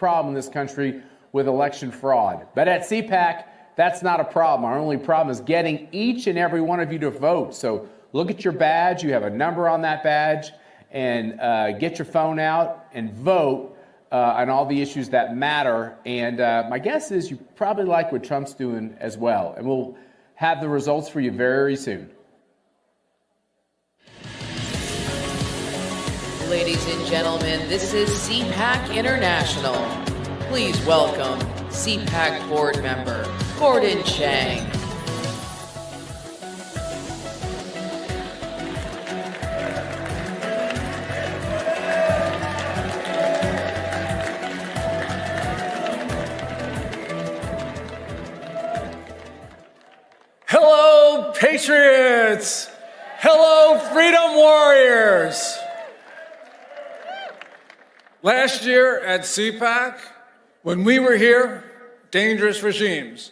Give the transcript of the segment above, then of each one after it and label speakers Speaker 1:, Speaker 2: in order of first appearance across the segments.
Speaker 1: problem in this country with election fraud. But at CPAC, that's not a problem. Our only problem is getting each and every one of you to vote. So look at your badge. You have a number on that badge. And get your phone out and vote on all the issues that matter. And my guess is you probably like what Trump's doing as well. And we'll have the results for you very soon.
Speaker 2: Ladies and gentlemen, this is CPAC International. Please welcome CPAC board member Gordon Chang.
Speaker 3: Hello, Patriots! Hello, Freedom Warriors! Last year at CPAC, when we were here, dangerous regimes,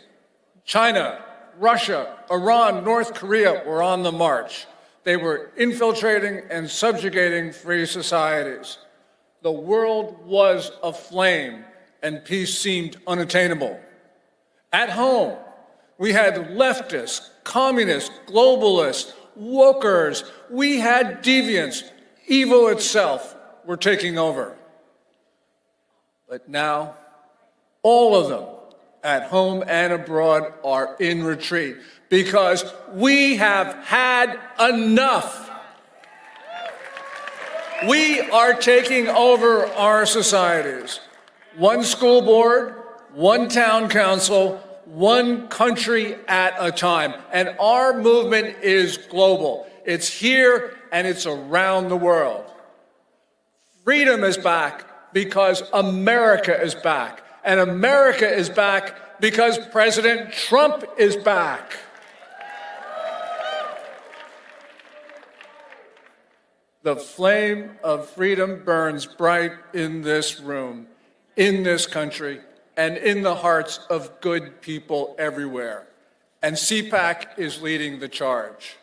Speaker 3: China, Russia, Iran, North Korea were on the march. They were infiltrating and subjugating free societies. The world was aflame and peace seemed unattainable. At home, we had leftists, communists, globalists, wokers. We had deviants. Evil itself were taking over. But now, all of them, at home and abroad, are in retreat because we have had enough. We are taking over our societies. One school board, one town council, one country at a time. And our movement is global. It's here and it's around the world. Freedom is back because America is back. And America is back because President Trump is back. The flame of freedom burns bright in this room, in this country, and in the hearts of good people everywhere. And CPAC is leading the charge.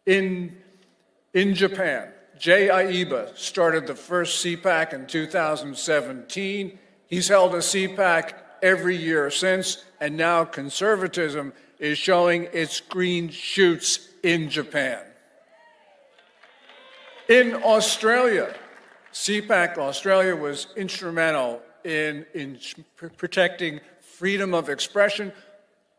Speaker 3: In Japan, Jay Aiba started the first CPAC in 2017. He's held a CPAC every year since, and now conservatism is showing its green shoots in Japan. In Australia, CPAC Australia was instrumental in protecting freedom of expression,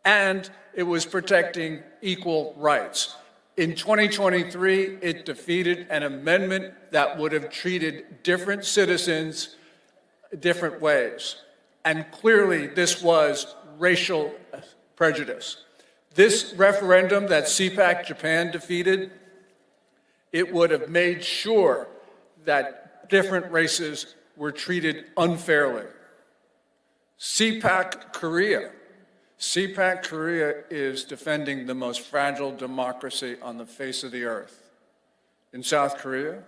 Speaker 3: and it was protecting equal rights. In 2023, it defeated an amendment that would have treated different citizens different ways. And clearly, this was racial prejudice. This referendum that CPAC Japan defeated, it would have made sure that different races were treated unfairly. CPAC Korea. CPAC Korea is defending the most fragile democracy on the face of the earth. In South Korea,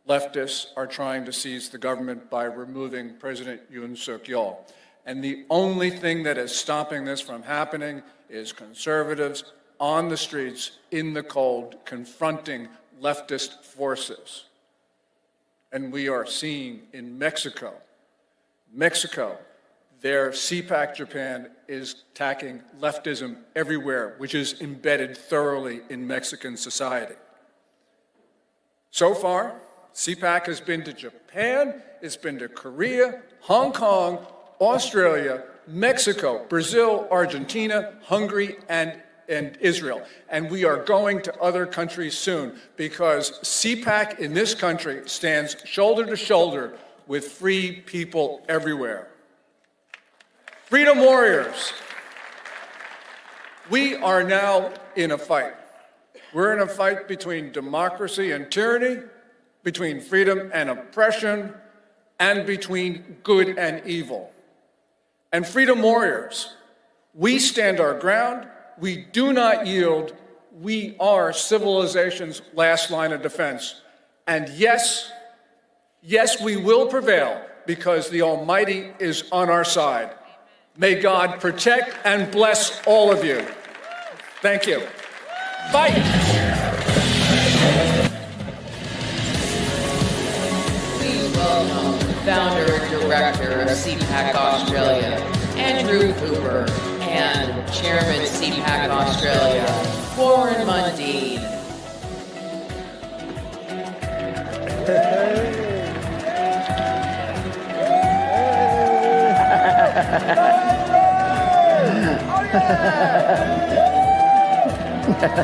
Speaker 3: leftists are trying to seize the government by removing President Yoon Suk-yeol. And the only thing that is stopping this from happening is conservatives on the streets in the cold confronting leftist forces. And we are seeing in Mexico, their CPAC Japan is attacking leftism everywhere, which is embedded thoroughly in Mexican society. So far, CPAC has been to Japan, it's been to Korea, Hong Kong, Australia, Mexico, Brazil, Argentina, Hungary, and Israel. And we are going to other countries soon because CPAC in this country stands shoulder to shoulder with free people everywhere. Freedom Warriors, we are now in a fight. We're in a fight between democracy and tyranny, between freedom and oppression, and between good and evil. And Freedom Warriors, we stand our ground, we do not yield, we are civilization's last line of defense. And yes, we will prevail because the Almighty is on our side. May God protect and bless all of you. Thank you. Fight!
Speaker 2: Please welcome founder and director Director of CPAC Australia, Andrew Cooper, and Chairman CPAC Australia, Warren Mundine.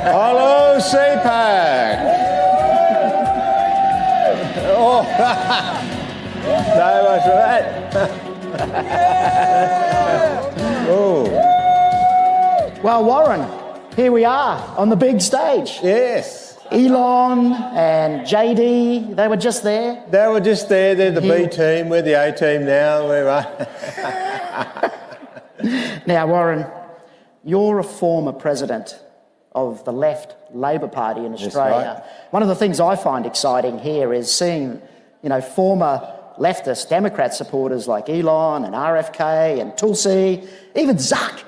Speaker 4: Hello, CPAC. Oh, no, much for that. Oh.
Speaker 5: Well, Warren, here we are on the big stage.
Speaker 4: Yes.
Speaker 5: Elon and JD, they were just there.
Speaker 4: They were just there. They're the B team. We're the A team now.
Speaker 5: Now, Warren, you're a former president of the left Labor Party in Australia.
Speaker 4: Right.
Speaker 5: One of the things I find exciting here is seeing, former leftist Democrat supporters like Elon and RFK and Tulsi, even Zuck.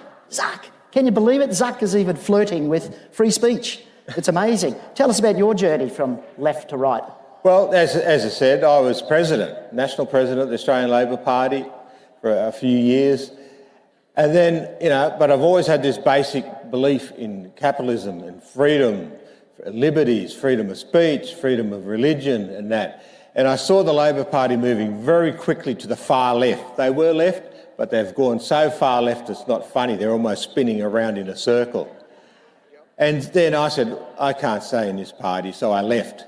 Speaker 5: Can you believe it? Zuck is even flirting with free speech. It's amazing. Tell us about your journey from left to right.
Speaker 4: Well, as I said, I was president, national president of the Australian Labor Party for a few years. And then, but I've always had this basic belief in capitalism and freedom, liberties, freedom of speech, freedom of religion and that. And I saw the Labor Party moving very quickly to the far left. They were left, but they've gone so far left it's not funny. They're almost spinning around in a circle. And then I said, I can't stay in this party, so I left.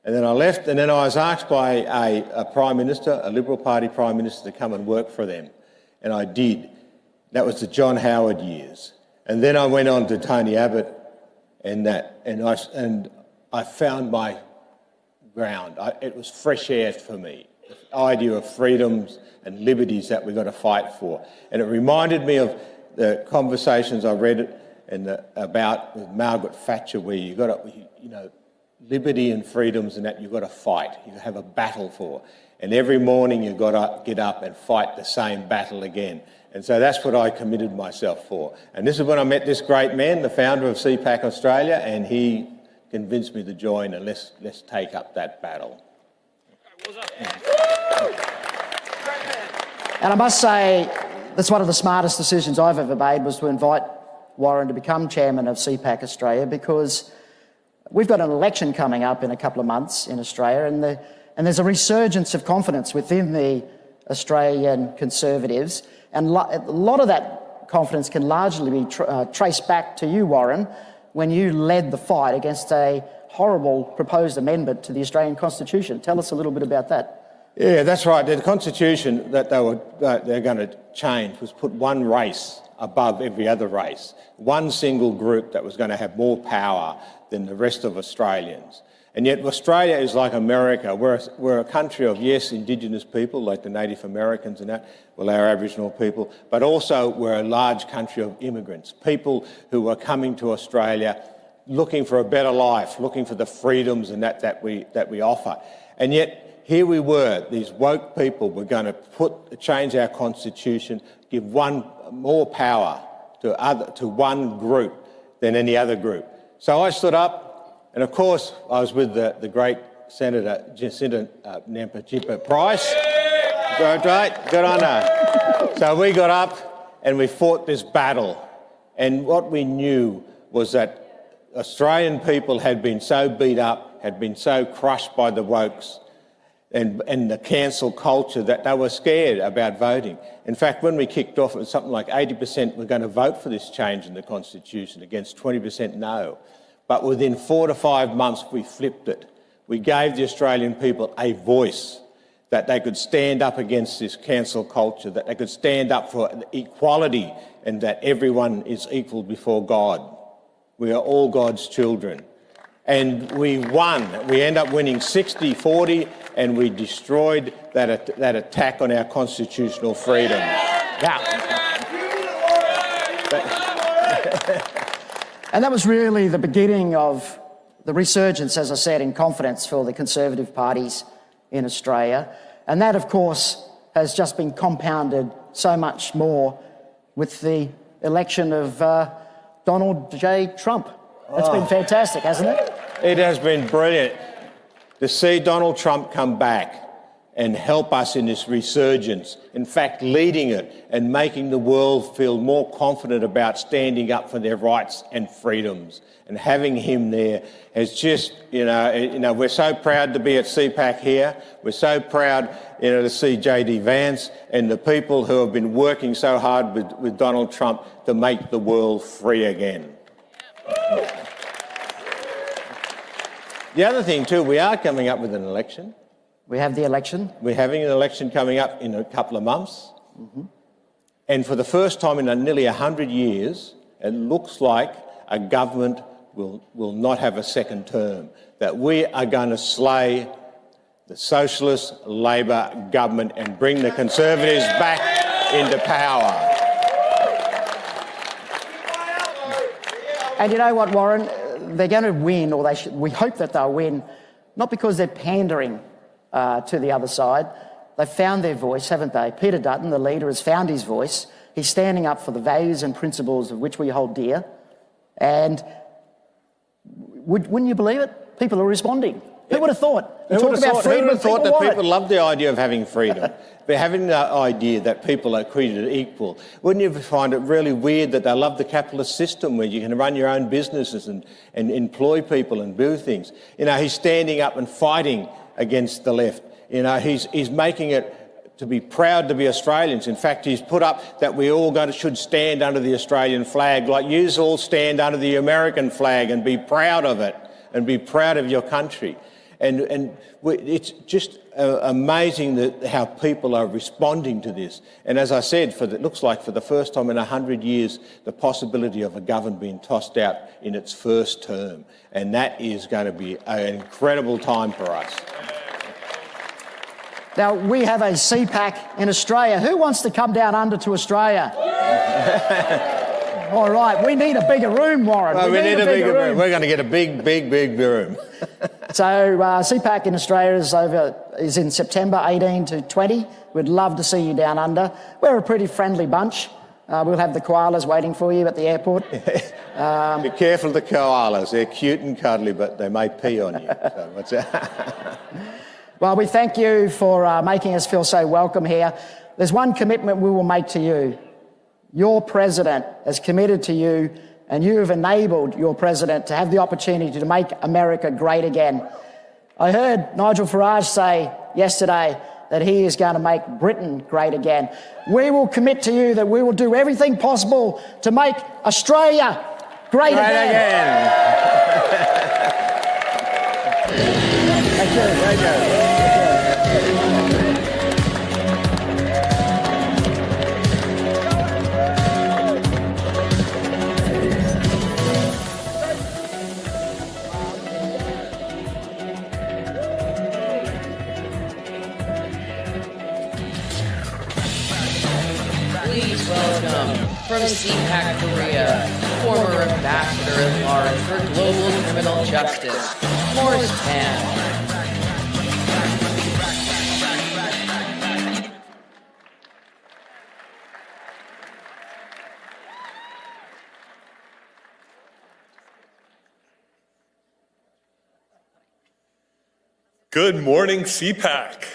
Speaker 4: And then I left, and then I was asked by a Prime Minister, a Liberal Party Prime Minister, to come and work for them. And I did. That was the John Howard years. And then I went on to Tony Abbott and that, and I found my ground. It was fresh air for me, the idea of freedoms and liberties that we've got to fight for. And it reminded me of the conversations I read about with Margaret Thatcher, where you've got to, liberty and freedoms and that you've got to fight, you have a battle for. And every morning you've got to get up and fight the same battle again. And so that's what I committed myself for. And this is when I met this great man, the founder of CPAC Australia, and he convinced me to join, and let's take up that battle.
Speaker 5: And I must say, that's one of the smartest decisions I've ever made, was to invite Warren to become chairman of CPAC Australia, because we've got an election coming up in a couple of months in Australia, and there's a resurgence of confidence within the Australian Conservatives, and a lot of that confidence can largely be traced back to you, Warren, when you led the fight against a horrible proposed amendment to the Australian Constitution. Tell us a little bit about that.
Speaker 4: Yeah, that's right. The Constitution that they're going to change was put one race above every other race, one single group that was going to have more power than the rest of Australians. And yet Australia is like America. We're a country of, yes, Indigenous people, like the Native Americans and that, well, our Aboriginal people, but also we're a large country of immigrants, people who are coming to Australia looking for a better life, looking for the freedoms and that we offer. And yet here we were, these woke people were going to change our constitution, give one more power to one group than any other group. So I stood up, and of course I was with the great Senator Jacinta Nempa Price. Good on her. So we got up and we fought this battle. And what we knew was that Australian people had been so beat up, had been so crushed by the wokes and the cancel culture that they were scared about voting. In fact, when we kicked off, it was something like 80% were going to vote for this change in the Constitution against 20% no. But within 4 to 5 months, we flipped it. We gave the Australian people a voice, that they could stand up against this cancel culture, that they could stand up for equality and that everyone is equal before God. We are all God's children. And we won. We ended up winning 60-40, and we destroyed that attack on our constitutional freedom.
Speaker 5: And that was really the beginning of the resurgence, as I said, in confidence for the Conservative parties in Australia. And that, of course, has just been compounded so much more with the election of Donald J. Trump. It's been fantastic, hasn't it?
Speaker 4: It has been brilliant to see Donald Trump come back and help us in this resurgence. In fact, leading it and making the world feel more confident about standing up for their rights and freedoms. And having him there has just, we're so proud to be at CPAC here. We're so proud, to see JD Vance and the people who have been working so hard with Donald Trump to make the world free again. The other thing too, we are coming up with an election.
Speaker 5: We have the election.
Speaker 4: We're having an election coming up in a couple of months. Mm-hmm. And for the first time in nearly 100 years, it looks like a government will not have a second term, that we are going to slay the Socialist Labor government and bring the Conservatives back into power.
Speaker 5: And you know what, Warren? They're going to win, or we hope that they'll win, not because they're pandering to the other side. They've found their voice, haven't they? Peter Dutton, the leader, has found his voice. He's standing up for the values and principles of which we hold dear. And wouldn't you believe it? People are responding. Who would have thought?
Speaker 4: Who would have thought that people love the idea of having freedom? They're having the idea that people are created equal. Wouldn't you find it really weird that they love the capitalist system where you can run your own businesses and employ people and do things? He's standing up and fighting against the left. He's making it to be proud to be Australians. In fact, he's put up that we all should stand under the Australian flag, like you all stand under the American flag and be proud of it and be proud of your country. And it's just amazing how people are responding to this. And as I said, it looks like for the first time in 100 years, the possibility of a government being tossed out in its first term. And that is going to be an incredible time for us.
Speaker 5: Now, we have a CPAC in Australia. Who wants to come down under to Australia? All right, we need a bigger room, Warren.
Speaker 4: Well, we need a bigger room. We're going to get a big room.
Speaker 5: So CPAC in Australia is in September 18 to 20. We'd love to see you down under. We're a pretty friendly bunch. We'll have the koalas waiting for you at the airport.
Speaker 4: Be careful of the koalas. They're cute and cuddly, but they may pee on you. So what's that?
Speaker 5: Well, we thank you for making us feel so welcome here. There's one commitment we will make to you. Your president has committed to you, and you have enabled your president to have the opportunity to make America great again. I heard Nigel Farage say yesterday that he is going to make Britain great again. We will commit to you that we will do everything possible to make Australia great again. Thank you.
Speaker 4: Thank you.
Speaker 2: Please welcome from CPAC Korea, former Ambassador-at-Large for Global Criminal Justice, Morris Tan.
Speaker 6: Good morning, CPAC.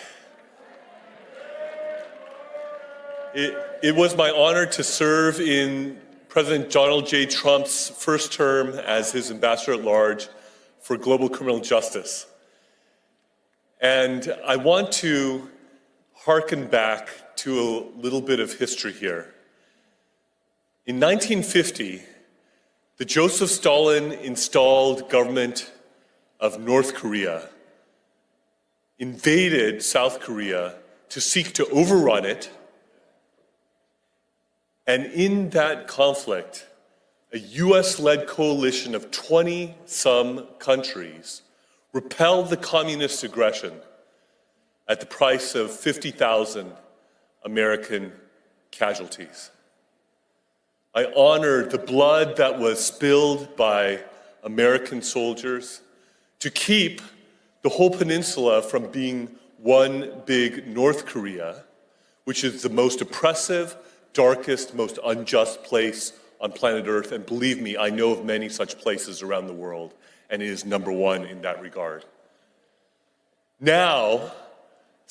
Speaker 6: It was my honor to serve in President Donald J. Trump's first term as his ambassador-at-large for global criminal justice. And I want to hearken back to a little bit of history here. In 1950, the Joseph Stalin-installed government of North Korea invaded South Korea to seek to overrun it. And in that conflict, a US-led coalition of 20-some countries repelled the communist aggression at the price of 50,000 American casualties. I honor the blood that was spilled by American soldiers to keep the whole peninsula from being one big North Korea, which is the most oppressive, darkest, most unjust place on planet Earth. And believe me, I know of many such places around the world, and it is number one in that regard. Now,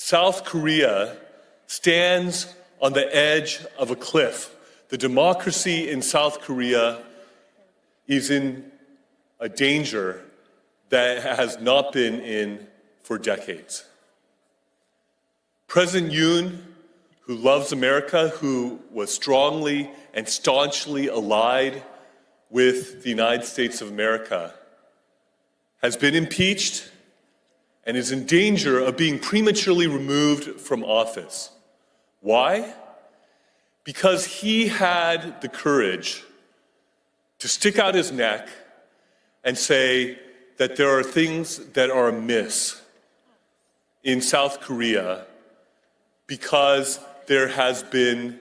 Speaker 6: South Korea stands on the edge of a cliff. The democracy in South Korea is in a danger that it has not been in for decades. President Yoon, who loves America, who was strongly and staunchly allied with the United States of America, has been impeached and is in danger of being prematurely removed from office. Why? Because he had the courage to stick out his neck and say that there are things that are amiss in South Korea because there have been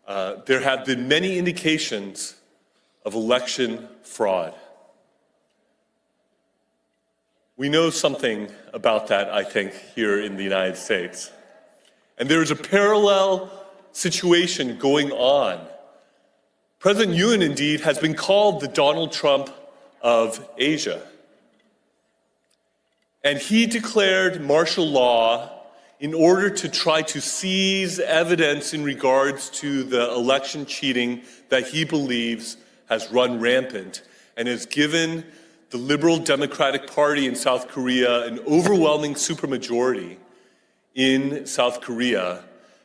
Speaker 6: many indications of election fraud. We know something about that, I think, here in the United States. And there is a parallel situation going on. President Yoon, indeed, has been called the Donald Trump of Asia. And he declared martial law in order to try to seize evidence in regards to the election cheating that he believes has run rampant and has given the Liberal Democratic Party in South Korea an overwhelming supermajority in South Korea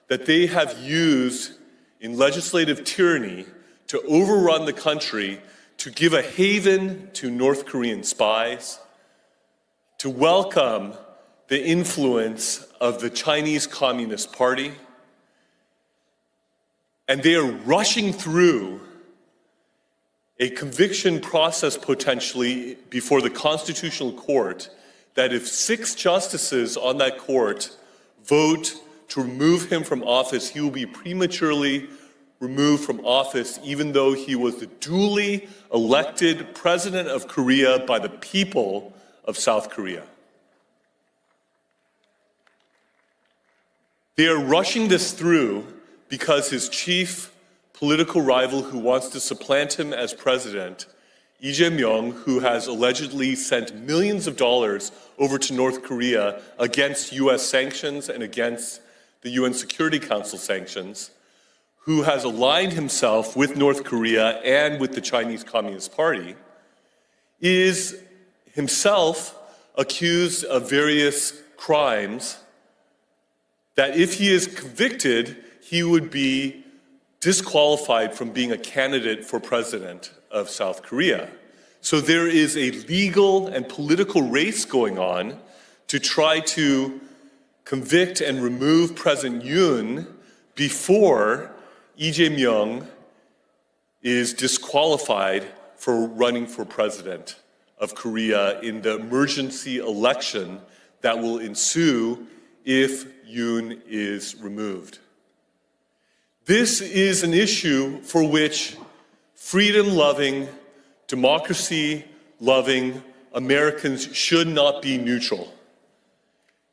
Speaker 6: that they have used in legislative tyranny to overrun the country, to give a haven to North Korean spies, to welcome the influence of the Chinese Communist Party. And they are rushing through a conviction process potentially before the Constitutional Court that if 6 justices on that court vote to remove him from office, he will be prematurely removed from office even though he was the duly elected president of Korea by the people of South Korea. They are rushing this through because his chief political rival who wants to supplant him as president, Lee Jae-myung, who has allegedly sent millions of dollars over to North Korea against US sanctions and against the UN Security Council sanctions, who has aligned himself with North Korea and with the Chinese Communist Party, is himself accused of various crimes that if he is convicted, he would be disqualified from being a candidate for president of South Korea. So there is a legal and political race going on to try to convict and remove President Yoon before Lee Jae-myung is disqualified for running for president of Korea in the emergency election that will ensue if Yoon is removed. This is an issue for which freedom-loving, democracy-loving Americans should not be neutral.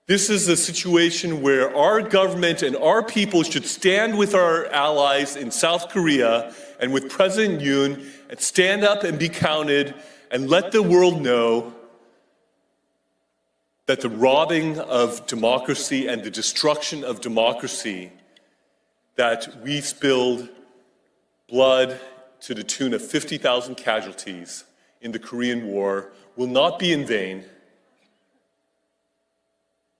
Speaker 6: This is a situation where our government and our people should stand with our allies in South Korea and with President Yoon and stand up and be counted and let the world know that the robbing of democracy and the destruction of democracy, that we spilled blood to the tune of 50,000 casualties in the Korean War, will not be in vain,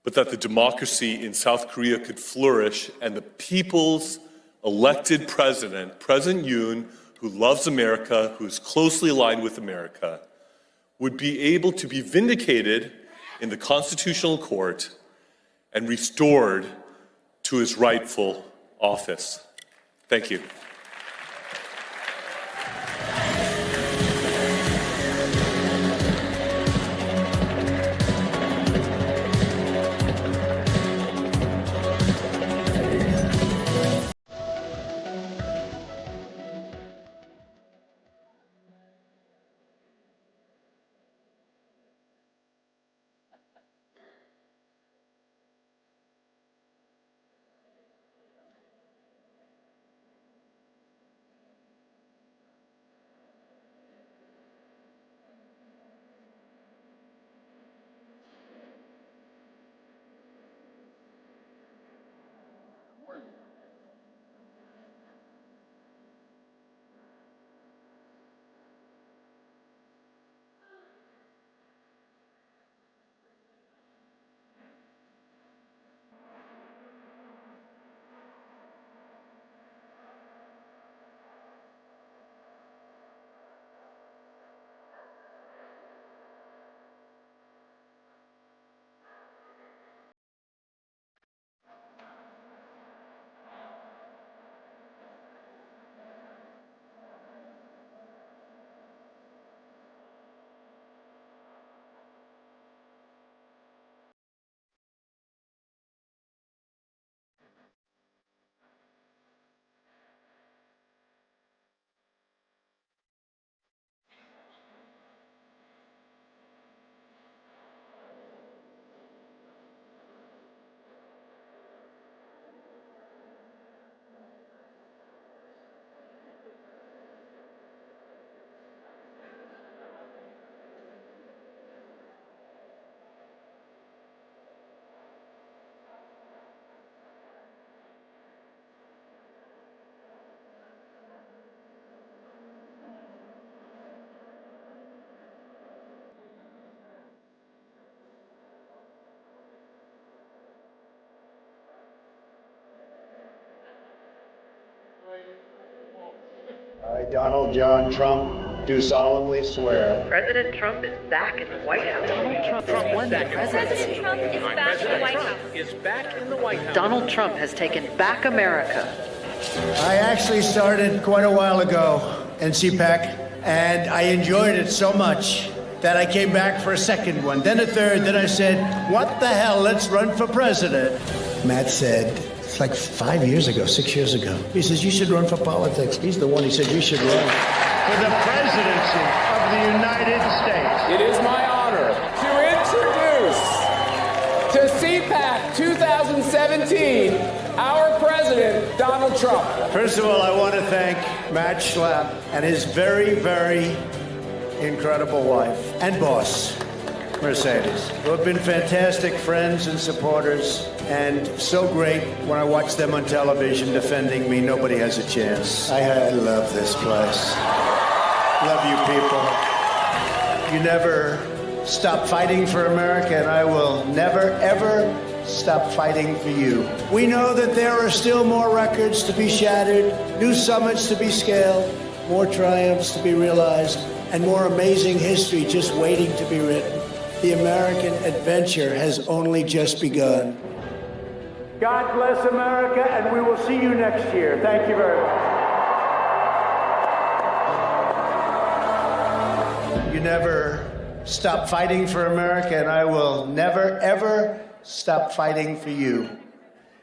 Speaker 6: but that the democracy in South Korea could flourish and the people's elected president, President Yoon, who loves America, who is closely aligned with America, would be able to be vindicated in the Constitutional Court and restored to his rightful office. Thank you.
Speaker 7: I, Donald John Trump, do solemnly swear.
Speaker 2: President Trump is back in the White House. Donald Trump won the presidency.
Speaker 8: President Trump is back in the White House.
Speaker 2: Is back in the White House. Donald Trump has taken back America.
Speaker 7: I actually started quite a while ago in CPAC, and I enjoyed it so much that I came back for a second one, then a third, then I said, what the hell, let's run for president. Matt said, it's like 5 years ago, 6 years ago. He says, you should run for politics. He's the one, he said, you should run for the presidency of the United States.
Speaker 1: It is my honor to introduce to CPAC 2017 our president, Donald Trump.
Speaker 7: First of all, I want to thank Matt Schlapp and his very, very incredible wife and boss, Mercedes, who have been fantastic friends and supporters, and so great when I watch them on television defending me. Nobody has a chance. I love this place. Love you people. You never stop fighting for America, and I will never, ever stop fighting for you. We know that there are still more records to be shattered, new summits to be scaled, more triumphs to be realized, and more amazing history just waiting to be written. The American adventure has only just begun. God bless America, and we will see you next year. Thank you very much. You never stop fighting for America, and I will never, ever stop fighting for you.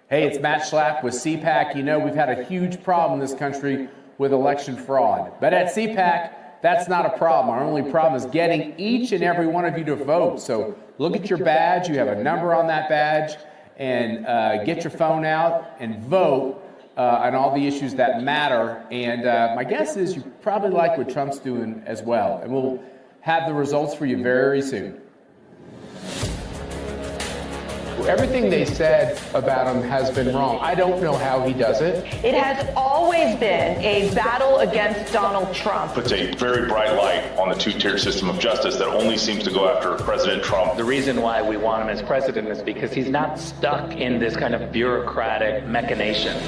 Speaker 1: Hey, it's Matt Schlapp with CPAC. You know, we've had a huge problem in this country with election fraud. But at CPAC, that's not a problem. Our only problem is getting each and every one of you to vote. So look at your badge. You have a number on that badge. And get your phone out and vote on all the issues that matter. And my guess is you probably like what Trump's doing as well. And we'll have the results for you very soon. Everything they said about him has been wrong. I don't know how he does it.
Speaker 9: It has always been a battle against Donald Trump.
Speaker 10: Puts a very bright light on the two-tier system of justice that only seems to go after President Trump.
Speaker 11: The reason why we want him as president is because he's not stuck in this kind of bureaucratic machination.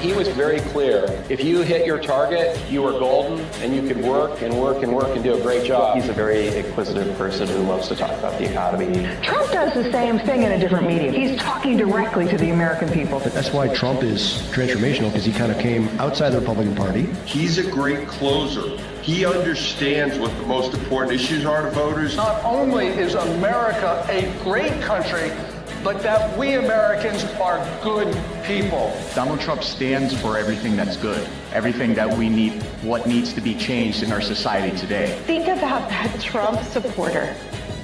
Speaker 11: He was very clear. If you hit your target, you were golden, and you could work and work and work and do a great job. He's a very inquisitive person who loves to talk about the economy.
Speaker 9: Trump does the same thing in a different medium. He's talking directly to the American people.
Speaker 12: That's why Trump is transformational, because he kind of came outside the Republican Party.
Speaker 13: He's a great closer. He understands what the most important issues are to voters.
Speaker 14: Not only is America a great country, but that we Americans are good people.
Speaker 15: Donald Trump stands for everything that's good, everything that we need, what needs to be changed in our society today.
Speaker 9: Think about that Trump supporter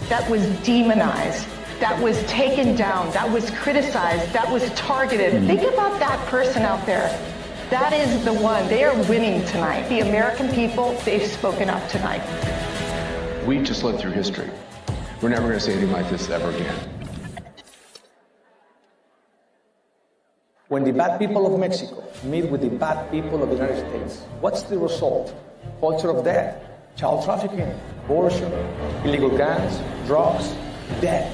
Speaker 9: that was demonized, that was taken down, that was criticized, that was targeted. Think about that person out there. That is the one. They are winning tonight. The American people, they've spoken up tonight.
Speaker 12: We just lived through history. We're never going to say anything like this ever again.
Speaker 16: When the bad people of Mexico meet with the bad people of the United States, what's the result? Culture of death, child trafficking, abortion, illegal guns, drugs, death.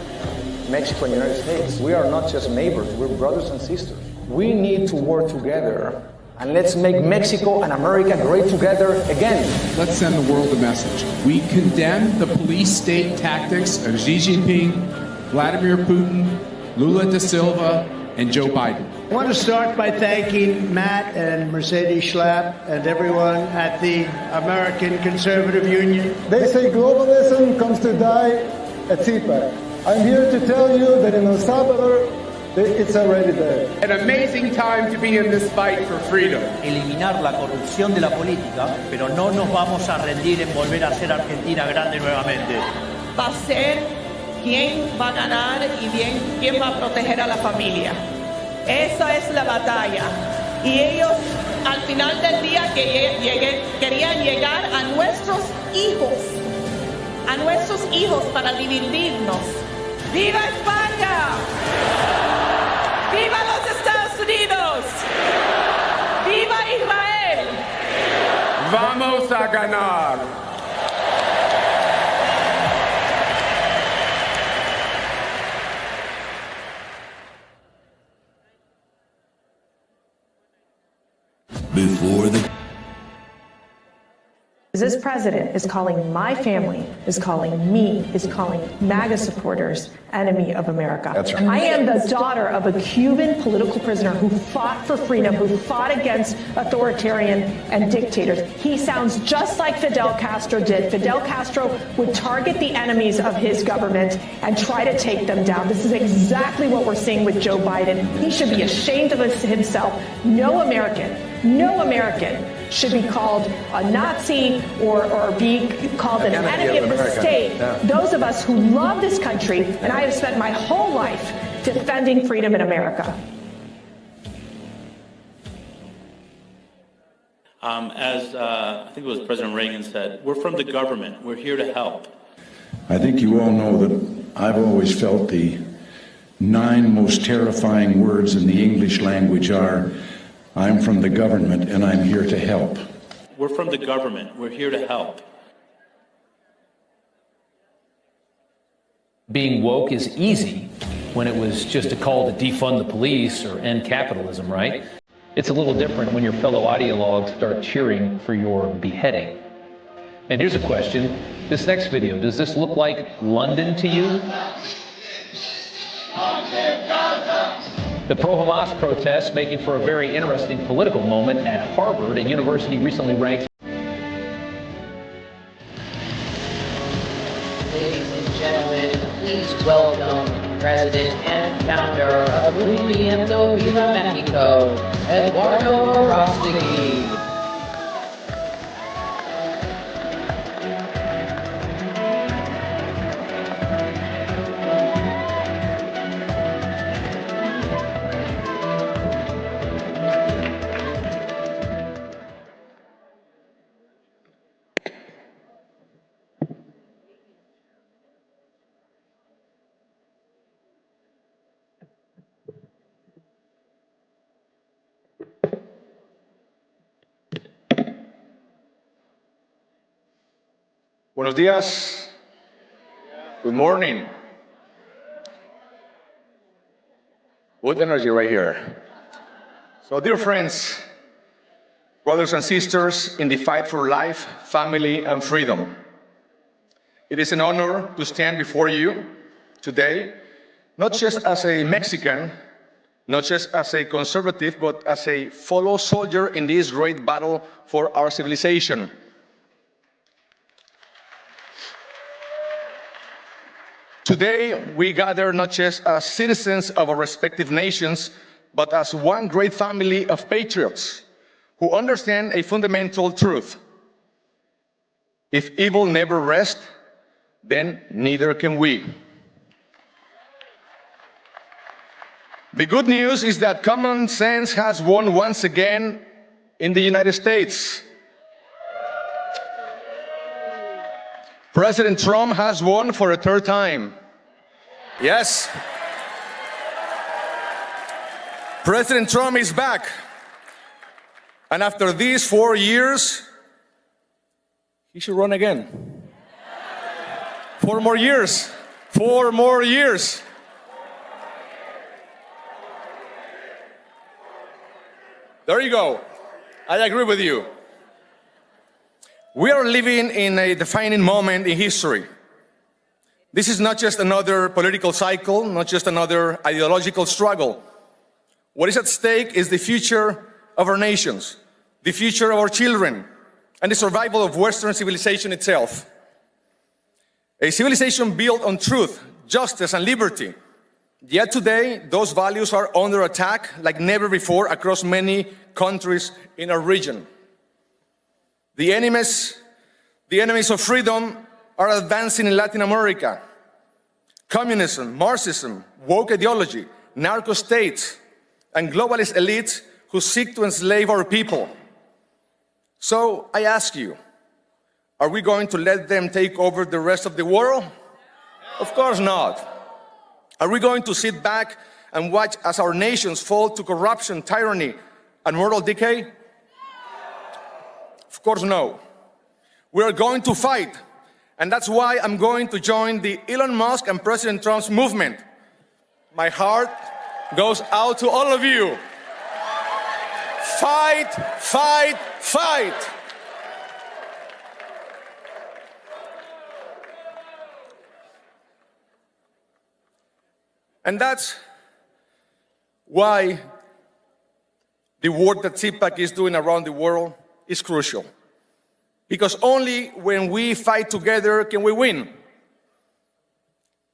Speaker 16: Mexico and the United States, we are not just neighbors, we're brothers and sisters. We need to work together, and let's make Mexico and America great together again.
Speaker 17: Let's send the world a message. We condemn the police state tactics of Xi Jinping, Vladimir Putin, Lula da Silva, and Joe Biden.
Speaker 7: I want to start by thanking Matt and Mercedes Schlapp and everyone at the American Conservative Union.
Speaker 18: They say globalism comes to die at CPAC. I'm here to tell you that in El Salvador, it's already there.
Speaker 1: An amazing time to be in this fight for freedom.
Speaker 19: Eliminar la corrupción de la política, pero no nos vamos a rendir en volver a ser Argentina grande nuevamente.
Speaker 20: Va a ser quién va a ganar y bien quién va a proteger a la familia. Esa es la batalla. Y ellos, al final del día, querían llegar a nuestros hijos para dividirnos. ¡Viva España! ¡Viva los Estados Unidos! ¡Viva Israel!
Speaker 1: Vamos a ganar.
Speaker 8: before the...
Speaker 9: This president is calling my family, is calling me, is calling MAGA supporters enemy of America.
Speaker 8: That's right.
Speaker 9: I am the daughter of a Cuban political prisoner who fought for freedom, who fought against authoritarian and dictators. He sounds just like Fidel Castro did. Fidel Castro would target the enemies of his government and try to take them down. This is exactly what we're seeing with Joe Biden. He should be ashamed of himself. No American should be called a Nazi or be called an enemy of the state.
Speaker 8: Yeah.
Speaker 9: Those of us who love this country, and I have spent my whole life defending freedom in America.
Speaker 21: As I think it was President Reagan said, we're from the government. We're here to help.
Speaker 8: I think you all know that I've always felt the 9 most terrifying words in the English language are, I'm from the government and I'm here to help.
Speaker 21: We're from the government. We're here to help.
Speaker 22: Being woke is easy when it was just a call to defund the police or end capitalism, right? It's a little different when your fellow ideologues start cheering for your beheading. And here's a question. This next video, does this look like London to you? The pro-Hamas protests making for a very interesting political moment at Harvard. A university recently ranked.
Speaker 2: Ladies and gentlemen, please welcome President and founder of Movimiento Viva Mexico, Eduardo Rostigui.
Speaker 23: Buenos días. Good morning. Good energy right here. So, dear friends, brothers and sisters in the fight for life, family, and freedom, it is an honor to stand before you today, not just as a Mexican, not just as a conservative, but as a fellow soldier in this great battle for our civilization. Today, we gather not just as citizens of our respective nations, but as one great family of patriots who understand a fundamental truth. If evil never rests, then neither can we. The good news is that common sense has won once again in the United States. President Trump has won for a third time. Yes. President Trump is back. And after these 4 years, he should run again. 4 more years. 4 more years. There you go. I agree with you. We are living in a defining moment in history. This is not just another political cycle, not just another ideological struggle. What is at stake is the future of our nations, the future of our children, and the survival of Western civilization itself. A civilization built on truth, justice, and liberty. Yet today, those values are under attack like never before across many countries in our region. The enemies of freedom are advancing in Latin America. Communism, Marxism, woke ideology, narco states, and globalist elites who seek to enslave our people. So I ask you, are we going to let them take over the rest of the world? Of course not. Are we going to sit back and watch as our nations fall to corruption, tyranny, and moral decay? Of course no. We are going to fight, and that's why I'm going to join the Elon Musk and President Trump's movement. My heart goes out to all of you. Fight, fight, fight. And that's why the work that CPAC is doing around the world is crucial. Because only when we fight together can we win.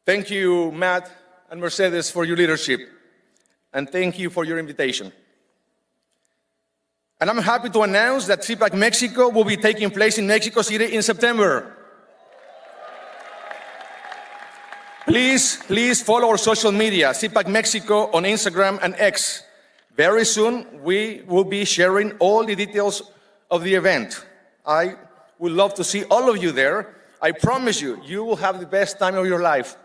Speaker 23: Thank you, Matt and Mercedes, for your leadership. And thank you for your invitation. And I'm happy to announce that CPAC Mexico will be taking place in Mexico City in September. Please follow our social media, CPAC Mexico on Instagram and X. Very soon, we will be sharing all the details of the event. I would love to see all of you there. I promise you, you will have the best time of your life.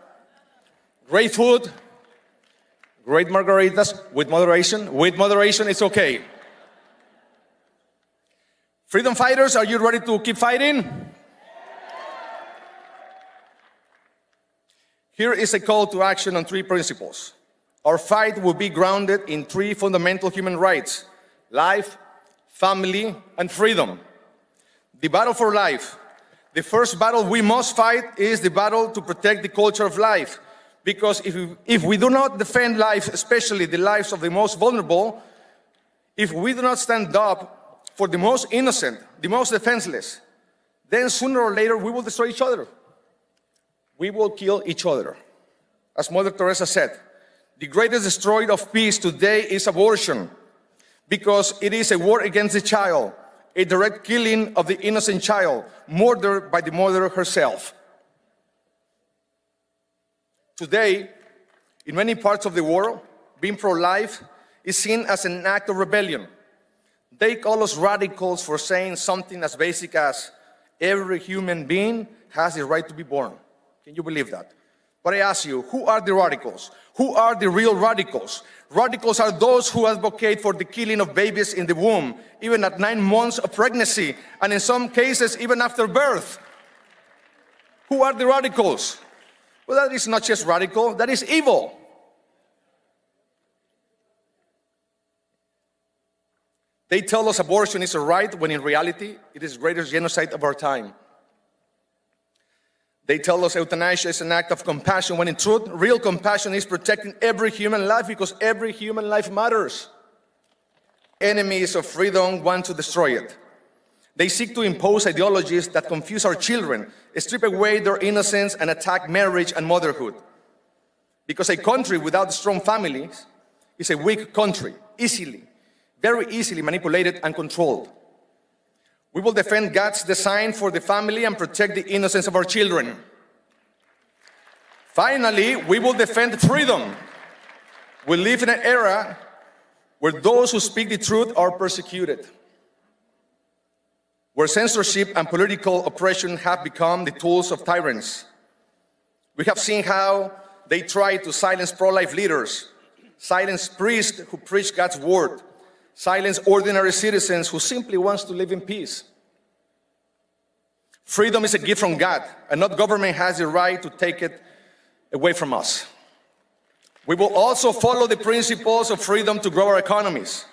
Speaker 23: Great food, great margaritas, with moderation. With moderation, it's okay. Freedom fighters, are you ready to keep fighting? Here is a call to action on 3 principles. Our fight will be grounded in 3 fundamental human rights: life, family, and freedom. The battle for life. The first battle we must fight is the battle to protect the culture of life. Because if we do not defend life, especially the lives of the most vulnerable, if we do not stand up for the most innocent, the most defenseless, then sooner or later we will destroy each other. We will kill each other. As Mother Teresa said, the greatest destroyer of peace today is abortion, because it is a war against the child, a direct killing of the innocent child, murdered by the mother herself. Today, in many parts of the world, being pro-life is seen as an act of rebellion. They call us radicals for saying something as basic as, every human being has the right to be born. Can you believe that? But I ask you, who are the radicals? Who are the real radicals? Radicals are those who advocate for the killing of babies in the womb, even at 9 months of pregnancy, and in some cases, even after birth. Who are the radicals? Well, that is not just radical, that is evil. They tell us abortion is a right, when in reality, it is the greatest genocide of our time. They tell us euthanasia is an act of compassion, when in truth, real compassion is protecting every human life, because every human life matters. Enemies of freedom want to destroy it. They seek to impose ideologies that confuse our children, strip away their innocence, and attack marriage and motherhood. Because a country without strong families is a weak country, very easily manipulated and controlled. We will defend God's design for the family and protect the innocence of our children. Finally, we will defend freedom. We live in an era where those who speak the truth are persecuted, where censorship and political oppression have become the tools of tyrants. We have seen how they try to silence pro-life leaders, silence priests who preach God's word, silence ordinary citizens who simply want to live in peace. Freedom is a gift from God, and not government has the right to take it away from us. We will also follow the principles of freedom to grow our economies,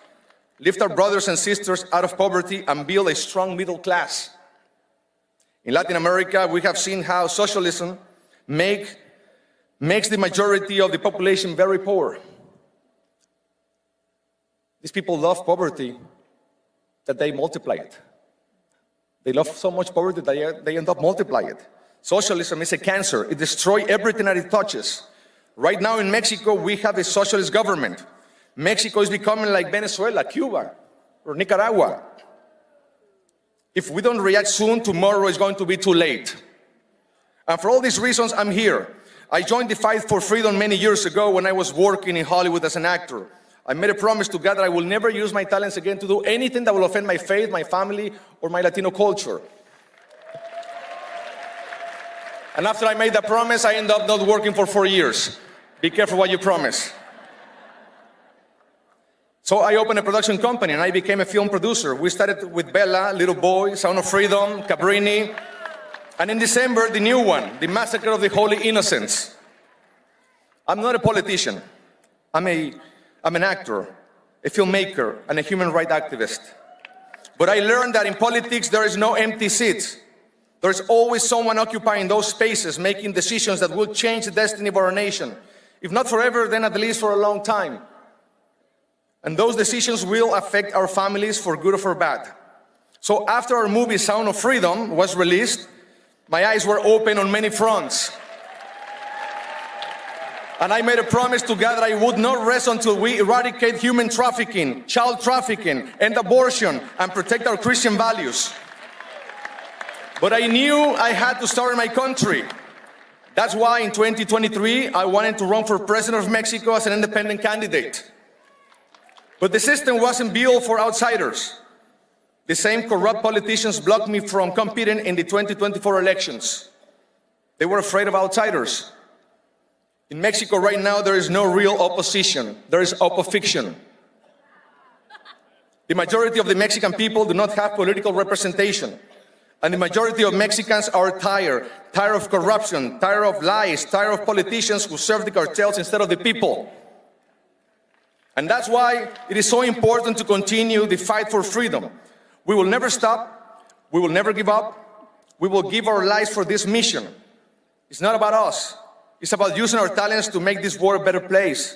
Speaker 23: lift our brothers and sisters out of poverty, and build a strong middle class. In Latin America, we have seen how socialism makes the majority of the population very poor. These people love poverty that they multiply it. They love so much poverty that they end up multiplying it. Socialism is a cancer. It destroys everything that it touches. Right now in Mexico, we have a socialist government. Mexico is becoming like Venezuela, Cuba, or Nicaragua. If we don't react soon, tomorrow is going to be too late. And for all these reasons, I'm here. I joined the fight for freedom many years ago when I was working in Hollywood as an actor. I made a promise to God that I will never use my talents again to do anything that will offend my faith, my family, or my Latino culture. And after I made that promise, I ended up not working for 4 years. Be careful what you promise. So I opened a production company and I became a film producer. We started with Bella, Little Boy, Sound of Freedom, Cabrini, and in December, the new one, The Massacre of the Holy Innocents. I'm not a politician. I'm an actor. a filmmaker, and a human rights activist. But I learned that in politics, there is no empty seats. There's always someone occupying those spaces, making decisions that will change the destiny of our nation. If not forever, then at least for a long time. And those decisions will affect our families for good or for bad. So after our movie Sound of Freedom was released, my eyes were open on many fronts. And I made a promise to God that I would not rest until we eradicate human trafficking, child trafficking, end abortion, and protect our Christian values. But I knew I had to start in my country. That's why in 2023, I wanted to run for president of Mexico as an independent candidate. But the system wasn't built for outsiders. The same corrupt politicians blocked me from competing in the 2024 elections. They were afraid of outsiders. In Mexico right now, there is no real opposition. There is opposition. The majority of the Mexican people do not have political representation. And the majority of Mexicans are tired of corruption, tired of lies, tired of politicians who serve the cartels instead of the people. And that's why it is so important to continue the fight for freedom. We will never stop. We will never give up. We will give our lives for this mission. It's not about us. It's about using our talents to make this world a better place.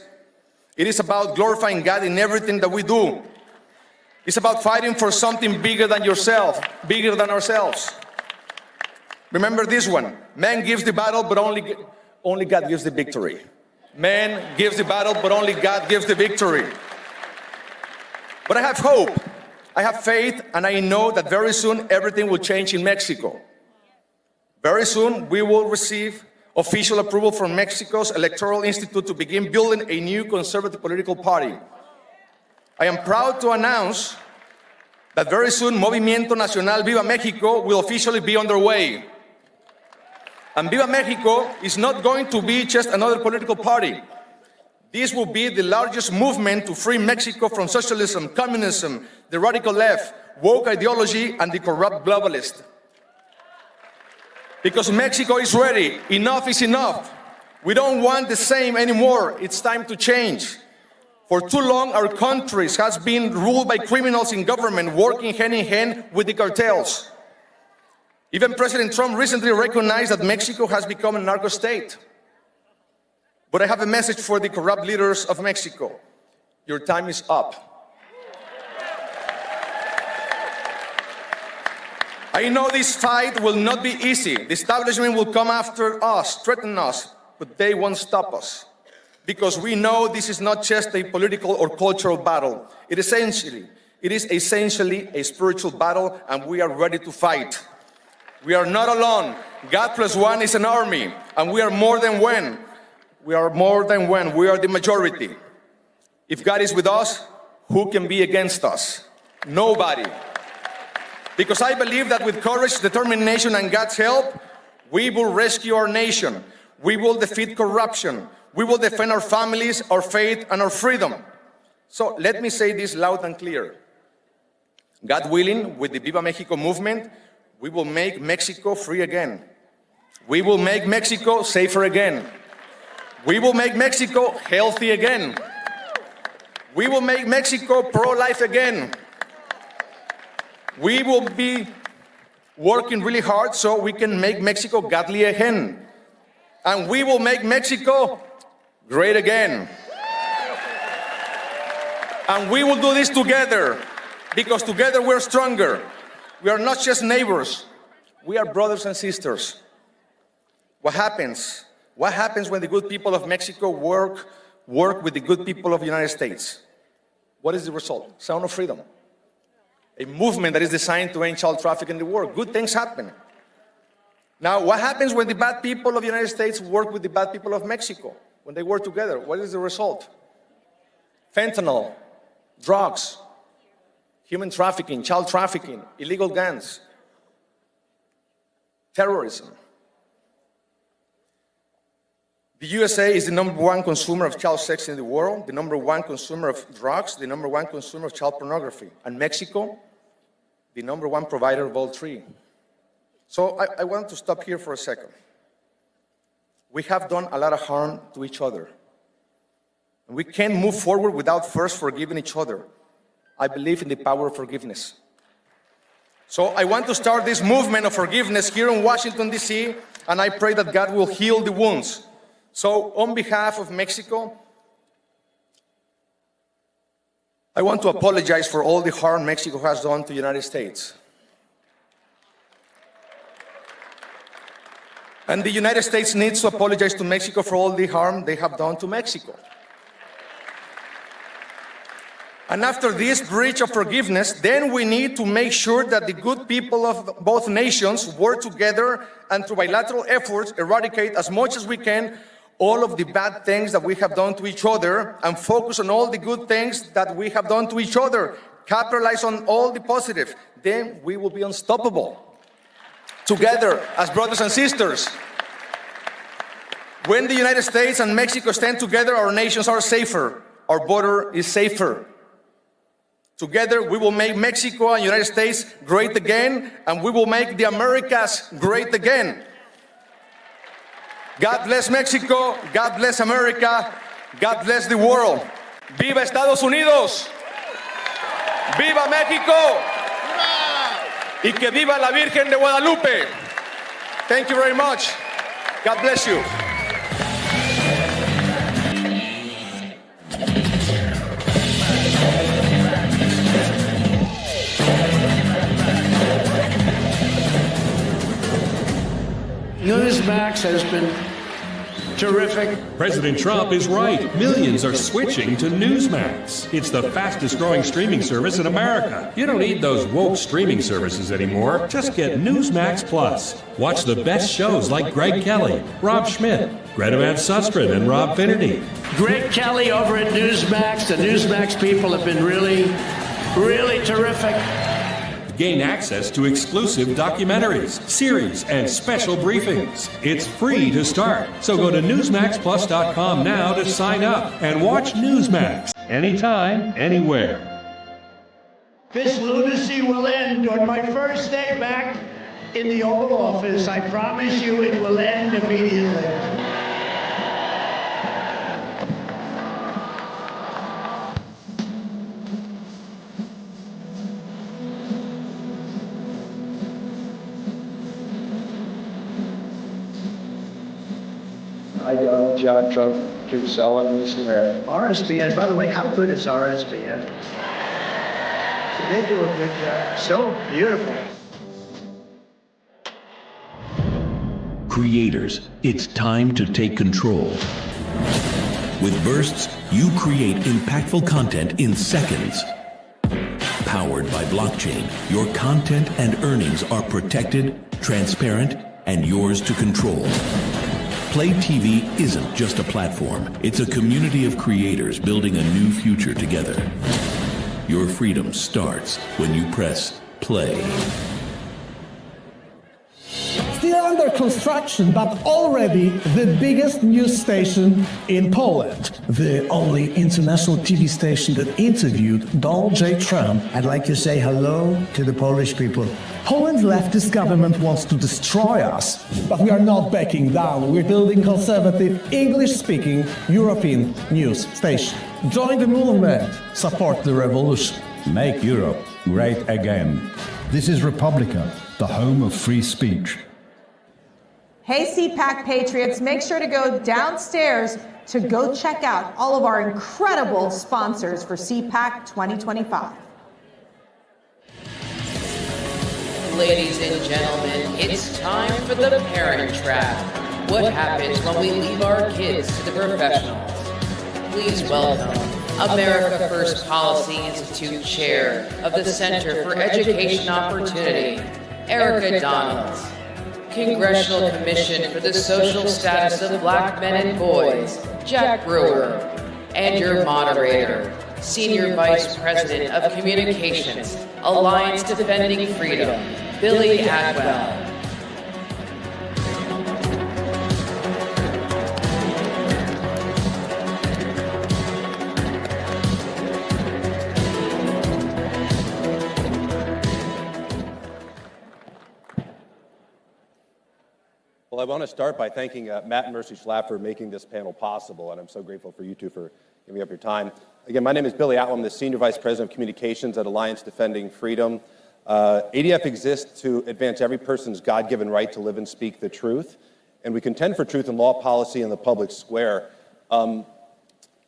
Speaker 23: It is about glorifying God in everything that we do. It's about fighting for something bigger than yourself, bigger than ourselves. Remember this one. Man gives the battle, but only God gives the victory. Man gives the battle, but only God gives the victory. But I have hope, I have faith, and I know that very soon everything will change in Mexico. Very soon we will receive official approval from Mexico's Electoral Institute to begin building a new conservative political party. I am proud to announce that very soon Movimiento Nacional Viva Mexico will officially be underway. And Viva Mexico is not going to be just another political party. This will be the largest movement to free Mexico from socialism, communism, the radical left, woke ideology, and the corrupt globalist. Because Mexico is ready. Enough is enough. We don't want the same anymore. It's time to change. For too long, our country has been ruled by criminals in government working hand in hand with the cartels. Even President Trump recently recognized that Mexico has become a narco state. But I have a message for the corrupt leaders of Mexico. Your time is up. I know this fight will not be easy. The establishment will come after us, threaten us, but they won't stop us. Because we know this is not just a political or cultural battle. It is essentially a spiritual battle, and we are ready to fight. We are not alone. God plus one is an army, and we are more than one. We are more than one. We are the majority. If God is with us, who can be against us? Nobody. Because I believe that with courage, determination, and God's help, we will rescue our nation. We will defeat corruption. We will defend our families, our faith, and our freedom. So let me say this loud and clear. God willing, with the Viva Mexico movement, we will make Mexico free again. We will make Mexico safer again. We will make Mexico healthy again. We will make Mexico pro-life again. We will be working really hard so we can make Mexico godly again. And we will make Mexico great again. And we will do this together, because together we're stronger. We are not just neighbors. We are brothers and sisters. What happens? What happens when the good people of Mexico work with the good people of the United States? What is the result? Sound of Freedom. A movement that is designed to end child trafficking in the world. Good things happen. Now, what happens when the bad people of the United States work with the bad people of Mexico? When they work together, what is the result? Fentanyl, drugs, human trafficking, child trafficking, illegal guns, terrorism. The USA is the #1 consumer of child sex in the world, the #1 consumer of drugs, the #1 consumer of child pornography, and Mexico, the #1 provider of all three. So I want to stop here for a second. We have done a lot of harm to each other. We can't move forward without first forgiving each other. I believe in the power of forgiveness. So I want to start this movement of forgiveness here in Washington, D.C., and I pray that God will heal the wounds. So on behalf of Mexico, I want to apologize for all the harm Mexico has done to the United States. And the United States needs to apologize to Mexico for all the harm they have done to Mexico. And after this breach of forgiveness, then we need to make sure that the good people of both nations work together and through bilateral efforts eradicate as much as we can all of the bad things that we have done to each other and focus on all the good things that we have done to each other. Capitalize on all the positive. Then we will be unstoppable. Together as brothers and sisters. When the United States and Mexico stand together, our nations are safer. Our border is safer. Together, we will make Mexico and United States great again, and we will make the Americas great again. God bless Mexico, God bless America, God bless the world. ¡Viva Estados Unidos! ¡Viva México! ¡Y que viva la Virgen de Guadalupe! Thank you very much. God bless you.
Speaker 3: Newsmax has been terrific.
Speaker 4: President Trump is right. Millions are switching to Newsmax. It's the fastest growing streaming service in America. You don't need those woke streaming services anymore. Just get Newsmax Plus. Watch the best shows like Greg Kelly, Rob Schmidt, Greta Van Susteren, and Rob Finnerty.
Speaker 3: Greg Kelly over at Newsmax. The Newsmax people have been really terrific.
Speaker 4: Gain access to exclusive documentaries, series, and special briefings. It's free to start. So go to NewsmaxPlus.com now to sign up and watch Newsmax anytime, anywhere.
Speaker 3: This lunacy will end on my first day back in the Oval Office. I promise you it will end immediately.
Speaker 5: I don't judge to solemnly swear.
Speaker 3: RSBN, by the way, how good is RSBN? They do a good job. So beautiful.
Speaker 24: Creators, it's time to take control. With Bursts, you create impactful content in seconds. Powered by blockchain, your content and earnings are protected, transparent, and yours to control. Play TV isn't just a platform. It's a community of creators building a new future together. Your freedom starts when you press play.
Speaker 25: Still under construction, but already the biggest news station in Poland. The only international TV station that interviewed Donald J. Trump.
Speaker 26: I'd like to say hello to the Polish people.
Speaker 25: Poland's leftist government wants to destroy us, but we are not backing down. We're building conservative, English-speaking European news station. Join the movement. Support the revolution.
Speaker 27: Make Europe great again. This is Republica, the home of free speech.
Speaker 28: Hey CPAC Patriots, make sure to go downstairs to go check out all of our incredible sponsors for CPAC 2025.
Speaker 2: Ladies and gentlemen, it's time for the Parent Trap. What happens when we leave our kids to the professionals? Please welcome America First Policy Institute Chair of the Center for Education Opportunity, Erica Donalds. Congressional Commission for the Social Status of Black Men and Boys, Jack Brewer. And your moderator, Senior Vice President of Communications, Alliance Defending Freedom, Billy Atwell.
Speaker 29: Well, I want to start by thanking Matt and Mercy Schlapp for making this panel possible, and I'm so grateful for you two for
Speaker 6: giving up your time. Again, my name is Billy Atwell. I'm the Senior Vice President of Communications at Alliance Defending Freedom. ADF exists to advance every person's God-given right to live and speak the truth, and we contend for truth in law, policy, and the public square. For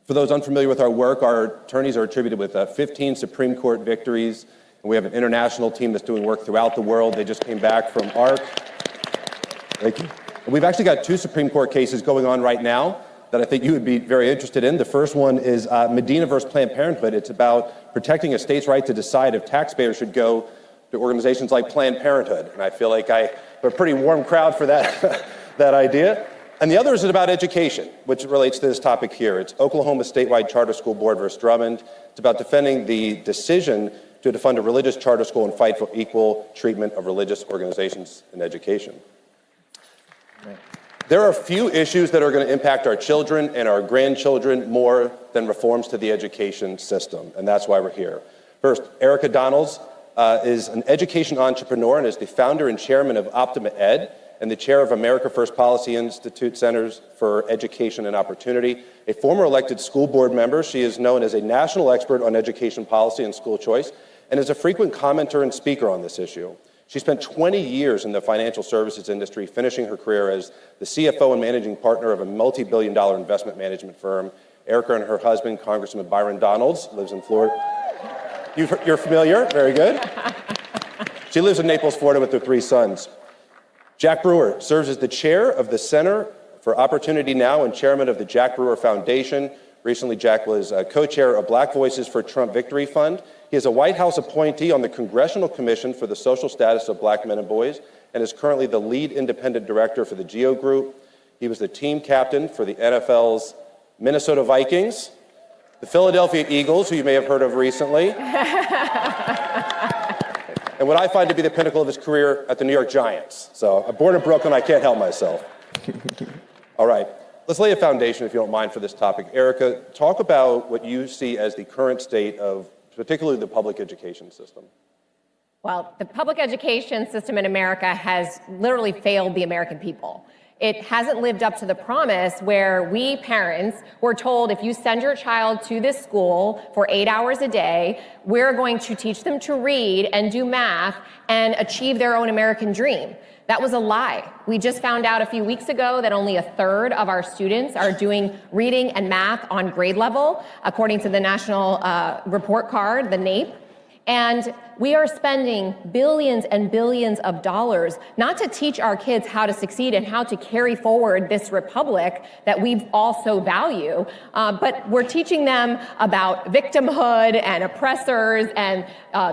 Speaker 6: those unfamiliar with our work, our attorneys are attributed with 15 Supreme Court victories, and we have an international team that's doing work throughout the world. They just came back from ARC. Thank you. And we've actually got 2 Supreme Court cases going on right now that I think you would be very interested in. The first one is Medina versus Planned Parenthood. It's about protecting a state's right to decide if taxpayers should go to organizations like Planned Parenthood. And I feel like I have a pretty warm crowd for that, that idea. And the other is about education, which relates to this topic here. It's Oklahoma Statewide Charter School Board versus Drummond. It's about defending the decision to defund a religious charter school and fight for equal treatment of religious organizations in education. Right. There are a few issues that are going to impact our children and our grandchildren more than reforms to the education system, and that's why we're here. First, Erica Donalds is an education entrepreneur and is the founder and chairman of Optima Ed, and the chair of America First Policy Institute Centers for Education and Opportunity. A former elected school board member, she is known as a national expert on education policy and school choice, and is a frequent commenter and speaker on this issue. She spent 20 years in the financial services industry, finishing her career as the CFO and managing partner of a multi-billion-dollar investment management firm. Erica and her husband, Congressman Byron Donalds, lives in Florida. You're familiar? Very good. She lives in Naples, Florida, with their 3 sons. Jack Brewer serves as the chair of the Center for Opportunity Now and chairman of the Jack Brewer Foundation. Recently, Jack was co-chair of Black Voices for Trump Victory Fund. He is a White House appointee on the Congressional Commission for the Social Status of Black Men and Boys and is currently the lead independent director for the GEO Group. He was the team captain for the NFL's Minnesota Vikings, the Philadelphia Eagles, who you may have heard of recently, and what I find to be the pinnacle of his career at the New York Giants. So I'm born in Brooklyn, I can't help myself. All right, let's lay a foundation, if you don't mind, for this topic. Erica, talk about what you see as the current state of particularly the public education system.
Speaker 10: Well, the public education system in America has literally failed the American people. It hasn't lived up to the promise where we parents were told if you send your child to this school for 8 hours a day, we're going to teach them to read and do math and achieve their own American dream. That was a lie. We just found out a few weeks ago that only 1/3 of our students are doing reading and math on grade level, according to the National Report Card, the NAEP. And we are spending billions and billions of dollars not to teach our kids how to succeed and how to carry forward this republic that we all so value, but we're teaching them about victimhood and oppressors and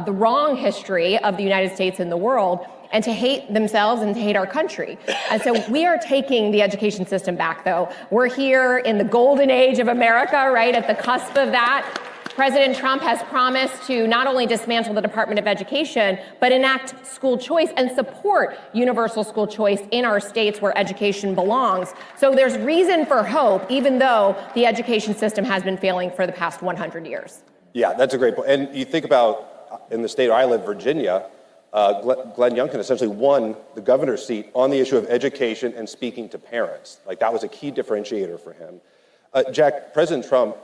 Speaker 10: the wrong history of the United States and the world, and to hate themselves and to hate our country. And so we are taking the education system back, though. We're here in the golden age of America, right, at the cusp of that. President Trump has promised to not only dismantle the Department of Education, but enact school choice and support universal school choice in our states where education belongs. So there's reason for hope, even though the education system has been failing for the past 100 years.
Speaker 6: Yeah, that's a great point. And you think about in the state where I live, Virginia, Glenn Youngkin essentially won the governor's seat on the issue of education and speaking to parents. Like, that was a key differentiator for him. Jack, President Trump,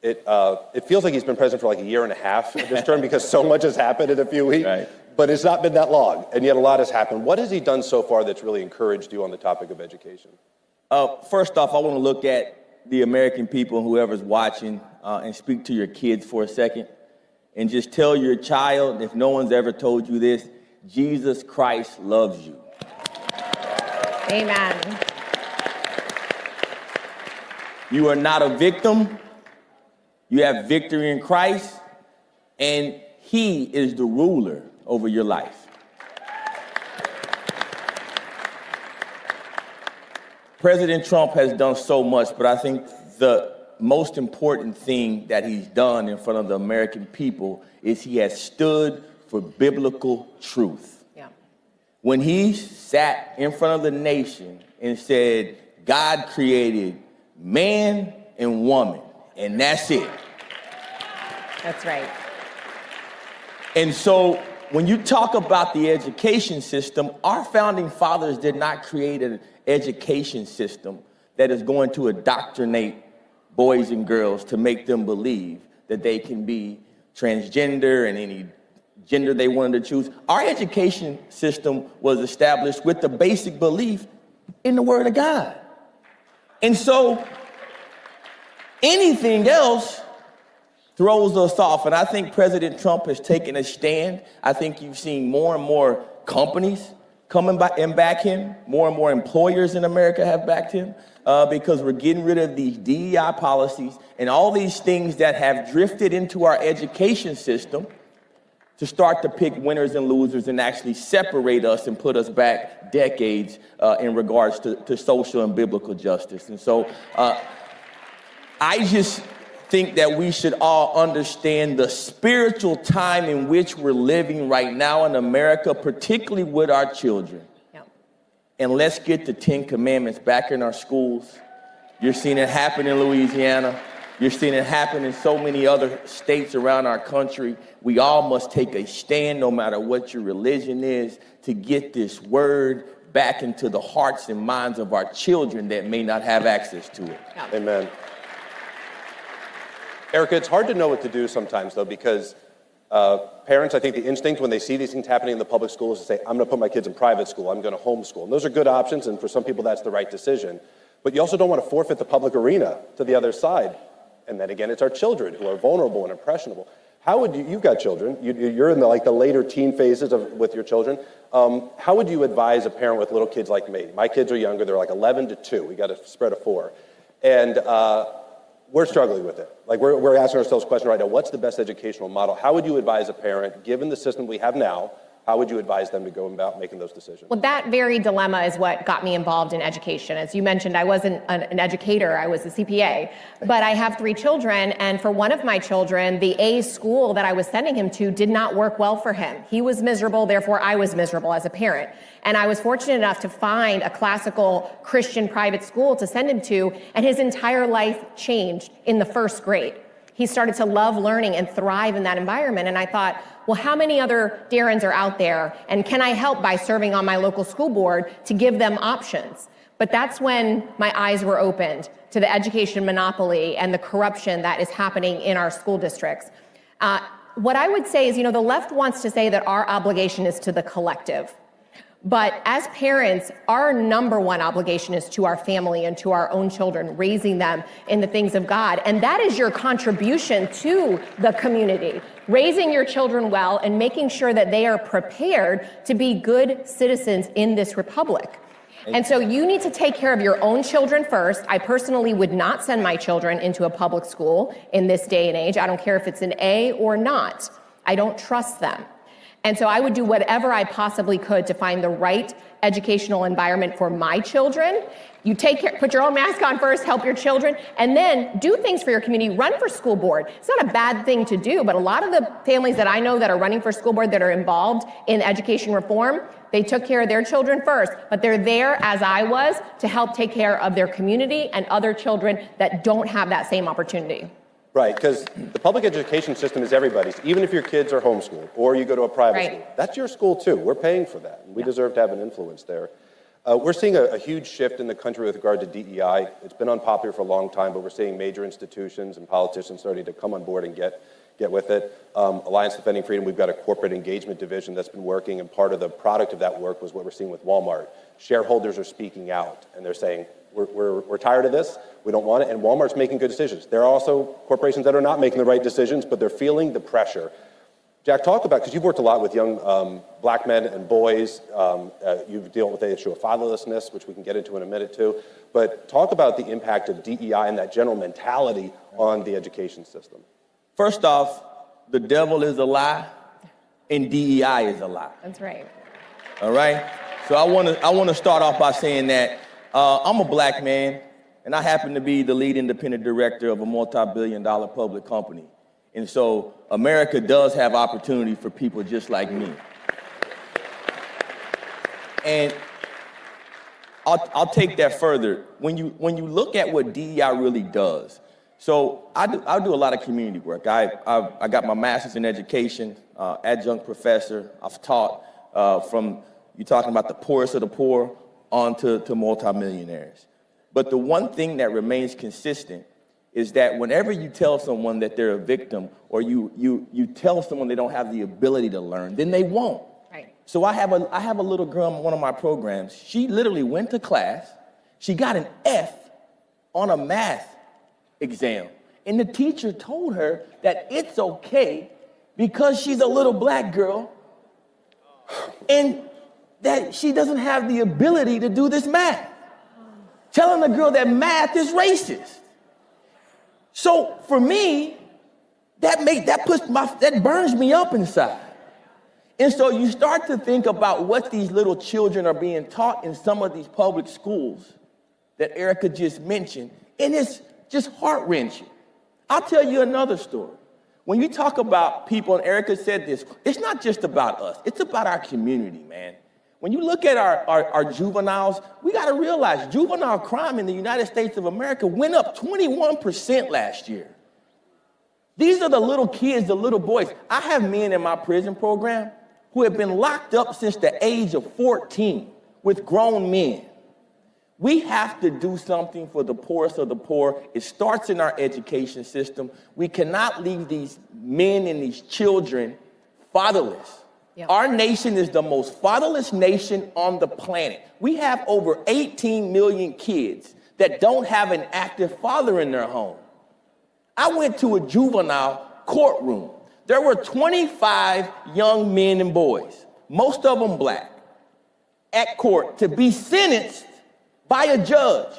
Speaker 6: it feels like he's been president for like 1.5 years this term because so much has happened in a few weeks, right. But it's not been that long, and yet a lot has happened. What has he done so far that's really encouraged you on the topic of education?
Speaker 11: First off, I want to look at the American people, whoever's watching, and speak to your kids for a second, and just tell your child, if no one's ever told you this, Jesus Christ loves you.
Speaker 10: Amen.
Speaker 11: You are not a victim. You have victory in Christ, and He is the ruler over your life. President Trump has done so much, but I think the most important thing that he's done in front of the American people is he has stood for biblical truth. Yeah. When he sat in front of the nation and said, God created man and woman, and that's it.
Speaker 10: That's right.
Speaker 11: And so when you talk about the education system, our founding fathers did not create an education system that is going to indoctrinate boys and girls to make them believe that they can be transgender and any gender they wanted to choose. Our education system was established with the basic belief in the Word of God. And so anything else throws us off. And I think President Trump has taken a stand. I think you've seen more and more companies coming back and back him. More and more employers in America have backed him because we're getting rid of these DEI policies and all these things that have drifted into our education system to start to pick winners and losers and actually separate us and put us back decades in regards to social and biblical justice. And so I just think that we should all understand the spiritual time in which we're living right now in America, particularly with our children. Yep. And let's get the 10 Commandments back in our schools. You're seeing it happen in Louisiana. You're seeing it happen in so many other states around our country. We all must take a stand, no matter what your religion is, to get this word back into the hearts and minds of our children that may not have access to it.
Speaker 10: Yeah.
Speaker 6: Amen. Erica, it's hard to know what to do sometimes, though, because parents, I think the instinct when they see these things happening in the public schools is to say, I'm going to put my kids in private school, I'm going to homeschool. And those are good options, and for some people that's the right decision. But you also don't want to forfeit the public arena to the other side. And then again, it's our children who are vulnerable and impressionable. How would you've got children, you're in the later teen phases with your children. How would you advise a parent with little kids like me? My kids are younger, they're like 11 to 2. We got a spread of 4. And we're struggling with it. We're asking ourselves the question right now, what's the best educational model? How would you advise a parent, given the system we have now, how would you advise them to go about making those decisions?
Speaker 10: Well, that very dilemma is what got me involved in education. As you mentioned, I wasn't an educator, I was a CPA, but I have 3 children, and for one of my children, the A school that I was sending him to did not work well for him. He was miserable, therefore I was miserable as a parent. And I was fortunate enough to find a classical Christian private school to send him to, and his entire life changed in the 1st grade. He started to love learning and thrive in that environment. And I thought, well, how many other Darrens are out there? And can I help by serving on my local school board to give them options? But that's when my eyes were opened to the education monopoly and the corruption that is happening in our school districts. What I would say is, the left wants to say that our obligation is to the collective. But as parents, our number one obligation is to our family and to our own children, raising them in the things of God. And that is your contribution to the community, raising your children well and making sure that they are prepared to be good citizens in this republic. And so you need to take care of your own children first. I personally would not send my children into a public school in this day and age. I don't care if it's an A or not. I don't trust them. And so I would do whatever I possibly could to find the right educational environment for my children. You take care, put your own mask on first, help your children, and then do things for your community. Run for school board. It's not a bad thing to do, but a lot of the families that I know that are running for school board that are involved in education reform, they took care of their children first, but they're there, as I was, to help take care of their community and other children that don't have that same opportunity.
Speaker 6: Right, because the public education system is everybody's. Even if your kids are homeschooled or you go to a private school, that's your school too. We're paying for that. And we deserve to have an influence there. We're seeing a huge shift in the country with regard to DEI. It's been unpopular for a long time, but we're seeing major institutions and politicians starting to come on board and get with it. Alliance Defending Freedom, we've got a corporate engagement division that's been working, and part of the product of that work was what we're seeing with Walmart. Shareholders are speaking out, and they're saying, we're tired of this, we don't want it, and Walmart's making good decisions. There are also corporations that are not making the right decisions, but they're feeling the pressure. Jack, talk about, because you've worked a lot with young black men and boys, you've dealt with the issue of fatherlessness, which we can get into in a minute too, but talk about the impact of DEI and that general mentality on the education system.
Speaker 11: First off, the devil is a lie, and DEI is a lie.
Speaker 10: That's right.
Speaker 11: All right? So I want to start off by saying that I'm a black man, and I happen to be the lead independent director of a multi-billion-dollar public company. And so America does have opportunity for people just like me. And I'll take that further. When you look at what DEI really does, so I do a lot of community work. I got my master's in education, adjunct professor. I've taught from, you're talking about the poorest of the poor on to multimillionaires. But the one thing that remains consistent is that whenever you tell someone that they're a victim or you tell someone they don't have the ability to learn, then they won't.
Speaker 10: Right.
Speaker 11: So I have a little girl in one of my programs. She literally went to class. She got an F on a math exam. And the teacher told her that it's okay because she's a little black girl and that she doesn't have the ability to do this math. Telling the girl that math is racist. So for me, that burns me up inside. And so you start to think about what these little children are being taught in some of these public schools that Erica just mentioned, and it's just heart-wrenching. I'll tell you another story. When you talk about people, and Erica said this, it's not just about us, it's about our community, man. When you look at our juveniles, we gotta realize juvenile crime in the United States of America went up 21% last year. These are the little kids, the little boys. I have men in my prison program who have been locked up since the age of 14 with grown men. We have to do something for the poorest of the poor. It starts in our education system. We cannot leave these men and these children fatherless. Yep. Our nation is the most fatherless nation on the planet. We have over 18 million kids that don't have an active father in their home. I went to a juvenile courtroom. There were 25 young men and boys, most of them black, at court to be sentenced by a judge.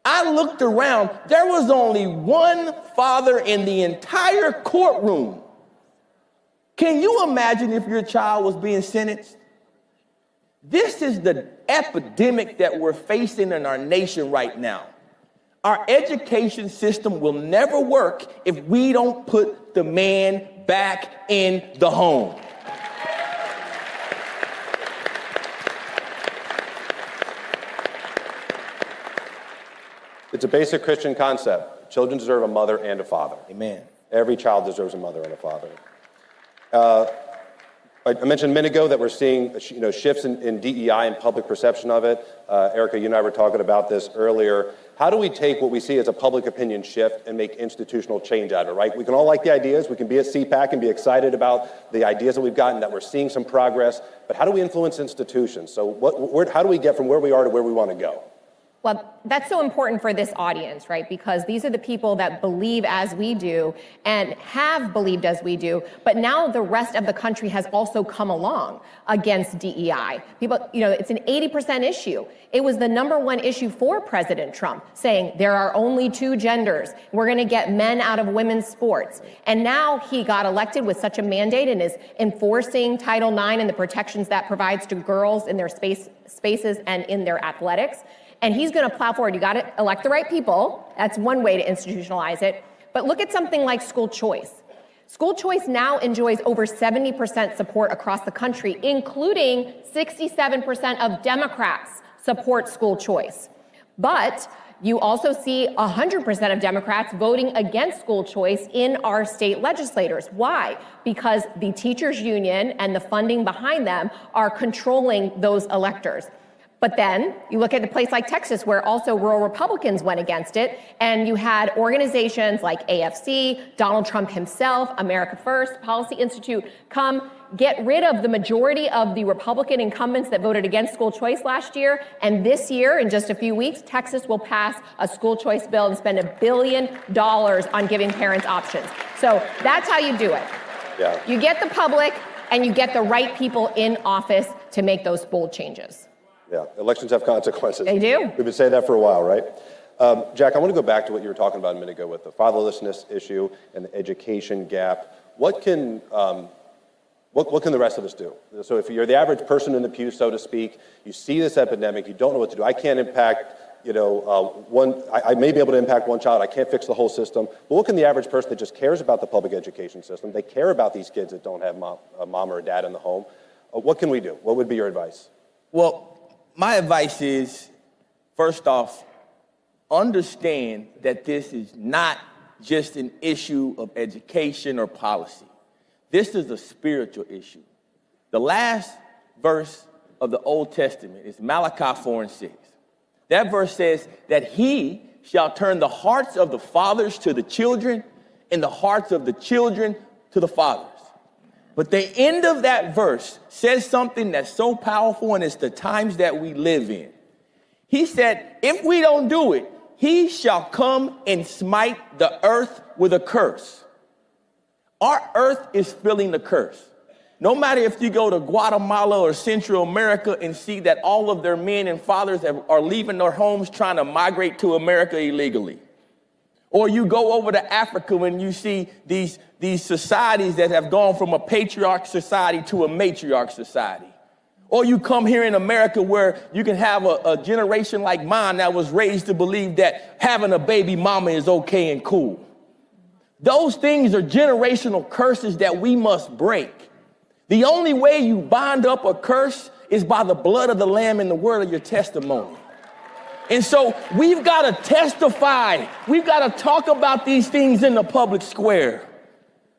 Speaker 11: I looked around, there was only one father in the entire courtroom. Can you imagine if your child was being sentenced? This is the epidemic that we're facing in our nation right now. Our education system will never work if we don't put the man back in the home.
Speaker 6: It's a basic Christian concept. Children deserve a mother and a father.
Speaker 11: Amen.
Speaker 6: Every child deserves a mother and a father. I mentioned a minute ago that we're seeing shifts in DEI and public perception of it. Erica, you and I were talking about this earlier. How do we take what we see as a public opinion shift and make institutional change out of it, right? We can all like the ideas. We can be at CPAC and be excited about the ideas that we've gotten, that we're seeing some progress. But how do we influence institutions? So how do we get from where we are to where we want to go?
Speaker 10: Well, that's so important for this audience, right? Because these are the people that believe as we do and have believed as we do, but now the rest of the country has also come along against DEI. People, it's an 80% issue. It was the #1 issue for President Trump, saying there are only 2 genders. We're gonna get men out of women's sports. And now he got elected with such a mandate and is enforcing Title IX and the protections that provides to girls in their spaces and in their athletics. And he's going to plow forward. You got to elect the right people. That's one way to institutionalize it. But look at something like school choice. School choice now enjoys over 70% support across the country, including 67% of Democrats support school choice. But you also see 100% of Democrats voting against school choice in our state legislators. Why? Because the teachers union and the funding behind them are controlling those electors. But then you look at a place like Texas, where also rural Republicans went against it, and you had organizations like AFC, Donald Trump himself, America First, Policy Institute come get rid of the majority of the Republican incumbents that voted against school choice last year. And this year, in just a few weeks, Texas will pass a school choice bill and spend $1 billion on giving parents options. So that's how you do it.
Speaker 6: Yeah. You
Speaker 10: get the public and you get the right people in office to make those bold changes.
Speaker 6: Yeah, elections have consequences.
Speaker 10: They do.
Speaker 6: We've been saying that for a while, right? Jack, I want to go back to what you were talking about a minute ago with the fatherlessness issue and the education gap. What can the rest of us do? So if you're the average person in the pew, so to speak, you see this epidemic, you don't know what to do. I can't impact, I may be able to impact one child. I can't fix the whole system. But what can the average person that just cares about the public education system, they care about these kids that don't have a mom or a dad in the home, what can we do? What would be your advice?
Speaker 11: Well, my advice is, first off, understand that this is not just an issue of education or policy. This is a spiritual issue. The last verse of the Old Testament is Malachi 4:6. That verse says that he shall turn the hearts of the fathers to the children and the hearts of the children to the fathers. But the end of that verse says something that's so powerful, and it's the times that we live in. He said, if we don't do it, he shall come and smite the earth with a curse. Our earth is feeling the curse. No matter if you go to Guatemala or Central America and see that all of their men and fathers are leaving their homes trying to migrate to America illegally. Or you go over to Africa when you see these societies that have gone from a patriarch society to a matriarch society. Or you come here in America where you can have a generation like mine that was raised to believe that having a baby mama is okay and cool. Those things are generational curses that we must break. The only way you bind up a curse is by the blood of the Lamb and the word of your testimony. And so we've got to testify. We've got to talk about these things in the public square.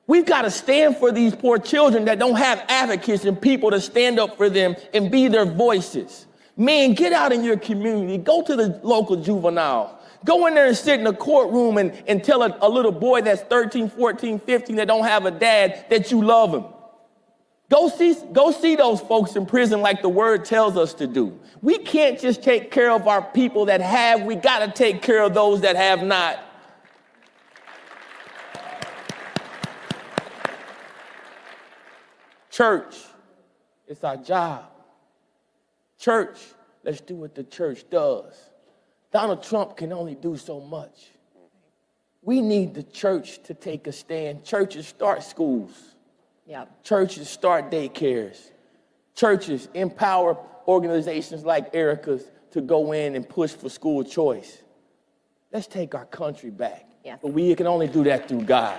Speaker 11: We've got to stand for these poor children that don't have advocates and people to stand up for them and be their voices. Man, get out in your community. Go to the local juvenile. Go in there and sit in a courtroom and tell a little boy that's 13, 14, 15 that don't have a dad that you love him. Go see those folks in prison like the word tells us to do. We can't just take care of our people that have. We got to take care of those that have not. Church, it's our job. Church, let's do what the church does. Donald Trump can only do so much. We need the church to take a stand. Churches start schools.
Speaker 10: Yeah.
Speaker 11: Churches start daycares. Churches empower organizations like Erica's to go in and push for school choice. Let's take our country back.
Speaker 10: Yeah.
Speaker 11: But we can only do that through God.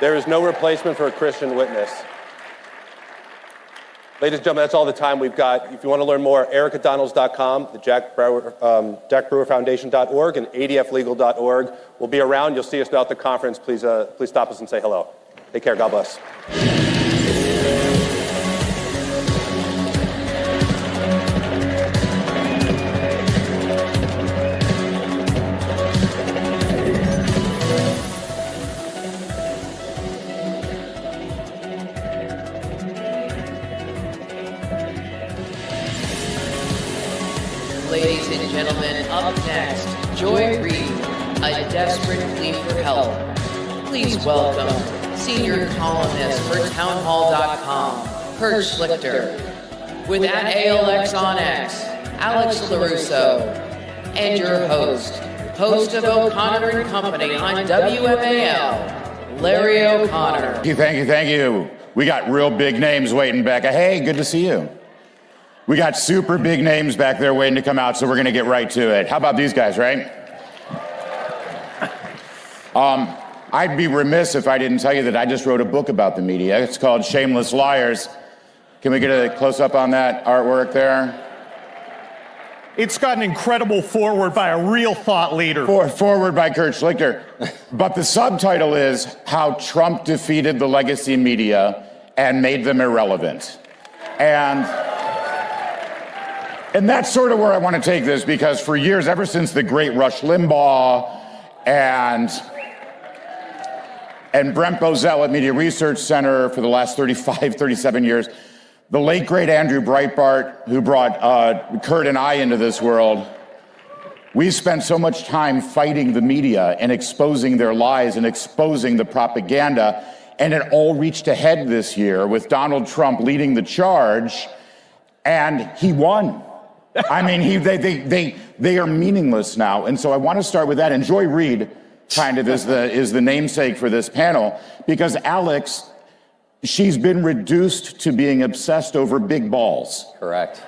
Speaker 6: There is no replacement for a Christian witness. Ladies and gentlemen, that's all the time we've got. If you want to learn more, ericadonalds.com, the Jack Brewer Foundation.org, and adflegal.org. We'll be around. You'll see us throughout the conference. Please stop us and say hello. Take care. God bless.
Speaker 2: Ladies and gentlemen, up next, Joy Reid, a desperate plea for help. Please welcome senior columnist for townhall.com, Kurt Schlichter, with @ALX on X, Alex LaRusso, and your host of O'Connor and Company on WMAL, Larry O'Connor.
Speaker 7: Thank you. We got real big names waiting back. Hey, good to see you. We got super big names back there waiting to come out, so we're going to get right to it. How about these guys, right? I'd be remiss if I didn't tell you that I just wrote a book about the media. It's called Shameless Liars. Can we get a close-up on that artwork there?
Speaker 12: It's got an incredible foreword by a real thought leader.
Speaker 7: Foreword by Kurt Schlichter. But the subtitle is How Trump Defeated the Legacy Media and Made Them Irrelevant. And that's sort of where I want to take this, because for years, ever since the great Rush Limbaugh and Brent Bozell at Media Research Center for the last 37 years, the late, great Andrew Breitbart, who brought Kurt and I into this world, we spent so much time fighting the media and exposing their lies and exposing the propaganda, and it all reached a head this year with Donald Trump leading the charge, and he won. I mean, they are meaningless now, and so I want to start with that. And Joy Reid kind of is the namesake for this panel, because Alex, she's been reduced to being obsessed over big balls.
Speaker 13: Correct.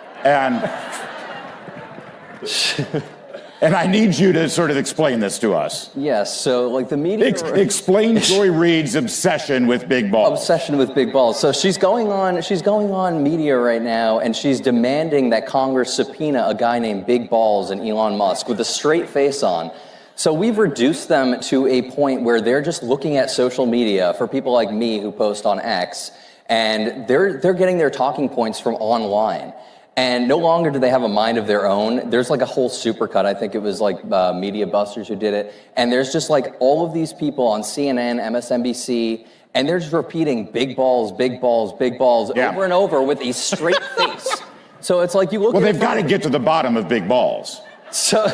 Speaker 7: And I need you to sort of explain this to us.
Speaker 13: Yes, so like the media...
Speaker 7: Explain Joy Reid's obsession with big balls.
Speaker 13: Obsession with big balls. So she's going on media right now, and she's demanding that Congress subpoena a guy named Big Balls and Elon Musk with a straight face on. So we've reduced them to a point where they're just looking at social media for people like me who post on X, and they're getting their talking points from online. And no longer do they have a mind of their own. There's like a whole supercut. I think it was like Media Busters who did it. And there's just like all of these people on CNN, MSNBC, and they're just repeating big balls, big balls, big balls over and over with a straight face. So it's like you look.
Speaker 7: Well, they've got to get to the bottom of big balls.
Speaker 13: So,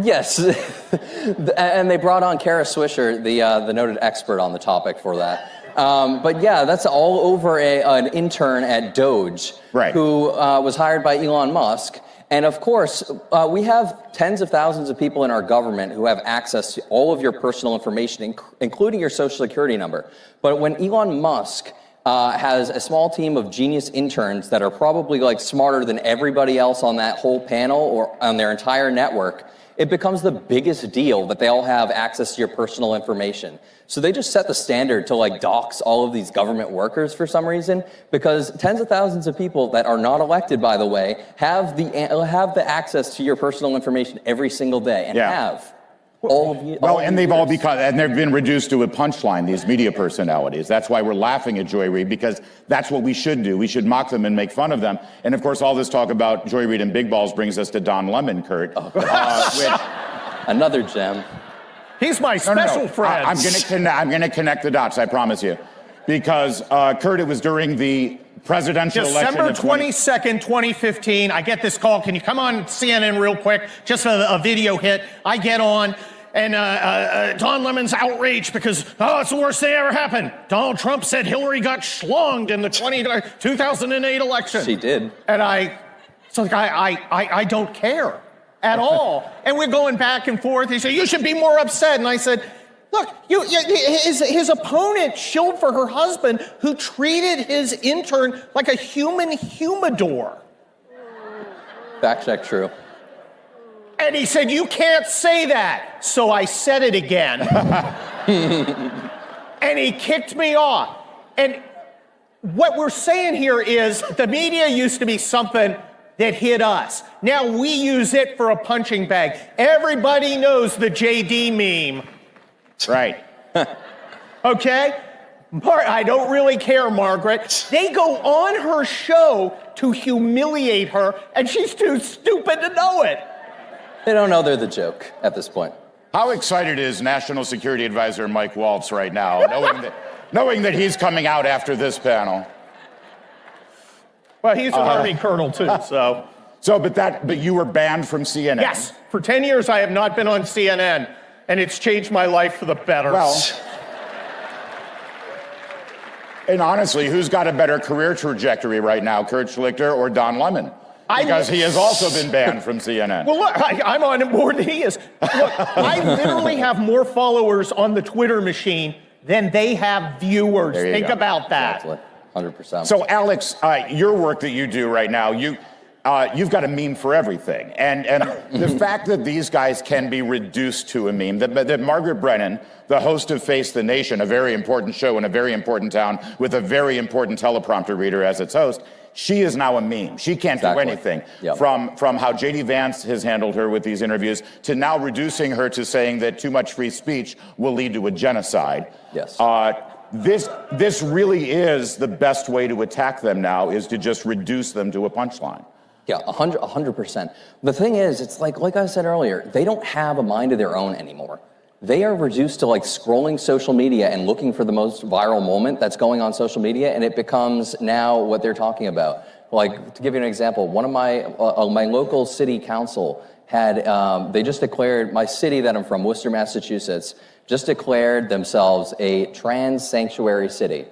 Speaker 13: yes, and they brought on Kara Swisher, the noted expert on the topic for that. But yeah, that's all over an intern at Doge, who was hired by Elon Musk. And of course, we have tens of thousands of people in our government who have access to all of your personal information, including your social security number. But when Elon Musk has a small team of genius interns that are probably like smarter than everybody else on that whole panel or on their entire network, it becomes the biggest deal that they all have access to your personal information. So they just set the standard to like dox all of these government workers for some reason, because tens of thousands of people that are not elected, by the way, have the access to your personal information every single day and have.
Speaker 7: And they've all become, and they've been reduced to a punchline, these media personalities. That's why we're laughing at Joy Reid, because that's what we should do. We should mock them and make fun of them. And of course, all this talk about Joy Reid and big balls brings us to Don Lemon, Kurt.
Speaker 13: Another gem.
Speaker 12: He's my special friend.
Speaker 7: I'm going to connect the dots, I promise you. Because, Kurt, it was during the presidential election
Speaker 12: December
Speaker 7: of
Speaker 12: 22nd, 2015. I get this call. Can you come on CNN real quick? Just a video hit. I get on, and Don Lemon's outraged because, it's the worst thing ever happened. Donald Trump said Hillary got schlonged in the 2008 election.
Speaker 13: She did.
Speaker 12: And I don't care at all. And we're going back and forth. He said, you should be more upset. And I said, look, his opponent shilled for her husband who treated his intern like a human humidor.
Speaker 13: Fact check, true.
Speaker 12: And he said, you can't say that. So I said it again. And he kicked me off. And what we're saying here is the media used to be something that hit us. Now we use it for a punching bag. Everybody knows the JD meme.
Speaker 7: Right.
Speaker 12: Okay? I don't really care, Margaret. They go on her show to humiliate her, and she's too stupid to know it.
Speaker 13: They don't know they're the joke at this point.
Speaker 7: How excited is National Security Advisor Mike Waltz right now, knowing that he's coming out after this panel?
Speaker 12: Well, he's an Army colonel, too, so.
Speaker 7: But you were banned from CNN?
Speaker 12: Yes. For 10 years, I have not been on CNN, and it's changed my life for the better.
Speaker 7: Well, and honestly, who's got a better career trajectory right now, Kurt Schlichter or Don Lemon? Because he has also been banned from CNN.
Speaker 12: Well, look, I'm on more than he is. Look, I literally have more followers on the Twitter machine than they have viewers. Think about that.
Speaker 13: Exactly. 100%.
Speaker 7: So, Alex, your work that you do right now, you've got a meme for everything. And the fact that these guys can be reduced to a meme, that Margaret Brennan, the host of Face the Nation, a very important show in a very important town with a very important teleprompter reader as its host, she is now a meme. She can't do anything. From how J.D. Vance has handled her with these interviews to now reducing her to saying that too much free speech will lead to a genocide.
Speaker 13: Yes.
Speaker 7: This really is the best way to attack them now, is to just reduce them to a punchline.
Speaker 13: Yeah, 100%. The thing is, it's like I said earlier, they don't have a mind of their own anymore. They are reduced to like scrolling social media and looking for the most viral moment that's going on social media, and it becomes now what they're talking about. Like, to give you an example, one of my local city council had, they just declared, my city that I'm from, Worcester, Massachusetts, just declared themselves a trans sanctuary city.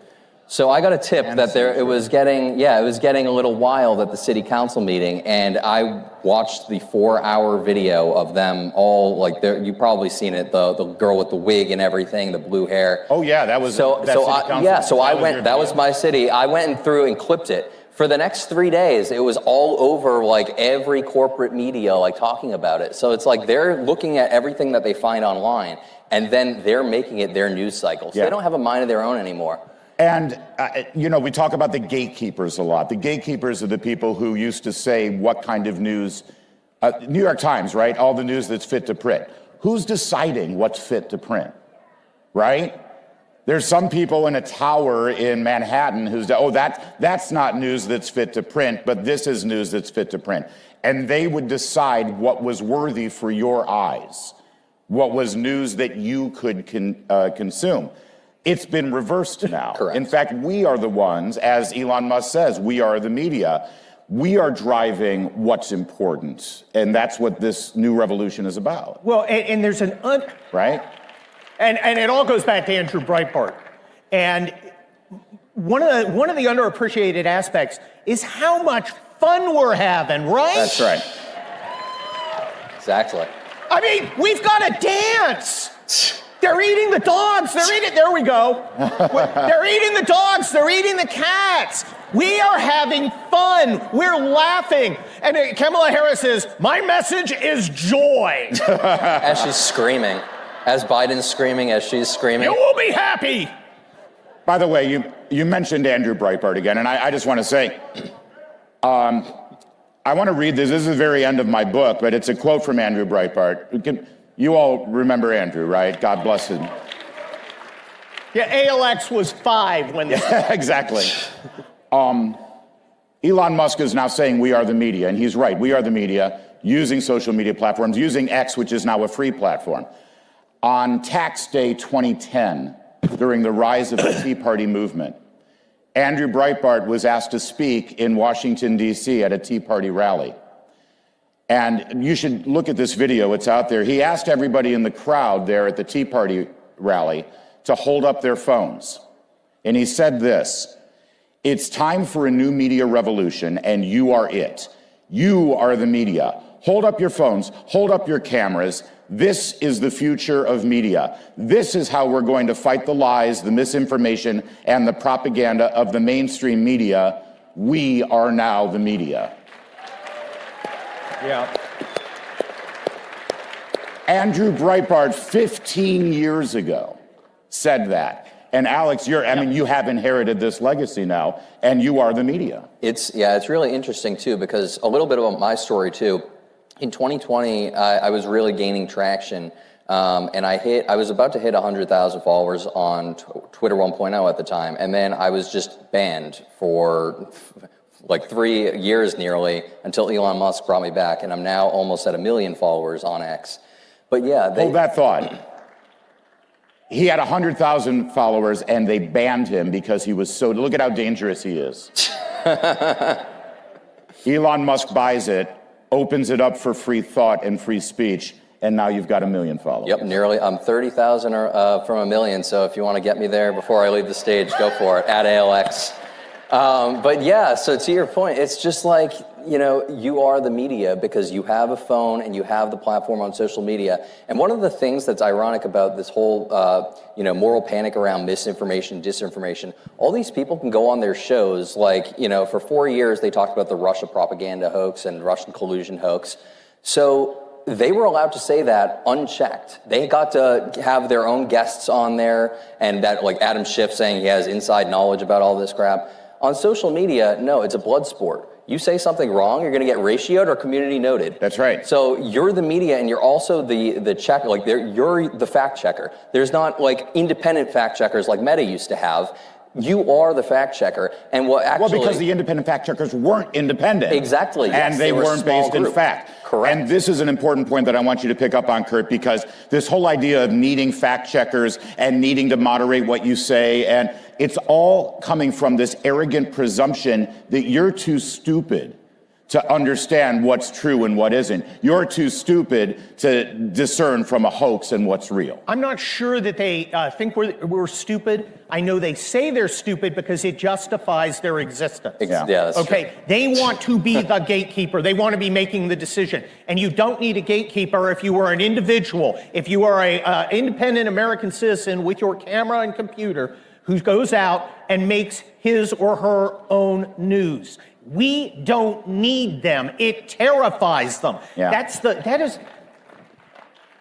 Speaker 13: So I got a tip that it was getting a little wild at the city council meeting, and I watched the 4-hour video of them all, like, you've probably seen it, the girl with the wig and everything, the blue hair.
Speaker 7: Oh yeah, that was
Speaker 13: that was my city. I went through and clipped it. For the next 3 days, it was all over like every corporate media, like talking about it. So it's like they're looking at everything that they find online, and then they're making it their news cycle. So they don't have a mind of their own anymore.
Speaker 7: And, we talk about the gatekeepers a lot. The gatekeepers are the people who used to say what kind of news, New York Times, right? All the news that's fit to print. Who's deciding what's fit to print, right? There's some people in a tower in Manhattan who's, that's not news that's fit to print, but this is news that's fit to print. And they would decide what was worthy for your eyes, what was news that you could consume. It's been reversed now.
Speaker 13: Correct.
Speaker 7: In fact, we are the ones, as Elon Musk says, we are the media. We are driving what's important. And that's what this new revolution is about.
Speaker 12: Well, and there's an...
Speaker 7: Right?
Speaker 12: And it all goes back to Andrew Breitbart. And one of the underappreciated aspects is how much fun we're having, right?
Speaker 7: That's right.
Speaker 13: Exactly.
Speaker 12: I mean, we've got to dance. They're eating the dogs. There we go. They're eating the dogs. They're eating the cats. We are having fun. We're laughing. And Kamala Harris says, my message is joy.
Speaker 13: As she's screaming. As Biden's screaming, as she's screaming.
Speaker 12: You will be happy.
Speaker 7: By the way, you mentioned Andrew Breitbart again, and I just want to say, I want to read this. This is the very end of my book, but it's a quote from Andrew Breitbart. You all remember Andrew, right? God bless him.
Speaker 12: Yeah, ALX was 5 when this
Speaker 7: Exactly. Elon Musk is now saying we are the media, and he's right. We are the media, using social media platforms, using X, which is now a free platform. On Tax Day 2010, during the rise of the Tea Party movement, Andrew Breitbart was asked to speak in Washington, D.C. at a Tea Party rally. And you should look at this video, it's out there. He asked everybody in the crowd there at the Tea Party rally to hold up their phones. And he said this, "It's time for a new media revolution, and you are it. You are the media. Hold up your phones, hold up your cameras. This is the future of media. This is how we're going to fight the lies, the misinformation, and the propaganda of the mainstream media. We are now the media."
Speaker 12: Yeah.
Speaker 7: Andrew Breitbart 15 years ago said that. And Alex, you have inherited this legacy now, and you are the media.
Speaker 13: It's really interesting too, because a little bit about my story too. In 2020, I was really gaining traction, and I was about to hit 100,000 followers on Twitter 1.0 at the time, and then I was just banned for like 3 years nearly until Elon Musk brought me back, and I'm now almost at 1 million followers on X. But yeah,
Speaker 7: hold that thought. He had 100,000 followers, and they banned him because he was so. Look at how dangerous he is. Elon Musk buys it, opens it up for free thought and free speech, and now you've got 1 million followers.
Speaker 13: Yep, nearly. I'm 30,000 from 1 million, so if you want to get me there before I leave the stage, go for it, at ALX. But yeah, so to your point, it's just like, you are the media because you have a phone and you have the platform on social media. And one of the things that's ironic about this whole, moral panic around misinformation, disinformation, all these people can go on their shows, like, for 4 years they talked about the Russia propaganda hoax and Russian collusion hoax. So they were allowed to say that unchecked. They got to have their own guests on there, and that, like Adam Schiff saying he has inside knowledge about all this crap. On social media, no, it's a blood sport. You say something wrong, you're going to get ratioed or community noted.
Speaker 7: That's right.
Speaker 13: So you're the media, and you're also the checker. Like you're the fact checker. There's not like independent fact checkers like Meta used to have. You are the fact checker, and what actually...
Speaker 7: Well, because the independent fact checkers weren't independent.
Speaker 13: Exactly.
Speaker 7: And
Speaker 13: yes,
Speaker 7: they weren't based in fact.
Speaker 13: Correct.
Speaker 7: And this is an important point that I want you to pick up on, Kurt, because this whole idea of needing fact checkers and needing to moderate what you say, and it's all coming from this arrogant presumption that you're too stupid to understand what's true and what isn't. You're too stupid to discern from a hoax and what's real.
Speaker 12: I'm not sure that they think we're stupid. I know they say they're stupid because it justifies their existence.
Speaker 13: Yeah, that's
Speaker 12: okay,
Speaker 13: true.
Speaker 12: They want to be the gatekeeper. They want to be making the decision. And you don't need a gatekeeper if you are an individual, if you are an independent American citizen with your camera and computer who goes out and makes his or her own news. We don't need them. It terrifies them.
Speaker 7: Yeah.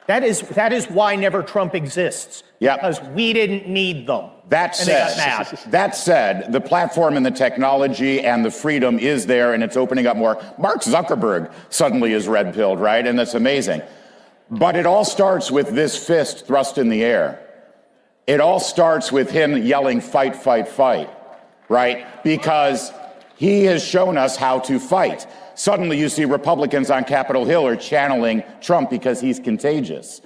Speaker 12: That is why Never Trump exists.
Speaker 7: Yeah.
Speaker 12: Because we didn't need them.
Speaker 7: That said, the platform and the technology and the freedom is there, and it's opening up more. Mark Zuckerberg suddenly is red-pilled, right? And that's amazing. But it all starts with this fist thrust in the air. It all starts with him yelling, fight, fight, fight, right? Because he has shown us how to fight. Suddenly you see Republicans on Capitol Hill are channeling Trump because he's contagious.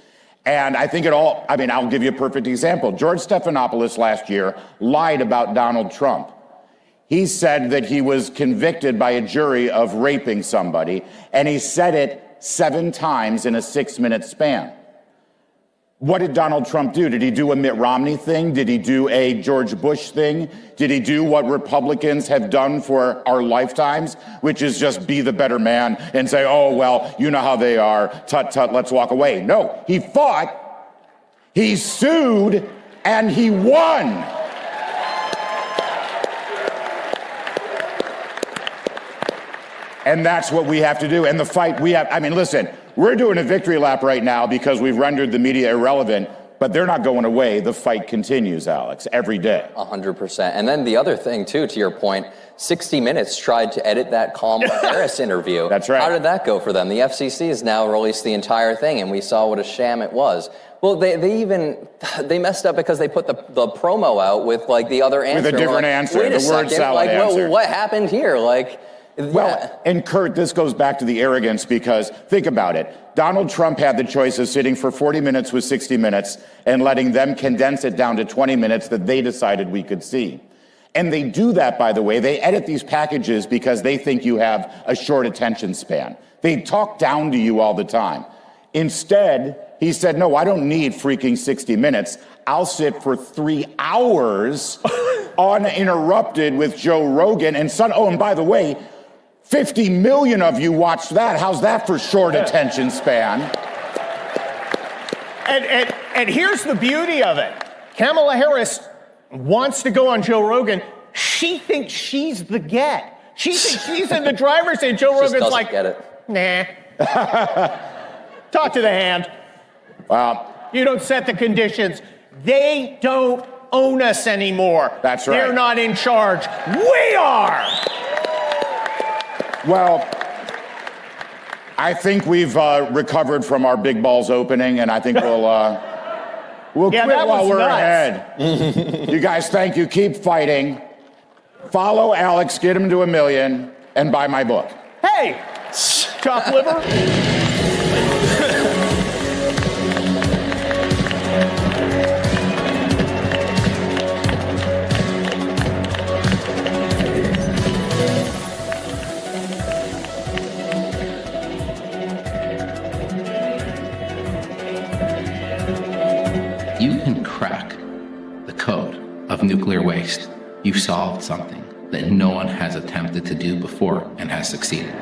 Speaker 7: And I think I'll give you a perfect example. George Stephanopoulos last year lied about Donald Trump. He said that he was convicted by a jury of raping somebody, and he said it 7 times in a 6-minute span. What did Donald Trump do? Did he do a Mitt Romney thing? Did he do a George Bush thing? Did he do what Republicans have done for our lifetimes, which is just be the better man and say, oh, well, you know how they are, tut, tut, let's walk away? No, he fought, he sued, and he won. And that's what we have to do. And the fight listen, we're doing a victory lap right now because we've rendered the media irrelevant, but they're not going away. The fight continues, Alex, every day.
Speaker 13: 100%. And then the other thing, too, to your point, 60 Minutes tried to edit that Kamala Harris interview.
Speaker 7: That's right.
Speaker 13: How did that go for them? The FCC has now released the entire thing, and we saw what a sham it was. Well, they messed up because they put the promo out with, like, the other answer.
Speaker 7: With a different answer,
Speaker 13: wait
Speaker 7: the word salad answer.
Speaker 13: Well, what happened here?
Speaker 7: Well, and Kurt, this goes back to the arrogance because think about it. Donald Trump had the choice of sitting for 40 minutes with 60 Minutes and letting them condense it down to 20 minutes that they decided we could see. And they do that, by the way. They edit these packages because they think you have a short attention span. They talk down to you all the time. Instead, he said, no, I don't need freaking 60 minutes. I'll sit for 3 hours uninterrupted with Joe Rogan and and by the way, 50 million of you watched that. How's that for short attention span?
Speaker 12: And here's the beauty of it. Kamala Harris wants to go on Joe Rogan. She thinks she's the get. She thinks she's in the driver's seat. Joe Rogan's like,
Speaker 13: get it.
Speaker 12: Nah. Talk to the hand.
Speaker 7: Wow.
Speaker 12: You don't set the conditions. They don't own us anymore.
Speaker 7: That's right.
Speaker 12: They're not in charge. We are.
Speaker 7: Well, I think we've recovered from our big balls opening, and I think we'll quit while we're ahead. You guys, thank you. Keep fighting. Follow Alex, get him to 1 million, and buy my book.
Speaker 12: Hey, chop liver.
Speaker 1: You can crack the code of nuclear waste. You've solved something that no one has attempted to do before and has succeeded.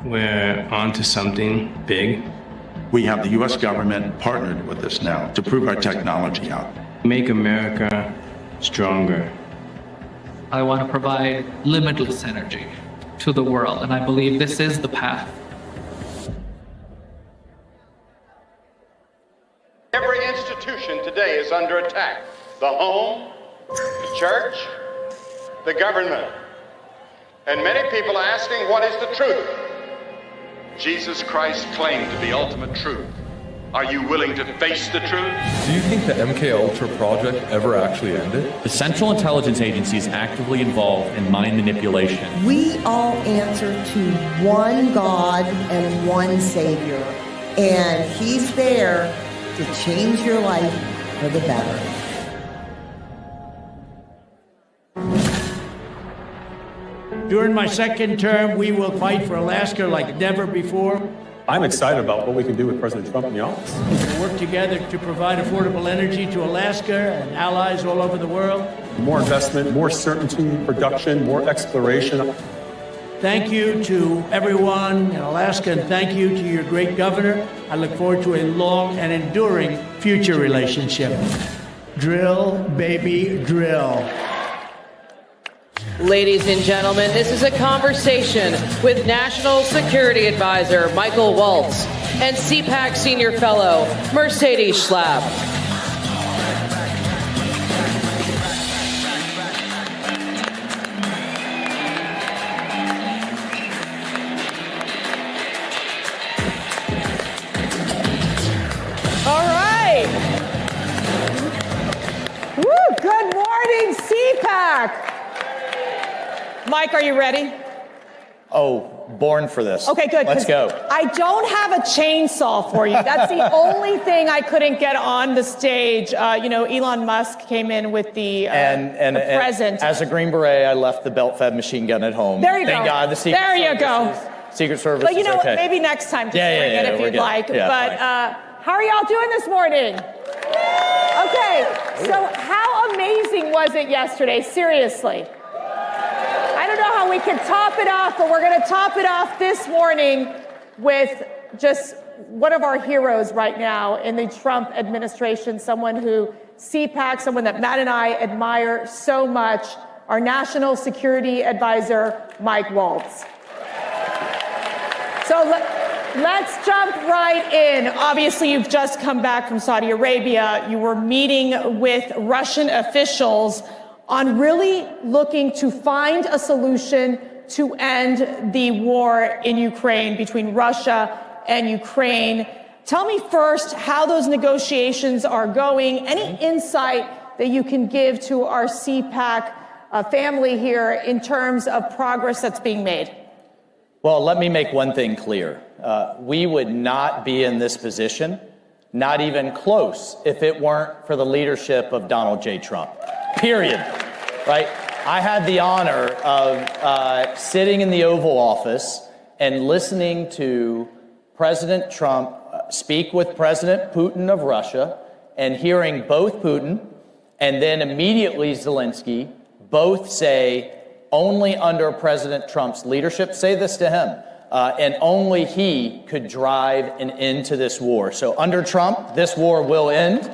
Speaker 14: We're onto something big.
Speaker 8: We have the U.S. government partnered with us now to prove our technology out.
Speaker 14: Make America stronger.
Speaker 15: I want to provide limitless energy to the world, and I believe this is the path.
Speaker 16: Every institution today is under attack. The home, the church, the government. And many people are asking, what is the truth? Jesus Christ claimed to be ultimate truth. Are you willing to face the truth?
Speaker 17: Do you think the MKUltra project ever actually ended?
Speaker 18: The Central Intelligence Agency is actively involved in mind manipulation.
Speaker 19: We all answer to one God and one Savior, and He's there to change your life for the better.
Speaker 3: During my second term, we will fight for Alaska like never before.
Speaker 17: I'm excited about what we can do with President Trump in the office.
Speaker 3: We'll work together to provide affordable energy to Alaska and allies all over the world.
Speaker 17: More investment, more certainty, production, more exploration.
Speaker 3: Thank you to everyone in Alaska, and thank you to your great governor. I look forward to a long and enduring future relationship. Drill, baby, drill.
Speaker 2: Ladies and gentlemen, this is a conversation with National Security Advisor Michael Waltz and CPAC Senior Fellow Mercedes Schlapp.
Speaker 28: join CPAC. Mike, are you ready?
Speaker 12: Oh, born for this.
Speaker 28: Okay, good.
Speaker 12: Let's go.
Speaker 28: I don't have a chainsaw for you. That's the only thing I couldn't get on the stage. Elon Musk came in with the present.
Speaker 12: And as a Green Beret, I left the belt-fed machine gun at home.
Speaker 28: There you
Speaker 12: Thank
Speaker 28: go.
Speaker 12: God the Secret
Speaker 28: There you
Speaker 12: Service
Speaker 28: go.
Speaker 12: Secret Service
Speaker 28: But you know
Speaker 12: is okay.
Speaker 28: what? Maybe next time just bring it if you'd like.
Speaker 12: Yeah,
Speaker 28: but how are y'all doing this morning? Okay, so how amazing was it yesterday? Seriously. I don't know how we can top it off, but we're going to top it off this morning with just one of our heroes right now in the Trump administration, someone who CPAC, someone that Matt and I admire so much, our National Security Advisor, Mike Waltz. So let's jump right in. Obviously, you've just come back from Saudi Arabia. You were meeting with Russian officials on really looking to find a solution to end the war in Ukraine between Russia and Ukraine. Tell me first how those negotiations are going. Any insight that you can give to our CPAC family here in terms of progress that's being made?
Speaker 12: Well, let me make one thing clear. We would not be in this position, not even close, if it weren't for the leadership of Donald J. Trump. Period. Right? I had the honor of sitting in the Oval Office and listening to President Trump speak with President Putin of Russia and hearing both Putin and then immediately Zelensky both say only under President Trump's leadership, say this to him, and only he could drive an end to this war. So under Trump, this war will end.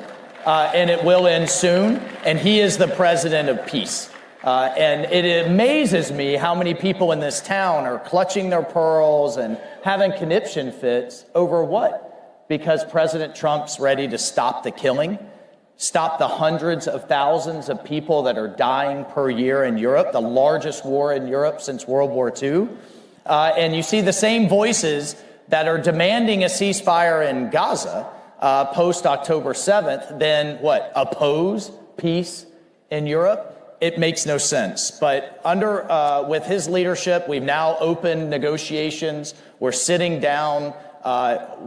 Speaker 12: And it will end soon, and he is the president of peace. And it amazes me how many people in this town are clutching their pearls and having conniption fits over what? Because President Trump's ready to stop the killing, stop the hundreds of thousands of people that are dying per year in Europe, the largest war in Europe since World War II. And you see the same voices that are demanding a ceasefire in Gaza post-October 7th, then what? Oppose peace in Europe? It makes no sense. But with his leadership, we've now opened negotiations. We're sitting down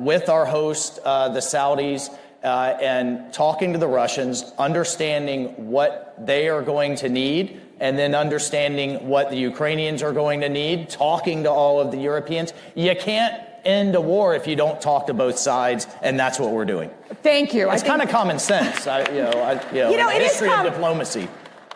Speaker 12: with our host, the Saudis, and talking to the Russians, understanding what they are going to need, and then understanding what the Ukrainians are going to need, talking to all of the Europeans. You can't end a war if you don't talk to both sides, and that's what we're doing.
Speaker 28: Thank you.
Speaker 12: It's kind of common sense, history of diplomacy.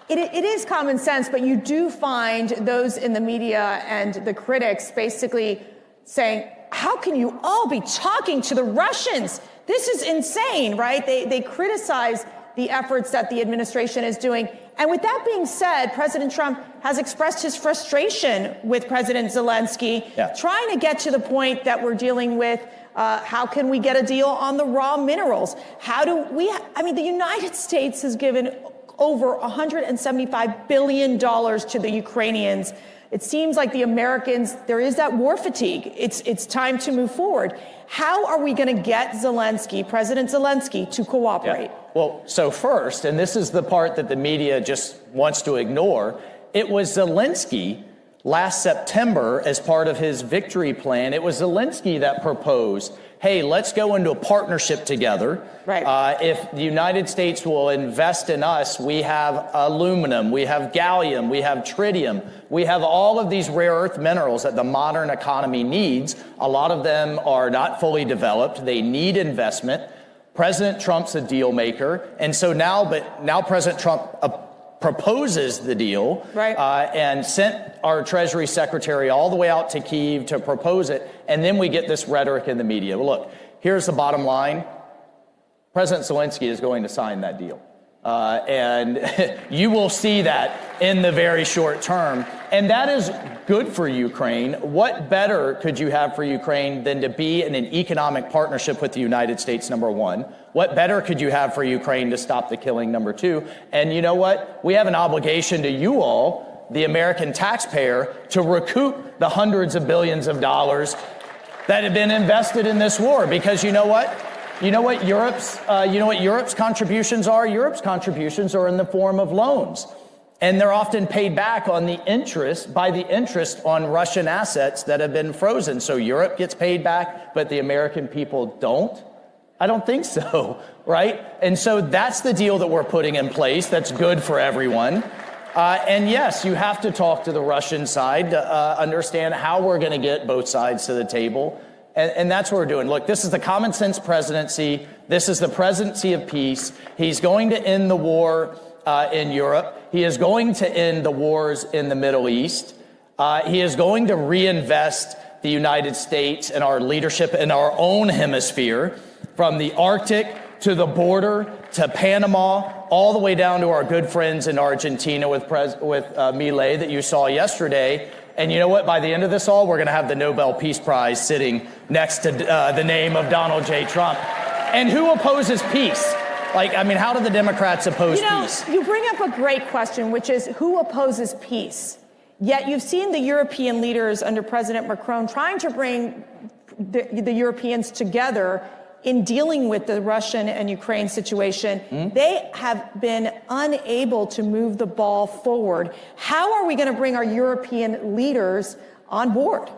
Speaker 28: It is common sense, but you do find those in the media and the critics basically saying, how can you all be talking to the Russians? This is insane, right? They criticize the efforts that the administration is doing. And with that being said, President Trump has expressed his frustration with President Zelensky, trying to get to the point that we're dealing with how can we get a deal on the raw minerals? The United States has given over $175 billion to the Ukrainians. It seems like the Americans, there is that war fatigue. It's time to move forward. How are we going to get President Zelensky, to cooperate?
Speaker 12: Yeah. Well, so first, and this is the part that the media just wants to ignore, it was Zelensky last September, as part of his victory plan, it was Zelensky that proposed, hey, let's go into a partnership together.
Speaker 28: Right.
Speaker 12: If the United States will invest in us, we have aluminum, we have gallium, we have tritium, we have all of these rare earth minerals that the modern economy needs. A lot of them are not fully developed. They need investment. President Trump's a deal maker. And so now President Trump proposes the deal,
Speaker 28: right,
Speaker 12: and sent our Treasury Secretary all the way out to Kyiv to propose it. And then we get this rhetoric in the media. Well, look, here's the bottom line. President Zelensky is going to sign that deal. And you will see that in the very short term. And that is good for Ukraine. What better could you have for Ukraine than to be in an economic partnership with the United States, number one? What better could you have for Ukraine to stop the killing, number two? And you know what? We have an obligation to you all, the American taxpayer, to recoup the hundreds of billions of dollars that have been invested in this war. Because you know what? You know what Europe's contributions are? Europe's contributions are in the form of loans. And they're often paid back on the interest on Russian assets that have been frozen. So Europe gets paid back, but the American people don't? I don't think so, right? And so that's the deal that we're putting in place that's good for everyone. And yes, you have to talk to the Russian side to understand how we're going to get both sides to the table. And that's what we're doing. Look, this is the common sense presidency. This is the presidency of peace. He's going to end the war in Europe. He is going to end the wars in the Middle East. He is going to reinvest the United States and our leadership in our own hemisphere, from the Arctic to the border to Panama, all the way down to our good friends in Argentina with Milei that you saw yesterday. And you know what? By the end of this all, we're going to have the Nobel Peace Prize sitting next to the name of Donald J. Trump. And who opposes peace? How do the Democrats oppose peace?
Speaker 28: You bring up a great question, which is who opposes peace? Yet you've seen the European leaders under President Macron trying to bring the Europeans together in dealing with the Russian and Ukraine situation. They have been unable to move the ball forward. How are we going to bring our European leaders on board?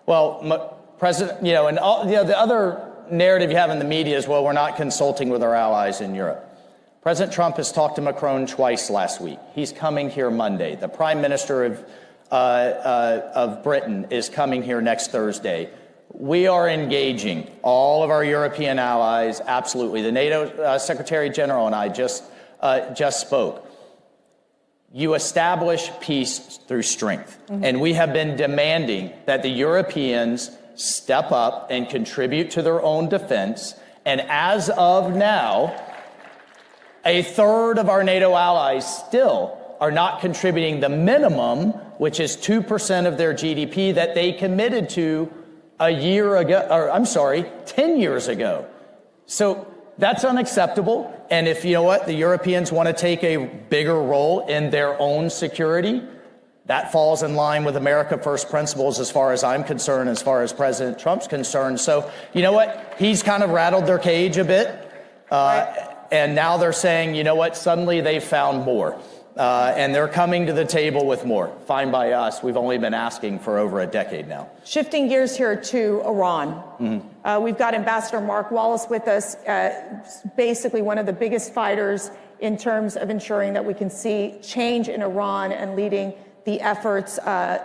Speaker 12: Well, President, and all, the other narrative you have in the media is, well, we're not consulting with our allies in Europe. President Trump has talked to Macron twice last week. He's coming here Monday. The Prime Minister of Britain is coming here next Thursday. We are engaging all of our European allies, absolutely. The NATO Secretary General and I just spoke. You establish peace through strength. And we have been demanding that the Europeans step up and contribute to their own defense. And as of now, a third of our NATO allies still are not contributing the minimum, which is 2% of their GDP that they committed to 10 years ago. So that's unacceptable. And if the Europeans want to take a bigger role in their own security, that falls in line with America First principles as far as I'm concerned, as far as President Trump's concerned. So he's kind of rattled their cage a bit. And now they're saying, suddenly they found more. And they're coming to the table with more. Fine by us. We've only been asking for over a decade now.
Speaker 28: Shifting gears here to Iran. We've got Ambassador Mike Waltz with us, basically one of the biggest fighters in terms of ensuring that we can see change in Iran and leading the efforts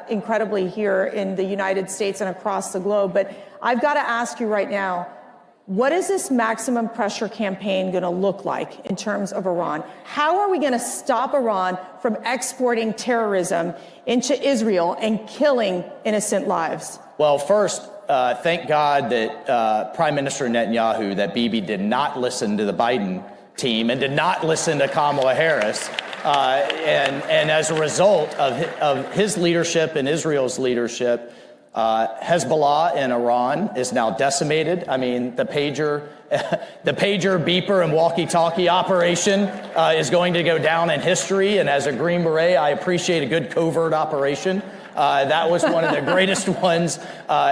Speaker 28: incredibly here in the United States and across the globe. But I've got to ask you right now, what is this maximum pressure campaign going to look like in terms of Iran? How are we going to stop Iran from exporting terrorism into Israel and killing innocent lives?
Speaker 12: Well, first, thank God that Prime Minister Netanyahu, that Bibi did not listen to the Biden team and did not listen to Kamala Harris. And as a result of his leadership and Israel's leadership, Hezbollah in Iran is now decimated. I mean, the pager, beeper, and walkie-talkie operation is going to go down in history. And as a Green Beret, I appreciate a good covert operation. That was one of the greatest ones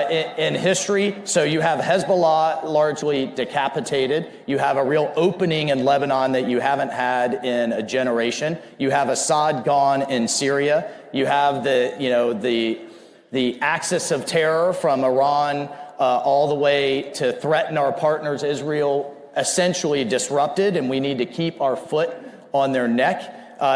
Speaker 12: in history. So you have Hezbollah largely decapitated. You have a real opening in Lebanon that you haven't had in a generation. You have Assad gone in Syria. You have the axis of terror from Iran all the way to threaten our partners, Israel, essentially disrupted, and we need to keep our foot on their neck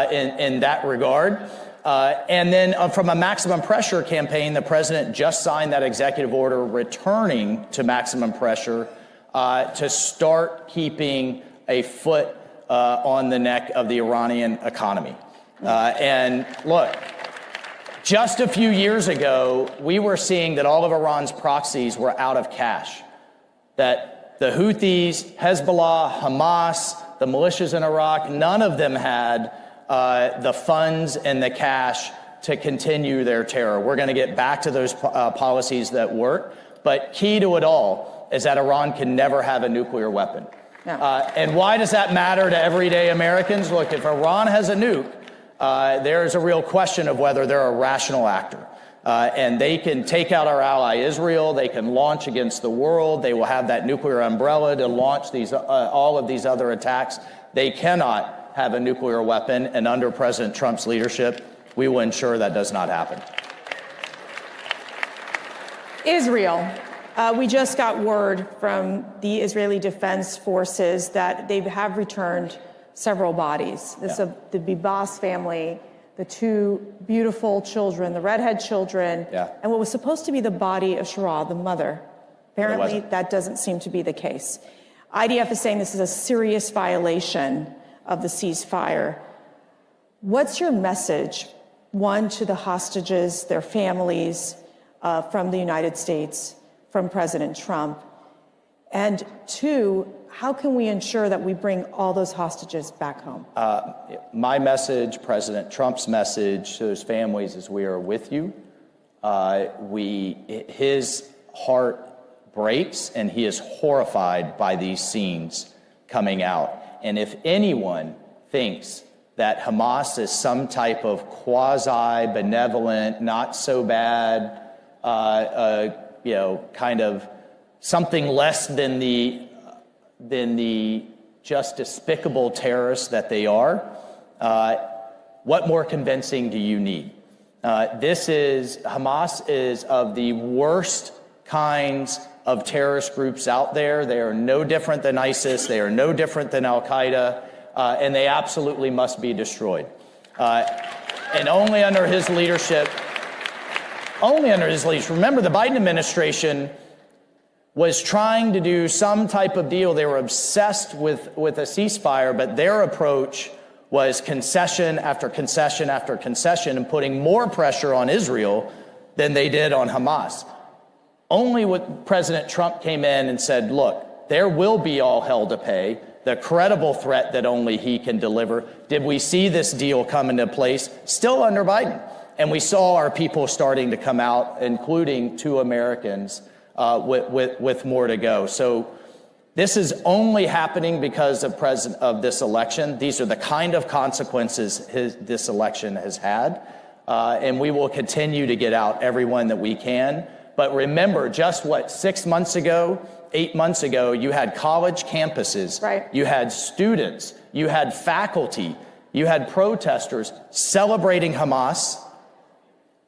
Speaker 12: in that regard. And then from a maximum pressure campaign, the president just signed that executive order returning to maximum pressure to start keeping a foot on the neck of the Iranian economy. And look, just a few years ago, we were seeing that all of Iran's proxies were out of cash, that the Houthis, Hezbollah, Hamas, the militias in Iraq, none of them had the funds and the cash to continue their terror. We're going to get back to those policies that work, but key to it all is that Iran can never have a nuclear weapon. And why does that matter to everyday Americans? Look, if Iran has a nuke, there is a real question of whether they're a rational actor. And they can take out our ally Israel. They can launch against the world. They will have that nuclear umbrella to launch these all of these other attacks. They cannot have a nuclear weapon. And under President Trump's leadership, we will ensure that does not happen.
Speaker 28: Israel. We just got word from the Israeli Defense Forces that they have returned several bodies. This is the Bibas family, the two beautiful children, the redhead children, and what was supposed to be the body of Shara, the mother. Apparently, that doesn't seem to be the case. IDF is saying this is a serious violation of the ceasefire. What's your message, one, to the hostages, their families, from the United States, from President Trump? And two, how can we ensure that we bring all those hostages back home?
Speaker 12: My message, President Trump's message to those families is we are with you. His heart breaks and he is horrified by these scenes coming out. And if anyone thinks that Hamas is some type of quasi-benevolent, not so bad, kind of something less than the just despicable terrorists that they are, what more convincing do you need? Hamas is of the worst kinds of terrorist groups out there. They are no different than ISIS. They are no different than Al-Qaeda, and they absolutely must be destroyed. And only under his leadership, remember the Biden administration was trying to do some type of deal. They were obsessed with a ceasefire, but their approach was concession after concession after concession and putting more pressure on Israel than they did on Hamas. Only when President Trump came in and said, look, there will be all hell to pay, the credible threat that only he can deliver, did we see this deal come into place? Still under Biden. And we saw our people starting to come out, including 2 Americans, with more to go. So this is only happening because of this election. These are the kind of consequences this election has had. And we will continue to get out everyone that we can. But remember, just 6 months ago, 8 months ago, you had college campuses, you had students, you had faculty, you had protesters celebrating Hamas,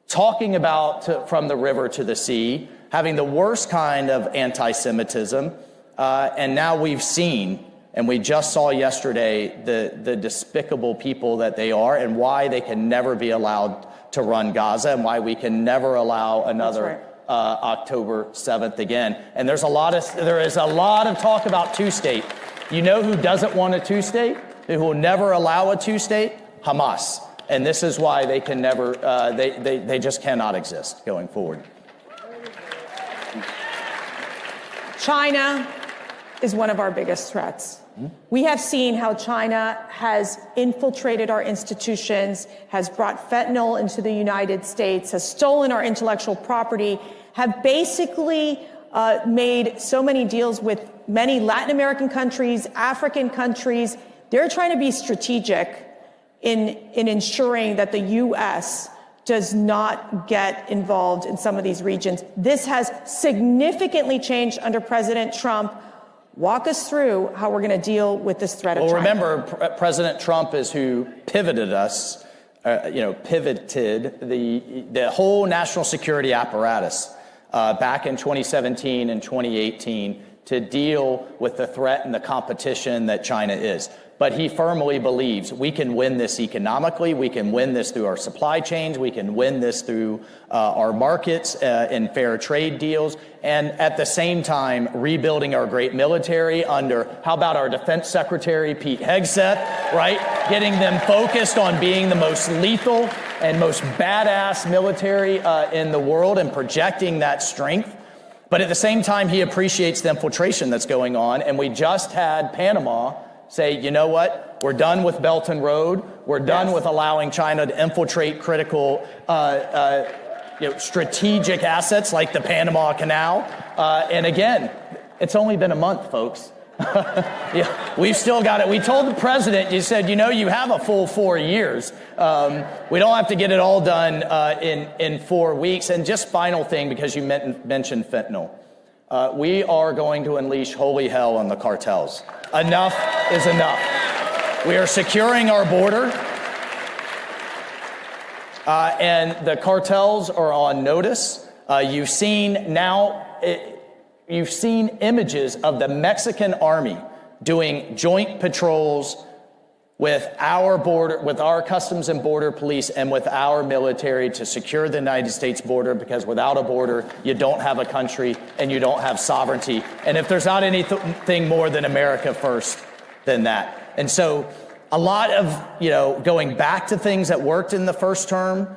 Speaker 12: talking about from the river to the sea, having the worst kind of anti-Semitism. And now we've seen, and we just saw yesterday, the despicable people that they are and why they can never be allowed to run Gaza and why we can never allow another October 7th again. And there is a lot of talk about two-state. You know who doesn't want a two-state? Who will never allow a two-state? Hamas. And this is why they can never, they just cannot exist going forward.
Speaker 28: China is one of our biggest threats. We have seen how China has infiltrated our institutions, has brought fentanyl into the United States, has stolen our intellectual property, have basically made so many deals with many Latin American countries, African countries. They're trying to be strategic in ensuring that the U.S. does not get involved in some of these regions. This has significantly changed under President Trump. Walk us through how we're going to deal with this threat of China.
Speaker 12: Well, remember, President Trump is who pivoted us, pivoted the whole national security apparatus back in 2017 and 2018 to deal with the threat and the competition that China is. But he firmly believes we can win this economically, we can win this through our supply chains, we can win this through our markets and fair trade deals, and at the same time rebuilding our great military under, how about our Defense Secretary, Pete Hegseth, right? Getting them focused on being the most lethal and most badass military in the world and projecting that strength. But at the same time, he appreciates the infiltration that's going on, and we just had Panama say, you know what, we're done with Belt and Road. We're done with allowing China to infiltrate critical strategic assets like the Panama Canal. And again, it's only been a month, folks. Yeah, we've still got it. We told the president, you said, you have a full 4 years. We don't have to get it all done in 4 weeks. And just final thing, because you mentioned fentanyl. We are going to unleash holy hell on the cartels. Enough is enough. We are securing our border. And the cartels are on notice. You've seen images of the Mexican army doing joint patrols with our Customs and Border Police and with our military to secure the United States border, because without a border, you don't have a country and you don't have sovereignty. And if there's not anything more than America first than that. And so a lot of, going back to things that worked in the first term.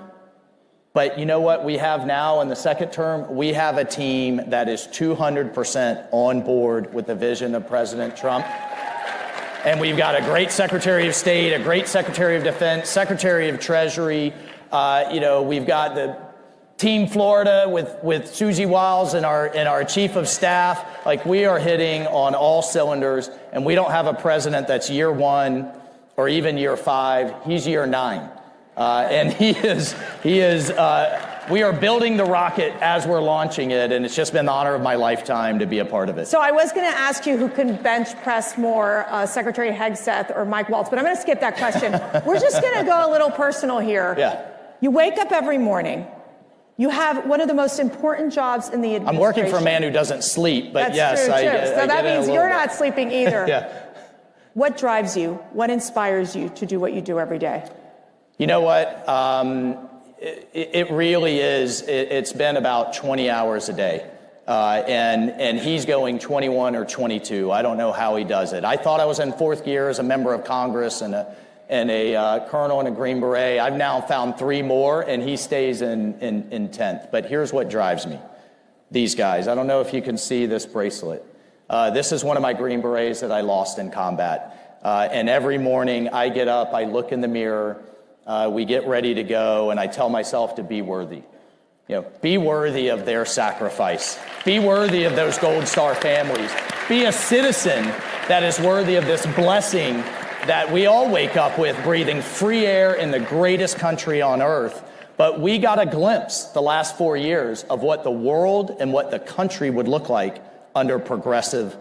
Speaker 12: But you know what we have now in the second term? We have a team that is 200% on board with the vision of President Trump. And we've got a great Secretary of State, a great Secretary of Defense, Secretary of Treasury. We've got the Team Florida with Susie Wiles and our Chief of Staff. Like, we are hitting on all cylinders, and we don't have a president that's year 1 or even year 5. He's year 9. And we are building the rocket as we're launching it, and it's just been the honor of my lifetime to be a part of it.
Speaker 28: So I was going to ask you who can bench press more, Secretary Hegseth or Mike Waltz, but I'm going to skip that question. We're just going to go a little personal here.
Speaker 12: Yeah.
Speaker 28: You wake up every morning. You have one of the most important jobs in the administration.
Speaker 12: I'm working for a man who doesn't sleep, but
Speaker 28: That's
Speaker 12: yes,
Speaker 28: true, too. So that means you're
Speaker 12: bit.
Speaker 28: not sleeping either.
Speaker 12: Yeah.
Speaker 28: What drives you? What inspires you to do what you do every day?
Speaker 12: You know what? It really is. It's been about 20 hours a day. And he's going 21 or 22. I don't know how he does it. I thought I was in 4th gear as a member of Congress and a colonel and a Green Beret. I've now found 3 more, and he stays in 10th. But here's what drives me. These guys. I don't know if you can see this bracelet. This is one of my Green Berets that I lost in combat. And every morning I get up, I look in the mirror, we get ready to go, and I tell myself to be worthy. Be worthy of their sacrifice. Be worthy of those Gold Star families. Be a citizen that is worthy of this blessing that we all wake up with, breathing free air in the greatest country on earth. But we got a glimpse the last 4 years of what the world and what the country would look like under progressive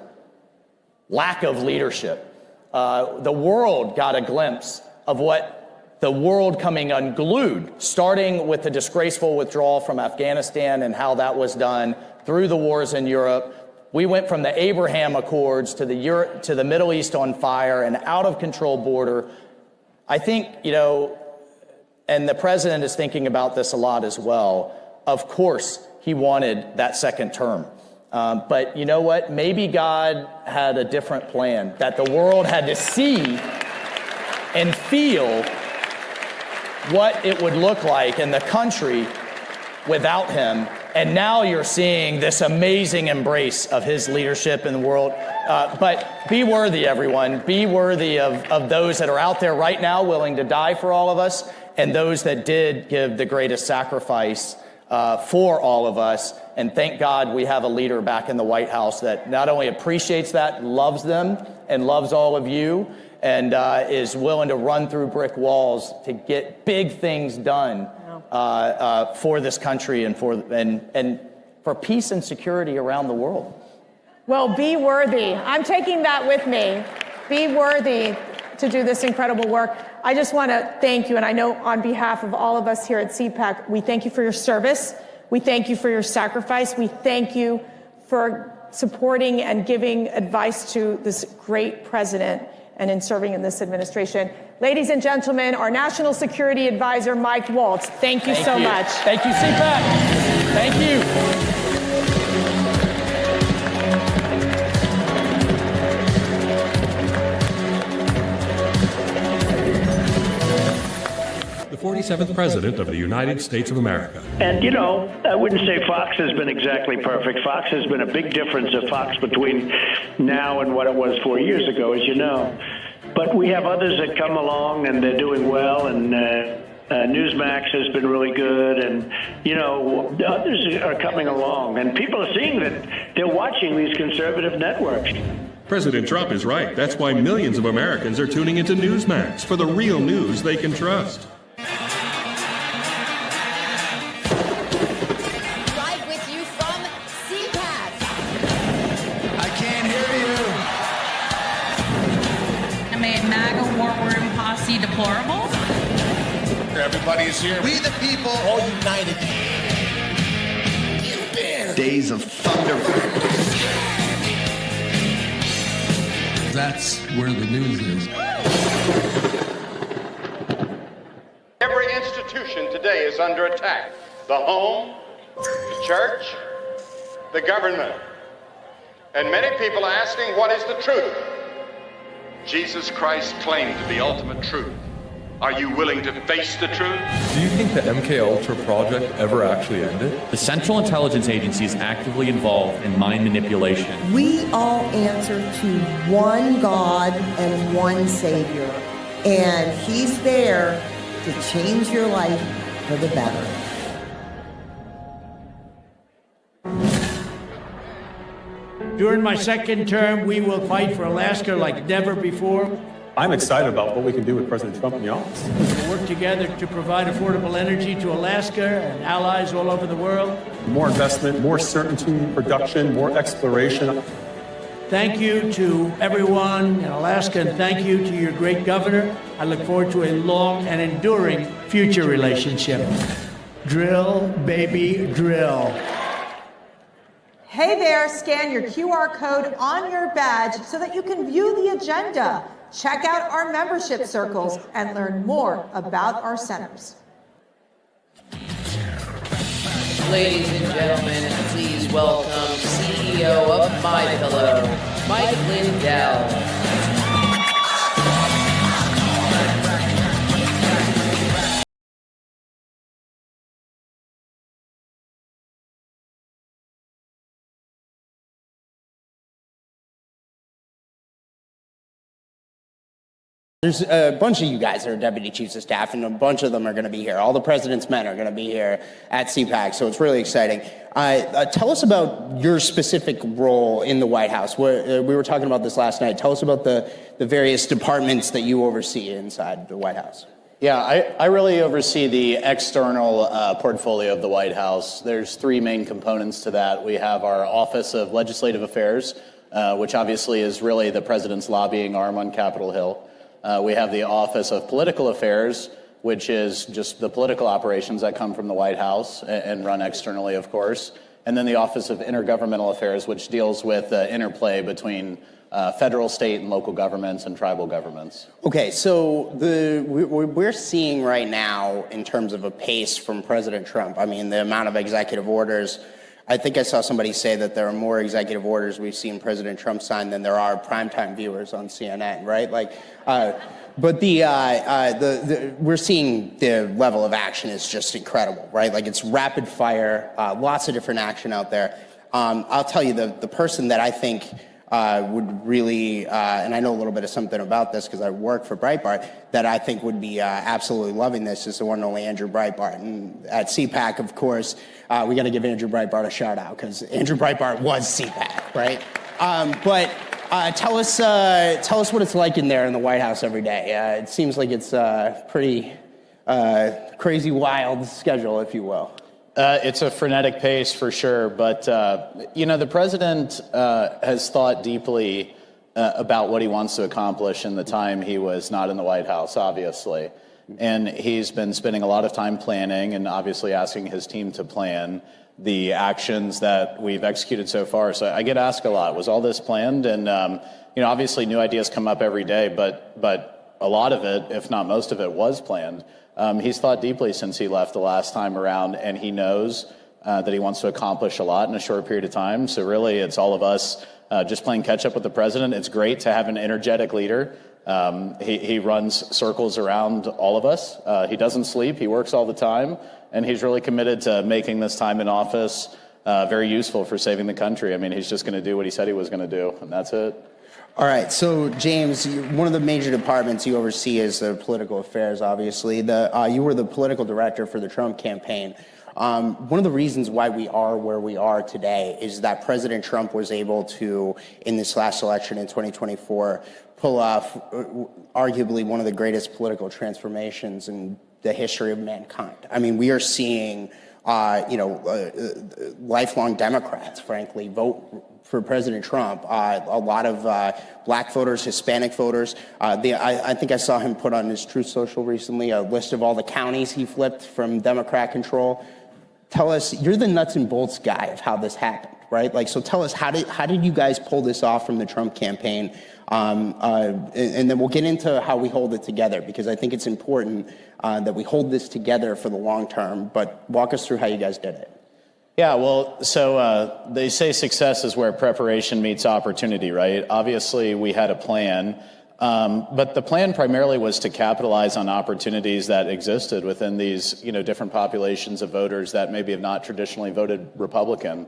Speaker 12: lack of leadership. The world got a glimpse of what the world coming unglued, starting with the disgraceful withdrawal from Afghanistan and how that was done, through the wars in Europe. We went from the Abraham Accords to the Middle East on fire, and out of control border. I think, and the president is thinking about this a lot as well. Of course, he wanted that second term. But you know what? Maybe God had a different plan, that the world had to see and feel what it would look like in the country without him. And now you're seeing this amazing embrace of his leadership in the world. But be worthy, everyone. Be worthy of those that are out there right now willing to die for all of us, and those that did give the greatest sacrifice for all of us. And thank God we have a leader back in the White House that not only appreciates that, loves them, and loves all of you, and is willing to run through brick walls to get big things done for this country and for peace and security around the world.
Speaker 28: Well, be worthy. I'm taking that with me. Be worthy to do this incredible work. I just want to thank you, and I know on behalf of all of us here at CPAC, we thank you for your service. We thank you for your sacrifice. We thank you for supporting and giving advice to this great president and in serving in this administration. Ladies and gentlemen, our National Security Advisor, Mike Waltz. Thank you so much.
Speaker 12: Thank you, CPAC. Thank you.
Speaker 18: The 47th President of the United States of America.
Speaker 4: And, I wouldn't say Fox has been exactly perfect. Fox has been a big difference of Fox between now and what it was 4 years ago, as you know. But we have others that come along, and they're doing well, and Newsmax has been really good, and, others are coming along. And people are seeing that they're watching these conservative networks.
Speaker 17: President Trump is right. That's why millions of Americans are tuning into Newsmax for the real news they can trust.
Speaker 5: Live with you from CPAC.
Speaker 9: I can't hear you.
Speaker 20: I made MAGA war room posse deplorable.
Speaker 9: Everybody's here. We the people, all united. Days of thunder. That's where the news is.
Speaker 16: Every institution today is under attack. The home, the church, the government. And many people are asking, what is the truth? Jesus Christ claimed the ultimate truth. Are you willing to face the truth?
Speaker 18: Do you think the MKUltra project ever actually ended? The Central Intelligence Agency is actively involved in mind manipulation.
Speaker 19: We all answer to one God and one Savior, and He's there to change your life for the better.
Speaker 3: During my second term, we will fight for Alaska like never before.
Speaker 17: I'm excited about what we can do with President Trump in the office.
Speaker 3: We'll work together to provide affordable energy to Alaska and allies all over the world.
Speaker 17: More investment, more certainty, production, more exploration.
Speaker 3: Thank you to everyone in Alaska, and thank you to your great governor. I look forward to a long and enduring future relationship. Drill, baby, drill.
Speaker 28: Hey there, scan your QR code on your badge so that you can view the agenda. Check out our membership circles and learn more about our centers.
Speaker 2: Ladies and gentlemen, please welcome CEO of MyPillow, Mike Lindell.
Speaker 21: There's a bunch of you guys that are deputy chiefs of staff, and a bunch of them are going to be here. All the president's men are going to be here at CPAC, so it's really exciting. Tell us about your specific role in the White House. We were talking about this last night. Tell us about the various departments that you oversee inside the White House.
Speaker 13: Yeah, I really oversee the external portfolio of the White House. There's three main components to that. We have our Office of Legislative Affairs, which obviously is really the president's lobbying arm on Capitol Hill. We have the Office of Political Affairs, which is just the political operations that come from the White House and run externally, of course. And then the Office of Intergovernmental Affairs, which deals with the interplay between federal, state, and local governments and tribal governments.
Speaker 21: Okay, so we're seeing right now, in terms of a pace from President Trump, I mean, the amount of executive orders. I think I saw somebody say that there are more executive orders we've seen President Trump sign than there are primetime viewers on CNN, right? But we're seeing the level of action is just incredible, right? Like, it's rapid fire, lots of different action out there. I'll tell you, the person that I think would really, and I know a little bit of something about this because I work for Breitbart, that I think would be absolutely loving this is the one and only Andrew Breitbart. And at CPAC, of course, we got to give Andrew Breitbart a shout out because Andrew Breitbart was CPAC, right? But tell us what it's like in there in the White House every day. It seems like it's a pretty crazy, wild schedule, if you will.
Speaker 13: It's a frenetic pace for sure, but the president has thought deeply about what he wants to accomplish in the time he was not in the White House, obviously. And he's been spending a lot of time planning and obviously asking his team to plan the actions that we've executed so far. So I get asked a lot, was all this planned? And, obviously new ideas come up every day, but a lot of it, if not most of it, was planned. He's thought deeply since he left the last time around, and he knows that he wants to accomplish a lot in a short period of time. So really, it's all of us just playing catch up with the president. It's great to have an energetic leader. He runs circles around all of us. He doesn't sleep. He works all the time, and he's really committed to making this time in office very useful for saving the country. I mean, he's just going to do what he said he was going to do, and that's it.
Speaker 21: All right, so James, one of the major departments you oversee is the political affairs, obviously. You were the political director for the Trump campaign. One of the reasons why we are where we are today is that President Trump was able to, in this last election in 2024, pull off arguably one of the greatest political transformations in the history of mankind. I mean, we are seeing, lifelong Democrats, frankly, vote for President Trump. A lot of black voters, Hispanic voters. I think I saw him put on his Truth Social recently a list of all the counties he flipped from Democrat control. Tell us, you're the nuts and bolts guy of how this happened, right? Like, so tell us, how did you guys pull this off from the Trump campaign? And then we'll get into how we hold it together, because I think it's important that we hold this together for the long term. But walk us through how you guys did it.
Speaker 10: Yeah, well, so they say success is where preparation meets opportunity, right? Obviously, we had a plan, but the plan primarily was to capitalize on opportunities that existed within these, different populations of voters that maybe have not traditionally voted Republican.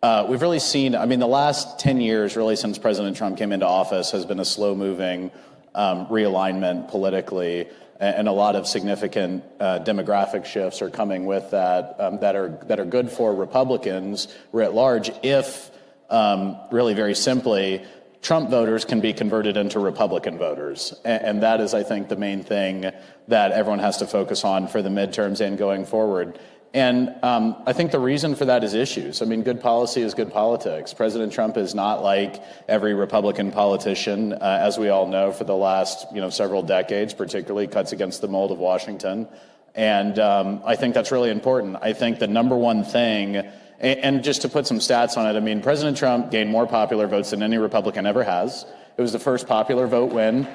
Speaker 10: We've really seen, the last 10 years, really since President Trump came into office, has been a slow-moving realignment politically, and a lot of significant demographic shifts are coming with that that are good for Republicans writ large if, really very simply, Trump voters can be converted into Republican voters. And that is, I think, the main thing that everyone has to focus on for the midterms and going forward. And I think the reason for that is issues. Good policy is good politics. President Trump is not like every Republican politician, as we all know, for the last several decades, particularly cuts against the mold of Washington. And I think that's really important. I think the number one thing, and just to put some stats on it, President Trump gained more popular votes than any Republican ever has. It was the first popular vote win.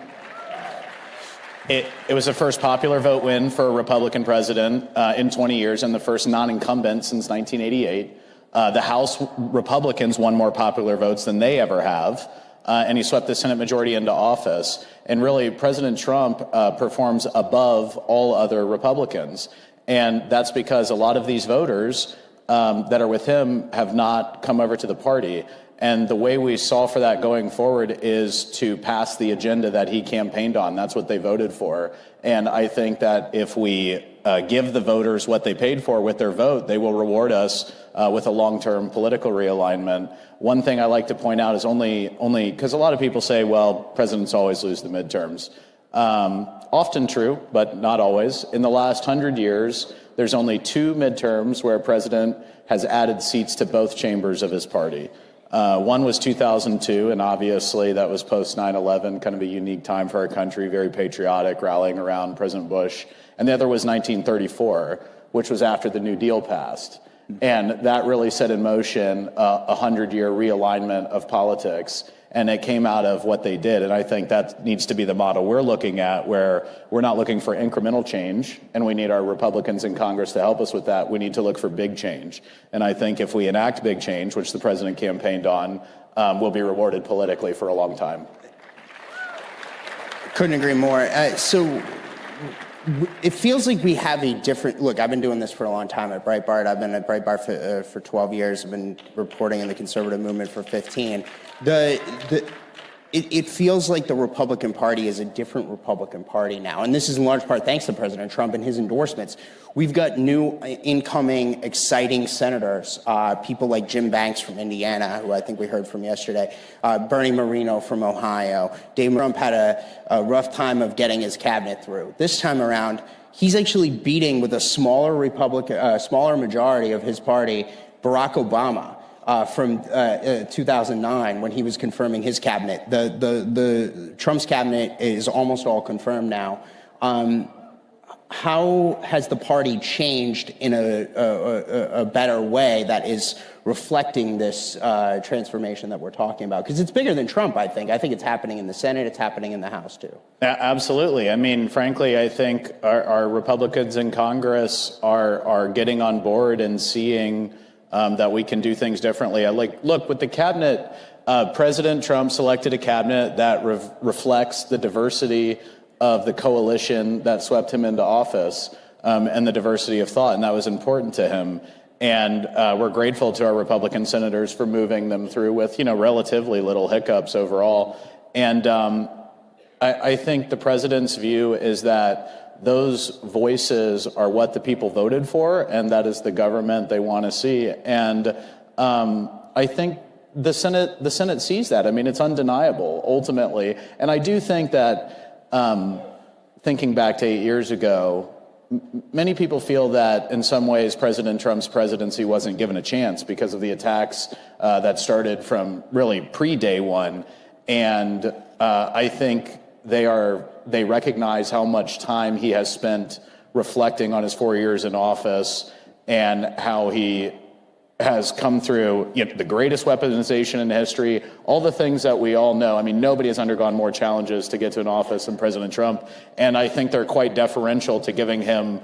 Speaker 10: It was the first popular vote win for a Republican president in 20 years and the first non-incumbent since 1988. The House Republicans won more popular votes than they ever have, and he swept the Senate majority into office. And really, President Trump performs above all other Republicans. And that's because a lot of these voters that are with him have not come over to the party. And the way we solve for that going forward is to pass the agenda that he campaigned on. That's what they voted for. And I think that if we give the voters what they paid for with their vote, they will reward us with a long-term political realignment. One thing I like to point out is only because a lot of people say, well, presidents always lose the midterms. Often true, but not always. In the last 100 years, there's only 2 midterms where a president has added seats to both chambers of his party. One was 2002, and obviously that was post 9/11, kind of a unique time for our country, very patriotic, rallying around President Bush. And the other was 1934, which was after the New Deal passed. And that really set in motion a 100-year realignment of politics. And it came out of what they did. And I think that needs to be the model we're looking at, where we're not looking for incremental change, and we need our Republicans in Congress to help us with that. We need to look for big change. And I think if we enact big change, which the president campaigned on, we'll be rewarded politically for a long time.
Speaker 21: Couldn't agree more. So it feels like we have a different look. I've been doing this for a long time at Breitbart. I've been at Breitbart for 12 years. I've been reporting in the conservative movement for 15. It feels like the Republican Party is a different Republican Party now. And this is in large part thanks to President Trump and his endorsements. We've got new incoming exciting senators, people like Jim Banks from Indiana, who I think we heard from yesterday, Bernie Moreno from Ohio. Dave Trump had a rough time of getting his cabinet through. This time around, he's actually beating with a smaller majority of his party, Barack Obama. From 2009, when he was confirming his cabinet. The Trump's cabinet is almost all confirmed now. How has the party changed in a better way that is reflecting this transformation that we're talking about? Because it's bigger than Trump, I think. I think it's happening in the Senate. It's happening in the House, too.
Speaker 10: Absolutely. Frankly, I think our Republicans in Congress are getting on board and seeing that we can do things differently. Look, with the cabinet, President Trump selected a cabinet that reflects the diversity of the coalition that swept him into office, and the diversity of thought, and that was important to him. And we're grateful to our Republican senators for moving them through with, relatively little hiccups overall. And I think the president's view is that those voices are what the people voted for, and that is the government they want to see. And I think the Senate sees that. I mean, it's undeniable, ultimately. And I do think that, thinking back to 8 years ago, many people feel that in some ways President Trump's presidency wasn't given a chance because of the attacks that started from really pre-day one. And I think they recognize how much time he has spent reflecting on his 4 years in office and how he has come through the greatest weaponization in history, all the things that we all know. I mean, nobody has undergone more challenges to get to an office than President Trump. And I think they're quite deferential to giving him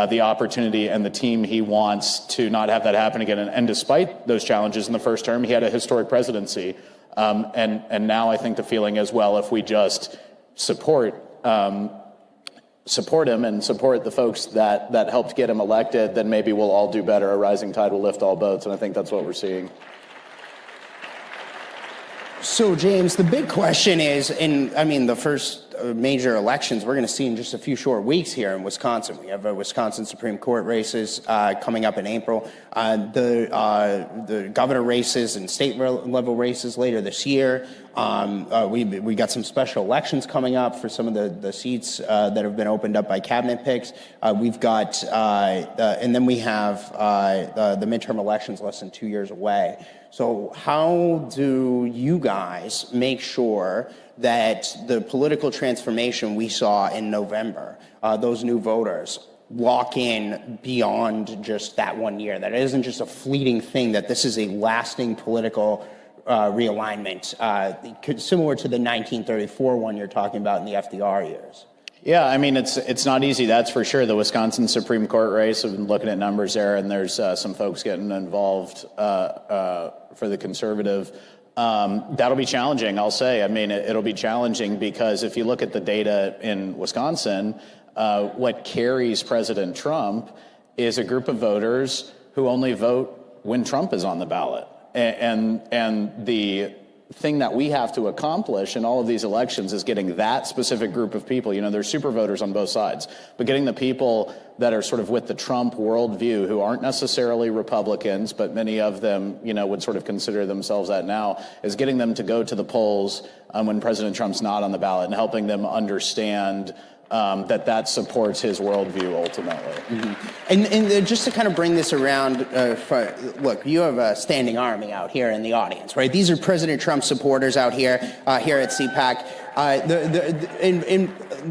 Speaker 10: the opportunity and the team he wants to not have that happen again. And despite those challenges in the first term, he had a historic presidency. And now I think the feeling is, well, if we just support him and support the folks that helped get him elected, then maybe we'll all do better. A rising tide will lift all boats, and I think that's what we're seeing.
Speaker 21: So, James, the big question is, the first major elections we're going to see in just a few short weeks here in Wisconsin. We have Wisconsin Supreme Court races coming up in April, the governor races and state level races later this year. We got some special elections coming up for some of the seats that have been opened up by cabinet picks. We've got, and then we have the midterm elections less than 2 years away. So how do you guys make sure that the political transformation we saw in November, those new voters, walk in beyond just that 1 year, that it isn't just a fleeting thing, that this is a lasting political realignment, similar to the 1934 one you're talking about in the FDR years?
Speaker 10: Yeah, I mean, it's not easy, that's for sure. The Wisconsin Supreme Court race, I've been looking at numbers there, and there's some folks getting involved for the conservative. That'll be challenging, I'll say. I mean, it'll be challenging because if you look at the data in Wisconsin, what carries President Trump is a group of voters who only vote when Trump is on the ballot. And the thing that we have to accomplish in all of these elections is getting that specific group of people. There's super voters on both sides, but getting the people that are sort of with the Trump worldview, who aren't necessarily Republicans, but many of them, would sort of consider themselves that now, is getting them to go to the polls when President Trump's not on the ballot and helping them understand that supports his worldview ultimately.
Speaker 21: Mm-hmm. And just to kind of bring this around, look, you have a standing army out here in the audience, right? These are President Trump supporters out here at CPAC.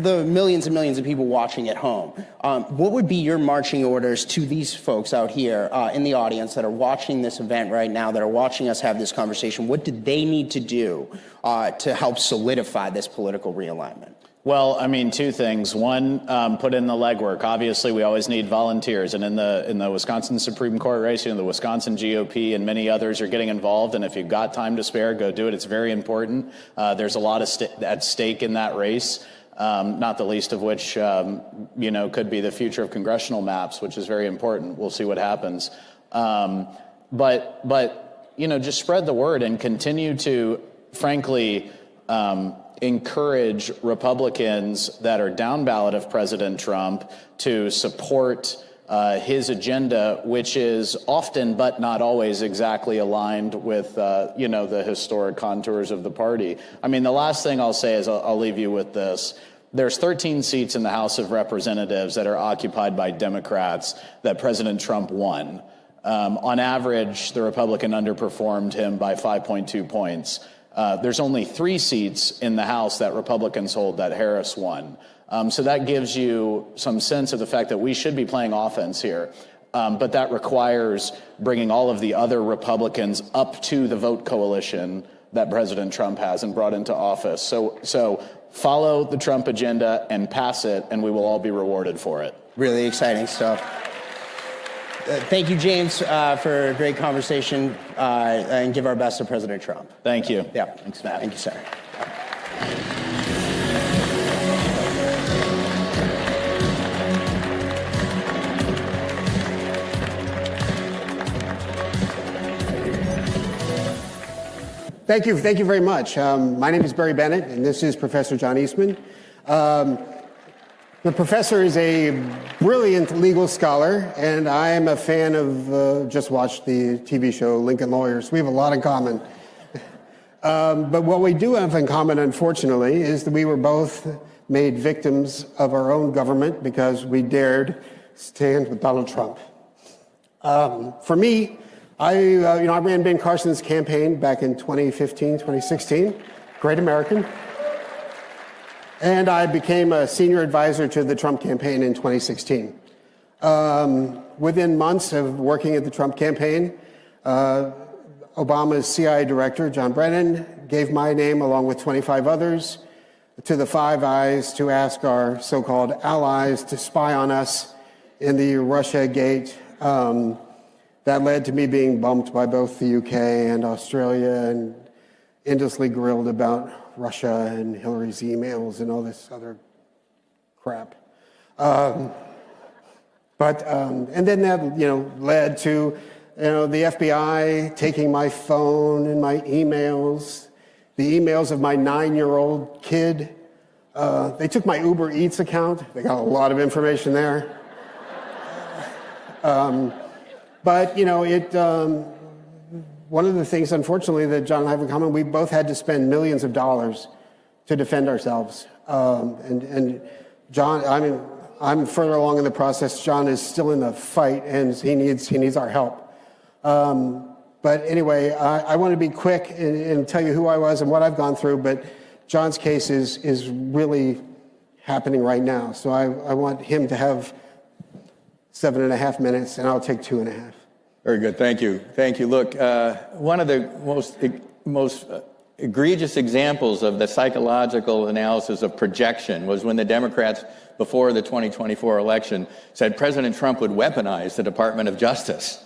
Speaker 21: The millions and millions of people watching at home. What would be your marching orders to these folks out here in the audience that are watching this event right now, that are watching us have this conversation? What do they need to do to help solidify this political realignment?
Speaker 10: Well, I mean, two things. One, put in the legwork. Obviously, we always need volunteers. And in the Wisconsin Supreme Court race, the Wisconsin GOP and many others are getting involved. And if you've got time to spare, go do it. It's very important. There's a lot at stake in that race, not the least of which, could be the future of congressional maps, which is very important. We'll see what happens. But just spread the word and continue to, frankly, encourage Republicans that are down ballot of President Trump to support his agenda, which is often but not always exactly aligned with, the historic contours of the party. I mean, the last thing I'll say is I'll leave you with this. There's 13 seats in the House of Representatives that are occupied by Democrats that President Trump won. On average, the Republican underperformed him by 5.2 points. There's only 3 seats in the House that Republicans hold that Harris won. So that gives you some sense of the fact that we should be playing offense here. But that requires bringing all of the other Republicans up to the vote coalition that President Trump has and brought into office. So follow the Trump agenda and pass it, and we will all be rewarded for it.
Speaker 21: Really exciting stuff. Thank you, James, for a great conversation, and give our best to President Trump.
Speaker 10: Thank you.
Speaker 21: Yeah, thanks, Matt. Thank you, sir.
Speaker 6: Thank you very much. My name is Barry Bennett, and this is Professor John Eastman. The professor is a brilliant legal scholar, and I am a fan of, just watched the TV show Lincoln Lawyers. We have a lot in common. But what we do have in common, unfortunately, is that we were both made victims of our own government because we dared stand with Donald Trump. For me, I ran Ben Carson's campaign back in 2015, 2016, Great American. And I became a senior advisor to the Trump campaign in 2016. Within months of working at the Trump campaign, Obama's CIA director, John Brennan, gave my name along with 25 others to the Five Eyes to ask our so-called allies to spy on us in the Russia Gate. That led to me being bumped by both the UK and Australia and endlessly grilled about Russia and Hillary's emails and all this other crap. And then that, led to, the FBI taking my phone and my emails, the emails of my 9-year-old kid. They took my Uber Eats account. They got a lot of information there. One of the things, unfortunately, that John and I have in common, we both had to spend millions of dollars to defend ourselves. And John, I'm further along in the process. John is still in the fight, and he needs our help. But anyway, I want to be quick and tell you who I was and what I've gone through. But John's case is really happening right now. So I want him to have 7.5 minutes, and I'll take 2.5.
Speaker 11: Very good. Thank you. Thank you. Look, one of the most egregious examples of the psychological analysis of projection was when the Democrats, before the 2024 election, said President Trump would weaponize the Department of Justice.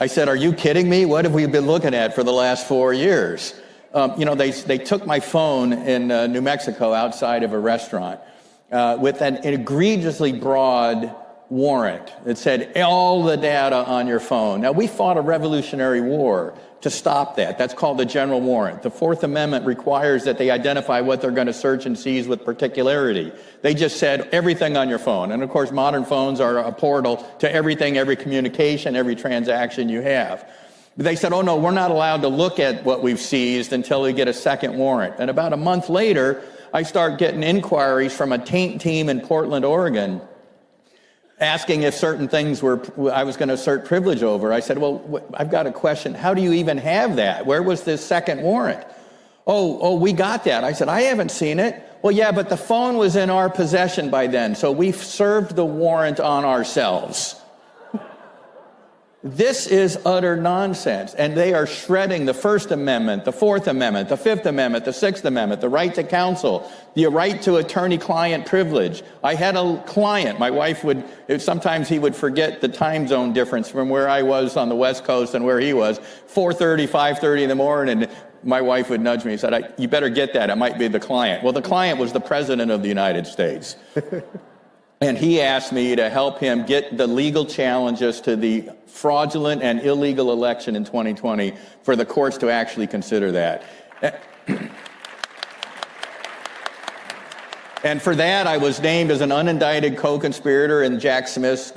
Speaker 11: I said, are you kidding me? What have we been looking at for the last 4 years? They took my phone in New Mexico outside of a restaurant with an egregiously broad warrant that said all the data on your phone. Now, we fought a revolutionary war to stop that. That's called the general warrant. The Fourth Amendment requires that they identify what they're going to search and seize with particularity. They just said everything on your phone. And of course, modern phones are a portal to everything, every communication, every transaction you have. They said, oh no, we're not allowed to look at what we've seized until we get a second warrant. And about a month later, I start getting inquiries from a taint team in Portland, Oregon, asking if certain things I was going to assert privilege over. I said, well, I've got a question. How do you even have that? Where was this second warrant? Oh, we got that. I said, I haven't seen it. Well, yeah, but the phone was in our possession by then, so we've served the warrant on ourselves. This is utter nonsense, and they are shredding the First Amendment, the Fourth Amendment, the Fifth Amendment, the Sixth Amendment, the right to counsel, the right to attorney-client privilege. I had a client, my wife sometimes he would forget the time zone difference from where I was on the West Coast and where he was, 4:30, 5:30 in the morning, and my wife would nudge me and said, you better get that, it might be the client. Well, the client was the President of the United States. And he asked me to help him get the legal challenges to the fraudulent and illegal election in 2020 for the courts to actually consider that. And for that, I was named as an unindicted co-conspirator in Jack Smith's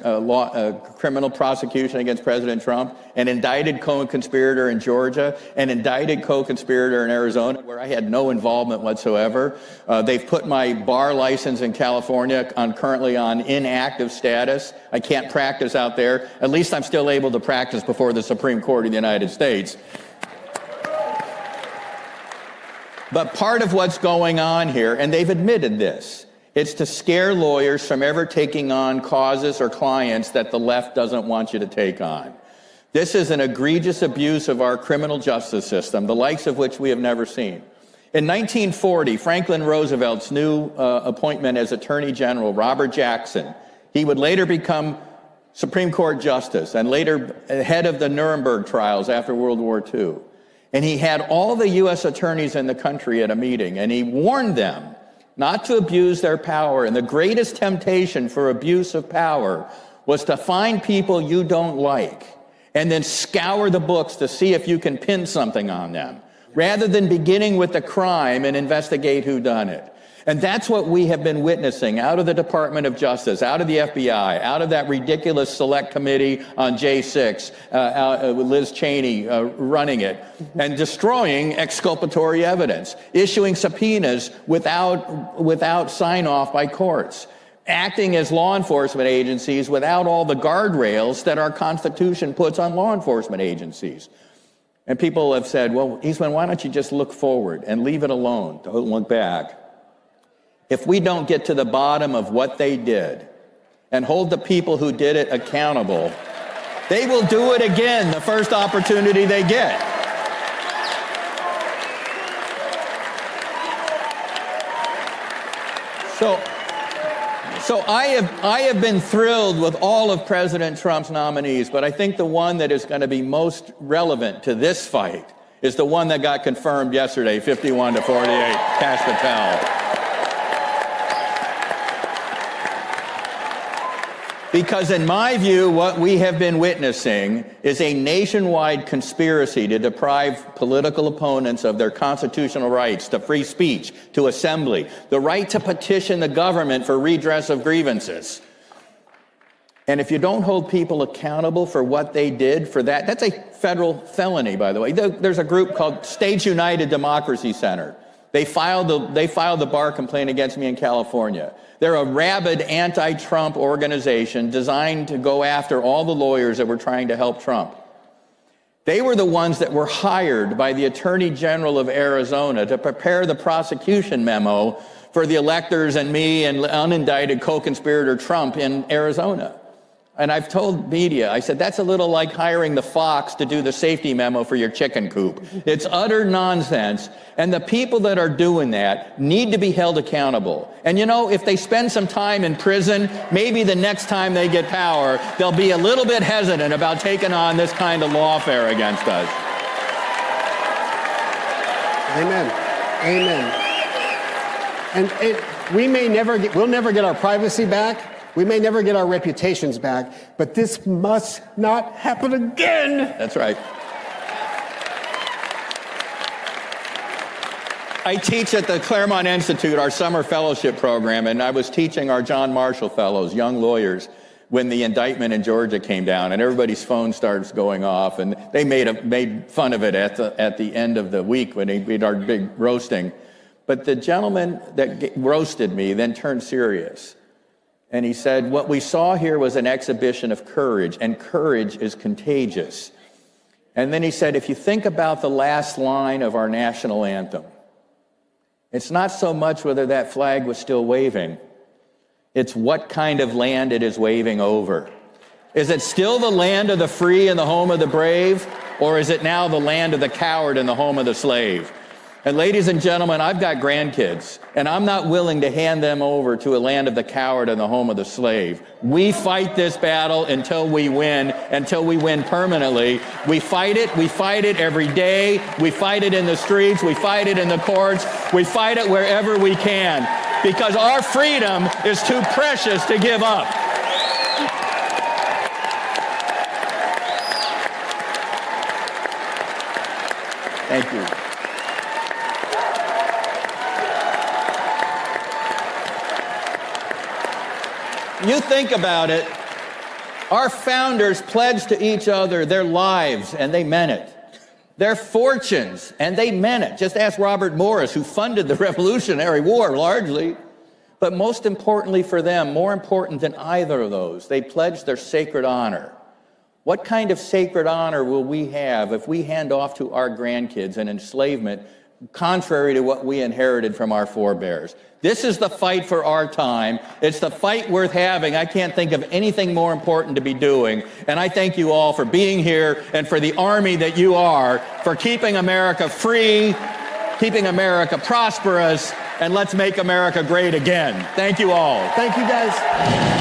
Speaker 11: criminal prosecution against President Trump, an indicted co-conspirator in Georgia, an indicted co-conspirator in Arizona, where I had no involvement whatsoever. They've put my bar license in California currently on inactive status. I can't practice out there. At least I'm still able to practice before the Supreme Court of the United States. But part of what's going on here, and they've admitted this, it's to scare lawyers from ever taking on causes or clients that the left doesn't want you to take on. This is an egregious abuse of our criminal justice system, the likes of which we have never seen. In 1940, Franklin Roosevelt's new appointment as Attorney General, Robert Jackson, he would later become Supreme Court Justice and later head of the Nuremberg trials after World War II. And he had all the U.S. attorneys in the country at a meeting, and he warned them not to abuse their power. And the greatest temptation for abuse of power was to find people you don't like and then scour the books to see if you can pin something on them. rather than beginning with the crime and investigate who done it. And that's what we have been witnessing out of the Department of Justice, out of the FBI, out of that ridiculous select committee on J6, with Liz Cheney running it, and destroying exculpatory evidence, issuing subpoenas without sign-off by courts, acting as law enforcement agencies without all the guardrails that our Constitution puts on law enforcement agencies. And people have said, well, Eastman, why don't you just look forward and leave it alone, don't look back? If we don't get to the bottom of what they did and hold the people who did it accountable, they will do it again the first opportunity they get. So I have been thrilled with all of President Trump's nominees, but I think the one that is going to be most relevant to this fight is the one that got confirmed yesterday, 51-48, Kash Patel. Because in my view, what we have been witnessing is a nationwide conspiracy to deprive political opponents of their constitutional rights to free speech, to assembly, the right to petition the government for redress of grievances. And if you don't hold people accountable for what they did for that, that's a federal felony, by the way. There's a group called States United Democracy Center. They filed the bar complaint against me in California. They're a rabid anti-Trump organization designed to go after all the lawyers that were trying to help Trump. They were the ones that were hired by the Attorney General of Arizona to prepare the prosecution memo for the electors and me and unindicted co-conspirator Trump in Arizona. And I've told media, I said, that's a little like hiring the fox to do the safety memo for your chicken coop. It's utter nonsense. And the people that are doing that need to be held accountable. And you know, if they spend some time in prison, maybe the next time they get power, they'll be a little bit hesitant about taking on this kind of lawfare against us.
Speaker 6: Amen. Amen. And we'll never get our privacy back. We may never get our reputations back, but this must not happen again.
Speaker 11: That's right. I teach at the Claremont Institute, our summer fellowship program, and I was teaching our John Marshall Fellows, young lawyers, when the indictment in Georgia came down, and everybody's phone starts going off, and they made fun of it at the end of the week when we did our big roasting. But the gentleman that roasted me then turned serious. And he said, what we saw here was an exhibition of courage, and courage is contagious. And then he said, if you think about the last line of our national anthem, it's not so much whether that flag was still waving, it's what kind of land it is waving over. Is it still the land of the free and the home of the brave, or is it now the land of the coward and the home of the slave? And ladies and gentlemen, I've got grandkids, and I'm not willing to hand them over to a land of the coward and the home of the slave. We fight this battle until we win permanently. We fight it every day. We fight it in the streets. We fight it in the courts. We fight it wherever we can, because our freedom is too precious to give up. Thank you. You think about it, our founders pledged to each other their lives, and they meant it. Their fortunes, and they meant it. Just ask Robert Morris, who funded the Revolutionary War largely. But most importantly for them, more important than either of those, they pledged their sacred honor. What kind of sacred honor will we have if we hand off to our grandkids an enslavement contrary to what we inherited from our forebears? This is the fight for our time. It's the fight worth having. I can't think of anything more important to be doing. And I thank you all for being here and for the army that you are, for keeping America free, keeping America prosperous, and let's make America great again. Thank you all.
Speaker 6: Thank you, guys.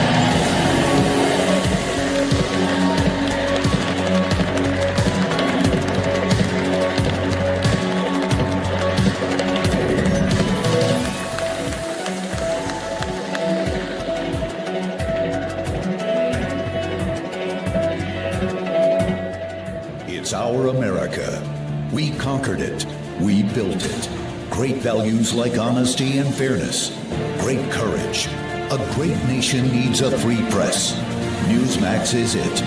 Speaker 1: It's our America. We conquered it. We built it. Great values like honesty and fairness. Great courage. A great nation needs a free press. Newsmax is it.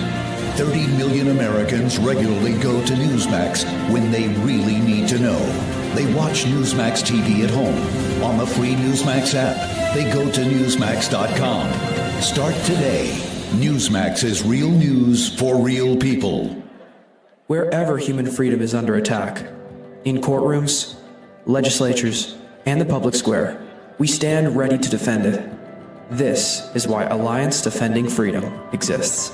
Speaker 1: 30 million Americans regularly go to Newsmax when they really need to know. They watch Newsmax TV at home, on the free Newsmax app. They go to Newsmax.com. Start today. Newsmax is real news for real people.
Speaker 7: Wherever human freedom is under attack, in courtrooms, legislatures, and the public square, we stand ready to defend it. This is why Alliance Defending Freedom exists.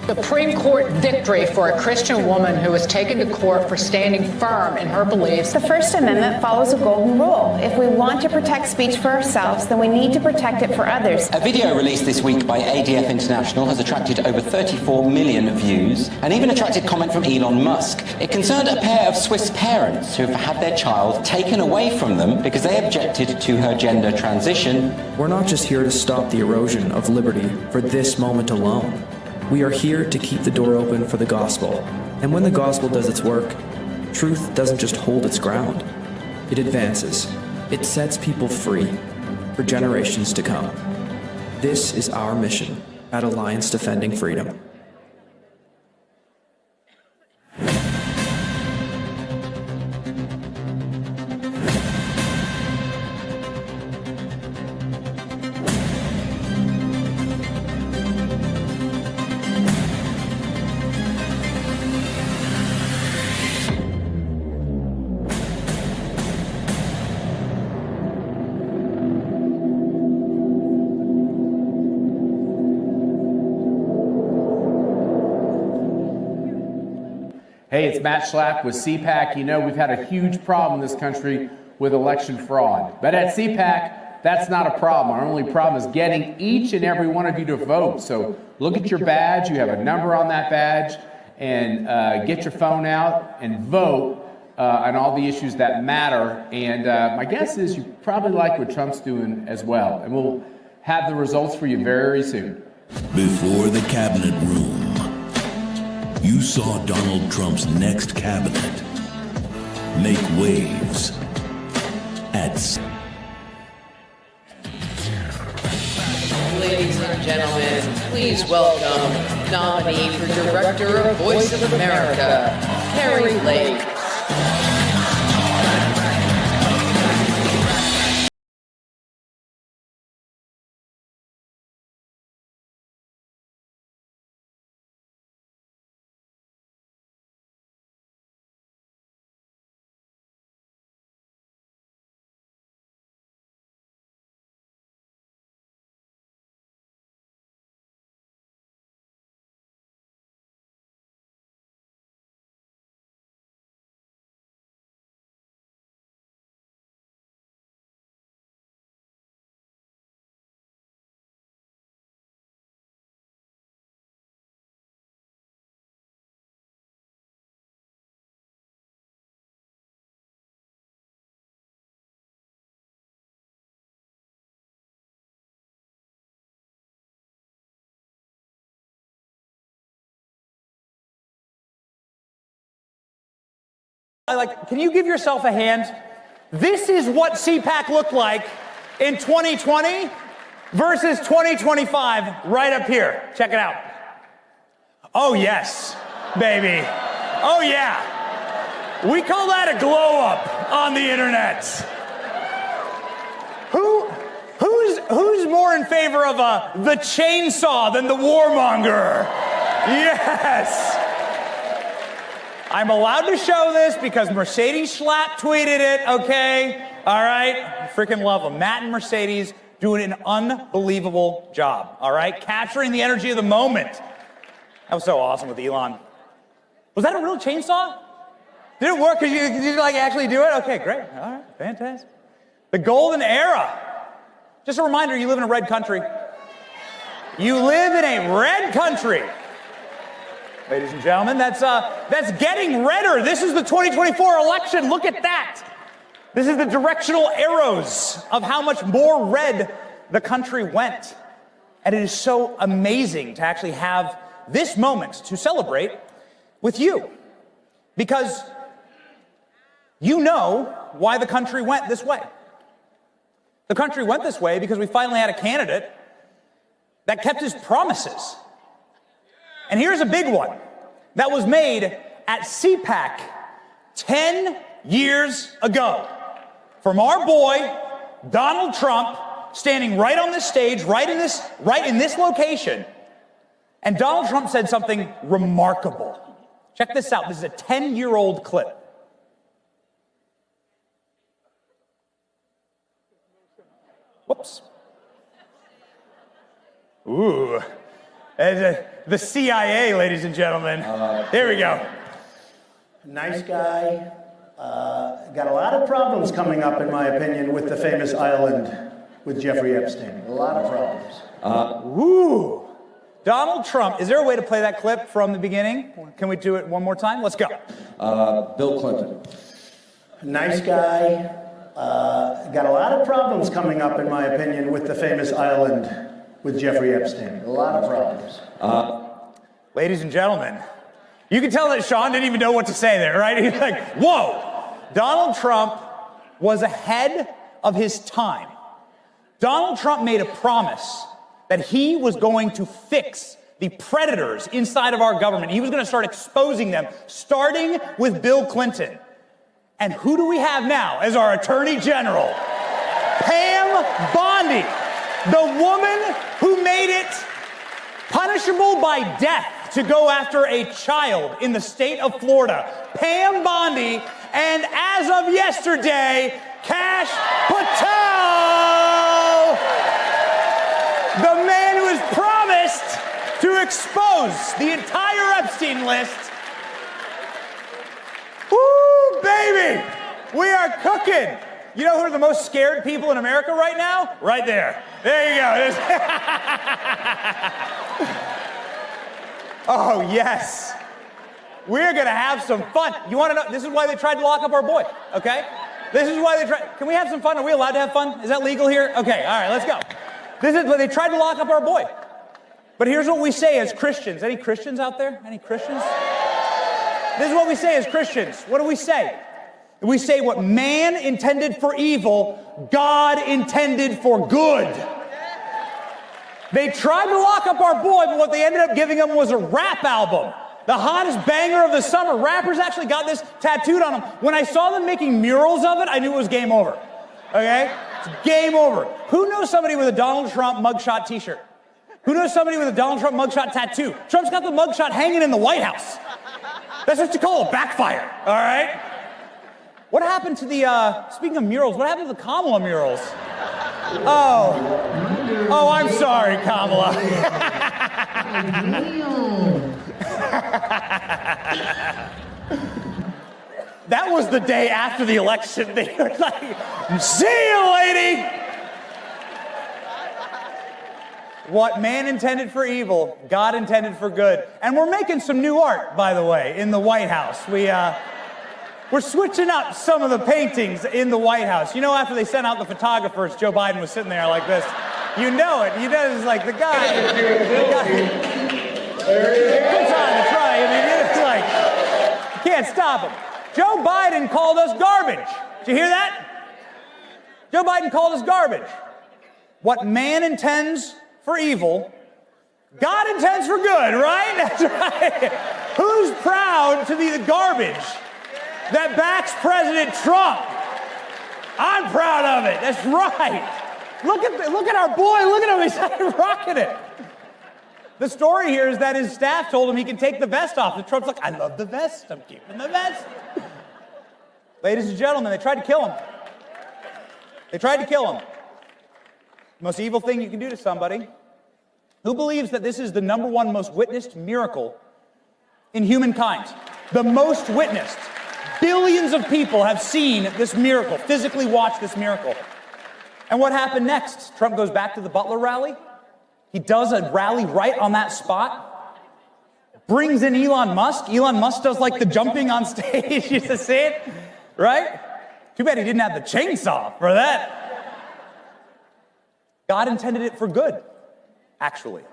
Speaker 22: Supreme Court victory for a Christian woman who was taken to court for standing firm in her beliefs.
Speaker 23: The First Amendment follows a golden rule. If we want to protect speech for ourselves, then we need to protect it for others.
Speaker 24: A video released this week by ADF International has attracted over 34 million views and even attracted comment from Elon Musk. It concerned a pair of Swiss parents who have had their child taken away from them because they objected to her gender transition.
Speaker 7: We're not just here to stop the erosion of liberty for this moment alone. We are here to keep the door open for the gospel. And when the gospel does its work, truth doesn't just hold its ground. It advances. It sets people free for generations to come. This is our mission at Alliance Defending Freedom.
Speaker 25: Hey, it's Matt Schlapp with CPAC. You know, we've had a huge problem in this country with election fraud. But at CPAC, that's not a problem. Our only problem is getting each and every one of you to vote. So look at your badge. You have a number on that badge. And get your phone out and vote on all the issues that matter. And my guess is you probably like what Trump's doing as well. And we'll have the results for you very soon.
Speaker 1: Before the cabinet room, you saw Donald Trump's next cabinet make waves at...
Speaker 2: Ladies and gentlemen, please welcome nominee for Director of Voice of America, Harry Lake.
Speaker 12: Can you give yourself a hand? This is what CPAC looked like in 2020 versus 2025 right up here. Check it out. Oh, yes, baby. Oh, yeah. We call that a glow up on the internet. Who's more in favor of the chainsaw than the warmonger? Yes. I'm allowed to show this because Mercedes Schlapp tweeted it, okay? All right? Freaking love them. Matt and Mercedes doing an unbelievable job, all right? Capturing the energy of the moment. That was so awesome with Elon. Was that a real chainsaw? Did it work? Could you like actually do it? Okay, great. All right, fantastic. The golden era. Just a reminder, you live in a red country. You live in a red country. Ladies and gentlemen, that's getting redder. This is the 2024 election. Look at that. This is the directional arrows of how much more red the country went. And it is so amazing to actually have this moment to celebrate with you. Because
Speaker 4: You know why the country went this way. The country went this way because we finally had a candidate that kept his promises. And here's a big one that was made at CPAC 10 years ago from our boy, Donald Trump, standing right on this stage, right in this location. And Donald Trump said something remarkable. Check this out. This is a 10-year-old clip. Whoops. Ooh. The CIA, ladies and gentlemen. Here we go.
Speaker 3: Nice guy. Got a lot of problems coming up, in my opinion, with the famous island with Jeffrey Epstein. A lot of problems.
Speaker 4: Ooh. Donald Trump. Is there a way to play that clip from the beginning? Can we do it one more time? Let's go.
Speaker 3: Bill Clinton. Nice guy. Got a lot of problems coming up, in my opinion, with the famous island with Jeffrey Epstein. A lot of problems.
Speaker 4: Ladies and gentlemen, you can tell that Sean didn't even know what to say there, right? He's like, whoa. Donald Trump was ahead of his time. Donald Trump made a promise that he was going to fix the predators inside of our government. He was going to start exposing them, starting with Bill Clinton. And who do we have now as our Attorney General? Pam Bondi, the woman who made it punishable by death to go after a child in the state of Florida. Pam Bondi, and as of yesterday, Kash Patel, the man who has promised to expose the entire Epstein list. Woo, baby! We are cooking. You know who are the most scared people in America right now? Right there. There you go. Oh, yes. We're going to have some fun. You want to know? This is why they tried to lock up our boy, okay? This is why they tried. Can we have some fun? Are we allowed to have fun? Is that legal here? Okay, all right, let's go. This is why they tried to lock up our boy. But here's what we say as Christians. Any Christians out there? Any Christians? This is what we say as Christians. What do we say? We say what man intended for evil, God intended for good. They tried to lock up our boy, but what they ended up giving him was a rap album. The hottest banger of the summer. Rappers actually got this tattooed on them. When I saw them making murals of it, I knew it was game over. Okay? It's game over. Who knows somebody with a Donald Trump mugshot t-shirt? Who knows somebody with a Donald Trump mugshot tattoo? Trump's got the mugshot hanging in the White House. That's what you call a backfire, all right? What happened to the, speaking of murals, what happened to the Kamala murals? Oh, I'm sorry, Kamala. That was the day after the election. They were like, see you, lady. What man intended for evil, God intended for good. And we're making some new art, by the way, in the White House. We're switching up some of the paintings in the White House. You know, after they sent out the photographers, Joe Biden was sitting there like this. You know it. You know, it's like the guy. Good time to try. I mean, it's like, you can't stop him. Joe Biden called us garbage. Did you hear that? Joe Biden called us garbage. What man intends for evil, God intends for good, right? That's right. Who's proud to be the garbage that backs President Trump? I'm proud of it. That's right. Look at our boy. Look at him. He's rocking it. The story here is that his staff told him he can take the vest off. And Trump's like, I love the vest. I'm keeping the vest. Ladies and gentlemen, they tried to kill him. They tried to kill him. The most evil thing you can do to somebody. Who believes that this is the number one most witnessed miracle in humankind? The most witnessed. Billions of people have seen this miracle, physically watched this miracle. And what happened next? Trump goes back to the Butler rally. He does a rally right on that spot. Brings in Elon Musk. Elon Musk does like the jumping on stage. You used to see it, right? Too bad he didn't have the chainsaw for that. God intended it for good, actually.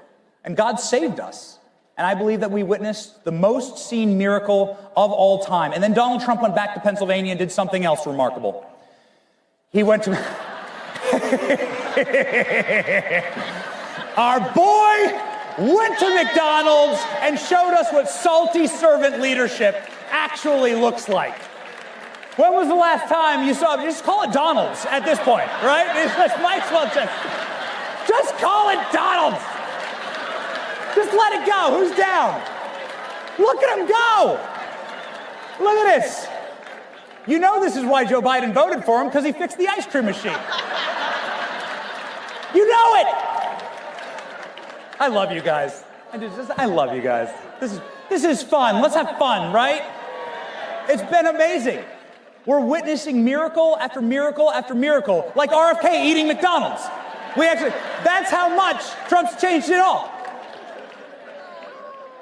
Speaker 4: And God saved us. And I believe that we witnessed the most seen miracle of all time. And then Donald Trump went back to Pennsylvania and did something else remarkable. He went to... Our boy went to McDonald's and showed us what salty servant leadership actually looks like. When was the last time you saw... Just call it Donald's at this point, right? It's Mike Waltz. Just call it Donald's. Just let it go. Who's down? Look at him go. Look at this. You know this is why Joe Biden voted for him, because he fixed the ice cream machine. You know it. I love you guys. I love you guys. This is fun. Let's have fun, right? It's been amazing. We're witnessing miracle after miracle after miracle, like RFK eating McDonald's. That's how much Trump's changed it all.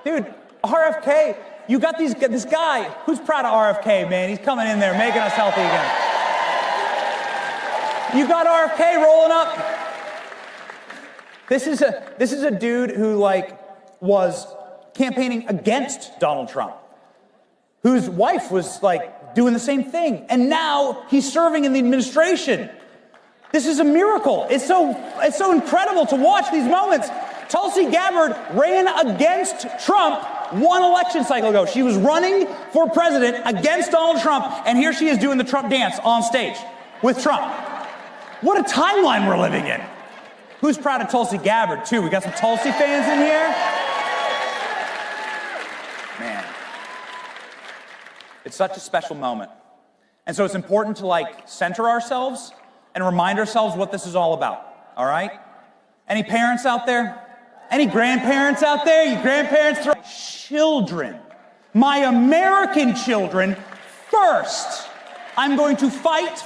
Speaker 4: Dude, RFK, you got this guy. Who's proud of RFK, man? He's coming in there, making us healthy again. You got RFK rolling up. This is a dude who was campaigning against Donald Trump, whose wife was doing the same thing, and now he's serving in the administration. This is a miracle. It's so incredible to watch these moments. Tulsi Gabbard ran against Trump one election cycle ago. She was running for president against Donald Trump, and here she is doing the Trump dance on stage with Trump. What a timeline we're living in. Who's proud of Tulsi Gabbard, too? We got some Tulsi fans in here? Man. It's such a special moment. And so it's important to center ourselves and remind ourselves what this is all about, all right? Any parents out there? Any grandparents out there? You grandparents? Children, my American children first. I'm going to fight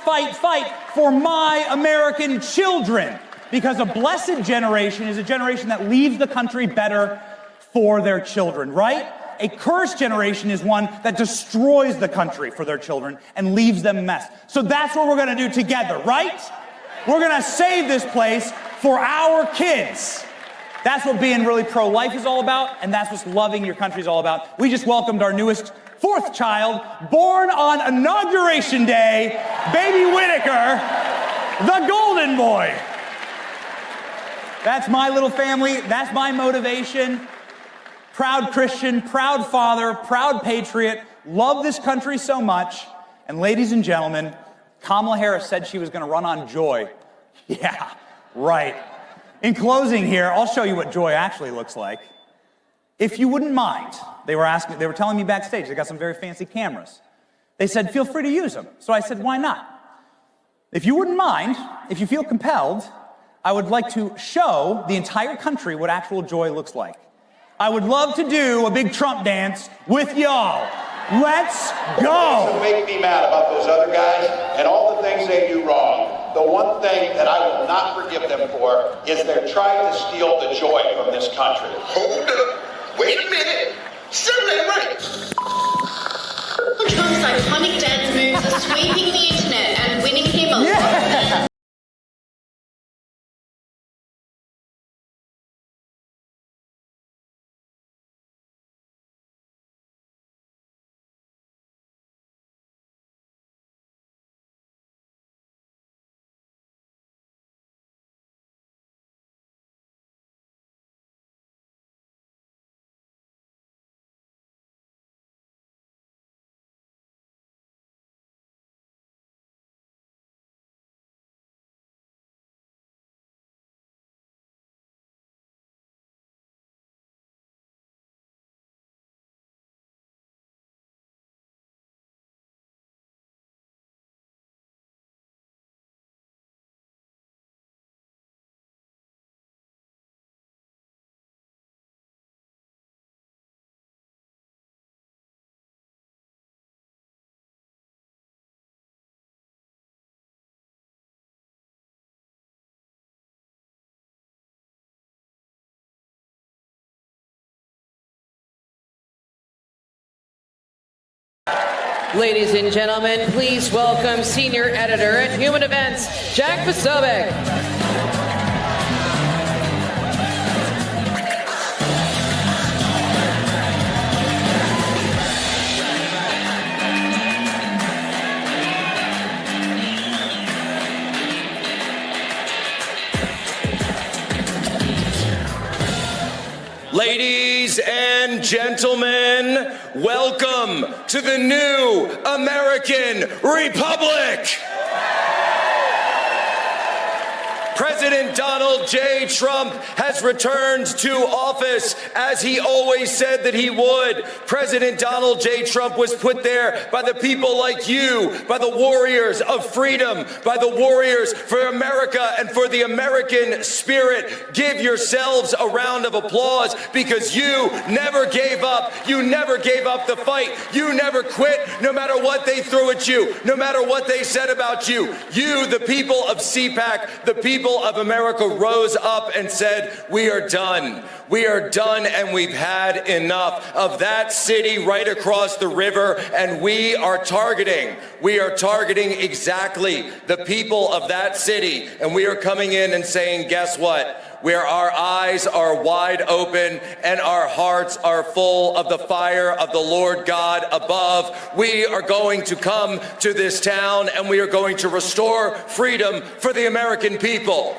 Speaker 4: for my American children, because a blessed generation is a generation that leaves the country better for their children, right? A cursed generation is one that destroys the country for their children and leaves them a mess. So that's what we're going to do together, right? We're going to save this place for our kids. That's what being really pro-life is all about, and that's what loving your country is all about. We just welcomed our newest fourth child, born on Inauguration Day, baby Whitaker, the golden boy. That's my little family. That's my motivation. Proud Christian, proud father, proud patriot, love this country so much. And ladies and gentlemen, Kamala Harris said she was going to run on joy. Yeah, right. In closing here, I'll show you what joy actually looks like. If you wouldn't mind, they were telling me backstage, they got some very fancy cameras. They said, feel free to use them. So I said, why not? If you wouldn't mind, if you feel compelled, I would like to show the entire country what actual joy looks like. I would love to do a big Trump dance with y'all. Let's go.
Speaker 16: What make me mad about those other guys and all the things they do wrong, the one thing that I will not forgive them for is they're trying to steal the joy from this country. Hold up. Wait a minute. Certainly right.
Speaker 5: Trump's iconic dance moves are sweeping the internet and winning him a lot of fans.
Speaker 2: Ladies and gentlemen, please welcome Senior Editor at Human Events, Jack Posobiec.
Speaker 8: gentlemen, welcome to the new American Republic. President Donald J. Trump has returned to office as he always said that he would. President Donald J. Trump was put there by the people like you, by the warriors of freedom, by the warriors for America and for the American spirit. Give yourselves a round of applause because you never gave up. You never gave up the fight. You never quit, no matter what they threw at you, no matter what they said about you. You, the people of CPAC, the people of America rose up and said, we are done. We are done and we've had enough of that city right across the river, and we are targeting exactly the people of that city, and we are coming in and saying, guess what? Where our eyes are wide open and our hearts are full of the fire of the Lord God above, we are going to come to this town and we are going to restore freedom for the American people.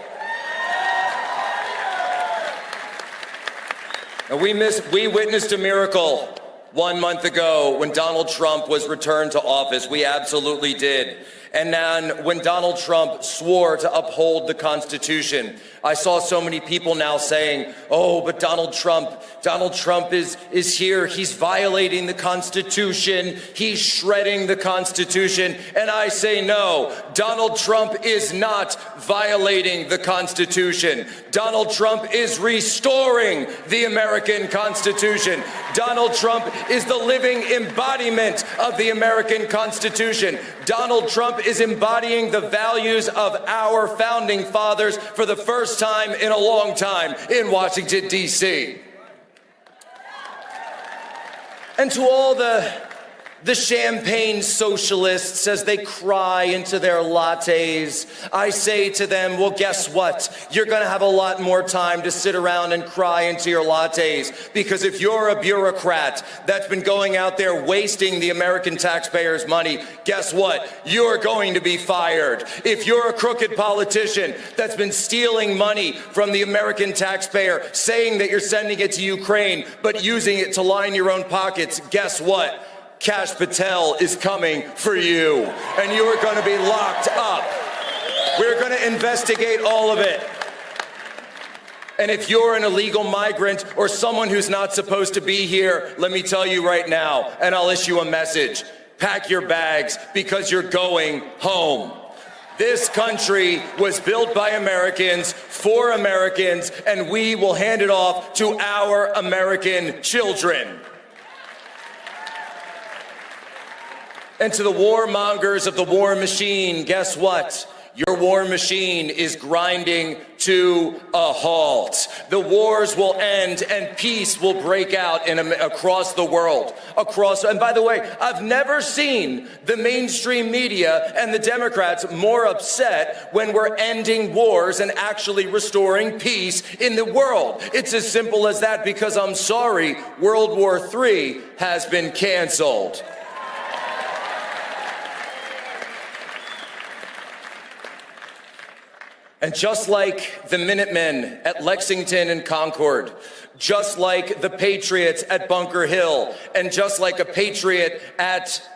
Speaker 8: And we witnessed a miracle 1 month ago when Donald Trump was returned to office. We absolutely did. And then when Donald Trump swore to uphold the Constitution, I saw so many people now saying, oh, but Donald Trump is here. He's violating the Constitution. He's shredding the Constitution. And I say, no, Donald Trump is not violating the Constitution. Donald Trump is restoring the American Constitution. Donald Trump is the living embodiment of the American Constitution. Donald Trump is embodying the values of our founding fathers for the first time in a long time in Washington, D.C. And to all the champagne socialists as they cry into their lattes, I say to them, well, guess what? You're going to have a lot more time to sit around and cry into your lattes, because if you're a bureaucrat that's been going out there wasting the American taxpayers' money, guess what? You're going to be fired. If you're a crooked politician that's been stealing money from the American taxpayer, saying that you're sending it to Ukraine, but using it to line your own pockets, guess what? Kash Patel is coming for you, and you are going to be locked up. We're going to investigate all of it. And if you're an illegal migrant or someone who's not supposed to be here, let me tell you right now, and I'll issue a message. Pack your bags because you're going home. This country was built by Americans for Americans, and we will hand it off to our American children. And to the warmongers of the war machine, guess what? Your war machine is grinding to a halt. The wars will end and peace will break out across the world. And by the way, I've never seen the mainstream media and the Democrats more upset when we're ending wars and actually restoring peace in the world. It's as simple as that, because I'm sorry, World War III has been canceled. And just like the Minutemen at Lexington and Concord, just like the Patriots at Bunker Hill, and just like a Patriot at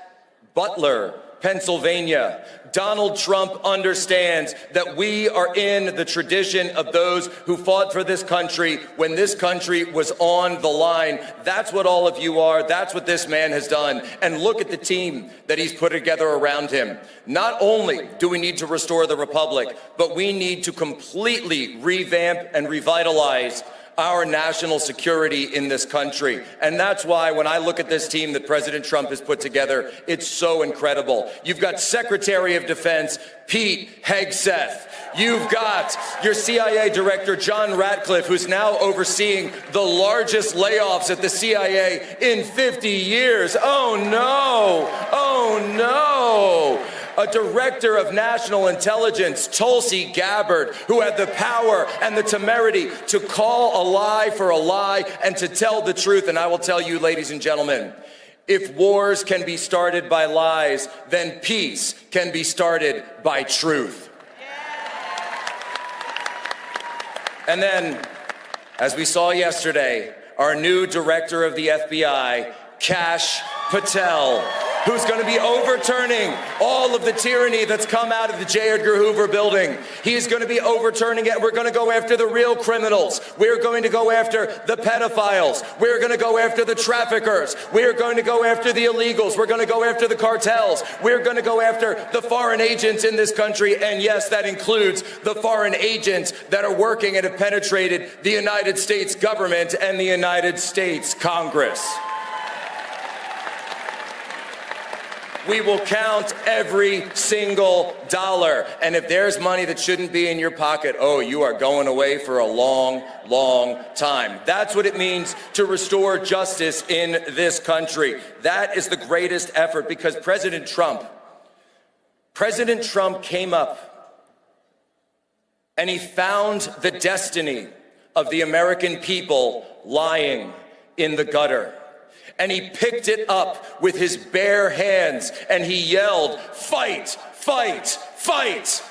Speaker 8: Butler, Pennsylvania, Donald Trump understands that we are in the tradition of those who fought for this country when this country was on the line. That's what all of you are. That's what this man has done. And look at the team that he's put together around him. Not only do we need to restore the republic, but we need to completely revamp and revitalize our national security in this country. And that's why when I look at this team that President Trump has put together, it's so incredible. You've got Secretary of Defense Pete Hegseth. You've got your CIA Director John Ratcliffe, who's now overseeing the largest layoffs at the CIA in 50 years. Oh no, oh no. A Director of National Intelligence, Tulsi Gabbard, who had the power and the temerity to call a lie for a lie and to tell the truth. And I will tell you, ladies and gentlemen, if wars can be started by lies, then peace can be started by truth. And then, as we saw yesterday, our new director of the FBI, Kash Patel, who's going to be overturning all of the tyranny that's come out of the J. Edgar Hoover building. He's going to be overturning it. We're going to go after the real criminals. We're going to go after the pedophiles. We're going to go after the traffickers. We're going to go after the illegals. We're going to go after the cartels. We're going to go after the foreign agents in this country. And yes, that includes the foreign agents that are working and have penetrated the United States government and the United States Congress. We will count every single dollar. And if there's money that shouldn't be in your pocket, oh, you are going away for a long, long time. That's what it means to restore justice in this country. That is the greatest effort, because President Trump came up and he found the destiny of the American people lying in the gutter. And he picked it up with his bare hands and he yelled, "Fight, fight, fight!"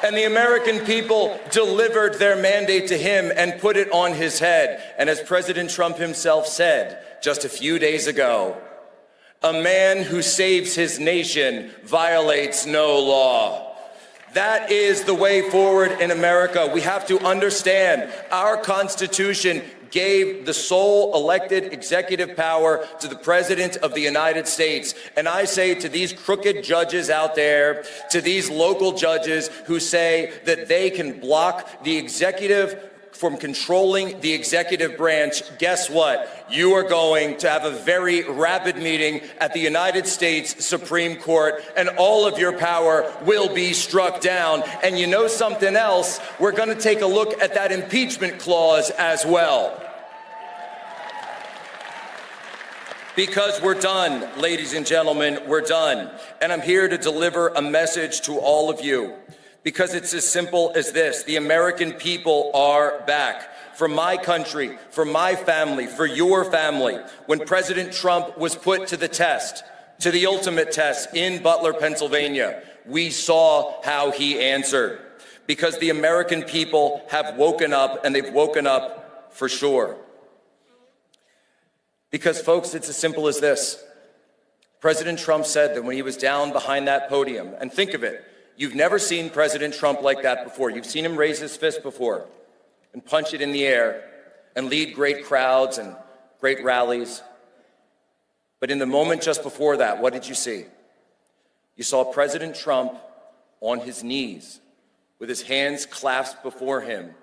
Speaker 8: And the American people delivered their mandate to him and put it on his head. And as President Trump himself said just a few days ago, a man who saves his nation violates no law. That is the way forward in America. We have to understand our Constitution gave the sole elected executive power to the President of the United States. And I say to these crooked judges out there, to these local judges who say that they can block the executive from controlling the executive branch, guess what? You are going to have a very rapid meeting at the United States Supreme Court, and all of your power will be struck down. And you know something else? We're going to take a look at that impeachment clause as well. Because we're done, ladies and gentlemen, we're done. And I'm here to deliver a message to all of you. Because it's as simple as this: the American people are back. For my country, for my family, for your family. When President Trump was put to the test, to the ultimate test in Butler, Pennsylvania, we saw how he answered. Because the American people have woken up, and they've woken up for sure. Because, folks, it's as simple as this. President Trump said that when he was down behind that podium, and think of it, you've never seen President Trump like that before. You've seen him raise his fist before and punch it in the air and lead great crowds and great rallies. But in the moment just before that, what did you see? You saw President Trump on his knees with his hands clasped before him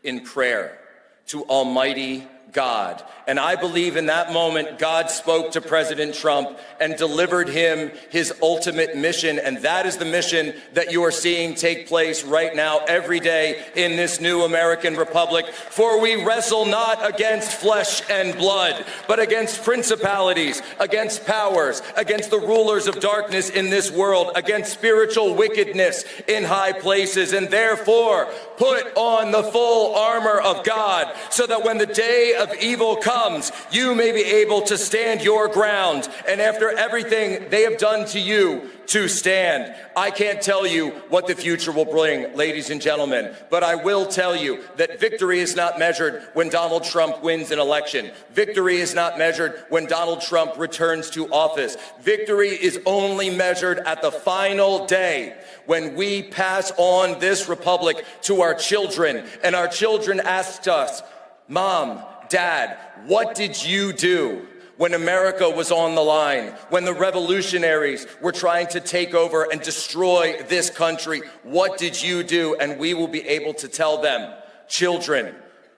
Speaker 8: in prayer to Almighty God. And I believe in that moment, God spoke to President Trump and delivered him his ultimate mission. And that is the mission that you are seeing take place right now, every day in this new American republic. For we wrestle not against flesh and blood, but against principalities, against powers, against the rulers of darkness in this world, against spiritual wickedness in high places. And therefore, put on the full armor of God, so that when the day of evil comes, you may be able to stand your ground, and after everything they have done to you, to stand. I can't tell you what the future will bring, ladies and gentlemen, but I will tell you that victory is not measured when Donald Trump wins an election. Victory is not measured when Donald Trump returns to office. Victory is only measured at the final day, when we pass on this republic to our children, and our children asked us, "Mom, Dad, what did you do when America was on the line, when the revolutionaries were trying to take over and destroy this country? What did you do?" And we will be able to tell them, "Children,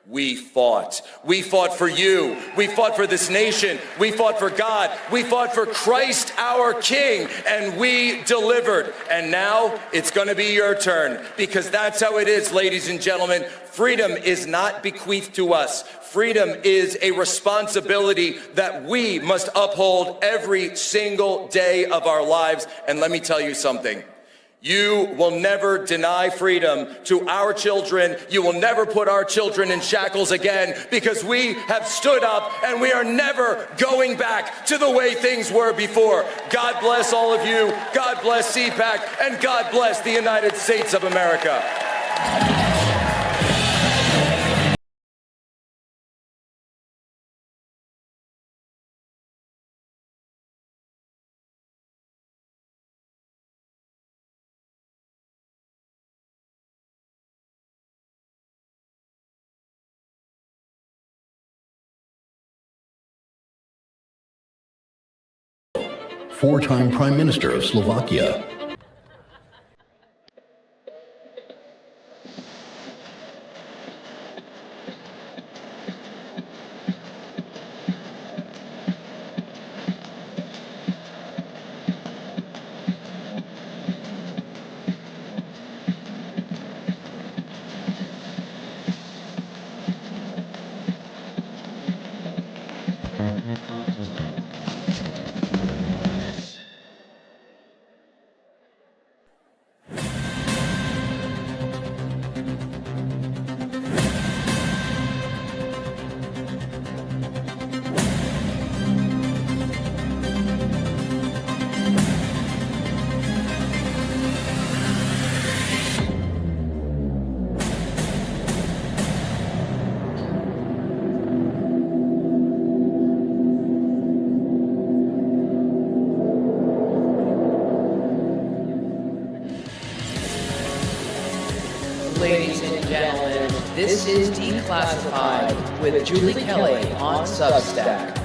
Speaker 8: we fought. We fought for you. We fought for this nation. We fought for God. We fought for Christ our King, and we delivered." And now it's going to be your turn, because that's how it is, ladies and gentlemen. Freedom is not bequeathed to us. Freedom is a responsibility that we must uphold every single day of our lives. And let me tell you something. You will never deny freedom to our children. You will never put our children in shackles again, because we have stood up and we are never going back to the way things were before. God bless all of you. God bless CPAC, and God bless the United States of America.
Speaker 1: 4-time Prime Minister of Slovakia.
Speaker 2: Ladies and gentlemen, this is Declassified with Julie Kelly on Substack.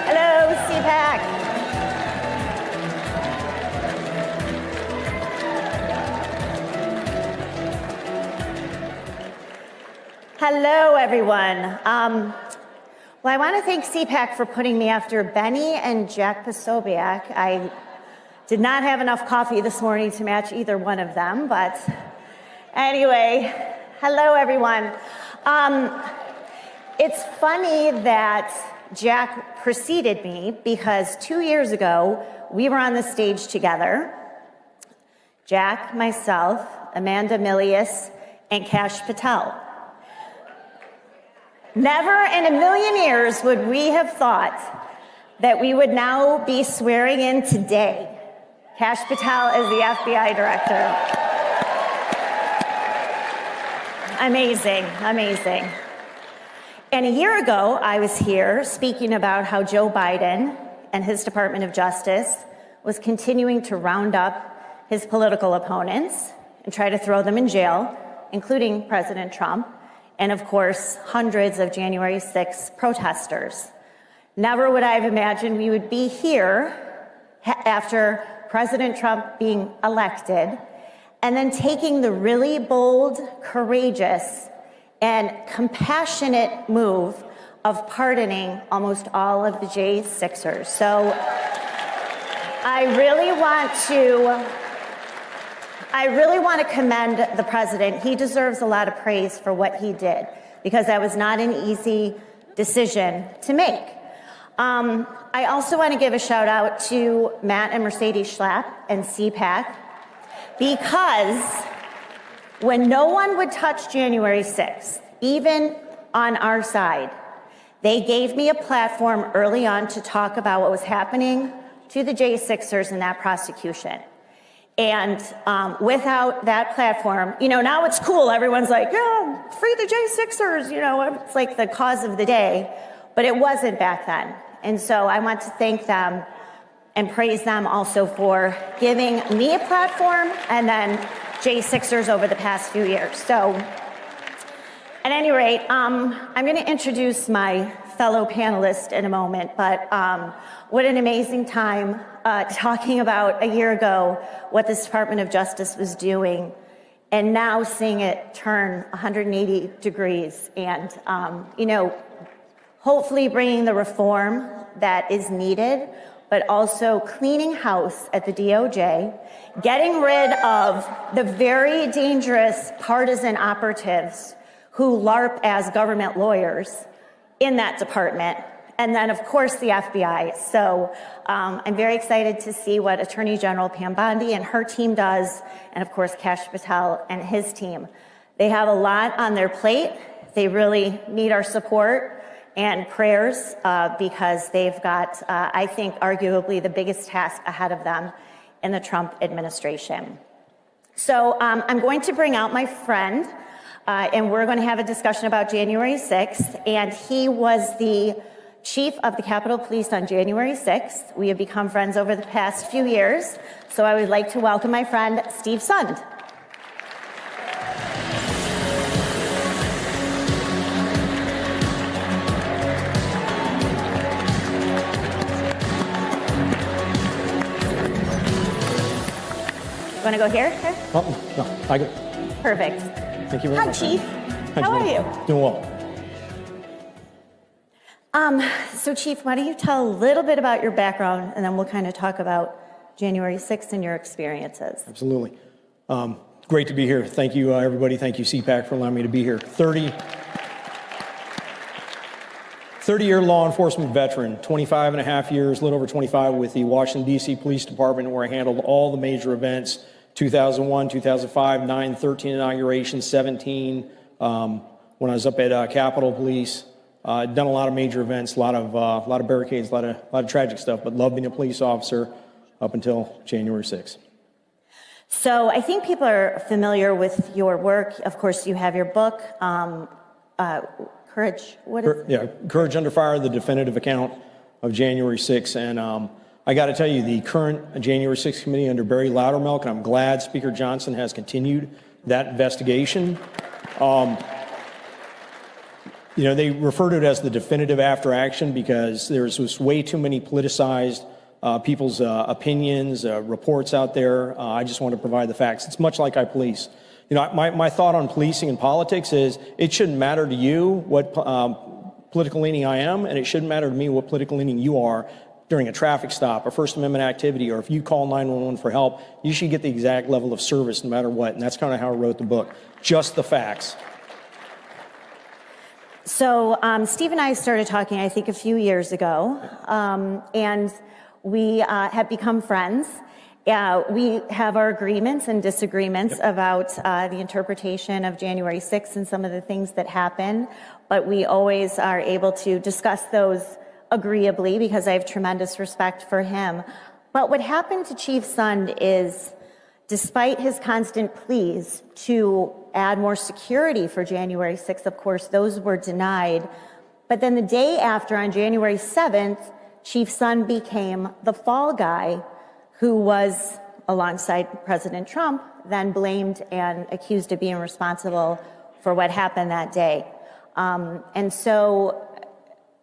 Speaker 9: Hello, CPAC. Hello, everyone. Well, I want to thank CPAC for putting me after Benny and Jack Posobiec. I did not have enough coffee this morning to match either one of them, but anyway, hello, everyone. It's funny that Jack preceded me because 2 years ago, we were on the stage together. Jack, myself, Amanda Milius, and Kash Patel. Never in a million years would we have thought that we would now be swearing in today Kash Patel as the FBI director. Amazing, amazing. And a year ago, I was here speaking about how Joe Biden and his Department of Justice was continuing to round up his political opponents and try to throw them in jail, including President Trump, and of course, hundreds of January 6th protesters. Never would I have imagined we would be here after President Trump being elected and then taking the really bold, courageous, and compassionate move of pardoning almost all of the J6ers. So I really want to commend the president. He deserves a lot of praise for what he did because that was not an easy decision to make. I also want to give a shout out to Matt and Mercedes Schlapp and CPAC because when no one would touch January 6th, even on our side, they gave me a platform early on to talk about what was happening to the J6ers in that prosecution. And without that platform, now it's cool. Everyone's like, yeah, free the J6ers, it's like the cause of the day. But it wasn't back then. And so I want to thank them and praise them also for giving me a platform and then J6ers over the past few years. So at any rate, I'm going to introduce my fellow panelist in a moment, but what an amazing time talking about a year ago what this Department of Justice was doing and now seeing it turn 180 degrees and, hopefully bringing the reform that is needed, but also cleaning house at the DOJ, getting rid of the very dangerous partisan operatives who LARP as government lawyers in that department, and then, of course, the FBI. So I'm very excited to see what Attorney General Pam Bondi and her team does, and, of course, Kash Patel and his team. They have a lot on their plate. They really need our support and prayers because they've got, I think, arguably the biggest task ahead of them in the Trump administration. So I'm going to bring out my friend, and we're going to have a discussion about January 6th, and he was the chief of the Capitol Police on January 6th. We have become friends over the past few years, so I would like to welcome my friend, Steve Sund. want to go here? Okay.
Speaker 14: Oh, no, I got.
Speaker 9: Perfect.
Speaker 14: Thank you very
Speaker 9: Hi,
Speaker 14: much.
Speaker 9: Chief.
Speaker 14: Hi,
Speaker 9: How are
Speaker 14: Julie.
Speaker 9: you?
Speaker 14: Doing well.
Speaker 9: So, Chief, why don't you tell a little bit about your background, and then we'll kind of talk about January 6th and your experiences.
Speaker 14: Absolutely. Great to be here. Thank you, everybody. Thank you, CPAC, for allowing me to be here. 30-year law enforcement veteran, 25 and a half years, a little over 25 with the Washington, D.C. Police Department, where I handled all the major events, 2001, 2005, 9, 13 inauguration, 17, when I was up at Capitol Police. Done a lot of major events, a lot of barricades, a lot of tragic stuff, but loved being a police officer up until January 6th.
Speaker 9: So I think people are familiar with your work. Of course, you have your book, Courage. What is it?
Speaker 14: Yeah, Courage Under Fire, the definitive account of January 6th. And I got to tell you, the current January 6th committee under Barry Loudermilk, and I'm glad Speaker Johnson has continued that investigation. You know, they refer to it as the definitive after action because there's just way too many politicized people's opinions, reports out there. I just want to provide the facts. It's much like I police. You know, my thought on policing and politics is it shouldn't matter to you what political leaning I am, and it shouldn't matter to me what political leaning you are during a traffic stop, a First Amendment activity, or if you call 911 for help, you should get the exact level of service no matter what. And that's kind of how I wrote the book. Just the facts.
Speaker 9: So Steve and I started talking, I think, a few years ago, and we have become friends. We have our agreements and disagreements about the interpretation of January 6th and some of the things that happen, but we always are able to discuss those agreeably because I have tremendous respect for him. But what happened to Chief Sund is, despite his constant pleas to add more security for January 6th, of course, those were denied. But then the day after, on January 7th, Chief Sund became the fall guy who was, alongside President Trump, then blamed and accused of being responsible for what happened that day. And so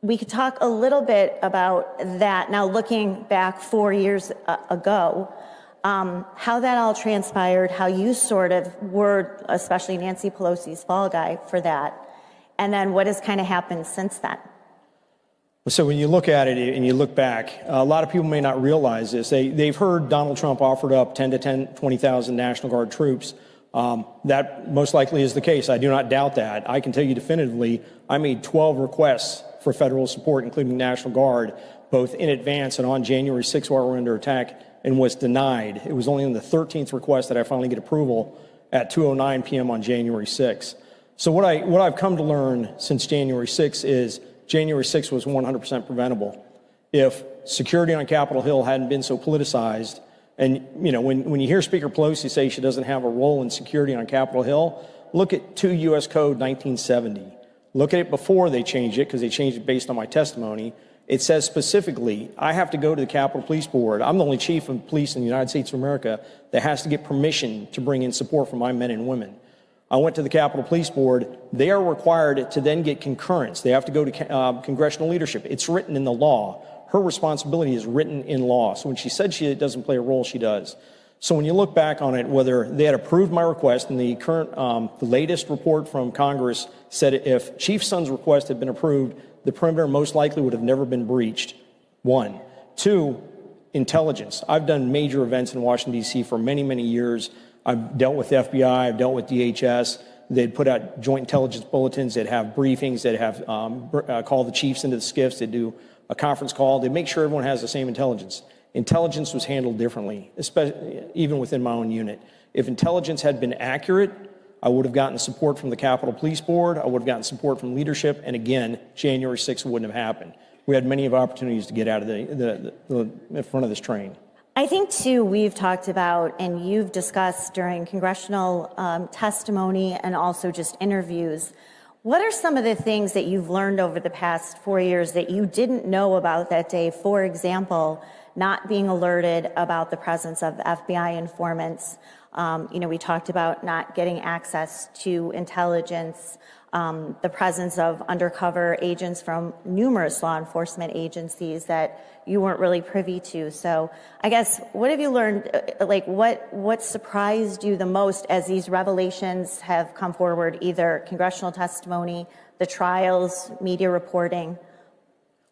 Speaker 9: we could talk a little bit about that. Now, looking back 4 years ago, how that all transpired, how you sort of were, especially Nancy Pelosi's fall guy for that, and then what has kind of happened since then.
Speaker 14: So when you look at it and you look back, a lot of people may not realize this. They've heard Donald Trump offered up 20,000 National Guard troops. That most likely is the case. I do not doubt that. I can tell you definitively, I made 12 requests for federal support, including National Guard, both in advance and on January 6th while we were under attack, and was denied. It was only on the 13th request that I finally get approval at 2:09 p.m. on January 6th. So what I've come to learn since January 6th is January 6th was 100% preventable. If security on Capitol Hill hadn't been so politicized, and you know, when you hear Speaker Pelosi say she doesn't have a role in security on Capitol Hill, look at 2 U.S. Code 1970. Look at it before they changed it, because they changed it based on my testimony. It says specifically, I have to go to the Capitol Police Board. I'm the only chief of police in the United States of America that has to get permission to bring in support for my men and women. I went to the Capitol Police Board. They are required to then get concurrence. They have to go to congressional leadership. It's written in the law. Her responsibility is written in law. So when she said she doesn't play a role, she does. So when you look back on it, whether they had approved my request, and the current, the latest report from Congress said if Chief Sund's request had been approved, the perimeter most likely would have never been breached. 1. 2, intelligence. I've done major events in Washington, D.C. for many, many years. I've dealt with the FBI, I've dealt with DHS. They'd put out joint intelligence bulletins, they'd have briefings, they'd have call the chiefs into the SCIFs, they'd do a conference call, they'd make sure everyone has the same intelligence. Intelligence was handled differently, especially even within my own unit. If intelligence had been accurate, I would have gotten support from the Capitol Police Board, I would have gotten support from leadership, and again, January 6th wouldn't have happened. We had many opportunities to get out of the front of this train.
Speaker 9: I think, too, we've talked about, and you've discussed during congressional testimony and also just interviews, what are some of the things that you've learned over the past 4 years that you didn't know about that day? For example, not being alerted about the presence of FBI informants. You know, we talked about not getting access to intelligence, the presence of undercover agents from numerous law enforcement agencies that you weren't really privy to. So I guess, what have you learned, like what surprised you the most as these revelations have come forward, either congressional testimony, the trials, media reporting?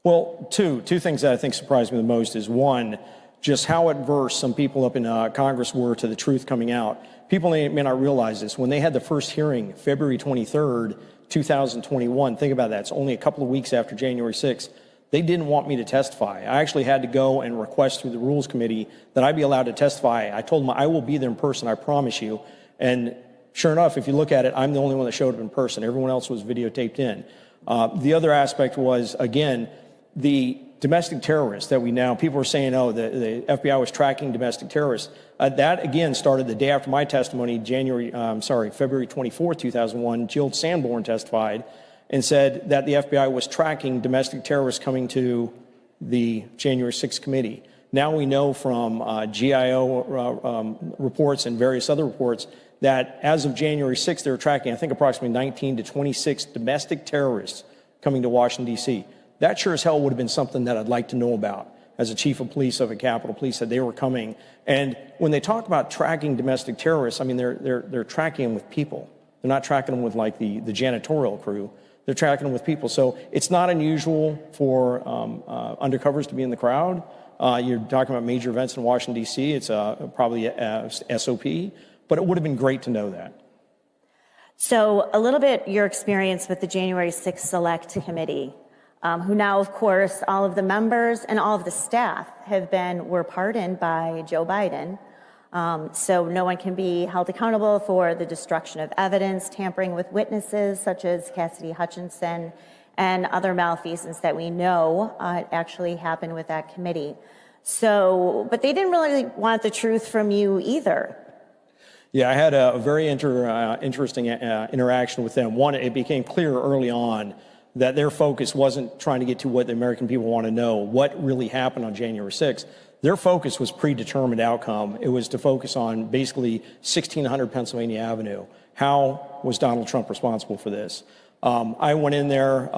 Speaker 14: Well, two things that I think surprised me the most is, one, just how adverse some people up in Congress were to the truth coming out. People may not realize this. When they had the first hearing, February 23rd, 2021, think about that. It's only a couple of weeks after January 6th. They didn't want me to testify. I actually had to go and request through the Rules Committee that I be allowed to testify. I told them I will be there in person, I promise you. And sure enough, if you look at it, I'm the only one that showed up in person. Everyone else was videotaped in. The other aspect was, again, the domestic terrorists that we now, people are saying, oh, the FBI was tracking domestic terrorists. That, again, started the day after my testimony, February 24th, 2001. Jill Sanborn testified and said that the FBI was tracking domestic terrorists coming to the January 6th committee. Now we know from GIO reports and various other reports that as of January 6th, they were tracking, I think, approximately 19 to 26 domestic terrorists coming to Washington, D.C. That sure as hell would have been something that I'd like to know about as a chief of police of a Capitol Police, that they were coming. And when they talk about tracking domestic terrorists, I mean, they're tracking them with people. They're not tracking them with like the janitorial crew. They're tracking them with people. So it's not unusual for undercovers to be in the crowd. You're talking about major events in Washington, D.C. It's probably a SOP, but it would have been great to know that.
Speaker 9: So a little bit your experience with the January 6th Select Committee, who now, of course, all of the members and all of the staff were pardoned by Joe Biden. So no one can be held accountable for the destruction of evidence, tampering with witnesses such as Cassidy Hutchinson, and other malfeasance that we know actually happened with that committee. So, but they didn't really want the truth from you either.
Speaker 14: Yeah, I had a very interesting interaction with them. One, it became clear early on that their focus wasn't trying to get to what the American people want to know, what really happened on January 6th. Their focus was predetermined outcome. It was to focus on basically 1600 Pennsylvania Avenue. How was Donald Trump responsible for this? I went in there.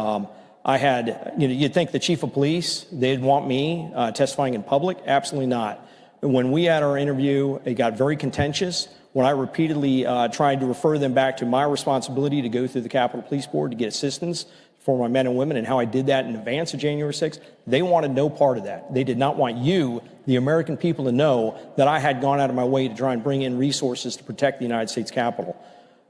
Speaker 14: I had, you'd think the chief of police, they'd want me testifying in public. Absolutely not. When we had our interview, it got very contentious. When I repeatedly tried to refer them back to my responsibility to go through the Capitol Police Board to get assistance for my men and women and how I did that in advance of January 6th, they wanted no part of that. They did not want you, the American people, to know that I had gone out of my way to try and bring in resources to protect the United States Capitol.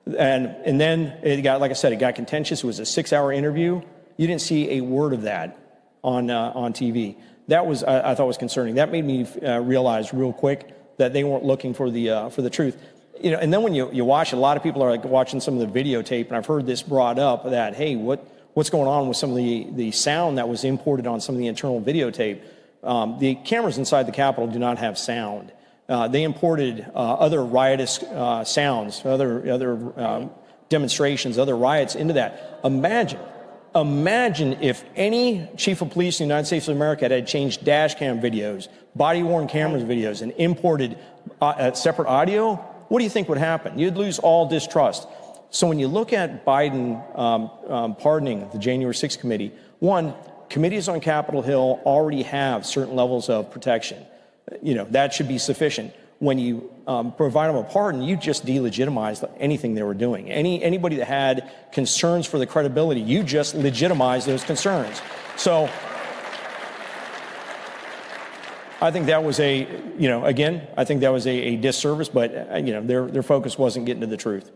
Speaker 14: And then it got, like I said, it got contentious. It was a 6-hour interview. You didn't see a word of that on TV. That was, I thought, was concerning. That made me realize real quick that they weren't looking for the truth. And then when you watch, a lot of people are like watching some of the videotape, and I've heard this brought up that, hey, what's going on with some of the sound that was imported on some of the internal videotape? The cameras inside the Capitol do not have sound. They imported other riotous sounds, other demonstrations, other riots into that. Imagine if any chief of police in the United States of America had changed dash cam videos, body-worn cameras videos, and imported separate audio. What do you think would happen? You'd lose all distrust. So when you look at Biden pardoning the January 6th committee, one, committees on Capitol Hill already have certain levels of protection. That should be sufficient. When you provide them a pardon, you just delegitimized anything they were doing. Anybody that had concerns for the credibility, you just legitimized those concerns. So I think that was I think that was a disservice, but their focus wasn't getting to the truth.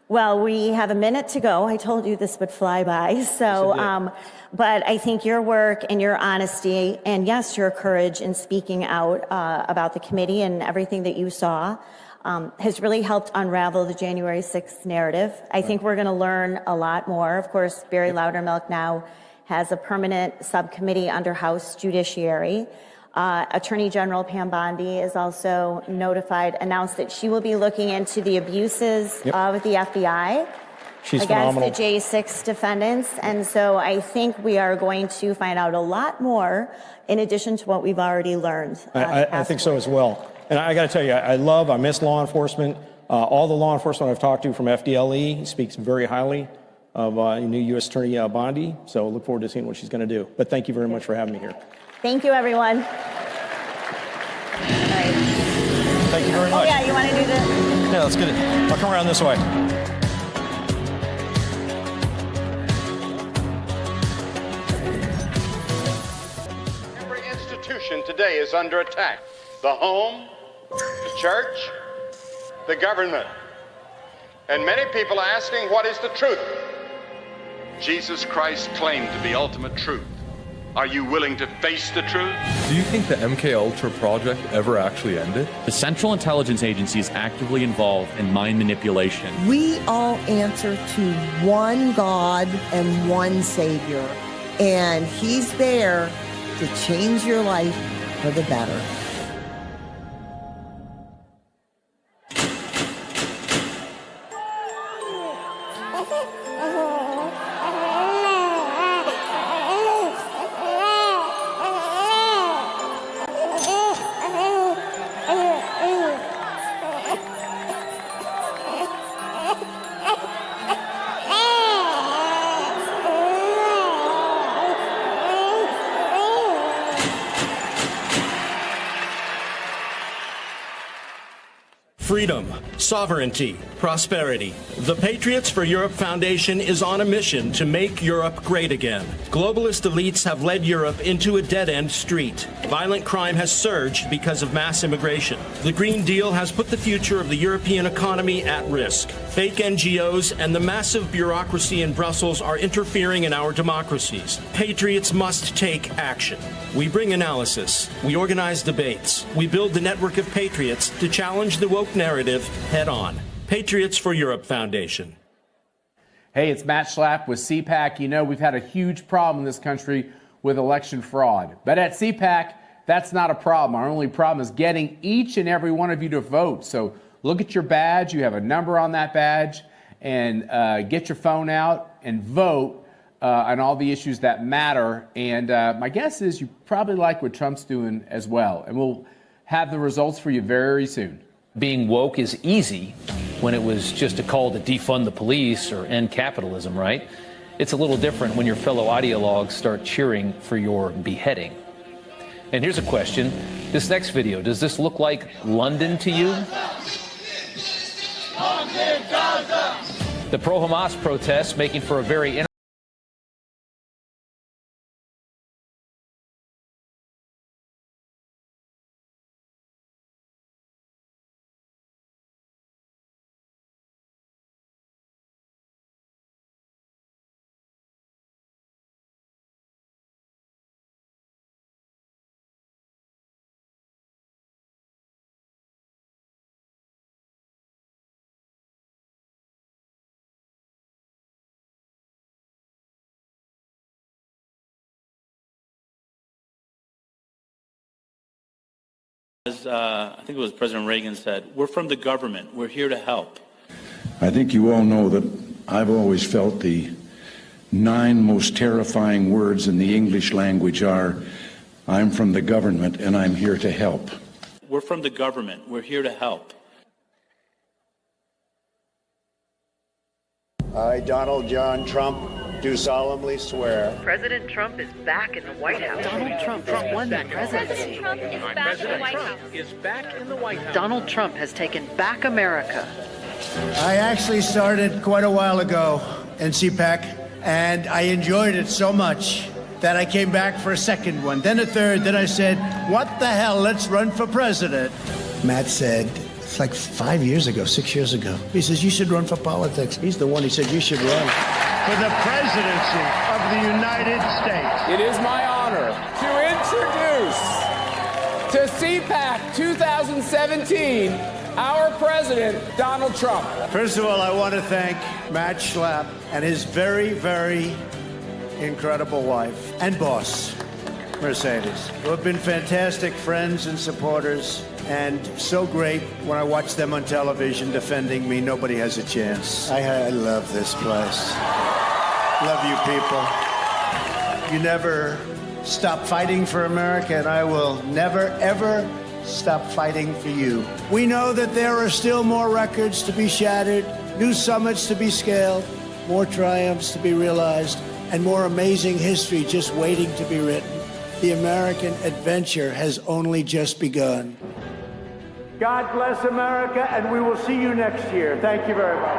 Speaker 9: Well, we have a minute to go. I told you this would fly by. So, but I think your work and your honesty and, yes, your courage in speaking out about the committee and everything that you saw has really helped unravel the January 6th narrative. I think we're going to learn a lot more. Of course, Barry Loudermilk now has a permanent subcommittee under House Judiciary. Attorney General Pam Bondi is also announced that she will be looking into the abuses of the FBI against phenomenal. The J6 defendants. And so I think we are going to find out a lot more in addition to what we've already learned.
Speaker 14: I think so as well. And I got to tell you, I miss law enforcement. All the law enforcement I've talked to from FDLE speaks very highly new U.S. Attorney Bondi. So look forward to seeing what she's going to do. But thank you very much for having me here.
Speaker 9: Thank you, everyone.
Speaker 4: Thank you very much.
Speaker 9: Oh, yeah, you want to do the...
Speaker 4: Yeah, let's get it. I'll come around this way.
Speaker 16: Every institution today is under attack. The home, the church, the government. And many people are asking, what is the truth? Jesus Christ claimed to be ultimate truth. Are you willing to face the truth?
Speaker 15: Do you think the MKUltra project ever actually ended?
Speaker 17: The Central Intelligence Agency is actively involved in mind manipulation.
Speaker 18: We all answer to one God and one Savior, and He's there to change your life for the better.
Speaker 19: Freedom, sovereignty, prosperity. The Patriots for Europe Foundation is on a mission to make Europe great again. Globalist elites have led Europe into a dead-end street. Violent crime has surged because of mass immigration. The Green Deal has put the future of the European economy at risk. Fake NGOs and the massive bureaucracy in Brussels are interfering in our democracies. Patriots must take action. We bring analysis. We organize debates. We build the network of patriots to challenge the woke narrative head on. Patriots for Europe Foundation.
Speaker 25: Hey, it's Matt Schlapp with CPAC. You know, we've had a huge problem in this country with election fraud. But at CPAC, that's not a problem. Our only problem is getting each and every one of you to vote. So look at your badge. You have a number on that badge. And get your phone out and vote on all the issues that matter. And my guess is you probably like what Trump's doing as well. And we'll have the results for you very soon.
Speaker 20: Being woke is easy when it was just a call to defund the police or end capitalism, right? It's a little different when your fellow ideologues start cheering for your beheading. And here's a question. This next video, does this look like London to you? The pro-Hamas protests making for a very
Speaker 26: As I think it was President Reagan said, we're from the government. We're here to help.
Speaker 27: I think you all know that I've always felt the 9 most terrifying words in the English language are, I'm from the government and I'm here to help.
Speaker 26: We're from the government. We're here to help.
Speaker 28: I, Donald John Trump, do solemnly swear.
Speaker 2: President Trump is back in the White House.
Speaker 29: Donald Trump has won the presidency.
Speaker 2: Donald Trump has taken back America.
Speaker 3: I actually started quite a while ago in CPAC, and I enjoyed it so much that I came back for a second one, then a third, then I said, what the hell, let's run for president. Matt said, it's like 5 years ago, 6 years ago. He says, you should run for politics. He's the one, he said, you should run for the presidency of the United States.
Speaker 25: It is my honor to introduce to CPAC 2017 our president, Donald Trump.
Speaker 3: First of all, I want to thank Matt Schlapp and his very, very incredible wife and boss, Mercedes, who have been fantastic friends and supporters, and so great when I watch them on television defending me. Nobody has a chance. I love this place. Love you people. You never stop fighting for America, and I will never, ever stop fighting for you. We know that there are still more records to be shattered, new summits to be scaled, more triumphs to be realized, and more amazing history just waiting to be written. The American adventure has only just begun. God bless America, and we will see you next year. Thank you very much.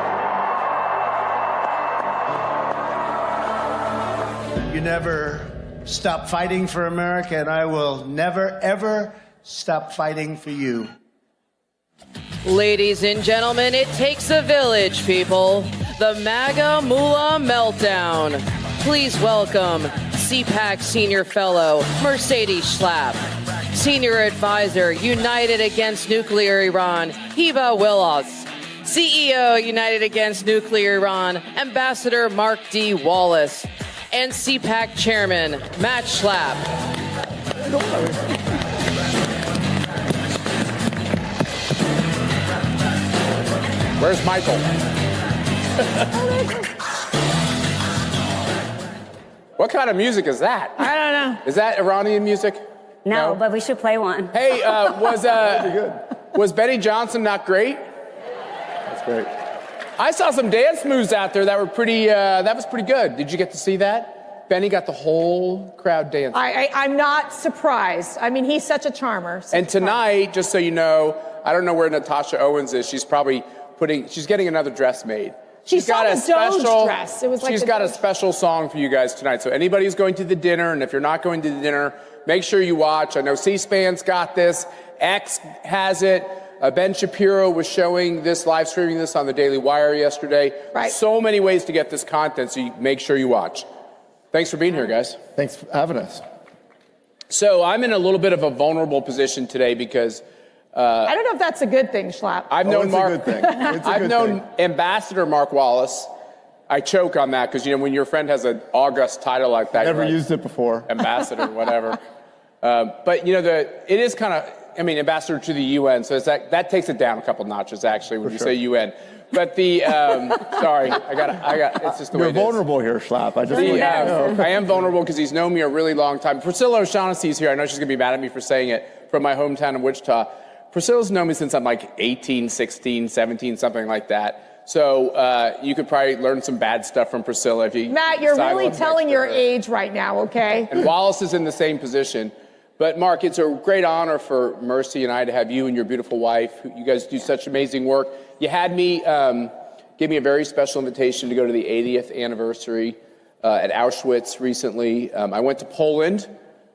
Speaker 3: You never stop fighting for America, and I will never, ever stop fighting for you.
Speaker 2: Ladies and gentlemen, it takes a village, people. The MAGA Moolah Meltdown. Please welcome CPAC Senior Fellow Mercedes Schlapp, Senior Advisor, United Against Nuclear Iran, Heba Willis, CEO, United Against Nuclear Iran, Ambassador Mark D. Wallace, and CPAC Chairman Matt Schlapp.
Speaker 25: Where's Michael? What kind of music is that?
Speaker 6: I don't know.
Speaker 25: Is that Iranian music?
Speaker 6: No, but we should play one.
Speaker 25: Hey, was Benny Johnson not great? That's great. I saw some dance moves out there that were pretty. That was pretty good. Did you get to see that? Benny got the whole crowd dancing.
Speaker 7: I'm not surprised. I mean, he's such a charmer.
Speaker 25: And tonight, just so you know, I don't know where Natasha Owens is. She's probably she's getting another dress made.
Speaker 7: She's got a special dress. It was like
Speaker 25: she's got a special song for you guys tonight. So anybody who's going to the dinner, and if you're not going to the dinner, make sure you watch. I know C-SPAN's got this. X has it. Ben Shapiro was showing this, live streaming this on the Daily Wire yesterday.
Speaker 7: Right.
Speaker 25: So many ways to get this content, so you make sure you watch. Thanks for being here, guys.
Speaker 12: Thanks for having us.
Speaker 25: So I'm in a little bit of a vulnerable position today because
Speaker 7: I don't know if that's a good thing, Schlapp.
Speaker 25: I've known Mark.
Speaker 12: It's a good thing.
Speaker 25: I've known Ambassador Mark Wallace. I choke on that because, you know, when your friend has an august title like that,
Speaker 12: Never used it before.
Speaker 25: Ambassador, whatever. But, you know, it is kind of, I mean, ambassador to the UN, so it's that takes it down a couple notches, actually, when you say UN. But the, sorry, I got, it's just the way it is.
Speaker 12: You're vulnerable here, Schlapp. I just want you to know.
Speaker 25: I am vulnerable because he's known me a really long time. Priscilla O'Shaughnessy's here. I know she's going to be mad at me for saying it, from my hometown of Wichita. Priscilla's known me since I'm like 18, 16, 17, something like that. So you could probably learn some bad stuff from Priscilla if you
Speaker 7: Matt, you're really telling your age right now, okay?
Speaker 25: And Wallace is in the same position. But Mark, it's a great honor for Mercy and I to have you and your beautiful wife. You guys do such amazing work. You had me, gave me a very special invitation to go to the 80th anniversary at Auschwitz recently. I went to Poland.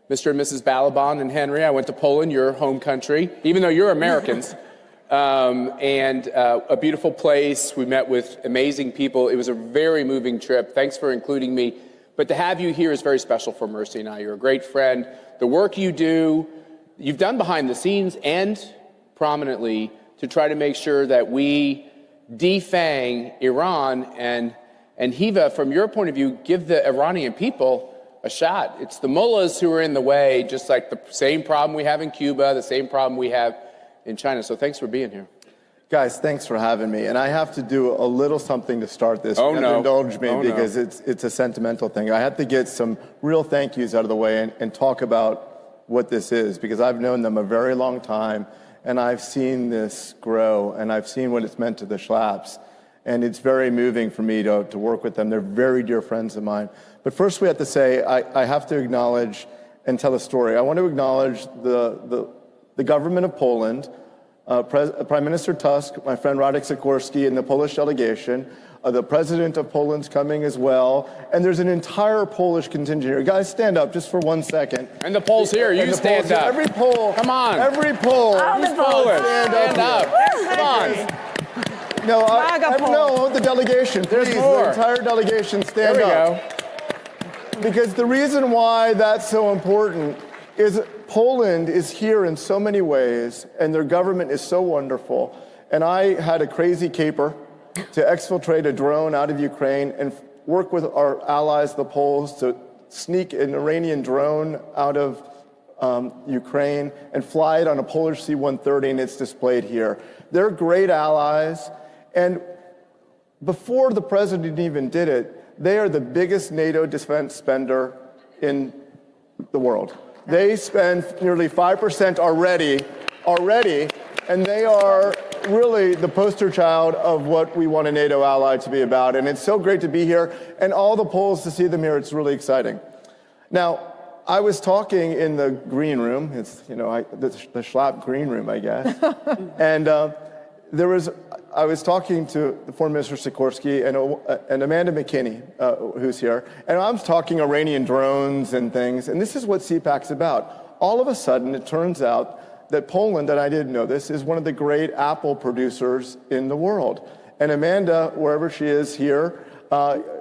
Speaker 25: Mr. and Mrs. Balaban and Henry, I went to Poland, your home country, even though you're Americans. And a beautiful place. We met with amazing people. It was a very moving trip. Thanks for including me. But to have you here is very special for Mercy and I. You're a great friend. The work you do, you've done behind the scenes and prominently to try to make sure that we defang Iran and Heba, from your point of view, give the Iranian people a shot. It's the mullahs who are in the way, just like the same problem we have in Cuba, the same problem we have in China. So thanks for being here.
Speaker 10: Guys, thanks for having me. And I have to do a little something to start this.
Speaker 25: Oh, no.
Speaker 10: Indulge me because it's a sentimental thing. I have to get some real thank yous out of the way and talk about what this is, because I've known them a very long time, and I've seen this grow, and I've seen what it's meant to the Schlapps. And it's very moving for me to work with them. They're very dear friends of mine. But first we have to say, I have to acknowledge and tell a story. I want to acknowledge the government of Poland, Prime Minister Tusk, my friend Radek Sikorski, and the Polish delegation. The president of Poland's coming as well. And there's an entire Polish contingent here. Guys, stand up just for 1 second.
Speaker 25: And the Poll's here. You stand up.
Speaker 10: Every poll.
Speaker 25: Come on.
Speaker 10: Every poll.
Speaker 25: Who's Polish?
Speaker 10: Stand up.
Speaker 25: Come on.
Speaker 10: No, no, the delegation.
Speaker 25: There's
Speaker 10: please,
Speaker 25: more.
Speaker 10: the entire delegation, stand up.
Speaker 25: There we go.
Speaker 10: Because the reason why that's so important is Poland is here in so many ways, and their government is so wonderful. And I had a crazy caper to exfiltrate a drone out of Ukraine and work with our allies, the Poles, to sneak an Iranian drone out of Ukraine and fly it on a Polish C-130, and it's displayed here. They're great allies. And before the president even did it, they are the biggest NATO defense spender in the world. They spend nearly 5% already And they are really the poster child of what we want a NATO ally to be about. And it's so great to be here, and all the polls to see them here. It's really exciting. Now, I was talking in the green room. It's, the Schlapp green room, I guess. And I was talking to the Foreign Minister Sikorsky and Amanda McKinney, who's here. And I was talking Iranian drones and things. And this is what CPAC's about. All of a sudden, it turns out that Poland, and I didn't know this, is one of the great apple producers in the world. And Amanda, wherever she is here,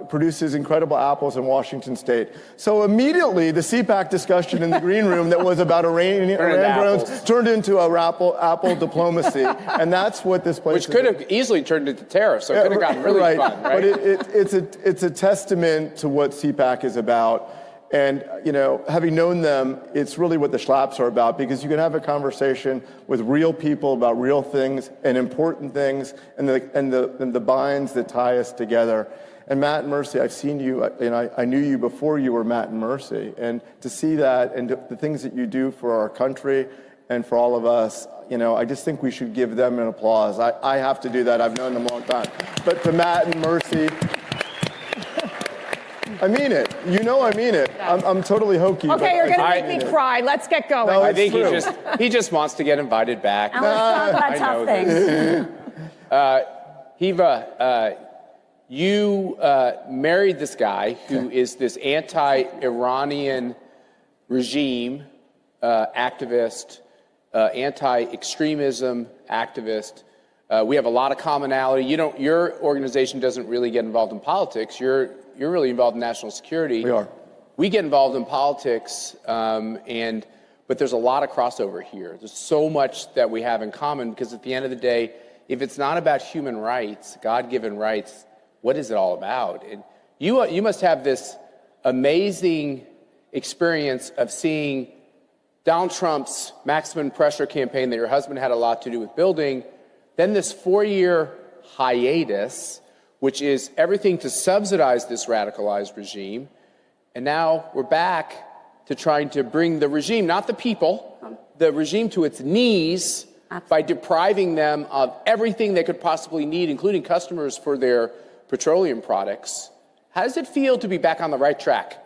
Speaker 10: produces incredible apples in Washington State. So immediately, the CPAC discussion in the green room that was about Iran drones turned into a apple diplomacy. And that's what this place is.
Speaker 1: Which could have easily turned into tariffs, so it could have gotten really fun, right?
Speaker 10: But it's a testament to what CPAC is about. And, having known them, it's really what the Schlapps are about, because you can have a conversation with real people about real things and important things and the binds that tie us together. And Matt and Mercy, I've seen you, I knew you before you were Matt and Mercy. And to see that and the things that you do for our country and for all of us, I just think we should give them an applause. I have to do that. I've known them a long time. But to Matt and Mercy, I mean it. I mean it. I'm totally hokey.
Speaker 7: Okay, you're going to make me cry. Let's get going.
Speaker 10: No,
Speaker 1: I think he just wants to get invited back.
Speaker 6: I want to talk about tough things.
Speaker 1: Hiva, you married this guy who is this anti-Iranian regime activist, anti-extremism activist. We have a lot of commonality. Your organization doesn't really get involved in politics. You're really involved in national security.
Speaker 10: We are.
Speaker 1: We get involved in politics, but there's a lot of crossover here. There's so much that we have in common, because at the end of the day, if it's not about human rights, God-given rights, what is it all about? And you must have this amazing experience of seeing Donald Trump's maximum pressure campaign that your husband had a lot to do with building, then this 4-year hiatus, which is everything to subsidize this radicalized regime. And now we're back to trying to bring the regime, not the people, the regime to its knees by depriving them of everything they could possibly need, including customers for their petroleum products. How does it feel to be back on the right track?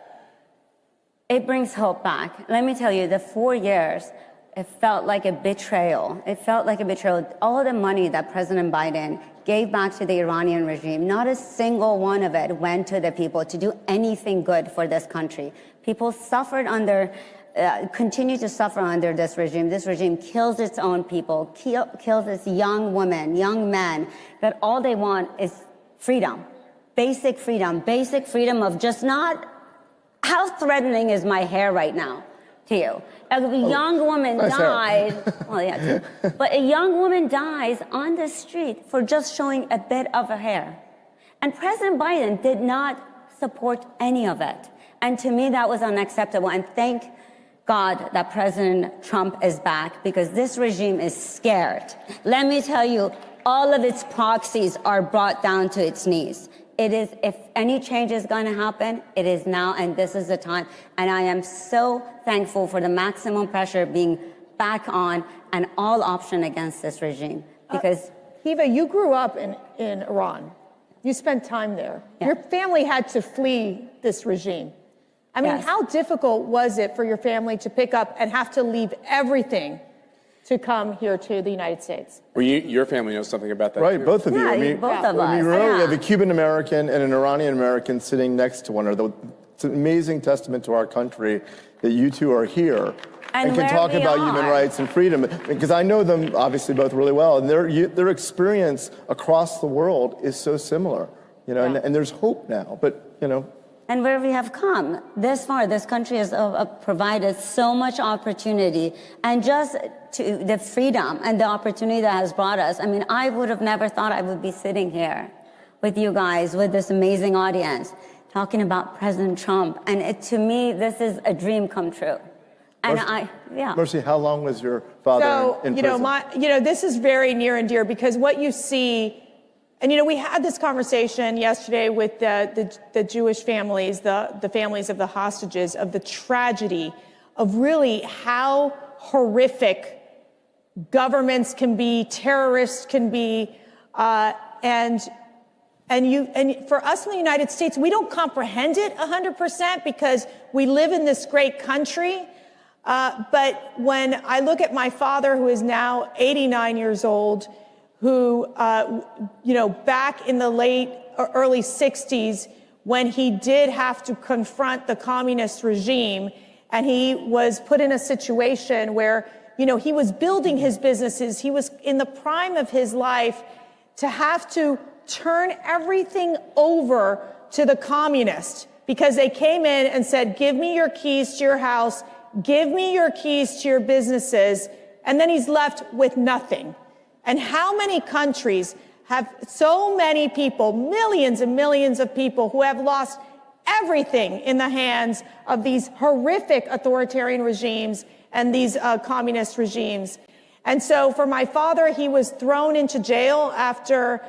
Speaker 6: It brings hope back. Let me tell you, the 4 years, it felt like a betrayal. It felt like a betrayal. All the money that President Biden gave back to the Iranian regime, not a single one of it went to the people to do anything good for this country. People suffered continue to suffer under this regime. This regime kills its own people, kills its young women, young men, that all they want is freedom, basic freedom of just not, how threatening is my hair right now to you? A young woman died, well, yeah, but a young woman dies on the street for just showing a bit of her hair. And President Biden did not support any of it. And to me, that was unacceptable. And thank God that President Trump is back, because this regime is scared. Let me tell you, all of its proxies are brought down to its knees. It is, if any change is going to happen, it is now, and this is the time. And I am so thankful for the maximum pressure being back on and all option against this regime. Because
Speaker 7: Hiva, you grew up in Iran. You spent time there. Yeah. Your family had to flee this regime. I mean, how difficult was it for your family to pick up and have to leave everything to come here to the United States?
Speaker 1: Well, your family knows something about that,
Speaker 10: right?
Speaker 1: Too.
Speaker 10: Both of you.
Speaker 6: Yeah,
Speaker 10: I mean,
Speaker 6: both of us.
Speaker 10: We have a Cuban American and an Iranian American sitting next to one another. It's an amazing testament to our country that you two are here and can talk about human rights and freedom. Because I know them obviously both really well, and their experience across the world is so similar. And there's hope now. But
Speaker 6: and where we have come this far, this country has provided so much opportunity, and just to the freedom and the opportunity that has brought us. I mean, I would have never thought I would be sitting here with you guys, with this amazing audience, talking about President Trump. And to me, this is a dream come true. And
Speaker 10: Mercy, how long was your father in prison?
Speaker 7: This is very near and dear, because what you see. And, we had this conversation yesterday with the Jewish families, the families of the hostages, of the tragedy of really how horrific governments can be, terrorists can be, and for us in the United States, we don't comprehend it 100% because we live in this great country. But when I look at my father, who is now 89 years old, who, back in the late or early 60s, when he did have to confront the communist regime, and he was put in a situation where, he was building his businesses, he was in the prime of his life, to have to turn everything over to the communists because they came in and said, give me your keys to your house, give me your keys to your businesses, and then he's left with nothing. And how many countries have so many people, millions and millions of people who have lost everything in the hands of these horrific authoritarian regimes and these communist regimes? And so for my father, he was thrown into jail after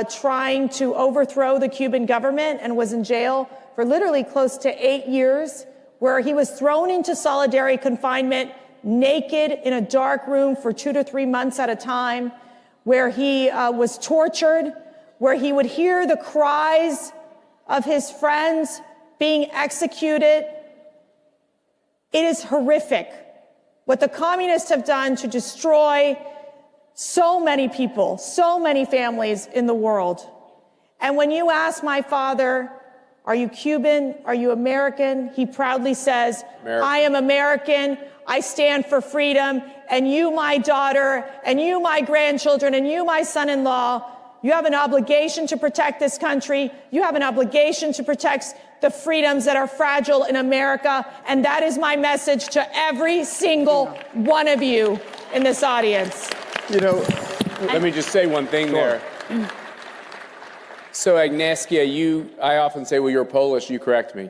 Speaker 7: trying to overthrow the Cuban government and was in jail for literally close to 8 years, where he was thrown into solitary confinement, naked in a dark room for 2 to 3 months at a time, where he was tortured, where he would hear the cries of his friends being executed. It is horrific what the communists have done to destroy so many people, so many families in the world. And when you ask my father, are you Cuban? Are you American? He proudly says, American. I am American. I stand for freedom. And you, my daughter, and you, my grandchildren, and you, my son-in-law, you have an obligation to protect this country. You have an obligation to protect the freedoms that are fragile in America. And that is my message to every single one of you in this audience.
Speaker 1: Let me just say one thing there. So Agnieszka, I often say, well, you're Polish, you correct me.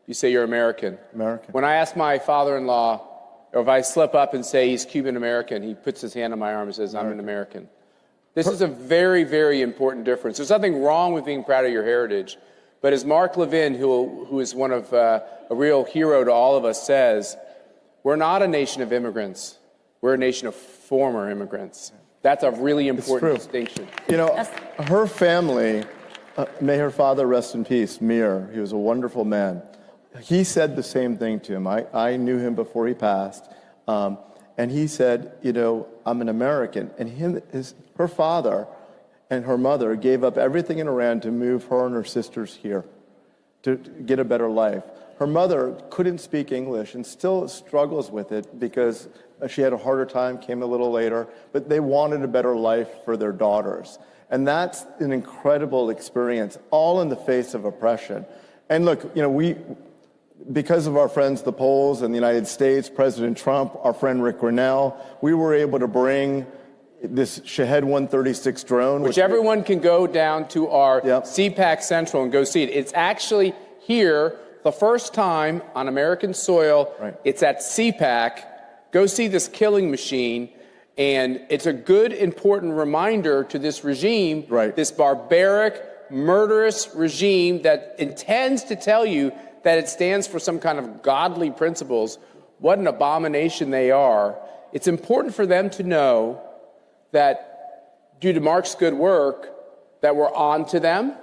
Speaker 1: You say you're American.
Speaker 10: American.
Speaker 1: When I ask my father-in-law, or if I slip up and say he's Cuban-American, he puts his hand on my arm and says, I'm an American. This is a very, very important difference. There's nothing wrong with being proud of your heritage. But as Mark Levin, who is one of a real hero to all of us, says, we're not a nation of immigrants. We're a nation of former immigrants. That's a really important distinction.
Speaker 10: Her family, may her father rest in peace, Mir, he was a wonderful man. He said the same thing to him. I knew him before he passed. And he said, I'm an American. And her father and her mother gave up everything in Iran to move her and her sisters here to get a better life. Her mother couldn't speak English and still struggles with it because she had a harder time, came a little later, but they wanted a better life for their daughters. And that's an incredible experience, all in the face of oppression. And look, because of our friends, the Poles and the United States, President Trump, our friend Rick Grinnell, we were able to bring this Shahed 136 drone.
Speaker 1: Which everyone can go down to our CPAC Central and go see it. It's actually here, the first time on American soil.
Speaker 10: Right.
Speaker 1: It's at CPAC. Go see this killing machine. And it's a good, important reminder to this regime, this barbaric, murderous regime that intends to tell you that it stands for some kind of godly principles. What an abomination they are. It's important for them to know that due to Mark's good work, that we're on to them,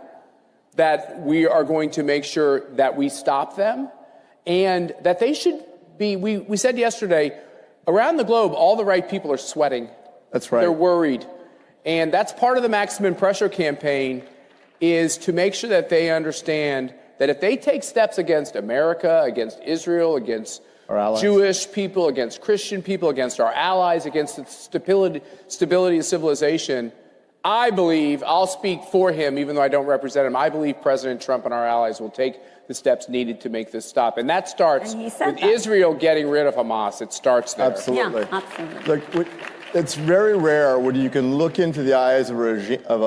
Speaker 1: that we are going to make sure that we stop them, and that they should be, we said yesterday, around the globe, all the right people are sweating.
Speaker 10: That's right.
Speaker 1: They're worried. And that's part of the maximum pressure campaign, is to make sure that they understand that if they take steps against America, against Israel, against Jewish people, against Christian people, against our allies, against the stability of civilization, I believe, I'll speak for him, even though I don't represent him, I believe President Trump and our allies will take the steps needed to make this stop. And that starts with Israel getting rid of Hamas. It starts there.
Speaker 10: Absolutely.
Speaker 6: Yeah, absolutely.
Speaker 10: Look, it's very rare when you can look into the eyes of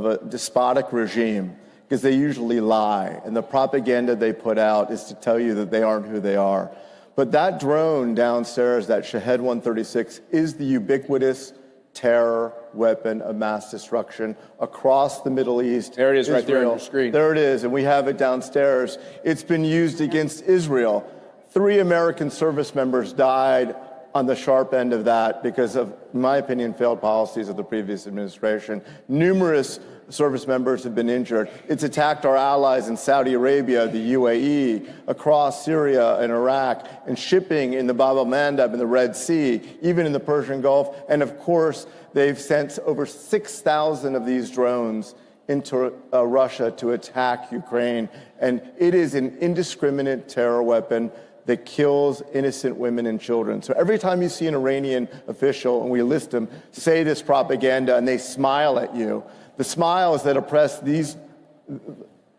Speaker 10: a despotic regime, because they usually lie, and the propaganda they put out is to tell you that they aren't who they are. But that drone downstairs, that Shahed 136, is the ubiquitous terror weapon of mass destruction across the Middle East.
Speaker 1: There it is,
Speaker 10: Israel.
Speaker 1: right there on your screen.
Speaker 10: There it is, and we have it downstairs. It's been used against Israel. 3 American service members died on the sharp end of that because of, in my opinion, failed policies of the previous administration. Numerous service members have been injured. It's attacked our allies in Saudi Arabia, the UAE, across Syria and Iraq, and shipping in the Bab el-Mandeb in the Red Sea, even in the Persian Gulf. And of course, they've sent over 6,000 of these drones into Russia to attack Ukraine. And it is an indiscriminate terror weapon that kills innocent women and children. So every time you see an Iranian official, and we list them, say this propaganda and they smile at you, the smiles that oppress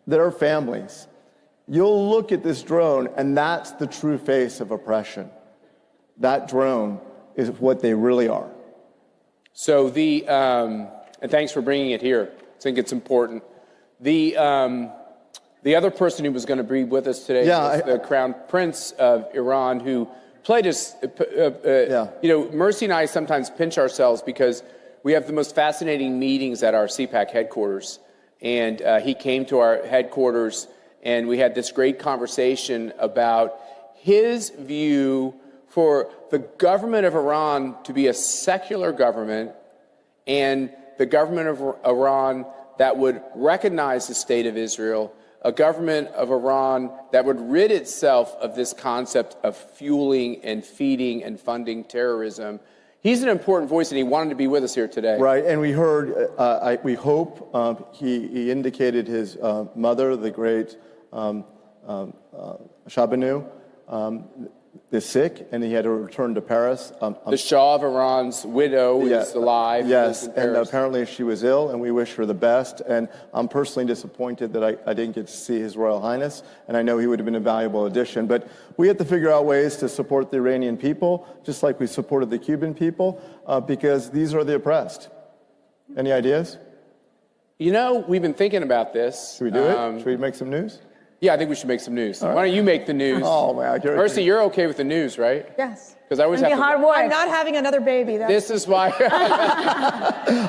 Speaker 10: their families, you'll look at this drone and that's the true face of oppression. That drone is what they really are.
Speaker 1: So and thanks for bringing it here. I think it's important. The other person who was going to be with us today was the Crown Prince of Iran, who played his, Mercy and I sometimes pinch ourselves because we have the most fascinating meetings at our CPAC headquarters. And he came to our headquarters and we had this great conversation about his view for the government of Iran to be a secular government and the government of Iran that would recognize the state of Israel, a government of Iran that would rid itself of this concept of fueling and feeding and funding terrorism. He's an important voice, and he wanted to be with us here today.
Speaker 10: Right, and we heard, we hope, he indicated his mother, the great Shabanu, is sick, and he had to return to Paris.
Speaker 1: The Shah of Iran's widow is alive.
Speaker 10: Yes, and apparently she was ill, and we wish her the best. And I'm personally disappointed that I didn't get to see His Royal Highness, and I know he would have been a valuable addition. But we have to figure out ways to support the Iranian people, just like we supported the Cuban people, because these are the oppressed. Any ideas?
Speaker 1: You know, we've been thinking about this.
Speaker 10: Should we do it? Should we make some news?
Speaker 1: Yeah, I think we should make some news. Why don't you make the news?
Speaker 10: Oh, man.
Speaker 1: Mercy, you're okay with the news, right?
Speaker 7: Yes.
Speaker 1: Because I always have to.
Speaker 7: Hard work. I'm not having another baby.
Speaker 1: This is why.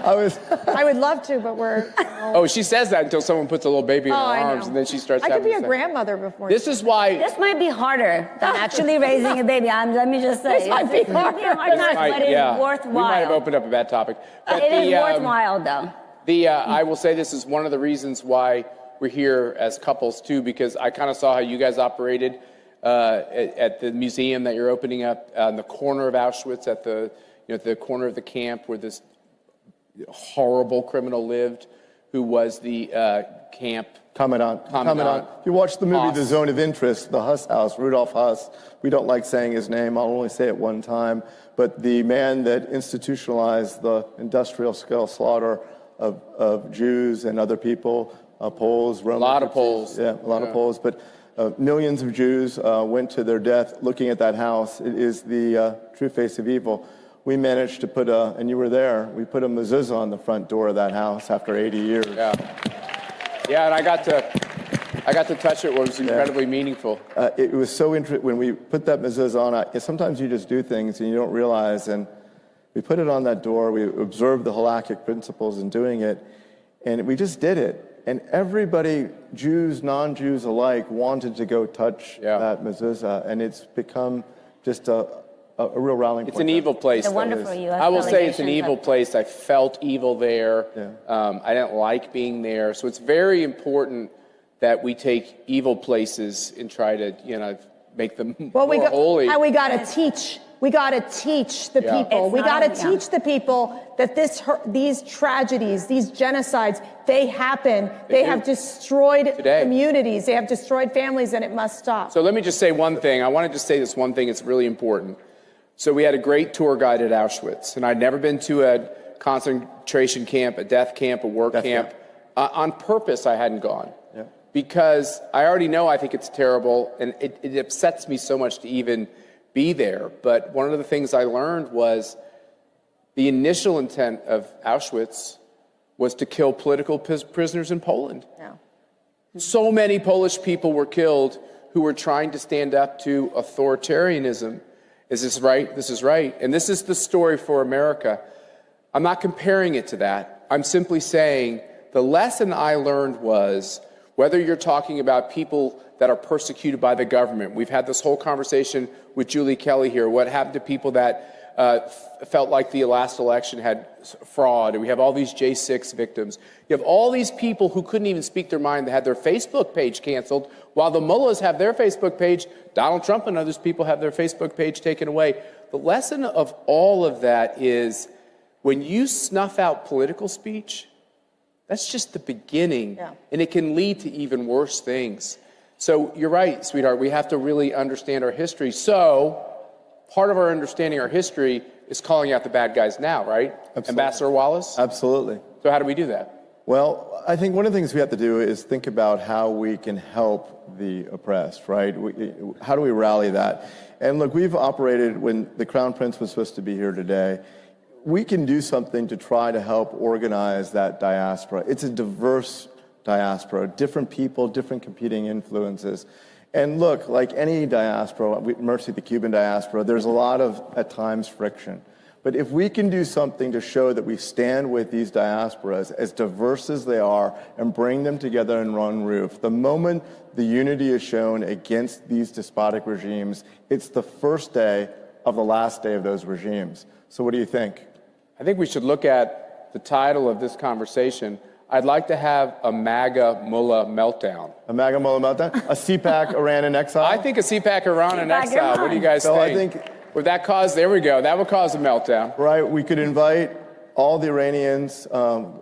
Speaker 7: I would love to, but we're.
Speaker 1: Oh, she says that until someone puts a little baby in her arms, and then she starts.
Speaker 7: I could be a grandmother before.
Speaker 1: This is why.
Speaker 6: This might be harder than actually raising a baby. Let me just say.
Speaker 7: This might be harder.
Speaker 6: But it's worthwhile.
Speaker 1: We might have opened up a bad topic. But
Speaker 6: it is worthwhile, though.
Speaker 1: I will say this is one of the reasons why we're here as couples too, because I kind of saw how you guys operated at the museum that you're opening up on the corner of Auschwitz, at the corner of the camp where this horrible criminal lived, who was the camp
Speaker 10: Commandant. If you watch the movie
Speaker 1: Huss.
Speaker 10: The Zone of Interest, the Huss House, Rudolf Huss, we don't like saying his name, I'll only say it one time, but the man that institutionalized the industrial scale slaughter of Jews and other people, Poles, Romans.
Speaker 1: A lot of Poles.
Speaker 10: Yeah, a lot of Poles. But millions of Jews went to their death looking at that house. It is the true face of evil. We managed to put and you were there, we put a mezuzah on the front door of that house after 80 years.
Speaker 1: Yeah, and I got to touch it. It was incredibly meaningful.
Speaker 10: It was so interesting. When we put that mezuzah on, sometimes you just do things and you don't realize. And we put it on that door. We observed the halakhic principles in doing it. And we just did it. And everybody, Jews, non-Jews alike, wanted to go touch that mezuzah. And it's become just a real rallying point.
Speaker 1: It's an evil place.
Speaker 6: It's a wonderful U.S.
Speaker 1: I will say it's an evil place. I felt evil there. I didn't like being there. So it's very important that we take evil places and try to, make them more holy.
Speaker 7: And we got to teach. We got to teach the people. We got to teach the people that these tragedies, these genocides, they happen. They have destroyed communities. They have destroyed families, and it must stop.
Speaker 1: So let me just say one thing. I wanted to say this one thing. It's really important. So we had a great tour guide at Auschwitz, and I'd never been to a concentration camp, a death camp, a work camp. On purpose, I hadn't gone. Because I already know I think it's terrible, and it upsets me so much to even be there. But one of the things I learned was the initial intent of Auschwitz was to kill political prisoners in Poland. So many Polish people were killed who were trying to stand up to authoritarianism. Is this right? This is right. And this is the story for America. I'm not comparing it to that. I'm simply saying the lesson I learned was, whether you're talking about people that are persecuted by the government. We've had this whole conversation with Julie Kelly here. What happened to people that felt like the last election had fraud? And we have all these J6 victims. You have all these people who couldn't even speak their mind. They had their Facebook page canceled, while the mullahs have their Facebook page. Donald Trump and others people have their Facebook page taken away. The lesson of all of that is when you snuff out political speech, that's just the beginning, and it can lead to even worse things. So you're right, sweetheart. We have to really understand our history. So part of our understanding our history is calling out the bad guys now, right? Absolutely. Ambassador Wallace?
Speaker 10: Absolutely.
Speaker 1: So how do we do that?
Speaker 10: Well, I think one of the things we have to do is think about how we can help the oppressed, right? How do we rally that? And look, we've operated when the Crown Prince was supposed to be here today. We can do something to try to help organize that diaspora. It's a diverse diaspora, different people, different competing influences. And look, like any diaspora, mercy the Cuban diaspora, there's a lot of, at times, friction. But if we can do something to show that we stand with these diasporas, as diverse as they are, and bring them together in one roof, the moment the unity is shown against these despotic regimes, it's the first day of the last day of those regimes. So what do you think?
Speaker 1: I think we should look at the title of this conversation. I'd like to have a MAGA mullah meltdown.
Speaker 10: A MAGA mullah meltdown? A CPAC Iran in exile?
Speaker 1: I think a CPAC Iran in exile. What do you guys think?
Speaker 10: I think
Speaker 1: would that cause, there we go, that would cause a meltdown.
Speaker 10: Right, we could invite all the Iranians,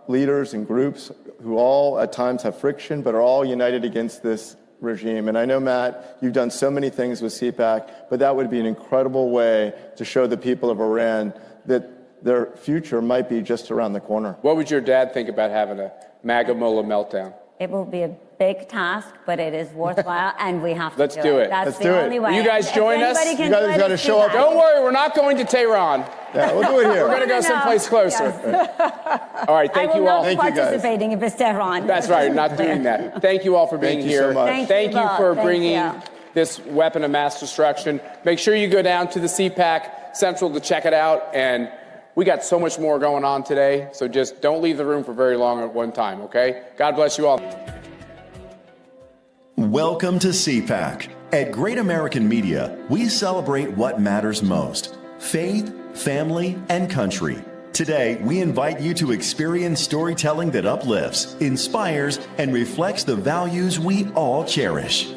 Speaker 10: leaders and groups who all at times have friction, but are all united against this regime. And I know, Matt, you've done so many things with CPAC, but that would be an incredible way to show the people of Iran that their future might be just around the corner.
Speaker 1: What would your dad think about having a MAGA mullah meltdown?
Speaker 6: It will be a big task, but it is worthwhile, and we have to
Speaker 1: Let's do it.
Speaker 6: That's
Speaker 1: Let's
Speaker 6: the
Speaker 1: do
Speaker 6: only
Speaker 1: it.
Speaker 6: way.
Speaker 1: You guys join us?
Speaker 10: You guys got to show up.
Speaker 1: Don't worry, we're not going to Tehran.
Speaker 10: Yeah, we'll do it here.
Speaker 1: We're going to go someplace closer. All right, thank you all.
Speaker 6: I will not be participating if it's Tehran.
Speaker 1: That's right, not doing that. Thank you all for being here.
Speaker 10: Thank you so much.
Speaker 1: Thank you for bringing this weapon of mass destruction. Make sure you go down to the CPAC Central to check it out. And we got so much more going on today, so just don't leave the room for very long at one time, okay? God bless you all.
Speaker 5: Welcome to CPAC. At Great American Media, we celebrate what matters most: faith, family, and country. Today, we invite you to experience storytelling that uplifts, inspires, and reflects the values we all cherish.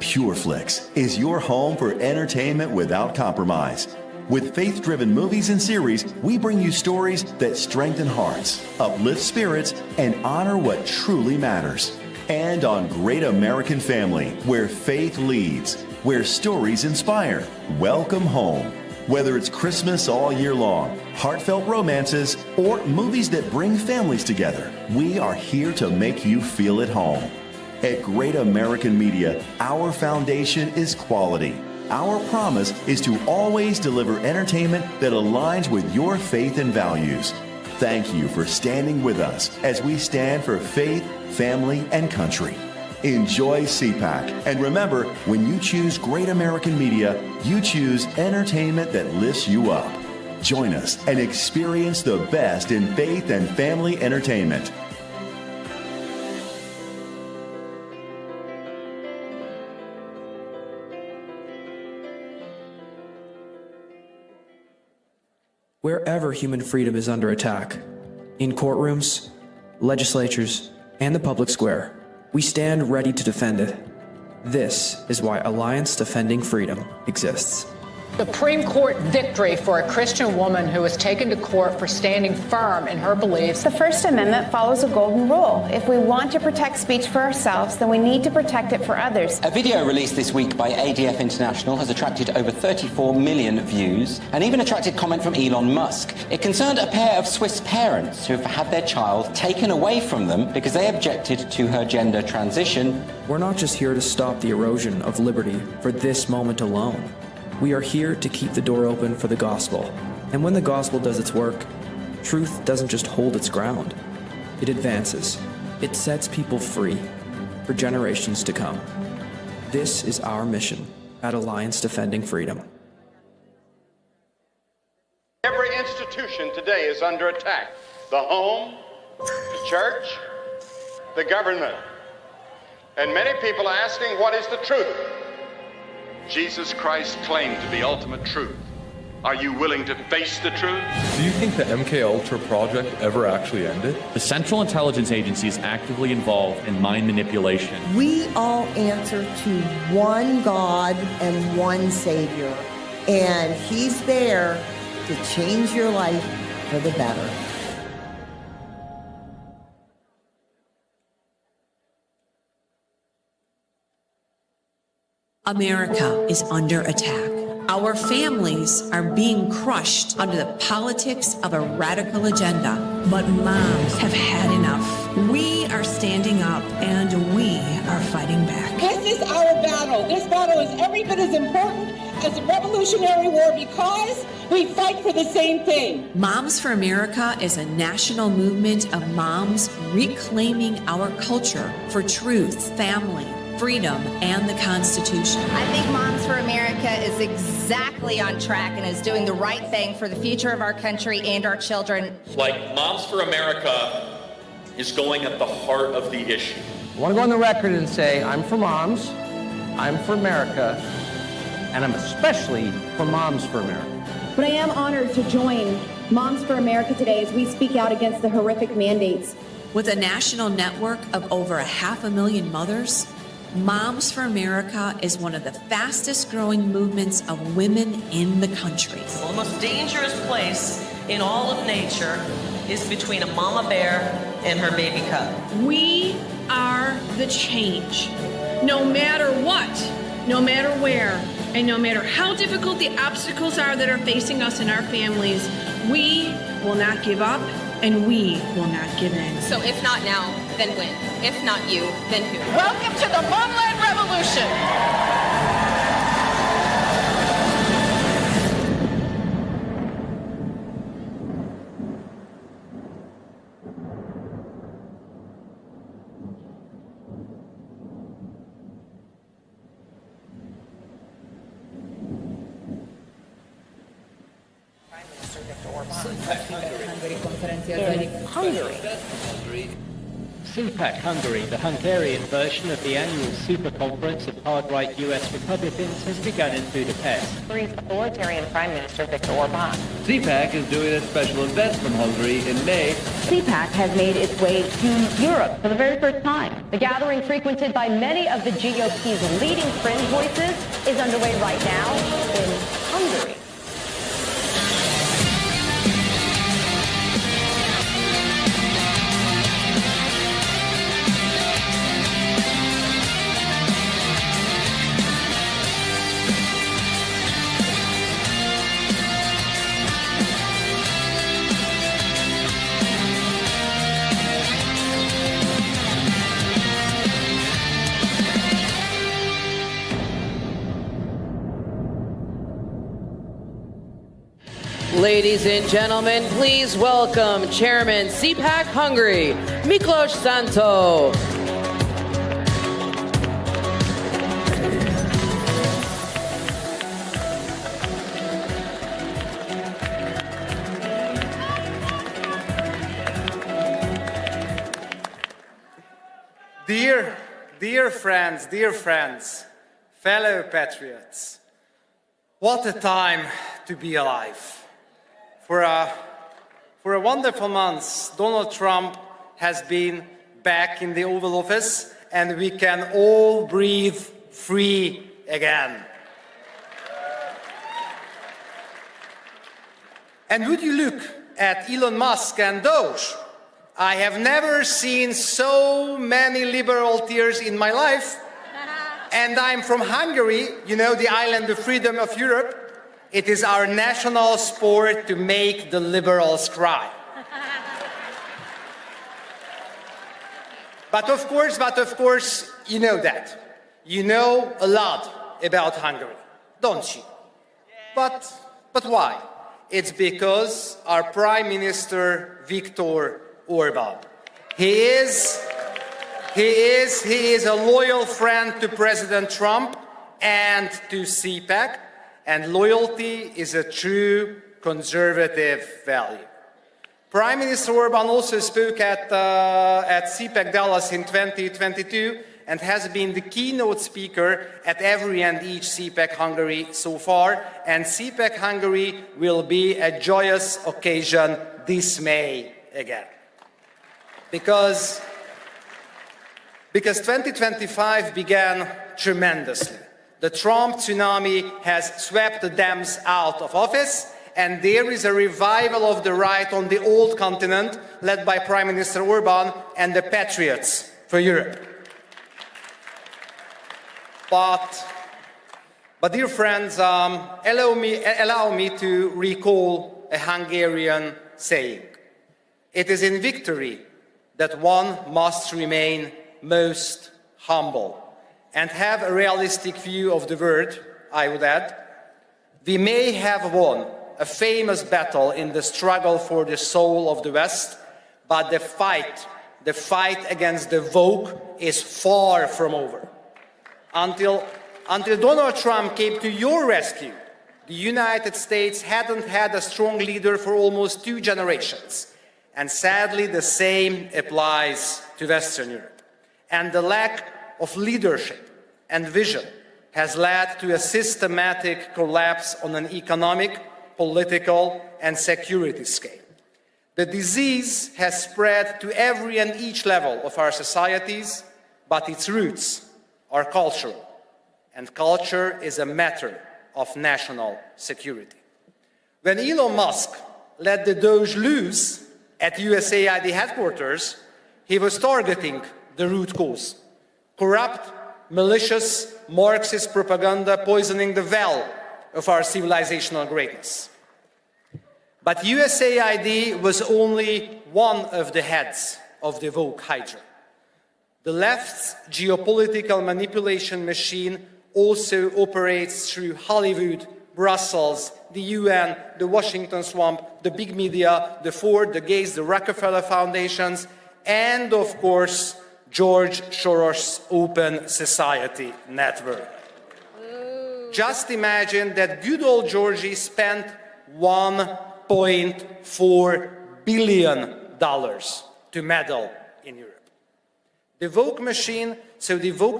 Speaker 5: PureFlix is your home for entertainment without compromise. With faith-driven movies and series, we bring you stories that strengthen hearts, uplift spirits, and honor what truly matters. And on Great American Family, where faith leads, where stories inspire. Welcome home. Whether it's Christmas all year long, heartfelt romances, or movies that bring families together, we are here to make you feel at home. At Great American Media, our foundation is quality. Our promise is to always deliver entertainment that aligns with your faith and values. Thank you for standing with us as we stand for faith, family, and country. Enjoy CPAC. And remember, when you choose Great American Media, you choose entertainment that lifts you up. Join us and experience the best in faith and family entertainment.
Speaker 8: Wherever human freedom is under attack, in courtrooms, legislatures, and the public square, we stand ready to defend it. This is why Alliance Defending Freedom exists.
Speaker 11: Supreme Court victory for a Christian woman who was taken to court for standing firm in her beliefs.
Speaker 13: The First Amendment follows a golden rule. If we want to protect speech for ourselves, then we need to protect it for others.
Speaker 14: A video released this week by ADF International has attracted over 34 million views and even attracted comment from Elon Musk. It concerned a pair of Swiss parents who have had their child taken away from them because they objected to her gender transition.
Speaker 8: We're not just here to stop the erosion of liberty for this moment alone. We are here to keep the door open for the gospel. And when the gospel does its work, truth doesn't just hold its ground. It advances. It sets people free for generations to come. This is our mission at Alliance Defending Freedom.
Speaker 16: Every institution today is under attack. The home, the church, the government, And many people are asking, what is the truth? Jesus Christ claimed to be ultimate truth. Are you willing to face the truth?
Speaker 4: Do you think the MKUltra project ever actually ended?
Speaker 9: The Central Intelligence Agency is actively involved in mind manipulation.
Speaker 15: We all answer to one God and one Savior, and He's there to change your life for the better.
Speaker 17: America is under attack. Our families are being crushed under the politics of a radical agenda. But moms have had enough. We are standing up and we are fighting back.
Speaker 18: This is our battle. This battle is every bit as important as the Revolutionary War because we fight for the same thing.
Speaker 17: Moms for America is a national movement of moms reclaiming our culture for truth, family, freedom, and the Constitution.
Speaker 21: I think Moms for America is exactly on track and is doing the right thing for the future of our country and our children.
Speaker 22: Like, Moms for America is going at the heart of the issue.
Speaker 23: I want to go on the record and say I'm for moms, I'm for America, and I'm especially for Moms for America.
Speaker 24: But I am honored to join Moms for America today as we speak out against the horrific mandates.
Speaker 17: With a national network of over 500,000 mothers, Moms for America is one of the fastest growing movements of women in the country.
Speaker 30: The most dangerous place in all of nature is between a mama bear and her baby cub.
Speaker 31: We are the change. No matter what, no matter where, and no matter how difficult the obstacles are that are facing us and our families, we will not give up and we will not give in.
Speaker 21: So if not now, then when? If not you, then who?
Speaker 11: Welcome to the Momland Revolution.
Speaker 32: CPAC Hungary, the Hungarian version of the annual super conference of hard-right US Republicans, has begun in Budapest.
Speaker 33: Hungary's authoritarian Prime Minister Viktor Orban.
Speaker 34: CPAC is doing a special event from Hungary in May.
Speaker 35: CPAC has made its way to Europe for the very first time. The gathering, frequented by many of the GOP's leading fringe voices, is underway right now in Hungary.
Speaker 2: Ladies and gentlemen, please welcome Chairman CPAC Hungary, Miklos Santo.
Speaker 36: Dear friends, fellow patriots, what a time to be alive. For a wonderful month, Donald Trump has been back in the Oval Office, and we can all breathe free again. And would you look at Elon Musk and Doge? I have never seen so many liberal tears in my life. And I'm from Hungary, you know, the island of freedom of Europe. It is our national sport to make the liberals cry. But of course, you know that. You know a lot about Hungary, don't you? But why? It's because our Prime Minister, Viktor Orban. He is a loyal friend to President Trump and to CPAC. And loyalty is a true conservative value. Prime Minister Orban also spoke at CPAC Dallas in 2022, and has been the keynote speaker at every and each CPAC Hungary so far, and CPAC Hungary will be a joyous occasion this May again. Because 2025 began tremendously. The Trump tsunami has swept the Dems out of office, and there is a revival of the right on the old continent, led by Prime Minister Orban and the Patriots for Europe. But dear friends, allow me to recall a Hungarian saying. It is in victory that one must remain most humble and have a realistic view of the world, I would add. We may have won a famous battle in the struggle for the soul of the West, but the fight against the woke is far from over. Until Donald Trump came to your rescue, the United States hadn't had a strong leader for almost 2 generations. And sadly, the same applies to Western Europe. And the lack of leadership and vision has led to a systematic collapse on an economic, political, and security scale. The disease has spread to every and each level of our societies, but its roots are cultural, and culture is a matter of national security. When Elon Musk let the Doge loose at USAID headquarters, he was targeting the root cause: corrupt, malicious, Marxist propaganda poisoning the well of our civilizational greatness. But USAID was only one of the heads of the woke hydra. The left's geopolitical manipulation machine also operates through Hollywood, Brussels, the UN, the Washington swamp, the big media, the Ford, the Gates, the Rockefeller foundations, and of course, George Soros' Open Society Network. Just imagine that good old Georgie spent $1.4 billion to meddle in Europe. The woke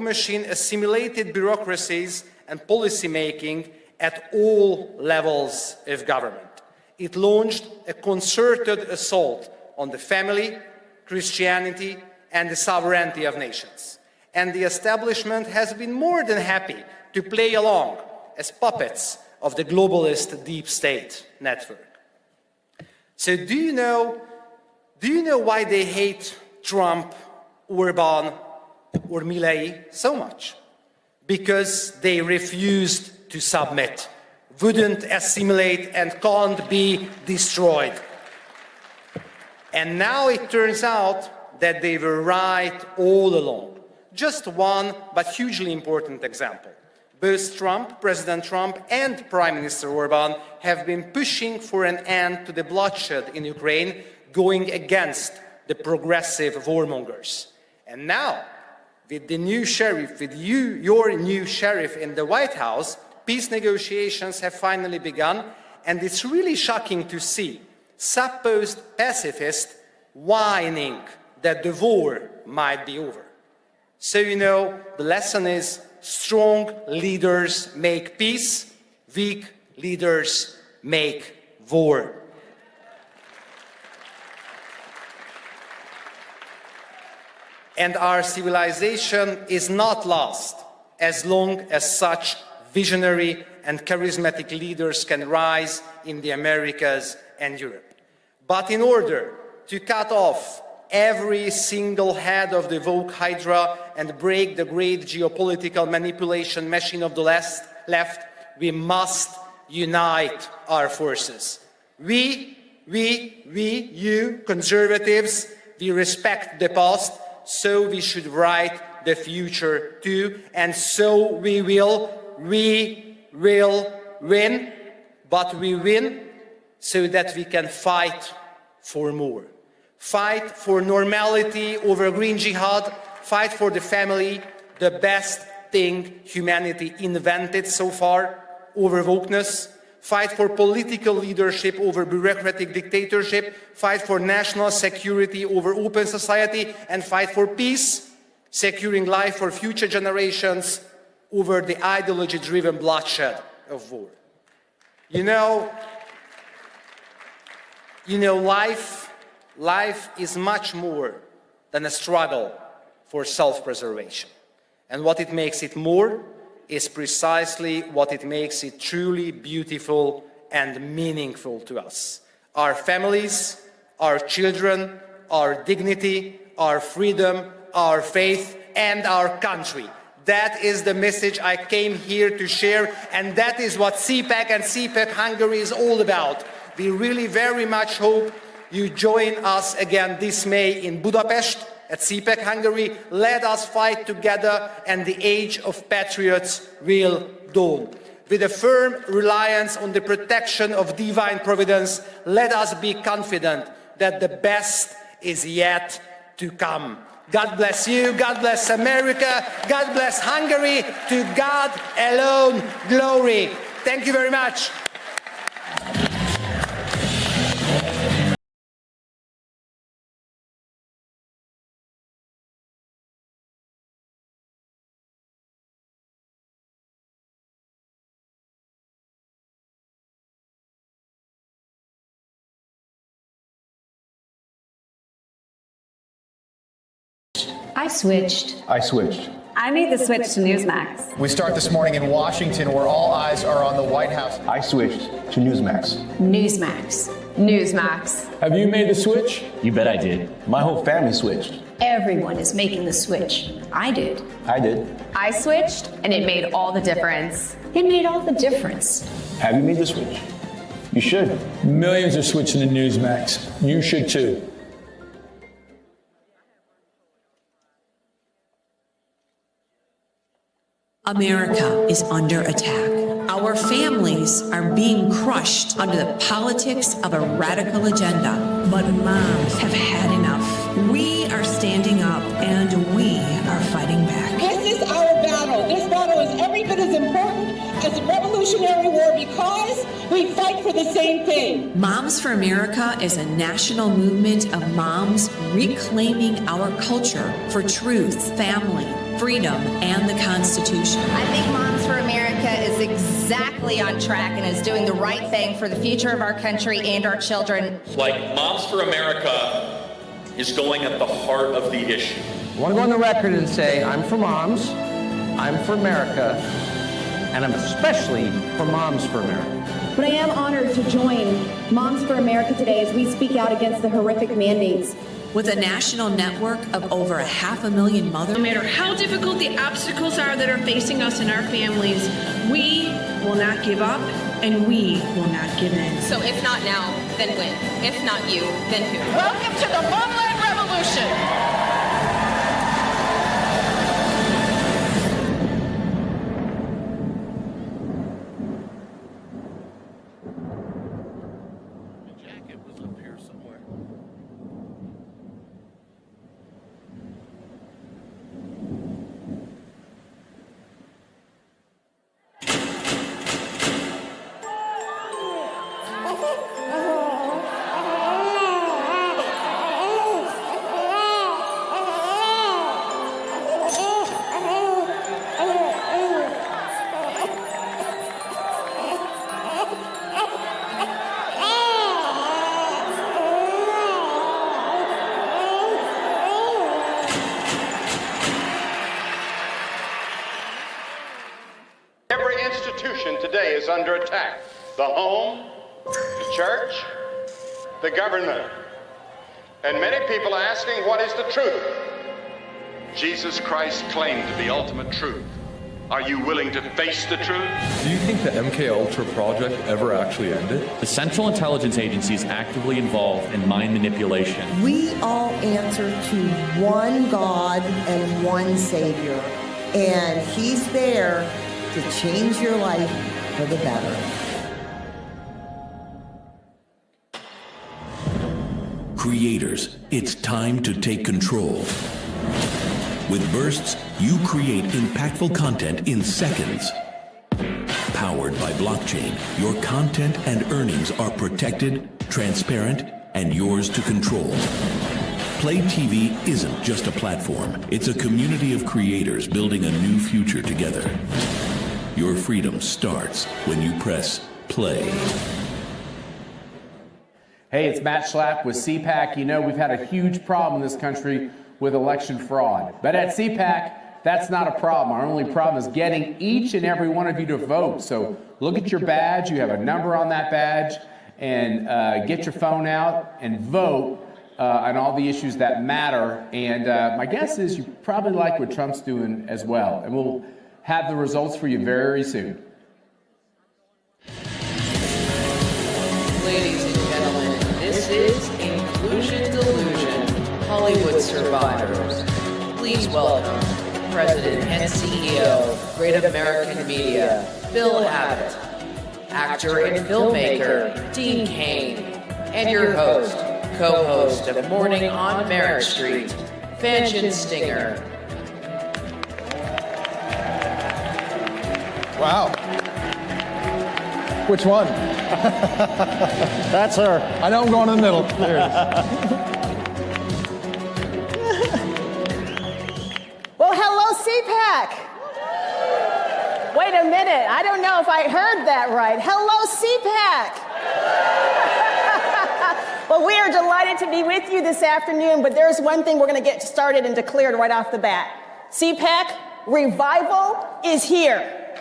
Speaker 36: machine assimilated bureaucracies and policy making at all levels of government. It launched a concerted assault on the family, Christianity, and the sovereignty of nations. And the establishment has been more than happy to play along as puppets of the globalist deep state network. So do you know why they hate Trump, Orban, or Milei so much? Because they refused to submit, wouldn't assimilate, and can't be destroyed. And now it turns out that they were right all along. Just one, but hugely important example. Both President Trump and Prime Minister Orban have been pushing for an end to the bloodshed in Ukraine, going against the progressive warmongers. And now, with the new sheriff, your new sheriff in the White House, peace negotiations have finally begun, and it's really shocking to see supposed pacifists whining that the war might be over. So, the lesson is strong leaders make peace, weak leaders make war. And our civilization is not lost as long as such visionary and charismatic leaders can rise in the Americas and Europe. But in order to cut off every single head of the woke hydra and break the great geopolitical manipulation machine of the left, we must unite our forces. You conservatives, we respect the past, so we should write the future too, and so we will win, but we win so that we can fight for more. Fight for normality over green jihad, fight for the family, the best thing humanity invented so far, over wokeness, fight for political leadership over bureaucratic dictatorship, fight for national security over open society, and fight for peace securing life for future generations over the ideology-driven bloodshed of war. You know, life is much more than a struggle for self-preservation. And what it makes it more is precisely what it makes it truly beautiful and meaningful to us. Our families, our children, our dignity, our freedom, our faith, and our country. That is the message I came here to share, and that is what CPAC and CPAC Hungary is all about. We really very much hope you join us again this May in Budapest at CPAC Hungary. Let us fight together, and the age of patriots will dawn. With a firm reliance on the protection of divine providence, let us be confident that the best is yet to come. God bless you, God bless America, God bless Hungary, to God alone glory. Thank you very much.
Speaker 1: I switched.
Speaker 3: I switched.
Speaker 1: I made the switch to Newsmax.
Speaker 3: We start this morning in Washington, where all eyes are on the White House. I switched to Newsmax.
Speaker 1: Newsmax. Newsmax.
Speaker 3: Have you made the switch?
Speaker 9: You bet I did.
Speaker 3: My whole family switched.
Speaker 1: Everyone is making the switch. I did.
Speaker 3: I did.
Speaker 1: I switched, and it made all the difference. It made all the difference.
Speaker 3: Have you made the switch? You should.
Speaker 5: Millions are switching to Newsmax. You should too.
Speaker 17: America is under attack. Our families are being crushed under the politics of a radical agenda. But moms have had enough. We are standing up and we are fighting back.
Speaker 18: This is our battle. This battle is every bit as important as the Revolutionary War because we fight for the same thing.
Speaker 17: Moms for America is a national movement of moms reclaiming our culture for truth, family, freedom, and the Constitution.
Speaker 21: I think Moms for America is exactly on track and is doing the right thing for the future of our country and our children.
Speaker 22: Like, Moms for America is going at the heart of the issue.
Speaker 23: I want to go on the record and say I'm for moms, I'm for America, and I'm especially for Moms for America.
Speaker 24: But I am honored to join Moms for America today as we speak out against the horrific mandates.
Speaker 17: With a national network of over 500,000 mothers.
Speaker 31: No matter how difficult the obstacles are that are facing us and our families, we will not give up and we will not give in.
Speaker 6: So if not now, then when? If not you, then who?
Speaker 18: Welcome to the Momland Revolution.
Speaker 16: Every institution today is under attack. The home, the church, the government. And many people are asking, what is the truth? Jesus Christ claimed the ultimate truth. Are you willing to face the truth?
Speaker 4: Do you think the MKUltra project ever actually ended?
Speaker 9: The Central Intelligence Agency is actively involved in mind manipulation.
Speaker 15: We all answer to one God and one Savior, and He's there to change your life for the better.
Speaker 7: Creators, it's time to take control. With Bursts, you create impactful content in seconds. Powered by blockchain, your content and earnings are protected, transparent, and yours to control. Play TV isn't just a platform. It's a community of creators building a new future together. Your freedom starts when you press play.
Speaker 8: Hey, it's Matt Schlapp with CPAC. You know, we've had a huge problem in this country with election fraud. But at CPAC, that's not a problem. Our only problem is getting each and every one of you to vote. So look at your badge. You have a number on that badge. And get your phone out and vote on all the issues that matter. And my guess is you probably like what Trump's doing as well. And we'll have the results for you very soon.
Speaker 2: Ladies and gentlemen, this is Inclusion Delusion, Hollywood Survivors. Please welcome President and CEO of Great American Media, Bill Abbott, actor and filmmaker, Dean Cain, and your host, co-host of Morning on Merrick Street, Fanchon Stinger.
Speaker 3: Wow. Which one?
Speaker 10: That's her.
Speaker 3: I know I'm going in the middle. There it is.
Speaker 24: Well, hello, CPAC. Wait a minute. I don't know if I heard that right. Hello, CPAC. Well, we are delighted to be with you this afternoon, but there's one thing we're going to get started and declared right off the bat. CPAC, revival is here.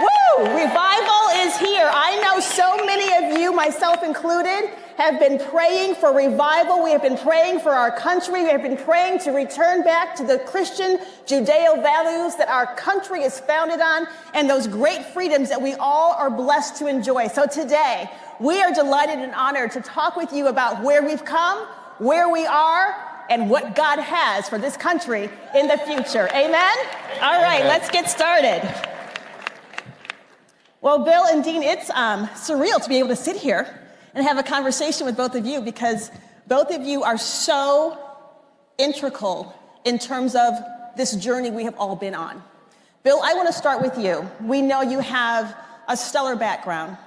Speaker 24: Woo! Revival is here. I know so many of you, myself included, have been praying for revival. We have been praying for our country. We have been praying to return back to the Christian Judeo values that our country is founded on and those great freedoms that we all are blessed to enjoy. So today, we are delighted and honored to talk with you about where we've come, where we are, and what God has for this country in the future. Amen? All right, let's get started. Well, Bill and Dean, it's surreal to be able to sit here and have a conversation with both of you because both of you are so integral in terms of this journey we have all been on. Bill, I want to start with you. We know you have a stellar background.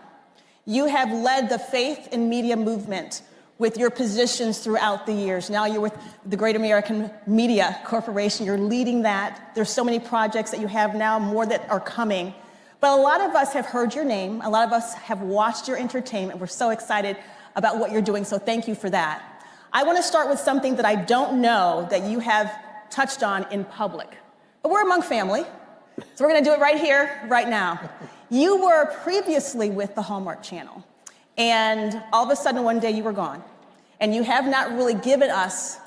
Speaker 24: You have led the faith and media movement with your positions throughout the years. Now you're with the Great American Media Corporation. You're leading that. There's so many projects that you have now, more that are coming. But a lot of us have heard your name. A lot of us have watched your entertainment. We're so excited about what you're doing, so thank you for that. I want to start with something that I don't know that you have touched on in public. But we're among family, so we're going to do it right here, right now. You were previously with the Hallmark Channel, and all of a sudden one day you were gone. And you have not really given us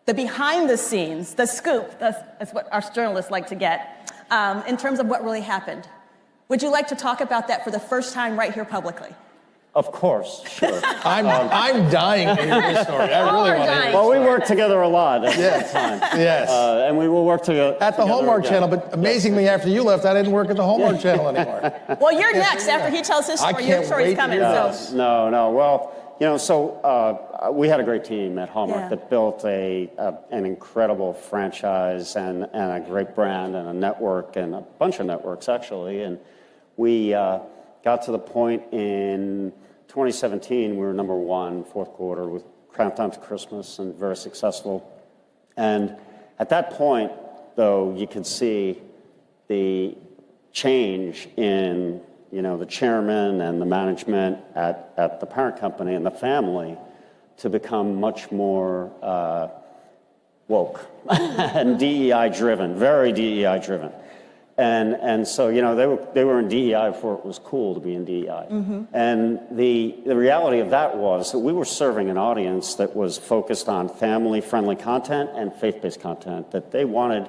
Speaker 24: the behind the scenes, the scoop, that's what our journalists like to get, in terms of what really happened. Would you like to talk about that for the first time right here publicly?
Speaker 10: Of course, sure.
Speaker 3: I'm dying to hear this story. I really want to hear.
Speaker 10: Well, we worked together a lot at that time.
Speaker 3: Yes.
Speaker 10: And we will work together.
Speaker 3: At the Hallmark Channel, but amazingly, after you left, I didn't work at the Hallmark Channel anymore.
Speaker 24: Well, you're next after he tells his story. Your story's coming.
Speaker 10: No. Well, we had a great team at Hallmark that built an incredible franchise and a great brand and a network and a bunch of networks, actually. And we got to the point in 2017, we were number one, fourth quarter, with Countdown to Christmas, and very successful. And at that point, though, you could see the change in the chairman and the management at the parent company and the family to become much more woke and DEI-driven, very DEI-driven. And so, they were in DEI before it was cool to be in DEI. Mm-hmm. And the reality of that was that we were serving an audience that was focused on family-friendly content and faith-based content, that they wanted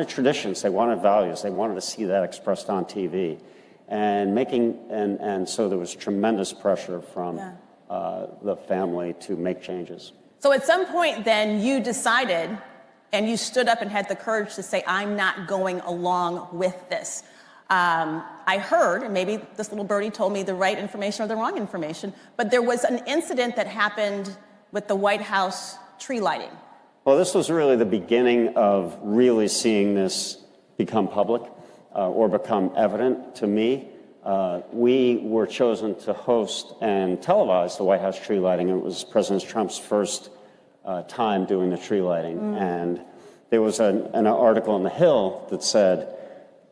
Speaker 10: traditions, they wanted values, they wanted to see that expressed on TV. And so there was tremendous pressure from the family to make changes.
Speaker 24: So at some point then you decided and you stood up and had the courage to say, I'm not going along with this. I heard, and maybe this little birdie told me the right information or the wrong information, but there was an incident that happened with the White House tree lighting.
Speaker 10: Well, this was really the beginning of really seeing this become public. Or become evident to me. We were chosen to host and televise the White House tree lighting. It was President Trump's first time doing the tree lighting. And there was an article in The Hill that said,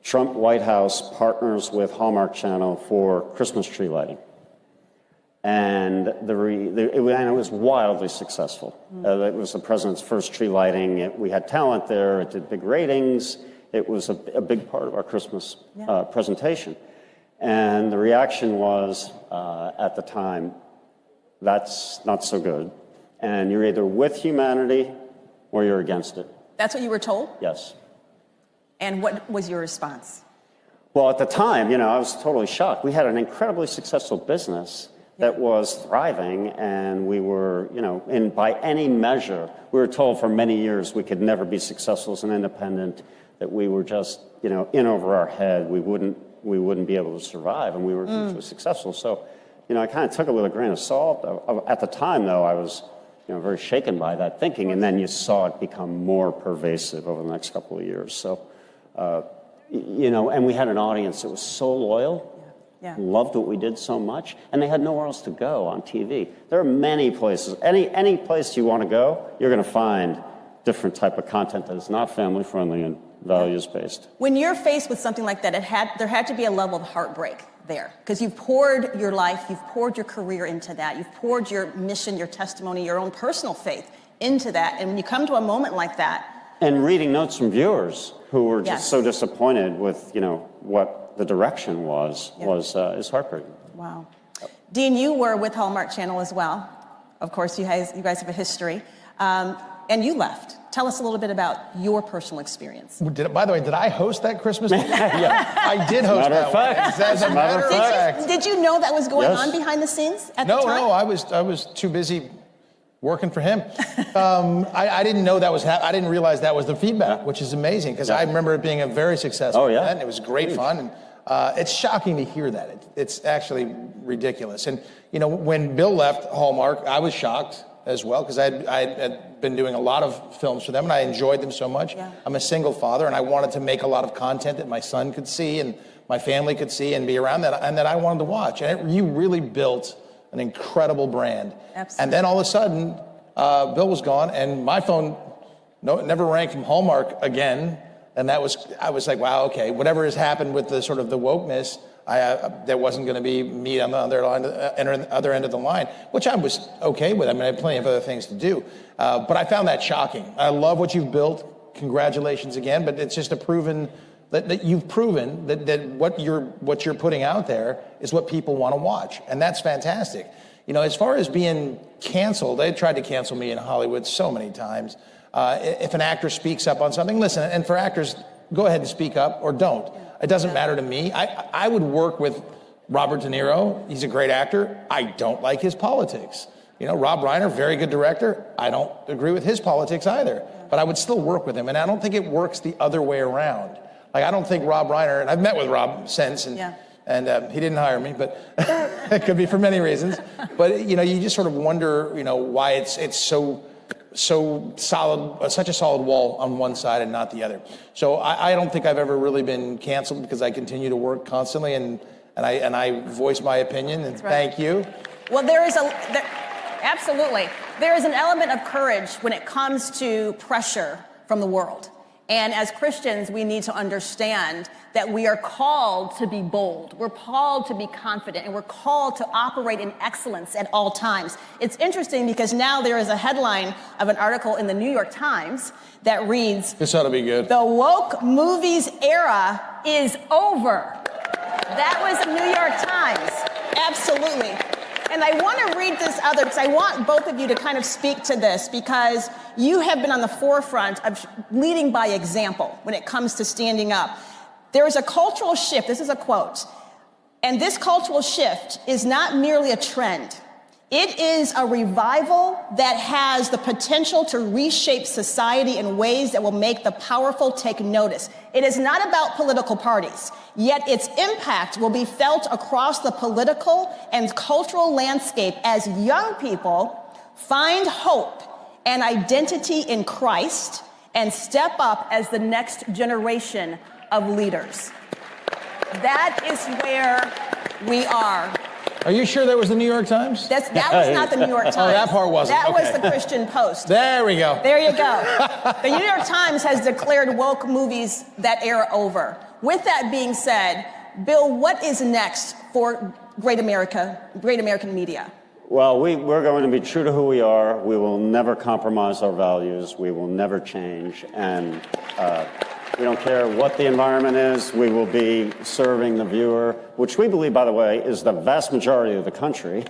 Speaker 10: Trump White House partners with Hallmark Channel for Christmas tree lighting. And it was wildly successful. It was the president's first tree lighting. We had talent there. It did big ratings. It was a big part of our Christmas presentation. And the reaction was, at the time, that's not so good. And you're either with humanity or you're against it.
Speaker 24: That's what you were told?
Speaker 10: Yes.
Speaker 24: And what was your response?
Speaker 10: Well, at the time, I was totally shocked. We had an incredibly successful business that was thriving, and we were, by any measure, we were told for many years we could never be successful as an independent, that we were just, in over our head, we wouldn't be able to survive, and we were hugely successful. So, I kind of took it with a grain of salt. At the time, though, I was, very shaken by that thinking, and then you saw it become more pervasive over the next couple of years. So, and we had an audience that was so loyal. Loved what we did so much, and they had nowhere else to go on TV. There are many places. Any place you want to go, you're going to find different type of content that is not family-friendly and values-based.
Speaker 24: When you're faced with something like that, there had to be a level of heartbreak there, because you've poured your life, you've poured your career into that, you've poured your mission, your testimony, your own personal faith into that, and when you come to a moment like that...
Speaker 10: And reading notes from viewers who were just so disappointed with, what the direction is heartbreaking.
Speaker 24: Wow. Dean, you were with Hallmark Channel as well. Of course, you guys have a history. And you left. Tell us a little bit about your personal experience.
Speaker 3: By the way, did I host that Christmas dinner? Yeah, I did host that one. As a matter of fact.
Speaker 24: Did you know that was going on behind the scenes at the time?
Speaker 3: No, I was too busy working for him. I didn't know that was I didn't realize that was the feedback, which is amazing, because I remember it being a very successful event. It was great fun. And, it's shocking to hear that. It's actually ridiculous. And, when Bill left Hallmark, I was shocked as well, because I had been doing a lot of films for them, and I enjoyed them so much. I'm a single father, and I wanted to make a lot of content that my son could see and my family could see and be around that, and that I wanted to watch. And you really built an incredible brand. Absolutely. And then all of a sudden, Bill was gone, and my phone never rang from Hallmark again. And I was like, wow, okay, whatever has happened with the sort of the wokeness, that wasn't going to be me on the other end of the line, which I was okay with. I mean, I had plenty of other things to do. But I found that shocking. I love what you've built. Congratulations again. But it's just that you've proven that what you're putting out there is what people want to watch. And that's fantastic. As far as being canceled, they tried to cancel me in Hollywood so many times. If an actor speaks up on something, listen, and for actors, go ahead and speak up or don't. It doesn't matter to me. I would work with Robert De Niro. He's a great actor. I don't like his politics. Rob Reiner, very good director. I don't agree with his politics either, but I would still work with him. And I don't think it works the other way around. Like, I don't think Rob Reiner, and I've met with Rob since, and he didn't hire me, but it could be for many reasons. But, you just sort of wonder, why it's so solid, such a solid wall on one side and not the other. So I don't think I've ever really been canceled, because I continue to work constantly and I voice my opinion, and thank you.
Speaker 24: Well, absolutely. There is an element of courage when it comes to pressure from the world. And as Christians, we need to understand that we are called to be bold. We're called to be confident, and we're called to operate in excellence at all times. It's interesting because now there is a headline of an article in the New York Times that reads,
Speaker 3: "This ought to be good.
Speaker 24: The woke movies era is over." That was the New York Times. Absolutely. And I want to read this because I want both of you to kind of speak to this, because you have been on the forefront of leading by example when it comes to standing up. There is a cultural shift. This is a quote. And this cultural shift is not merely a trend. It is a revival that has the potential to reshape society in ways that will make the powerful take notice. It is not about political parties, yet its impact will be felt across the political and cultural landscape as young people find hope and identity in Christ and step up as the next generation of leaders. That is where we are.
Speaker 3: Are you sure that was the New York Times?
Speaker 24: That was not the New York Times.
Speaker 3: Oh, that part wasn't.
Speaker 24: That
Speaker 3: okay.
Speaker 24: was the Christian Post.
Speaker 3: There we go.
Speaker 24: There you go. The New York Times has declared woke movies that era over. With that being said, Bill, what is next for Great American media?
Speaker 10: Well, we're going to be true to who we are. We will never compromise our values. We will never change. And we don't care what the environment is. We will be serving the viewer, which we believe, by the way, is the vast majority of the country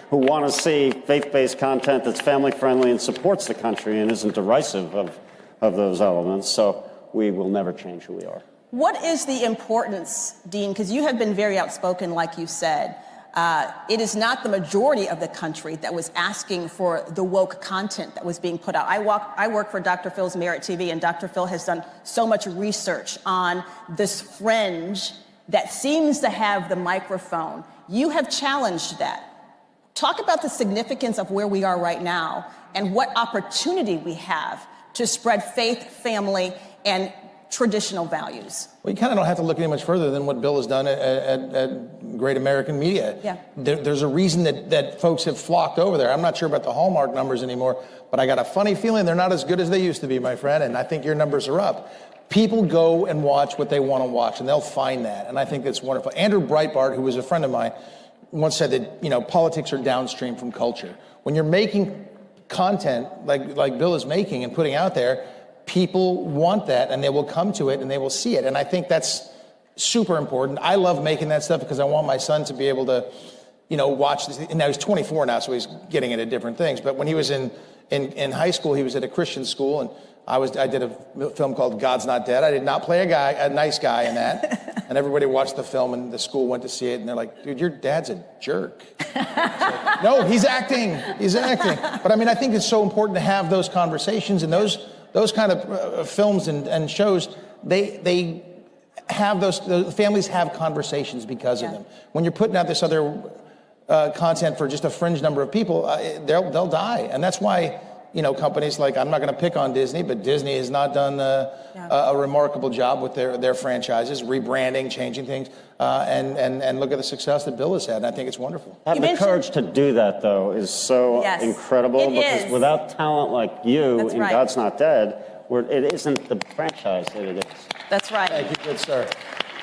Speaker 10: who want to see faith-based content that's family-friendly and supports the country and isn't derisive of those elements. So we will never change who we are.
Speaker 24: What is the importance, Dean, because you have been very outspoken, like you said. It is not the majority of the country that was asking for the woke content that was being put out. I work for Dr. Phil's Merit TV, and Dr. Phil has done so much research on this fringe that seems to have the microphone. You have challenged that. Talk about the significance of where we are right now and what opportunity we have to spread faith, family, and traditional values.
Speaker 3: Well, you kind of don't have to look any much further than what Bill has done at Great American Media.
Speaker 24: Yeah.
Speaker 3: There's a reason that folks have flocked over there. I'm not sure about the Hallmark numbers anymore, but I got a funny feeling they're not as good as they used to be, my friend, and I think your numbers are up. People go and watch what they want to watch, and they'll find that, and I think that's wonderful. Andrew Breitbart, who was a friend of mine, once said that, politics are downstream from culture. When you're making content like Bill is making and putting out there, people want that, and they will come to it, and they will see it. And I think that's super important. I love making that stuff because I want my son to be able to, watch this. And now he's 24 now, so he's getting into different things. But when he was in high school, he was at a Christian school, and I did a film called God's Not Dead. I did not play a nice guy in that. And everybody watched the film, and the school went to see it, and they're like, dude, your dad's a jerk. Like, no, he's acting. He's acting. But I think it's so important to have those conversations, and those kind of films and shows, they have those families have conversations because of them. When you're putting out this other content for just a fringe number of people, they'll die. And that's why, companies like, I'm not going to pick on Disney, but Disney has not done a remarkable job with their franchises, rebranding, changing things, and look at the success that Bill has had. And I think it's wonderful.
Speaker 10: Having the courage to do that, though, is so incredible, because without talent like you in God's Not Dead, it isn't the franchise that it is.
Speaker 24: That's right.
Speaker 3: Thank you, good sir.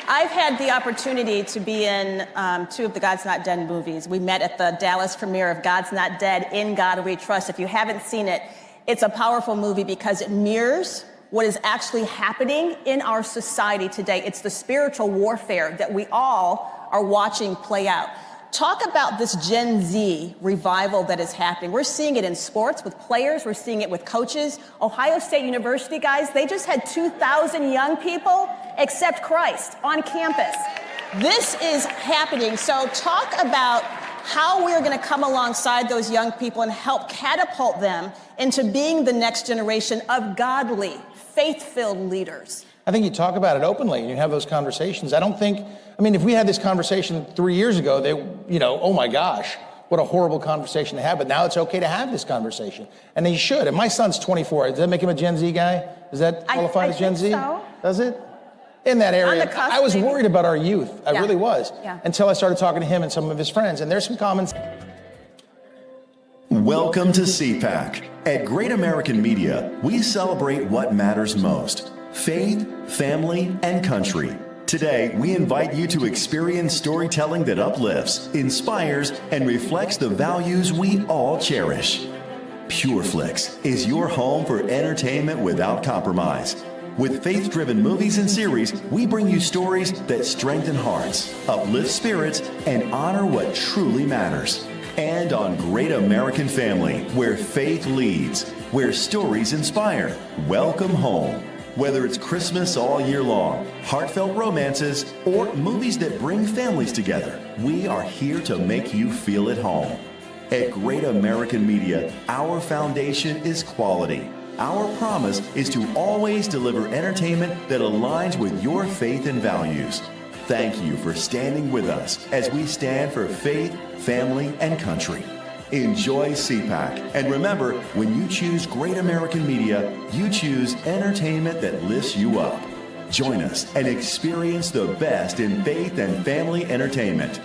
Speaker 24: I've had the opportunity to be in 2 of the God's Not Dead movies. We met at the Dallas premiere of God's Not Dead, In God We Trust. If you haven't seen it, it's a powerful movie because it mirrors what is actually happening in our society today. It's the spiritual warfare that we all are watching play out. Talk about this Gen Z revival that is happening. We're seeing it in sports with players. We're seeing it with coaches. Ohio State University, guys, they just had 2,000 young people accept Christ on campus. This is happening. So talk about how we're going to come alongside those young people and help catapult them into being the next generation of godly, faith-filled leaders.
Speaker 3: I think you talk about it openly and you have those conversations. If we had this conversation 3 years ago, oh my gosh, what a horrible conversation to have. But now it's okay to have this conversation. And you should. And my son's 24. Does that make him a Gen Z guy? Does that qualify as Gen Z?
Speaker 24: So.
Speaker 3: Does it? In that area.
Speaker 24: Cusp,
Speaker 3: I was worried about our youth. I really was.
Speaker 24: Yeah.
Speaker 3: Until I started talking to him and some of his friends. And there's some comments.
Speaker 11: Welcome to CPAC. At Great American Media, we celebrate what matters most: faith, family, and country. Today, we invite you to experience storytelling that uplifts, inspires, and reflects the values we all cherish. PureFlix is your home for entertainment without compromise. With faith-driven movies and series, we bring you stories that strengthen hearts, uplift spirits, and honor what truly matters. And on Great American Family, where faith leads, where stories inspire. Welcome home. Whether it's Christmas all year long, heartfelt romances, or movies that bring families together, we are here to make you feel at home. At Great American Media, our foundation is quality. Our promise is to always deliver entertainment that aligns with your faith and values. Thank you for standing with us as we stand for faith, family, and country. Enjoy CPAC. And remember, when you choose Great American Media, you choose entertainment that lifts you up. Join us and experience the best in faith and family entertainment.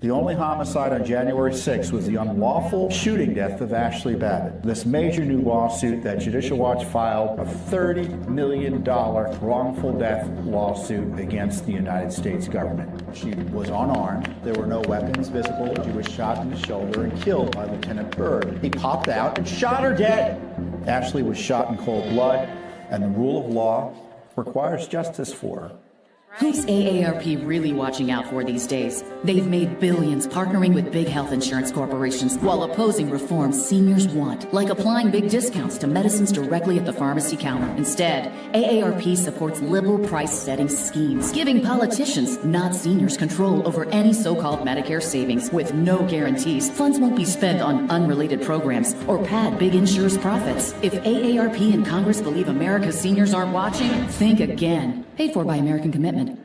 Speaker 12: The only homicide on January 6th was the unlawful shooting death of Ashley Babbitt. This major new lawsuit that Judicial Watch filed, a $30 million wrongful death lawsuit against the United States government. She was unarmed. There were no weapons visible. She was shot in the shoulder and killed by Lieutenant Byrd. He popped out and shot her dead. Ashley was shot in cold blood, and the rule of law requires justice for her.
Speaker 13: Who's AARP really watching out for these days? They've made billions partnering with big health insurance corporations while opposing reforms seniors want, like applying big discounts to medicines directly at the pharmacy counter. Instead, AARP supports liberal price-setting schemes, giving politicians, not seniors, control over any so-called Medicare savings with no guarantees. Funds won't be spent on unrelated programs or pad big insurers' profits. If AARP and Congress believe America's seniors aren't watching, think again. Paid for by American Commitment.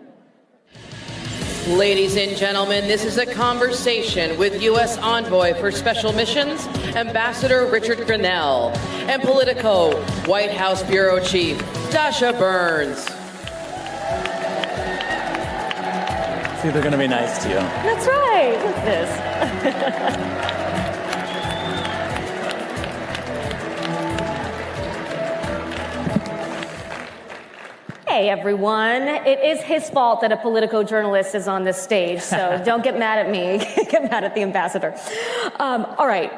Speaker 2: Ladies and gentlemen, this is a conversation with U.S. Envoy for Special Missions, Ambassador Richard Grinnell, and Politico White House Bureau Chief Dasha Burns.
Speaker 14: See, they're going to be nice to you.
Speaker 19: That's right. Look at this. Hey, everyone. It is his fault that a Politico journalist is on this stage, so don't get mad at me. Get mad at the ambassador. All right.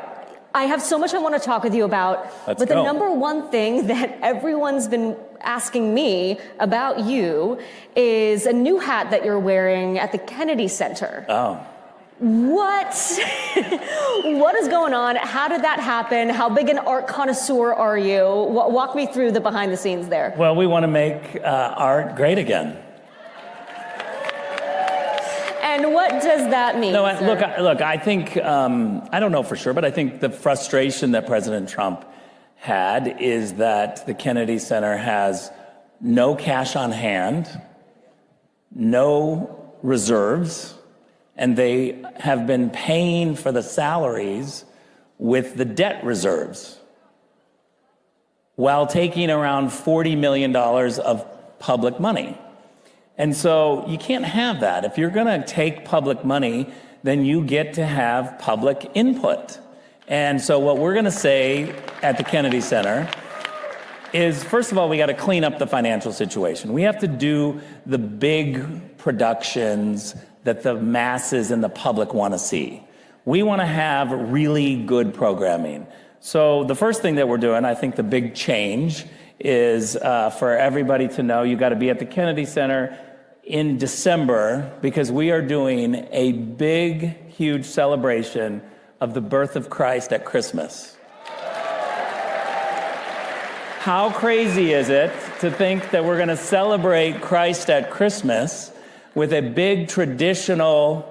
Speaker 19: I have so much I want to talk with you about, but the number one thing that everyone's been asking me about you is a new hat that you're wearing at the Kennedy Center.
Speaker 14: Oh.
Speaker 19: What is going on? How did that happen? How big an art connoisseur are you? Walk me through the behind the scenes there.
Speaker 14: Well, we want to make art great again.
Speaker 19: And what does that mean?
Speaker 14: No, look. I think I don't know for sure, but I think the frustration that President Trump had is that the Kennedy Center has no cash on hand, no reserves, and they have been paying for the salaries with the debt reserves while taking around $40 million of public money. And so you can't have that. If you're going to take public money, then you get to have public input. And so what we're going to say at the Kennedy Center is, first of all, we got to clean up the financial situation. We have to do the big productions that the masses and the public want to see. We want to have really good programming. So the first thing that we're doing, I think the big change is for everybody to know you got to be at the Kennedy Center in December because we are doing a big, huge celebration of the birth of Christ at Christmas. How crazy is it to think that we're going to celebrate Christ at Christmas with a big traditional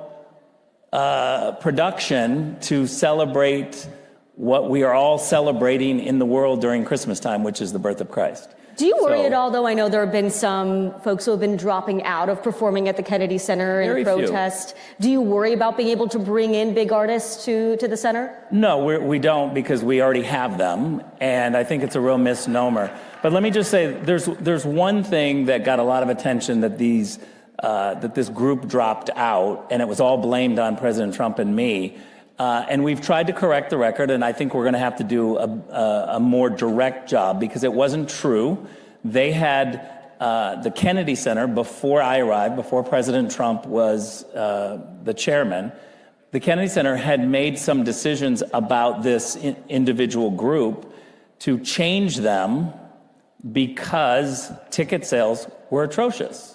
Speaker 14: production to celebrate what we are all celebrating in the world during Christmas time, which is the birth of Christ.
Speaker 19: Do you worry at all, though? I know there have been some folks who have been dropping out of performing at the Kennedy Center in protest. Do you worry about being able to bring in big artists to the center? No,
Speaker 14: we don't, because we already have them, and I think it's a real misnomer. But let me just say, there's one thing that got a lot of attention that this group dropped out, and it was all blamed on President Trump and me. And we've tried to correct the record, and I think we're going to have to do a more direct job because it wasn't true. They had the Kennedy Center before I arrived, before President Trump was the chairman. The Kennedy Center had made some decisions about this individual group to change them because ticket sales were atrocious.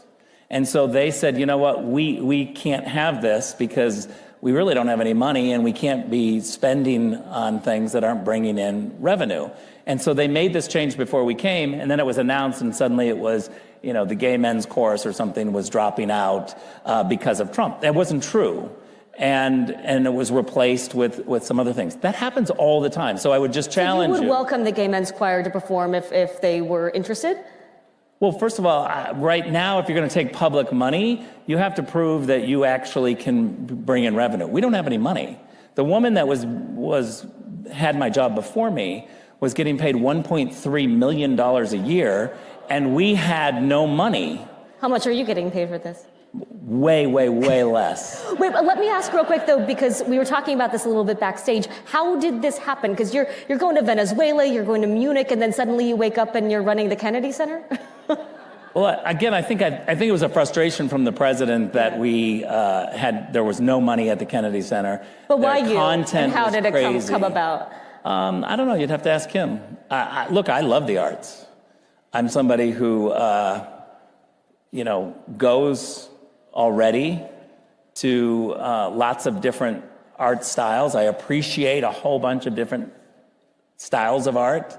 Speaker 14: And so they said, you know what, we can't have this because we really don't have any money and we can't be spending on things that aren't bringing in revenue. And so they made this change before we came, and then it was announced, and suddenly it was, the gay men's chorus or something was dropping out because of Trump. That wasn't true. And it was replaced with some other things. That happens all the time. So I would just challenge you.
Speaker 19: So you would welcome the gay men's choir to perform if they were interested?
Speaker 14: Well, first of all, right now, if you're going to take public money, you have to prove that you actually can bring in revenue. We don't have any money. The woman that had my job before me was getting paid $1.3 million a year, and we had no money.
Speaker 19: How much are you getting paid for this?
Speaker 14: way, way, way less.
Speaker 19: Wait, but let me ask real quick though, because we were talking about this a little bit backstage. How did this happen? Because you're going to Venezuela, you're going to Munich, and then suddenly you wake up and you're running the Kennedy Center?
Speaker 14: Well, again, I think it was a frustration from the president that there was no money at the Kennedy Center.
Speaker 19: But why you?
Speaker 14: Content
Speaker 19: and how did it
Speaker 14: crazy.
Speaker 19: come about?
Speaker 14: I don't know. You'd have to ask him. Look, I love the arts. I'm somebody who, goes already to lots of different art styles. I appreciate a whole bunch of different styles of art.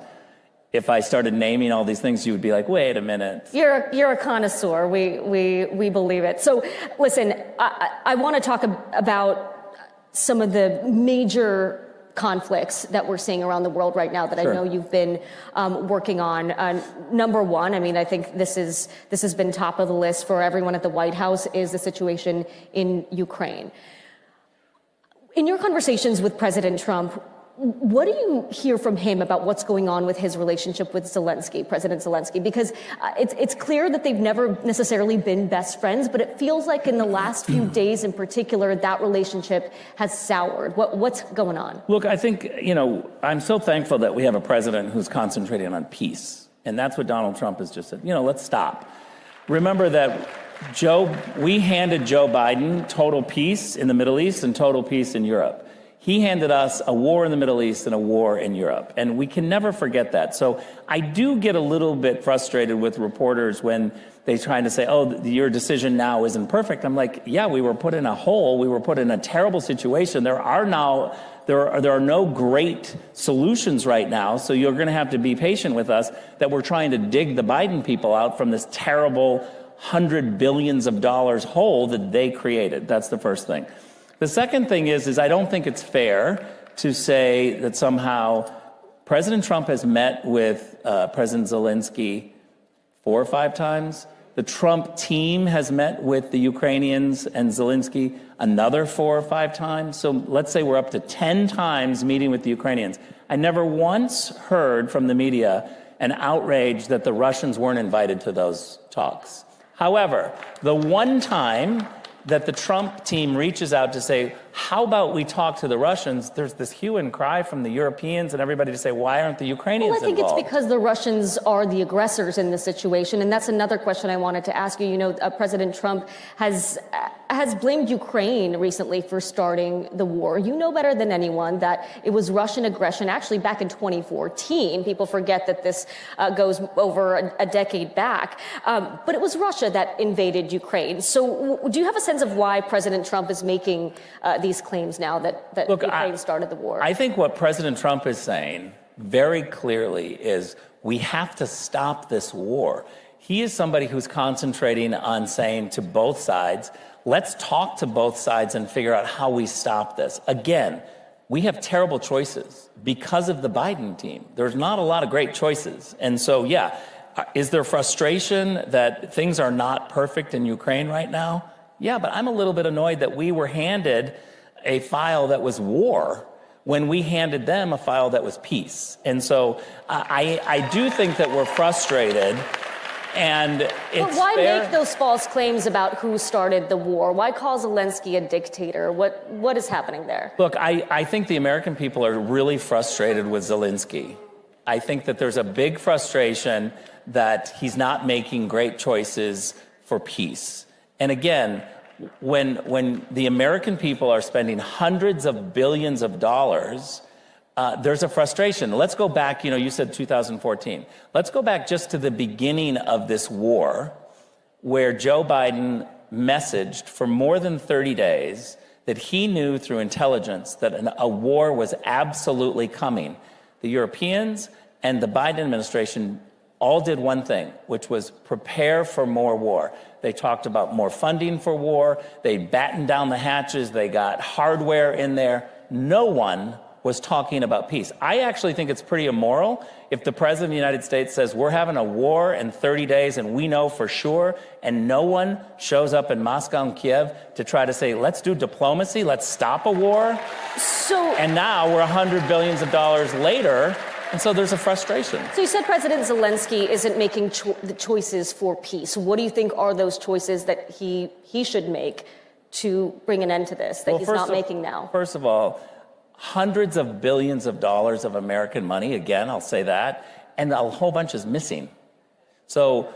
Speaker 14: If I started naming all these things, you would be like, wait a minute.
Speaker 19: You're a connoisseur. We believe it. So listen, I want to talk about some of the major conflicts that we're seeing around the world right now that I know you've been working on. Number one, I mean, I think this has been top of the list for everyone at the White House, is the situation in Ukraine. In your conversations with President Trump, what do you hear from him about what's going on with his relationship with Zelensky, President Zelensky? Because it's clear that they've never necessarily been best friends, but it feels like in the last few days in particular, that relationship has soured. What's going on?
Speaker 14: Look, I think, I'm so thankful that we have a president who's concentrating on peace. And that's what Donald Trump has just said. Let's stop. Remember that we handed Joe Biden total peace in the Middle East and total peace in Europe. He handed us a war in the Middle East and a war in Europe. And we can never forget that. So I do get a little bit frustrated with reporters when they're trying to say, oh, your decision now isn't perfect. I'm like, yeah, we were put in a hole. We were put in a terrible situation. There are no great solutions right now. So you're going to have to be patient with us that we're trying to dig the Biden people out from this terrible $100 billion hole that they created. That's the first thing. The second thing is I don't think it's fair to say that somehow President Trump has met with President Zelensky 4 or 5 times. The Trump team has met with the Ukrainians and Zelensky another 4 or 5 times. So let's say we're up to 10 times meeting with the Ukrainians. I never once heard from the media an outrage that the Russians weren't invited to those talks. However, the one time that the Trump team reaches out to say, how about we talk to the Russians? There's this hue and cry from the Europeans and everybody to say, why aren't the Ukrainians involved?
Speaker 19: Well, I think it's because the Russians are the aggressors in this situation. And that's another question I wanted to ask you. President Trump has blamed Ukraine recently for starting the war. You know better than anyone that it was Russian aggression actually back in 2014. People forget that this goes over a decade back. But it was Russia that invaded Ukraine. So do you have a sense of why President Trump is making these claims now that Ukraine started the war?
Speaker 14: I think what President Trump is saying very clearly is we have to stop this war. He is somebody who's concentrating on saying to both sides, let's talk to both sides and figure out how we stop this. Again, we have terrible choices because of the Biden team. There's not a lot of great choices. And so, yeah, is there frustration that things are not perfect in Ukraine right now? Yeah, but I'm a little bit annoyed that we were handed a file that was war when we handed them a file that was peace. And so I do think that we're frustrated. And it's
Speaker 19: but why make those false claims about who started the war? Why call Zelensky a dictator? What is happening there?
Speaker 14: Look, I think the American people are really frustrated with Zelensky. I think that there's a big frustration that he's not making great choices for peace. And again, when the American people are spending hundreds of billions of dollars, there's a frustration. Let's go back, you said 2014. Let's go back just to the beginning of this war, where Joe Biden messaged for more than 30 days that he knew through intelligence that a war was absolutely coming. The Europeans and the Biden administration all did one thing, which was prepare for more war. They talked about more funding for war. They battened down the hatches. They got hardware in there. No one was talking about peace. I actually think it's pretty immoral if the president of the United States says we're having a war in 30 days and we know for sure, and no one shows up in Moscow and Kiev to try to say, let's do diplomacy, let's stop a war. And now we're $100 billion later, And so there's a frustration.
Speaker 19: So you said President Zelensky isn't making the choices for peace. What do you think are those choices that he should make to bring an end to this that he's not making now?
Speaker 14: First of all, hundreds of billions of dollars of American money, again, I'll say that, and a whole bunch is missing. So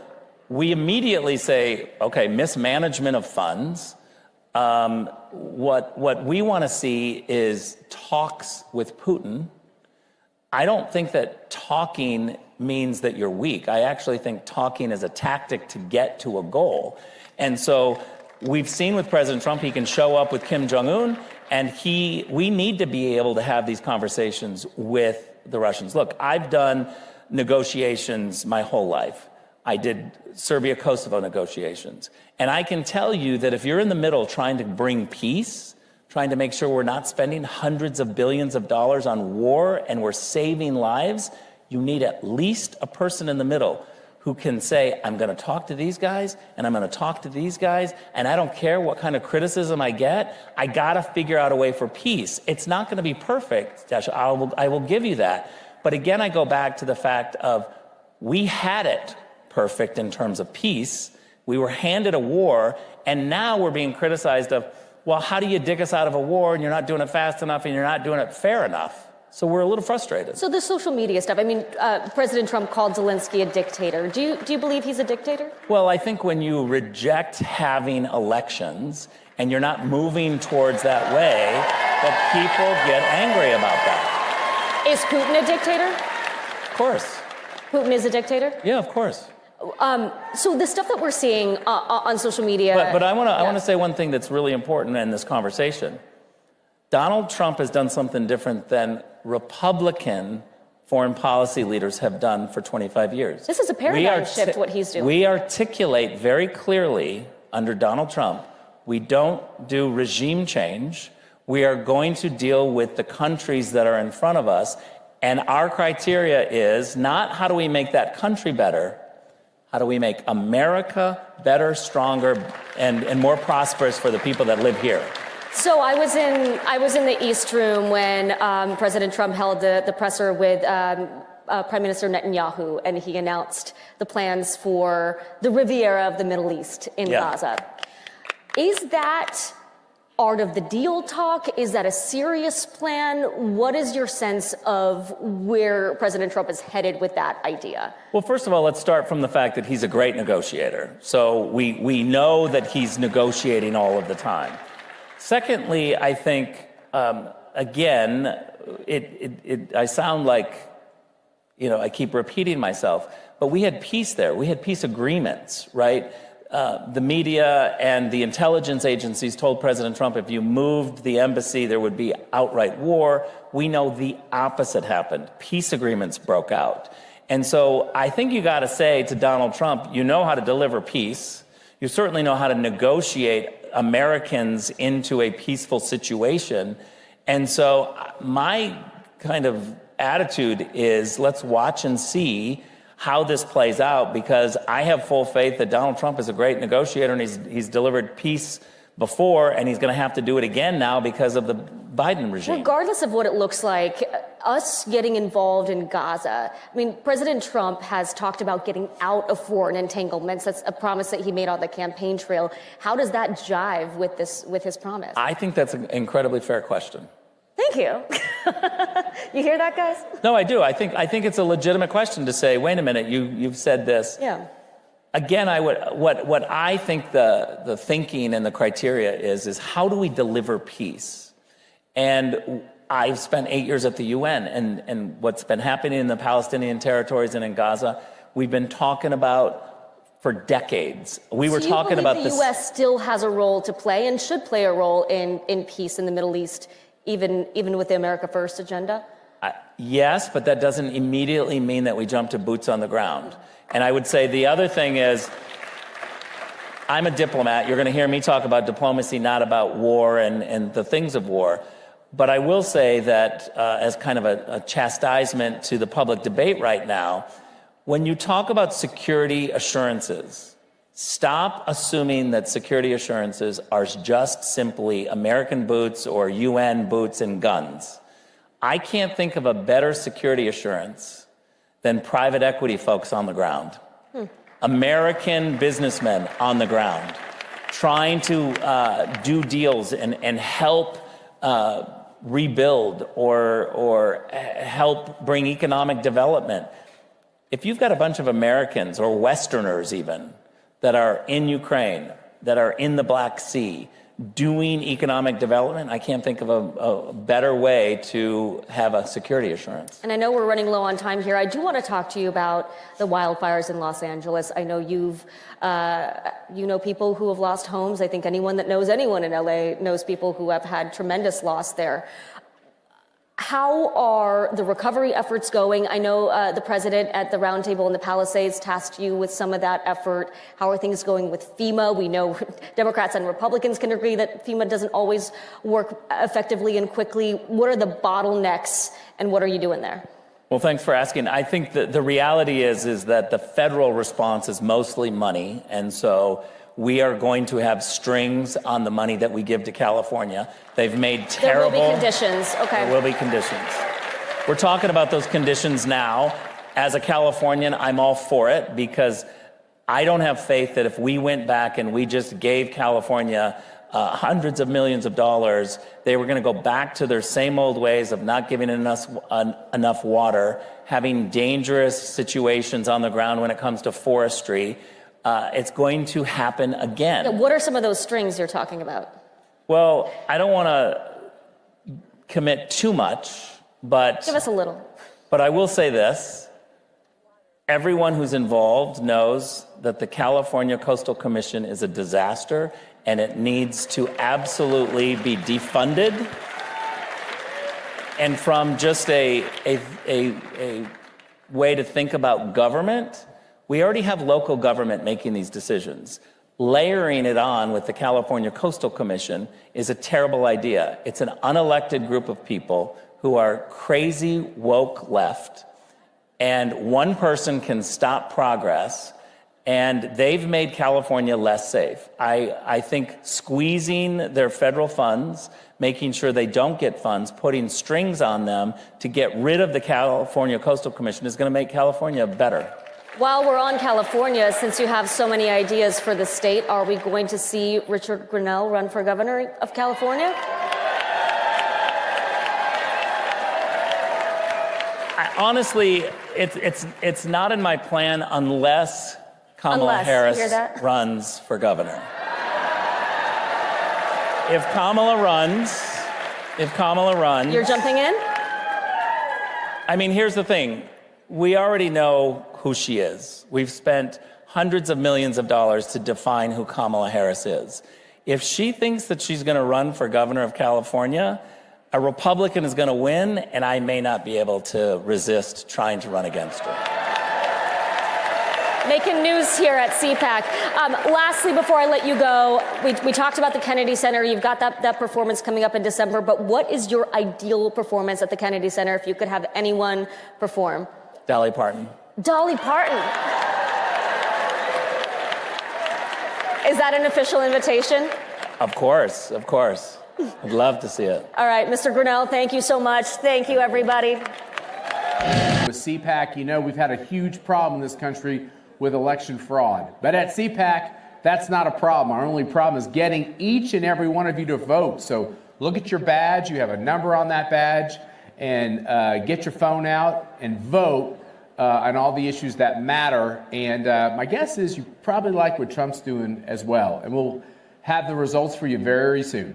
Speaker 14: we immediately say, okay, mismanagement of funds. What we want to see is talks with Putin. I don't think that talking means that you're weak. I actually think talking is a tactic to get to a goal. And so we've seen with President Trump, he can show up with Kim Jong-un, and we need to be able to have these conversations with the Russians. Look, I've done negotiations my whole life. I did Serbia-Kosovo negotiations. And I can tell you that if you're in the middle trying to bring peace, trying to make sure we're not spending hundreds of billions of dollars on war and we're saving lives, you need at least a person in the middle who can say, I'm going to talk to these guys, and I'm going to talk to these guys, and I don't care what kind of criticism I get, I got to figure out a way for peace. It's not going to be perfect, Josh, I will give you that. But again, I go back to the fact of we had it perfect in terms of peace. We were handed a war, and now we're being criticized of, well, how do you dig us out of a war and you're not doing it fast enough and you're not doing it fair enough? So we're a little frustrated.
Speaker 19: So the social media stuff, I mean, President Trump called Zelensky a dictator. Do you believe he's a dictator?
Speaker 14: Well, I think when you reject having elections and you're not moving towards that way, that people get angry about that.
Speaker 19: Is Putin a dictator?
Speaker 14: Of course.
Speaker 19: Putin is a dictator?
Speaker 14: Yeah, of course.
Speaker 19: So the stuff that we're seeing on social media...
Speaker 14: But I want to say one thing that's really important in this conversation. Donald Trump has done something different than Republican foreign policy leaders have done for 25 years.
Speaker 19: This is a paradigm shift, what he's doing.
Speaker 14: We articulate very clearly under Donald Trump, we don't do regime change. We are going to deal with the countries that are in front of us. And our criteria is not how do we make that country better, how do we make America better, stronger, and more prosperous for the people that live here?
Speaker 19: So I was in the East Room when President Trump held the presser with Prime Minister Netanyahu, and he announced the plans for the Riviera of the Middle East in Gaza. Is that art of the deal talk? Is that a serious plan? What is your sense of where President Trump is headed with that idea?
Speaker 14: Well, first of all, let's start from the fact that he's a great negotiator. So we know that he's negotiating all of the time. Secondly, I think, again, I sound like, I keep repeating myself, but we had peace there. We had peace agreements, right? The media and the intelligence agencies told President Trump if you moved the embassy, there would be outright war. We know the opposite happened. Peace agreements broke out. And so I think you got to say to Donald Trump, you know how to deliver peace. You certainly know how to negotiate Americans into a peaceful situation. And so my kind of attitude is let's watch and see how this plays out, because I have full faith that Donald Trump is a great negotiator, and he's delivered peace before, and he's going to have to do it again now because of the Biden regime.
Speaker 19: Regardless of what it looks like, us getting involved in Gaza, I mean, President Trump has talked about getting out of foreign entanglements. That's a promise that he made on the campaign trail. How does that jive with his promise?
Speaker 14: I think that's an incredibly fair question.
Speaker 19: Thank you. You hear that, guys?
Speaker 14: No, I do. I think it's a legitimate question to say, wait a minute, you've said this.
Speaker 19: Yeah.
Speaker 14: Again, what I think the thinking and the criteria is how do we deliver peace? And I've spent 8 years at the UN, and what's been happening in the Palestinian territories and in Gaza, we've been talking about for decades. We were talking about this.
Speaker 19: The U.S. still has a role to play and should play a role in peace in the Middle East, even with the America First agenda?
Speaker 14: Yes, but that doesn't immediately mean that we jump to boots on the ground. And I would say the other thing is, I'm a diplomat. You're going to hear me talk about diplomacy, not about war and the things of war. But I will say that as kind of a chastisement to the public debate right now, when you talk about security assurances, stop assuming that security assurances are just simply American boots or UN boots and guns. I can't think of a better security assurance than private equity folks on the ground. American businessmen on the ground trying to do deals and help rebuild or help bring economic development. If you've got a bunch of Americans or Westerners even that are in Ukraine, that are in the Black Sea, doing economic development, I can't think of a better way to have a security assurance.
Speaker 19: And I know we're running low on time here. I do want to talk to you about the wildfires in Los Angeles. I know you know people who have lost homes. I think anyone that knows anyone in LA knows people who have had tremendous loss there. How are the recovery efforts going? I know the president at the roundtable in the Palisades tasked you with some of that effort. How are things going with FEMA? We know Democrats and Republicans can agree that FEMA doesn't always work effectively and quickly. What are the bottlenecks and what are you doing there?
Speaker 14: Well, thanks for asking. I think that the reality is that the federal response is mostly money, and so we are going to have strings on the money that we give to California. They've made terrible...
Speaker 19: There will be conditions, okay.
Speaker 14: There will be conditions. We're talking about those conditions now. As a Californian, I'm all for it because I don't have faith that if we went back and we just gave California hundreds of millions of dollars, they were going to go back to their same old ways of not giving enough water, having dangerous situations on the ground when it comes to forestry. It's going to happen again.
Speaker 19: Yeah, what are some of those strings you're talking about?
Speaker 14: Well, I don't want to commit too much, but...
Speaker 19: Give us a little.
Speaker 14: But I will say this. Everyone who's involved knows that the California Coastal Commission is a disaster and it needs to absolutely be defunded. And from just a way to think about government, we already have local government making these decisions. Layering it on with the California Coastal Commission is a terrible idea. It's an unelected group of people who are crazy woke left, and one person can stop progress, and they've made California less safe. I think squeezing their federal funds, making sure they don't get funds, putting strings on them to get rid of the California Coastal Commission is going to make California better.
Speaker 19: While we're on California, since you have so many ideas for the state, are we going to see Richard Grenell run for governor of California?
Speaker 14: Honestly, it's not in my plan unless Kamala Harris runs for governor. If Kamala runs...
Speaker 19: You're jumping in?
Speaker 14: I mean, here's the thing. We already know who she is. We've spent hundreds of millions of dollars to define who Kamala Harris is. If she thinks that she's going to run for governor of California, a Republican is going to win, and I may not be able to resist trying to run against her.
Speaker 19: Making news here at CPAC. Lastly, before I let you go, we talked about the Kennedy Center. You've got that performance coming up in December, but what is your ideal performance at the Kennedy Center if you could have anyone perform?
Speaker 14: Dolly Parton.
Speaker 19: Dolly Parton. Is that an official invitation?
Speaker 14: Of course, of course. I'd love to see it.
Speaker 19: All right, Mr. Grenell, thank you so much. Thank you, everybody.
Speaker 8: With CPAC, you know, we've had a huge problem in this country with election fraud. But at CPAC, that's not a problem. Our only problem is getting each and every one of you to vote. So look at your badge. You have a number on that badge. And get your phone out and vote on all the issues that matter. And my guess is you probably like what Trump's doing as well. And we'll have the results for you very soon.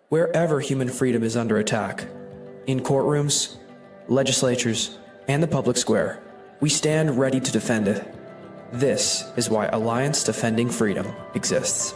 Speaker 1: Wherever human freedom is under attack, in courtrooms, legislatures, and the public square, we stand ready to defend it. This is why Alliance Defending Freedom exists.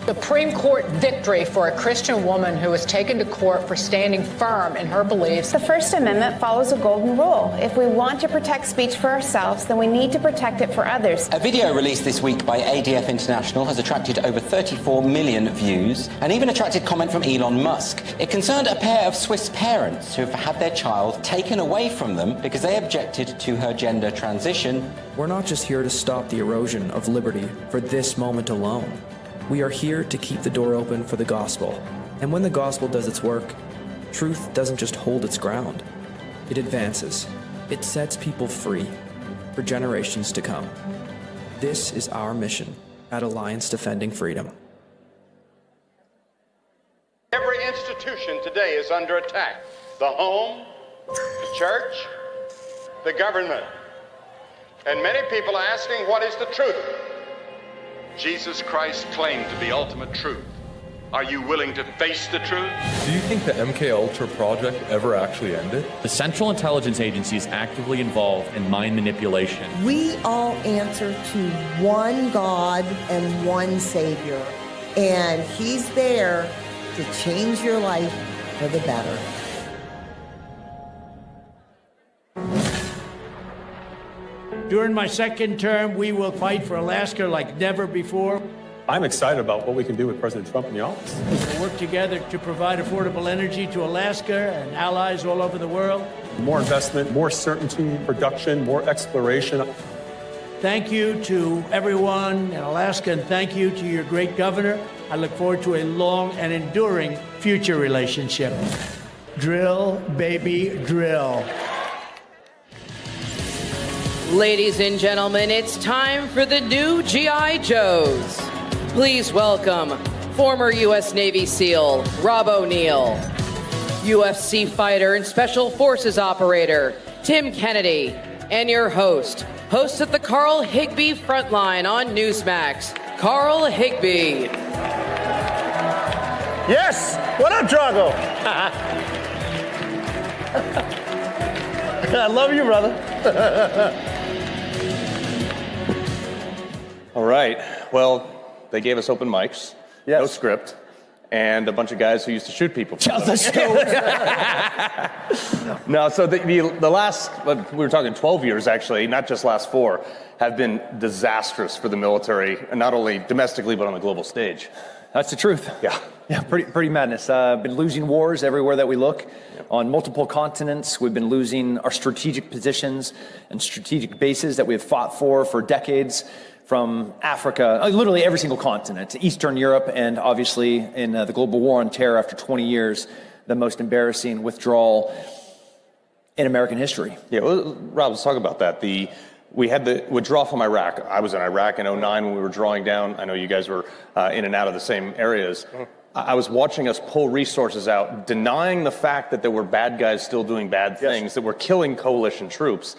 Speaker 5: Supreme Court victory for a Christian woman who was taken to court for standing firm in her beliefs.
Speaker 20: The First Amendment follows a golden rule. If we want to protect speech for ourselves, then we need to protect it for others.
Speaker 21: A video released this week by ADF International has attracted over 34 million views and even attracted comment from Elon Musk. It concerned a pair of Swiss parents who have had their child taken away from them because they objected to her gender transition.
Speaker 1: We're not just here to stop the erosion of liberty for this moment alone. We are here to keep the door open for the gospel. And when the gospel does its work, Truth doesn't just hold its ground. It advances. It sets people free for generations to come. This is our mission at Alliance Defending Freedom.
Speaker 16: Every institution today is under attack. The home, the church, the government. And many people are asking, what is the truth? Jesus Christ claimed to be ultimate truth. Are you willing to face the truth?
Speaker 4: Do you think the MKUltra project ever actually ended?
Speaker 9: The Central Intelligence Agency is actively involved in mind manipulation.
Speaker 15: We all answer to one God and one Savior, and He's there to change your life for the better.
Speaker 6: During my second term, we will fight for Alaska like never before.
Speaker 17: I'm excited about what we can do with President Trump in the office.
Speaker 6: We'll work together to provide affordable energy to Alaska and allies all over the world.
Speaker 17: More investment, more certainty, production, more exploration.
Speaker 6: Thank you to everyone in Alaska, and thank you to your great governor. I look forward to a long and enduring future relationship. Drill, baby, drill.
Speaker 2: Ladies and gentlemen, it's time for the new G.I. Joes. Please welcome former U.S. Navy SEAL Rob O'Neill, UFC fighter and Special Forces operator Tim Kennedy, and your host of the Carl Higbie Frontline on Newsmax, Carl Higbie.
Speaker 22: Yes! What up, Drago? I love you, brother.
Speaker 23: All right. Well, they gave us open mics, no script, and a bunch of guys who used to shoot people. No, so the last, we were talking 12 years actually, not just last 4, have been disastrous for the military, not only domestically, but on the global stage.
Speaker 25: That's the truth.
Speaker 23: Yeah,
Speaker 25: pretty madness. Been losing wars everywhere that we look. On multiple continents, we've been losing our strategic positions and strategic bases that we have fought for decades. From Africa, literally every single continent, Eastern Europe, and obviously in the global war on terror after 20 years, the most embarrassing withdrawal in American history.
Speaker 23: Yeah, well, Rob, let's talk about that. We had the withdrawal from Iraq. I was in Iraq in 2009 when we were drawing down. I know you guys were in and out of the same areas. I was watching us pull resources out, denying the fact that there were bad guys still doing bad things, that were killing coalition troops.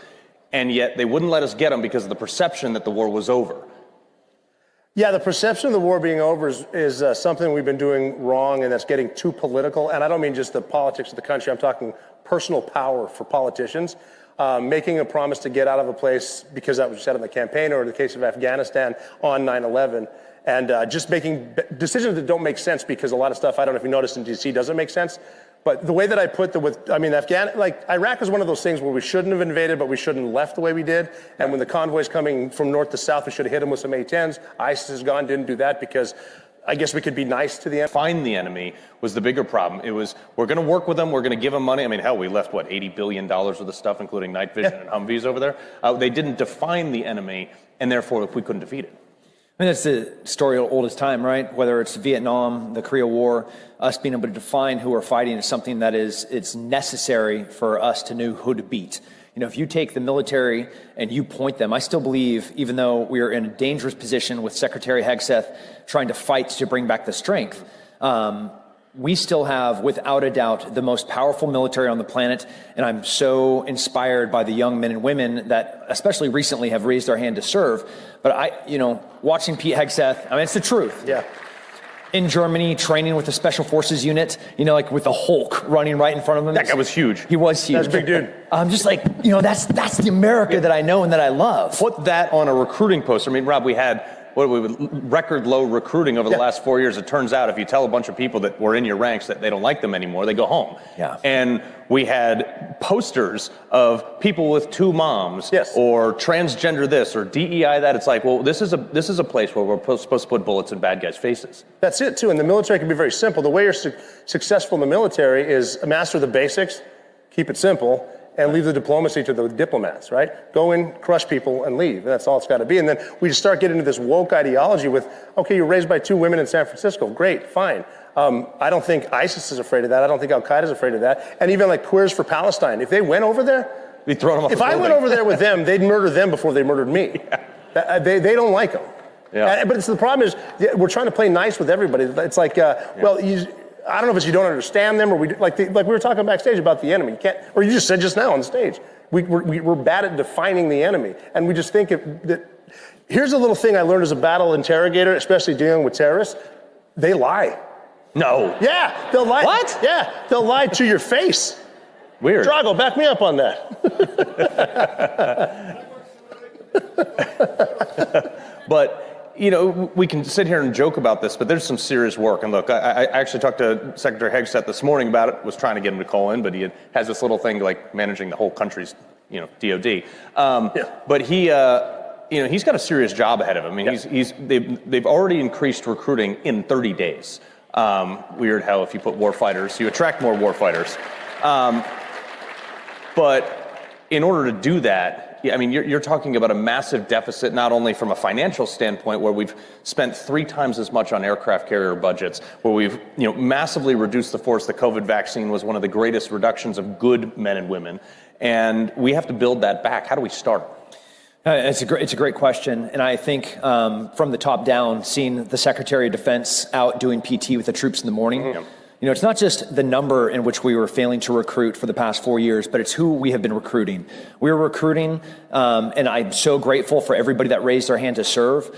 Speaker 23: And yet they wouldn't let us get them because of the perception that the war was over.
Speaker 22: Yeah, the perception of the war being over is something we've been doing wrong, and that's getting too political. And I don't mean just the politics of the country. I'm talking personal power for politicians. Making a promise to get out of a place because that was said in the campaign, or in the case of Afghanistan on 9/11, and just making decisions that don't make sense because a lot of stuff, I don't know if you noticed in D.C., doesn't make sense. But the way that I put Iraq is one of those things where we shouldn't have invaded, but we shouldn't have left the way we did. And when the convoys coming from north to south, we should have hit them with some A-10s. ISIS is gone, didn't do that because I guess we could be nice to the enemy.
Speaker 23: Find the enemy was the bigger problem. It was, we're going to work with them, we're going to give them money. I mean, hell, we left, $80 billion worth of stuff, including night vision and Humvees over there. They didn't define the enemy, and therefore we couldn't defeat it.
Speaker 25: I mean, that's the story of old as time, right? Whether it's Vietnam, the Korea War, us being able to define who we're fighting is something that it's necessary for us to know who to beat. You know, if you take the military and you point them, I still believe, even though we are in a dangerous position with Secretary Hegseth trying to fight to bring back the strength, we still have, without a doubt, the most powerful military on the planet. And I'm so inspired by the young men and women that, especially recently, have raised their hand to serve. But watching Pete Hegseth, I mean, it's the truth.
Speaker 22: Yeah.
Speaker 25: In Germany, training with the Special Forces unit, like with the Hulk running right in front of him.
Speaker 23: That guy was huge.
Speaker 25: He was huge.
Speaker 22: That's a big dude.
Speaker 25: I'm just like, that's the America that I know and that I love.
Speaker 23: Put that on a recruiting poster. I mean, Rob, we had record low recruiting over the last 4 years. It turns out if you tell a bunch of people that were in your ranks that they don't like them anymore, they go home.
Speaker 25: Yeah.
Speaker 23: And we had posters of people with 2 moms, or transgender this, or DEI that. It's like, well, this is a place where we're supposed to put bullets in bad guys' faces.
Speaker 22: That's it too. And the military can be very simple. The way you're successful in the military is master the basics, keep it simple, and leave the diplomacy to the diplomats, right? Go in, crush people, and leave. That's all it's got to be. And then we just start getting into this woke ideology with, okay, you're raised by 2 women in San Francisco. Great, fine. I don't think ISIS is afraid of that. I don't think Al-Qaeda is afraid of that. And even like Queers for Palestine, if they went over there,
Speaker 23: we'd throw them off
Speaker 22: if
Speaker 23: the
Speaker 22: I went over there with them, they'd murder them before they murdered me. Yeah. They don't like them.
Speaker 23: Yeah.
Speaker 22: But the problem is we're trying to play nice with everybody. It's like, well, I don't know if it's you don't understand them, or like we were talking backstage about the enemy. You can't, or you just said just now on stage, we're bad at defining the enemy, and we just think that. Here's a little thing I learned as a battle interrogator, especially dealing with terrorists. They lie.
Speaker 23: No.
Speaker 22: Yeah, they'll lie.
Speaker 23: What?
Speaker 22: Yeah, they'll lie to your face.
Speaker 23: Weird.
Speaker 22: Drago, back me up on that.
Speaker 23: But. You know, we can sit here and joke about this, but there's some serious work. And look, I actually talked to Secretary Hegseth this morning about it, was trying to get him to call in, but he has this little thing like managing the whole country's, DOD. But he, he's got a serious job ahead of him. I mean, they've already increased recruiting in 30 days. Weird how if you put warfighters, you attract more warfighters. But in order to do that, I mean, you're talking about a massive deficit, not only from a financial standpoint, where we've spent 3 times as much on aircraft carrier budgets, where we've massively reduced the force. The COVID vaccine was one of the greatest reductions of good men and women, and we have to build that back. How do we start?
Speaker 25: It's a great question, and I think from the top down, seeing the Secretary of Defense out doing PT with the troops in the morning. Mm-hmm. It's not just the number in which we were failing to recruit for the past 4 years, but it's who we have been recruiting. We are recruiting, and I'm so grateful for everybody that raised their hand to serve.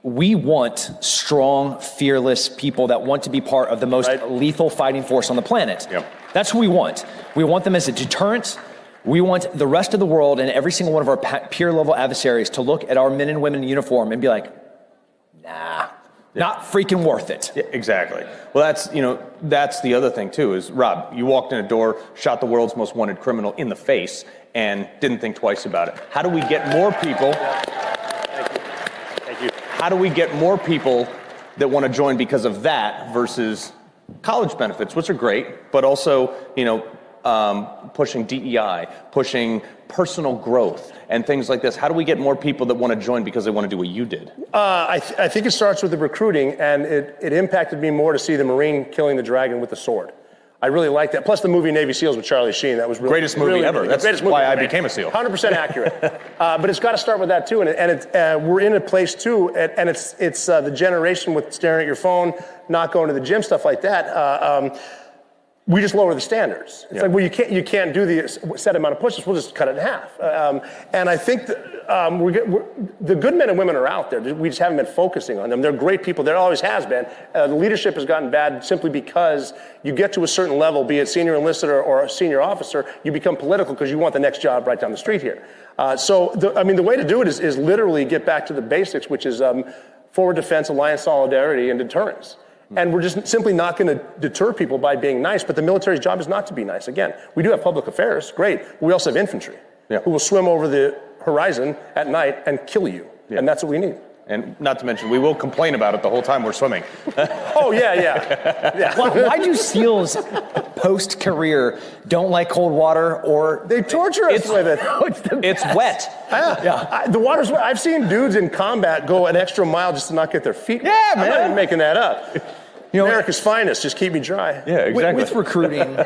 Speaker 25: We want strong, fearless people that want to be part of the most lethal fighting force on the planet.
Speaker 23: Yep.
Speaker 25: That's who we want. We want them as a deterrent. We want the rest of the world and every single one of our peer-level adversaries to look at our men and women in uniform and be like, nah. Not freaking worth it.
Speaker 23: Yeah, exactly. Well, that's the other thing too, is Rob, you walked in a door, shot the world's most wanted criminal in the face, and didn't think twice about it. How do we get more people? Thank you. How do we get more people that want to join because of that versus college benefits, which are great, but also, pushing DEI, pushing personal growth and things like this? How do we get more people that want to join because they want to do what you did?
Speaker 22: I think it starts with the recruiting, and it impacted me more to see the Marine killing the dragon with the sword. I really like that. Plus the movie Navy SEALs with Charlie Sheen. That was really,
Speaker 23: greatest movie
Speaker 22: really,
Speaker 23: ever.
Speaker 22: Really,
Speaker 23: That's
Speaker 22: greatest movie
Speaker 23: why I
Speaker 22: ever.
Speaker 23: became a SEAL.
Speaker 22: 100% accurate. But it's got to start with that too. And we're in a place too, and it's the generation with staring at your phone, not going to the gym, stuff like that. We just lower the standards. It's like, well, you can't do the set amount of pushes. We'll just cut it in half. And I think the good men and women are out there. We just haven't been focusing on them. They're great people. There always has been. The leadership has gotten bad simply because you get to a certain level, be it senior enlisted or a senior officer, you become political because you want the next job right down the street here. The way to do it is literally get back to the basics, which is forward defense, alliance solidarity, and deterrence. And we're just simply not going to deter people by being nice, but the military's job is not to be nice. Again, we do have public affairs, great. We also have infantry who will swim over the horizon at night and kill you, and that's what we need.
Speaker 23: And not to mention, we will complain about it the whole time we're swimming.
Speaker 22: Oh, yeah.
Speaker 25: Why do SEALs post-career don't like cold water, or
Speaker 22: they torture us with it?
Speaker 23: It's wet.
Speaker 22: The water's wet. I've seen dudes in combat go an extra mile just to not get their feet wet.
Speaker 23: Yeah, man.
Speaker 22: I'm not even making that up. America's finest, just keep me dry.
Speaker 23: Yeah, exactly.
Speaker 25: With recruiting,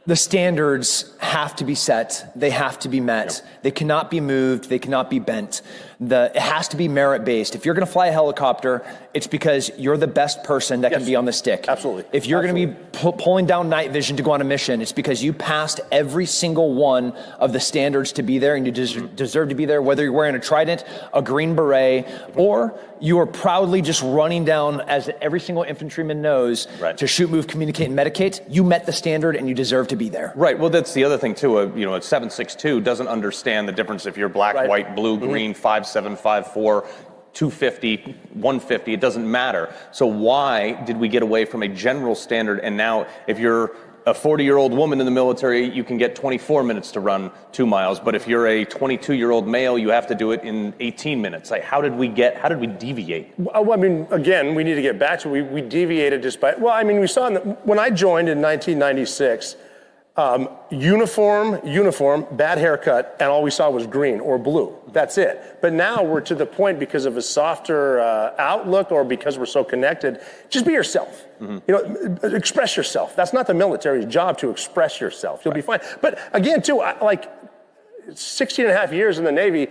Speaker 25: the standards have to be set. They have to be met. They cannot be moved. They cannot be bent. It has to be merit-based. If you're going to fly a helicopter, it's because you're the best person that can be on the stick.
Speaker 22: Absolutely.
Speaker 25: If you're going to be pulling down night vision to go on a mission, it's because you passed every single one of the standards to be there, and you deserve to be there, whether you're wearing a trident, a green beret, or you are proudly just running down, as every single infantryman knows, to shoot, move, communicate, and medicate. You met the standard, and you deserve to be there.
Speaker 23: Right. Well, that's the other thing, too. A 7.62 doesn't understand the difference if you're black, white, blue, green, 5'7", 5'4", 250, 150, it doesn't matter. So why did we get away from a general standard? And now if you're a 40-year-old woman in the military, you can get 24 minutes to run 2 miles. But if you're a 22-year-old male, you have to do it in 18 minutes. Like, how did we deviate?
Speaker 22: Well, I mean, again, we need to get back to we deviated just by, we saw when I joined in 1996, Uniform, bad haircut, and all we saw was green or blue. That's it. But now we're to the point, because of a softer outlook or because we're so connected, just be yourself. You know, express yourself. That's not the military's job to express yourself. You'll be fine. But again, too, like 16 and a half years in the Navy,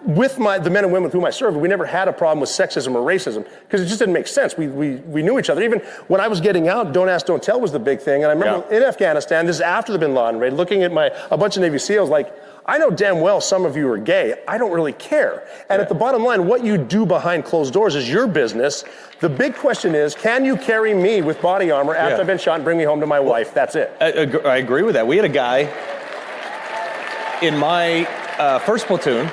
Speaker 22: with the men and women with whom I served, we never had a problem with sexism or racism because it just didn't make sense. We knew each other. Even when I was getting out, don't ask, don't tell was the big thing. And I remember in Afghanistan, this is after the bin Laden raid, looking at a bunch of Navy SEALs, like, I know damn well some of you are gay. I don't really care. And at the bottom line, what you do behind closed doors is your business. The big question is, can you carry me with body armor after I've been shot and bring me home to my wife? That's it.
Speaker 23: I agree with that. We had a guy in my first platoon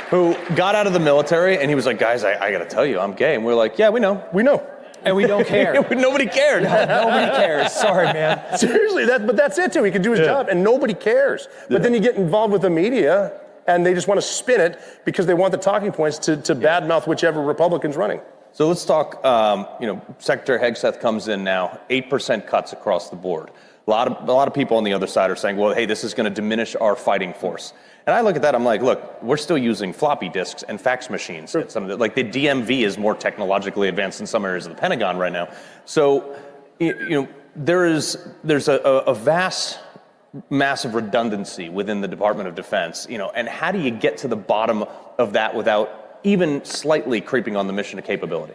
Speaker 23: who got out of the military, and he was like, guys, I got to tell you, I'm gay. And we're like, yeah, we know. We know.
Speaker 25: And we don't care.
Speaker 23: Nobody cared.
Speaker 25: Nobody cares. Sorry, man.
Speaker 22: Seriously, but that's it, too. He can do his job, and nobody cares. But then you get involved with the media, and they just want to spin it because they want the talking points to badmouth whichever Republican's running.
Speaker 23: So let's talk, Secretary Hegseth comes in now, 8% cuts across the board. A lot of people on the other side are saying, well, hey, this is going to diminish our fighting force. And I look at that, I'm like, look, we're still using floppy disks and fax machines. Sure. Like the DMV is more technologically advanced in some areas of the Pentagon right now. So, there's a vast, massive redundancy within the Department of Defense, and how do you get to the bottom of that without even slightly creeping on the mission of capability?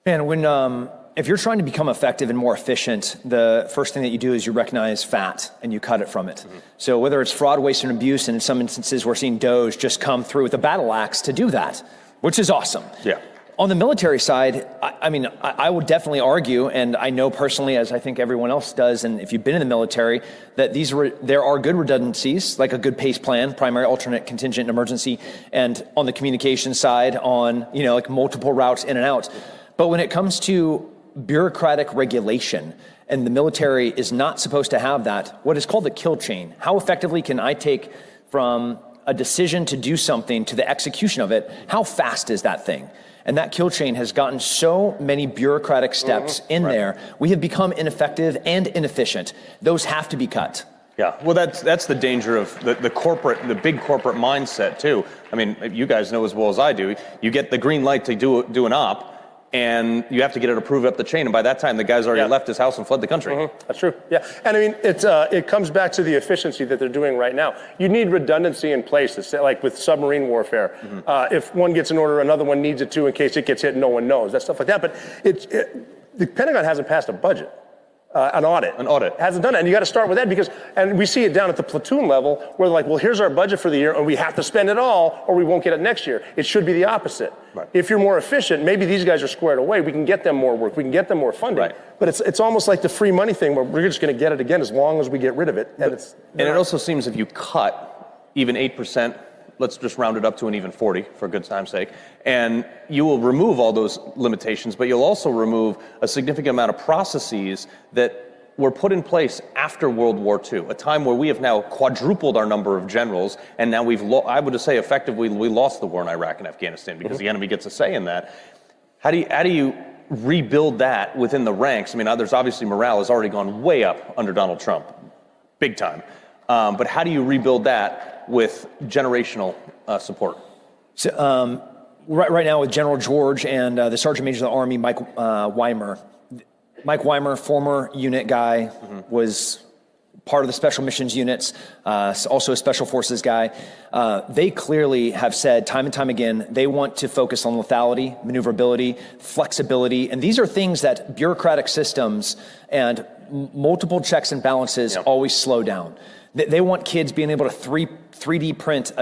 Speaker 25: Man, if you're trying to become effective and more efficient, the first thing that you do is you recognize fat and you cut it from it. So whether it's fraud, waste, and abuse, and in some instances we're seeing DOJ just come through with a battle axe to do that, which is awesome.
Speaker 23: Yeah.
Speaker 25: On the military side, I would definitely argue, and I know personally, as I think everyone else does, and if you've been in the military, that there are good redundancies, like a good PACE plan, primary, alternate, contingent, and emergency, and on the communication side, on like multiple routes in and out. But when it comes to bureaucratic regulation, and the military is not supposed to have that, what is called the kill chain. How effectively can I take from a decision to do something to the execution of it? How fast is that thing? And that kill chain has gotten so many bureaucratic steps in there. We have become ineffective and inefficient. Those have to be cut.
Speaker 23: Yeah, well, that's the danger of the big corporate mindset too. I mean, you guys know as well as I do. You get the green light to do an op, and you have to get it approved up the chain. And by that time, the guy's already left his house and fled the country.
Speaker 22: That's true. Yeah. And I mean, it comes back to the efficiency that they're doing right now. You need redundancy in place, like with submarine warfare. If one gets an order, another one needs it too in case it gets hit and no one knows. That stuff like that. But the Pentagon hasn't passed a budget. An audit. Hasn't done it. And you got to start with that and we see it down at the platoon level where they're like, well, here's our budget for the year and we have to spend it all or we won't get it next year. It should be the opposite. Right. If you're more efficient, maybe these guys are squared away. We can get them more work. We can get them more funding. Right. But it's almost like the free money thing where we're just going to get it again as long as we get rid of it. And
Speaker 23: it also seems if you cut even 8%, let's just round it up to an even 40 for good time's sake, and you will remove all those limitations, but you'll also remove a significant amount of processes that were put in place after World War II, a time where we have now quadrupled our number of generals, and now I would just say effectively we lost the war in Iraq and Afghanistan because the enemy gets a say in that. How do you rebuild that within the ranks? I mean, there's obviously morale has already gone way up under Donald Trump, big time. But how do you rebuild that with generational support?
Speaker 25: So, right now with General George and the Sergeant Major of the Army, Mike Weimer. Mike Weimer, former unit guy, was part of the special missions units, also a special forces guy. They clearly have said time and time again, they want to focus on lethality, maneuverability, flexibility. And these are things that bureaucratic systems and multiple checks and balances always slow down. They want kids being able to 3D print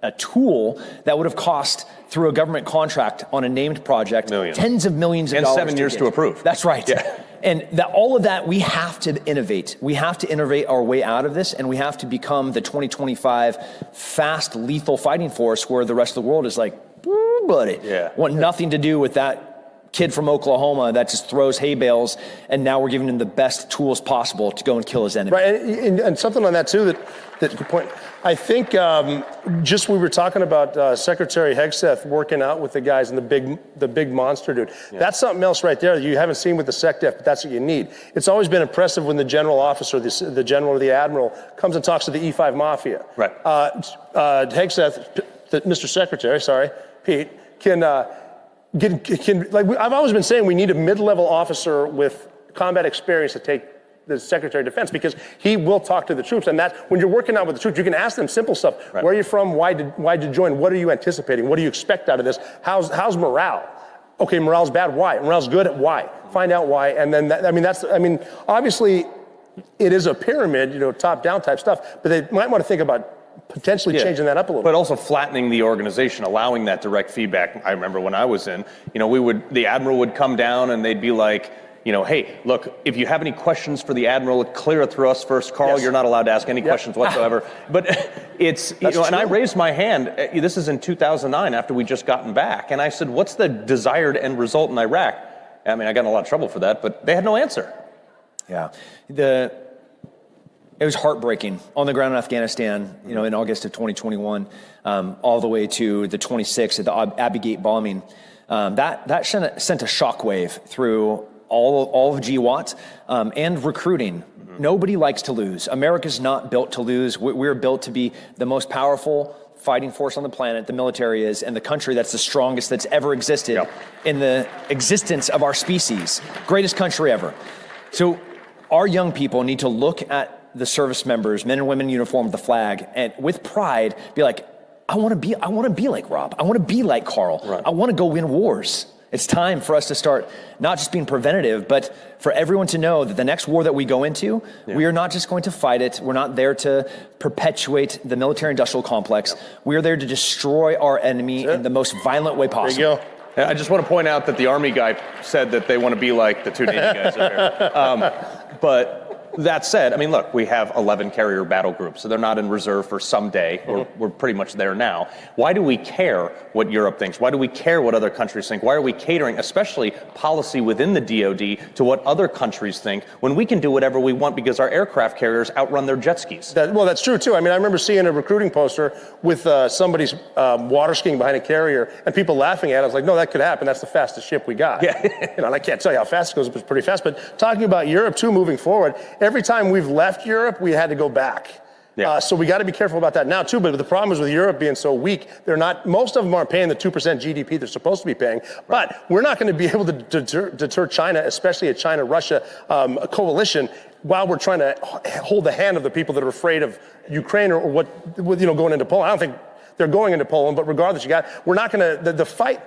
Speaker 25: a tool that would have cost through a government contract on a named project tens of millions of dollars.
Speaker 23: And 7 years to approve.
Speaker 25: That's right. Yeah. And all of that, we have to innovate. We have to innovate our way out of this, and we have to become the 2025 fast, lethal fighting force where the rest of the world is like, buddy, want nothing to do with that kid from Oklahoma that just throws hay bales, and now we're giving him the best tools possible to go and kill his enemy.
Speaker 22: Right, and something on that too that good point. I think just we were talking about Secretary Hegseth working out with the guys and the big monster dude. Yeah. That's something else right there that you haven't seen with the SecDef, but that's what you need. It's always been impressive when the general officer, the general or the admiral, comes and talks to the E5 mafia.
Speaker 23: Right.
Speaker 22: Hegseth, Mr. Secretary, sorry, Pete, can like I've always been saying we need a mid-level officer with combat experience to take the Secretary of Defense, because he will talk to the troops, and that when you're working out with the troops, you can ask them simple stuff. Right. Where are you from? Why did you join? What are you anticipating? What do you expect out of this? How's morale? Okay, morale's bad. Why? Morale's good. Why? Find out why, and then obviously, it is a pyramid, top-down type stuff, but they might want to think about potentially changing that up a little bit.
Speaker 23: But also flattening the organization, allowing that direct feedback. I remember when I was in, the Admiral would come down and they'd be like, hey, look, if you have any questions for the Admiral, clear it through us first. Carl, you're not allowed to ask any questions whatsoever. But it's, and I raised my hand, this is in 2009 after we just gotten back. And I said, what's the desired end result in Iraq? I mean, I got in a lot of trouble for that, but they had no answer.
Speaker 25: Yeah. It was heartbreaking on the ground in Afghanistan, in August of 2021, all the way to the 26th of the Abbey Gate bombing. That sent a shockwave through all of GWAT and recruiting. Mm-hmm. Nobody likes to lose. America's not built to lose. We're built to be the most powerful fighting force on the planet, the military is, and the country that's the strongest that's ever existed in the existence of our species. Greatest country ever. So our young people need to look at the service members, men and women in uniform with the flag, and with pride, be like, I want to be like Rob. I want to be like Carl. Right. I want to go win wars. It's time for us to start not just being preventative, but for everyone to know that the next war that we go into, we are not just going to fight it. We're not there to perpetuate the military-industrial complex. We are there to destroy our enemy in the most violent way possible.
Speaker 23: There you go. I just want to point out that the Army guy said that they want to be like the two Navy guys over here. But that said, I mean, look, we have 11 carrier battle groups, so they're not in reserve for someday. We're pretty much there now. Why do we care what Europe thinks? Why do we care what other countries think? Why are we catering, especially policy within the DoD, to what other countries think when we can do whatever we want because our aircraft carriers outrun their jet skis?
Speaker 22: Well, that's true, too. I mean, I remember seeing a recruiting poster with somebody's water skiing behind a carrier and people laughing at it. I was like, no, that could happen. That's the fastest ship we got. Yeah. And I can't tell you how fast it goes, but it's pretty fast. But talking about Europe, too, moving forward, every time we've left Europe, we had to go back. Yeah. So we got to be careful about that now, too. But the problem is with Europe being so weak, most of them aren't paying the 2% GDP they're supposed to be paying. Right. But we're not going to be able to deter China, especially a China-Russia coalition, while we're trying to hold the hand of the people that are afraid of Ukraine or going into Poland. I don't think they're going into Poland, but regardless, we're not going to, the fight.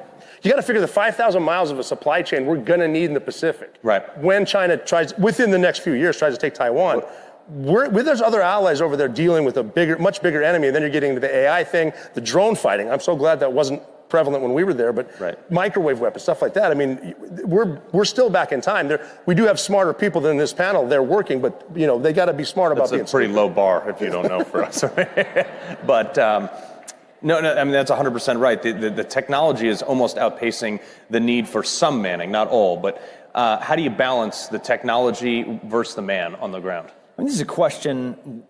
Speaker 22: You got to figure the 5,000 miles of a supply chain we're going to need in the Pacific. Right. When China within the next few years, tries to take Taiwan, there's other allies over there dealing with a much bigger enemy. And then you're getting into the AI thing, the drone fighting. I'm so glad that wasn't prevalent when we were there, but microwave weapons, stuff like that. I mean, we're still back in time. We do have smarter people than this panel. They're working, but they got to be smart about being.
Speaker 23: It's a pretty low bar, if you don't know, for us. But. No, I mean, that's 100% right. The technology is almost outpacing the need for some manning, not all. But how do you balance the technology versus the man on the ground?
Speaker 25: I mean, this is a question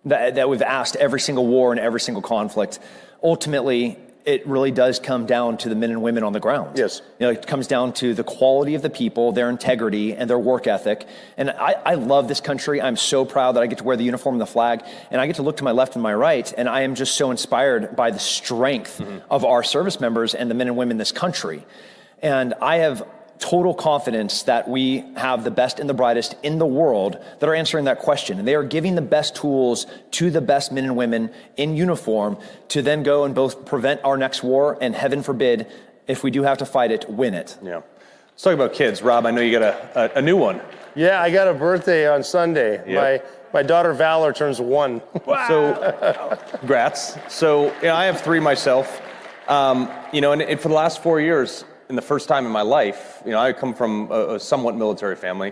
Speaker 25: that we've asked every single war and every single conflict. Ultimately, it really does come down to the men and women on the ground.
Speaker 22: Yes.
Speaker 25: It comes down to the quality of the people, their integrity, and their work ethic. And I love this country. I'm so proud that I get to wear the uniform and the flag, and I get to look to my left and my right, and I am just so inspired by the strength of our service members and the men and women in this country. And I have total confidence that we have the best and the brightest in the world that are answering that question. And they are giving the best tools to the best men and women in uniform to then go and both prevent our next war and, heaven forbid, if we do have to fight it, win it.
Speaker 23: Yeah. Let's talk about kids. Rob, I know you got a new one.
Speaker 22: Yeah, I got a birthday on Sunday. Yep. My daughter Valor turns 1.
Speaker 23: Wow. So, congrats. So, I have 3 myself. And for the last 4 years, in the first time in my life, I come from a somewhat military family.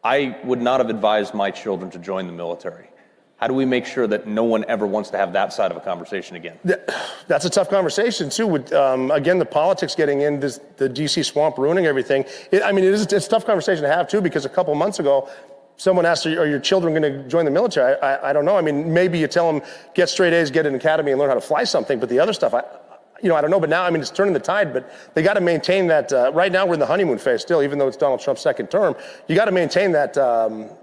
Speaker 23: I would not have advised my children to join the military. How do we make sure that no one ever wants to have that side of a conversation again?
Speaker 22: That's a tough conversation, too, with, again, the politics getting in, the D.C. swamp ruining everything. It's a tough conversation to have, too, because a couple months ago, someone asked, are your children going to join the military? I don't know. I mean, maybe you tell them, get straight A's, get an academy, and learn how to fly something, but the other stuff, I don't know. But now, it's turning the tide, but they got to maintain that. Right now, we're in the honeymoon phase still, even though it's Donald Trump's second term. You got to maintain that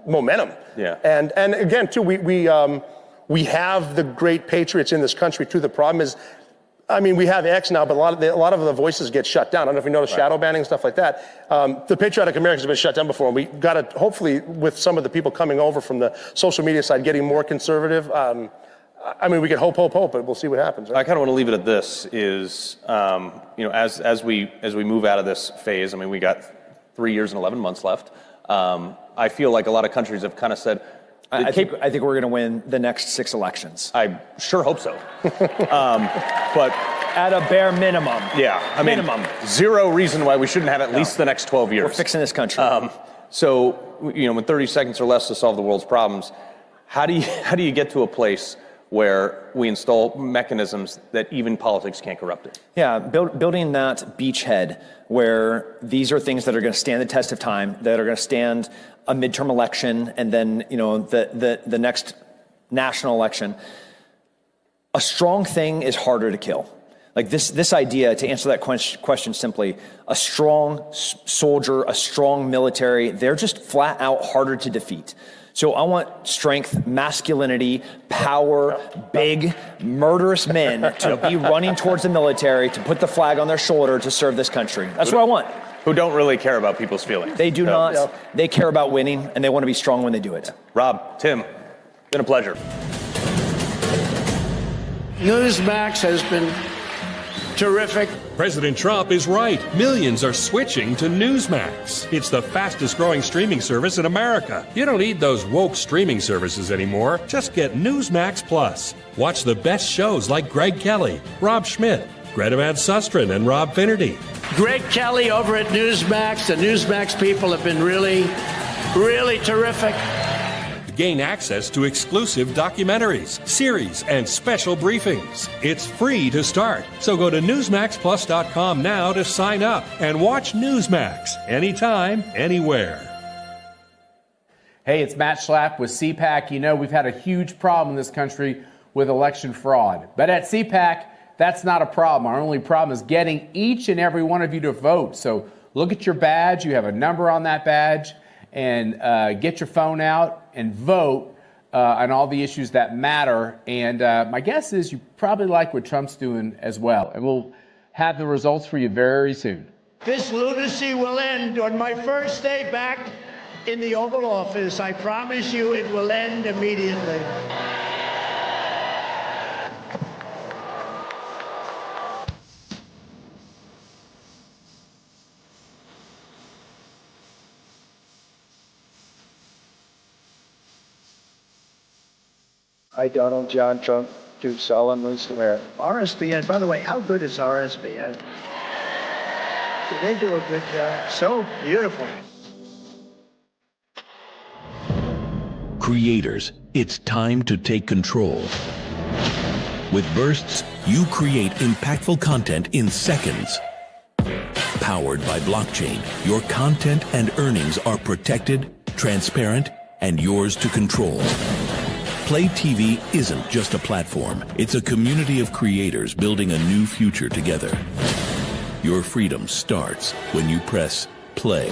Speaker 22: momentum.
Speaker 23: Yeah.
Speaker 22: And again, too, we have the great patriots in this country, too. The problem is, we have X now, but a lot of the voices get shut down. I don't know if you notice shadow banning and stuff like that. The patriotic Americans have been shut down before. And we got to, hopefully, with some of the people coming over from the social media side, getting more conservative. We can hope, but we'll see what happens. Right?
Speaker 23: I kind of want to leave it at this: is as we move out of this phase. We got 3 years and 11 months left. I feel like a lot of countries have kind of said,
Speaker 25: I think we're going to win the next 6 elections.
Speaker 23: I sure hope so. But
Speaker 25: at a bare minimum.
Speaker 23: Yeah,
Speaker 25: minimum.
Speaker 23: Zero reason why we shouldn't have at least the next 12 years.
Speaker 25: We're fixing this country.
Speaker 23: So with 30 seconds or less to solve the world's problems, how do you get to a place where we install mechanisms that even politics can't corrupt it?
Speaker 25: Yeah, building that beachhead where these are things that are going to stand the test of time, that are going to stand a midterm election, and then the next national election. A strong thing is harder to kill. Like this idea, to answer that question simply, a strong soldier, a strong military, they're just flat out harder to defeat. So I want strength, masculinity, power, big, murderous men to be running towards the military, to put the flag on their shoulder, to serve this country. That's what I want.
Speaker 23: Who don't really care about people's feelings.
Speaker 25: They do not. Yeah. They care about winning, and they want to be strong when they do it.
Speaker 23: Rob, Tim, been a pleasure.
Speaker 6: Newsmax has been terrific.
Speaker 3: President Trump is right. Millions are switching to Newsmax. It's the fastest growing streaming service in America. You don't need those woke streaming services anymore. Just get Newsmax Plus. Watch the best shows like Greg Kelly, Rob Schmidt, Greta Van Susteren, and Rob Finnerty.
Speaker 6: Greg Kelly over at Newsmax. The Newsmax people have been really, really terrific.
Speaker 3: Gain access to exclusive documentaries, series, and special briefings. It's free to start. So go to NewsmaxPlus.com now to sign up and watch Newsmax anytime, anywhere.
Speaker 8: Hey, it's Matt Schlapp with CPAC. We've had a huge problem in this country with election fraud. But at CPAC, that's not a problem. Our only problem is getting each and every one of you to vote. So look at your badge. You have a number on that badge. And get your phone out and vote on all the issues that matter. And my guess is you probably like what Trump's doing as well. And we'll have the results for you very soon.
Speaker 6: This lunacy will end on my first day back in the Oval Office. I promise you it will end immediately.
Speaker 7: I, Donald John Trump, do solemnly swear.
Speaker 6: RSBN, by the way, how good is RSBN? Did they do a good job? So beautiful.
Speaker 10: Creators, it's time to take control. With Bursts, you create impactful content in seconds. Powered by blockchain, your content and earnings are protected, transparent, and yours to control. Play TV isn't just a platform. It's a community of creators building a new future together. Your freedom starts when you press play.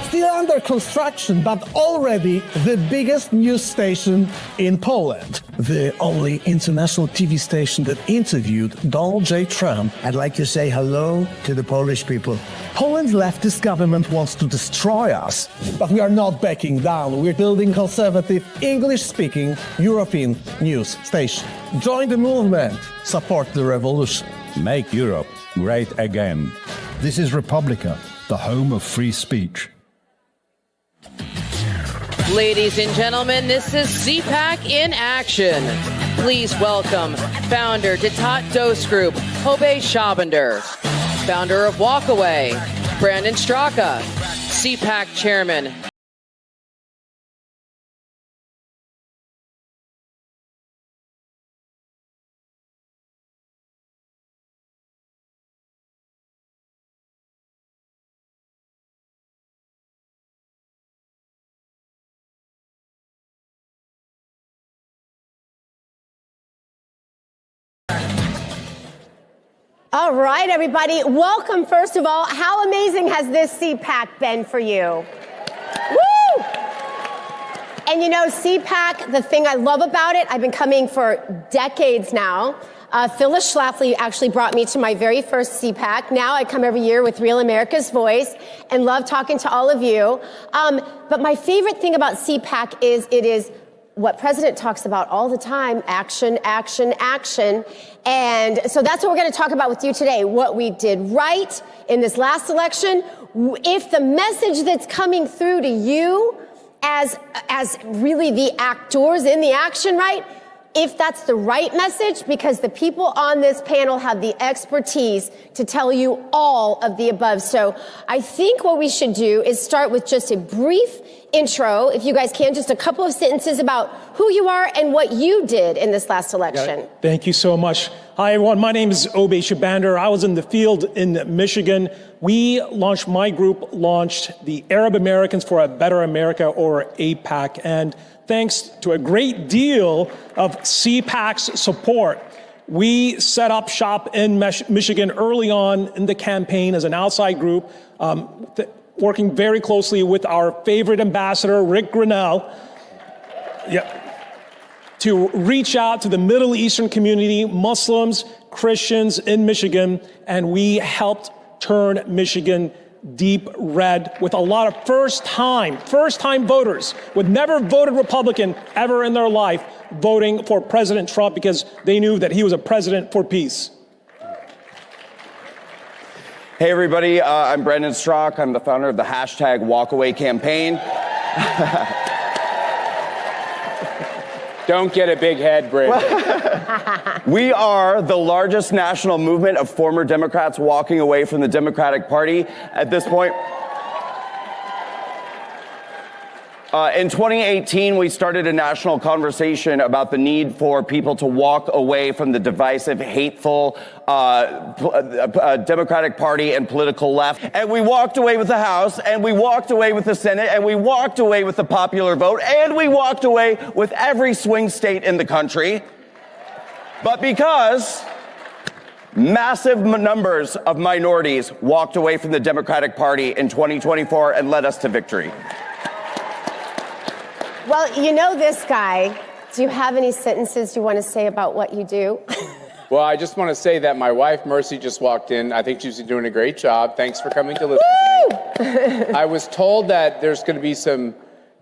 Speaker 18: Still under construction, but already the biggest news station in Poland. The only international TV station that interviewed Donald J. Trump.
Speaker 24: I'd like to say hello to the Polish people.
Speaker 18: Poland's leftist government wants to destroy us, but we are not backing down. We're building conservative, English-speaking European news station. Join the movement. Support the revolution.
Speaker 26: Make Europe great again.
Speaker 27: This is Republica, the home of free speech.
Speaker 2: Ladies and gentlemen, this is CPAC in action. Please welcome founder Detat Dose Group, Hobe Schabander, founder of Walkaway, Brandon Straka, CPAC chairman
Speaker 5: All right, everybody. Welcome, first of all. How amazing has this CPAC been for you? Woo! And you know, CPAC, the thing I love about it, I've been coming for decades now. Phyllis Schlafly actually brought me to my very first CPAC. Now I come every year with Real America's Voice and love talking to all of you. But my favorite thing about CPAC is it is what President talks about all the time, action, action, action. And so that's what we're going to talk about with you today, what we did right in this last election. If the message that's coming through to you as really the actors in the action, right? If that's the right message, because the people on this panel have the expertise to tell you all of the above. So I think what we should do is start with just a brief intro, if you guys can, just a couple of sentences about who you are and what you did in this last election.
Speaker 11: Thank you so much. Hi, everyone. My name is Obey Shabander. I was in the field in Michigan. My group launched the Arab Americans for a Better America, or APAC. And thanks to a great deal of CPAC's support, we set up shop in Michigan early on in the campaign as an outside group, working very closely with our favorite ambassador, Rick Grinnell, to reach out to the Middle Eastern community, Muslims, Christians in Michigan, and we helped turn Michigan deep red with a lot of first-time voters who had never voted Republican ever in their life voting for President Trump because they knew that he was a president for peace.
Speaker 12: Hey, everybody. I'm Brendan Strzok. I'm the founder of the #WalkAway campaign.
Speaker 8: Don't get a big head, Brendan.
Speaker 12: We are the largest national movement of former Democrats walking away from the Democratic Party at this point. In 2018, we started a national conversation about the need for people to walk away from the divisive, hateful Democratic Party and political left. And we walked away with the House, and we walked away with the Senate, and we walked away with the popular vote, and we walked away with every swing state in the country. But because massive numbers of minorities walked away from the Democratic Party in 2024 and led us to victory.
Speaker 5: Well, you know this guy. Do you have any sentences you want to say about what you do?
Speaker 8: Well, I just want to say that my wife, Mercy, just walked in. I think she's doing a great job. Thanks for coming to listen to me. I was told that there's going to be some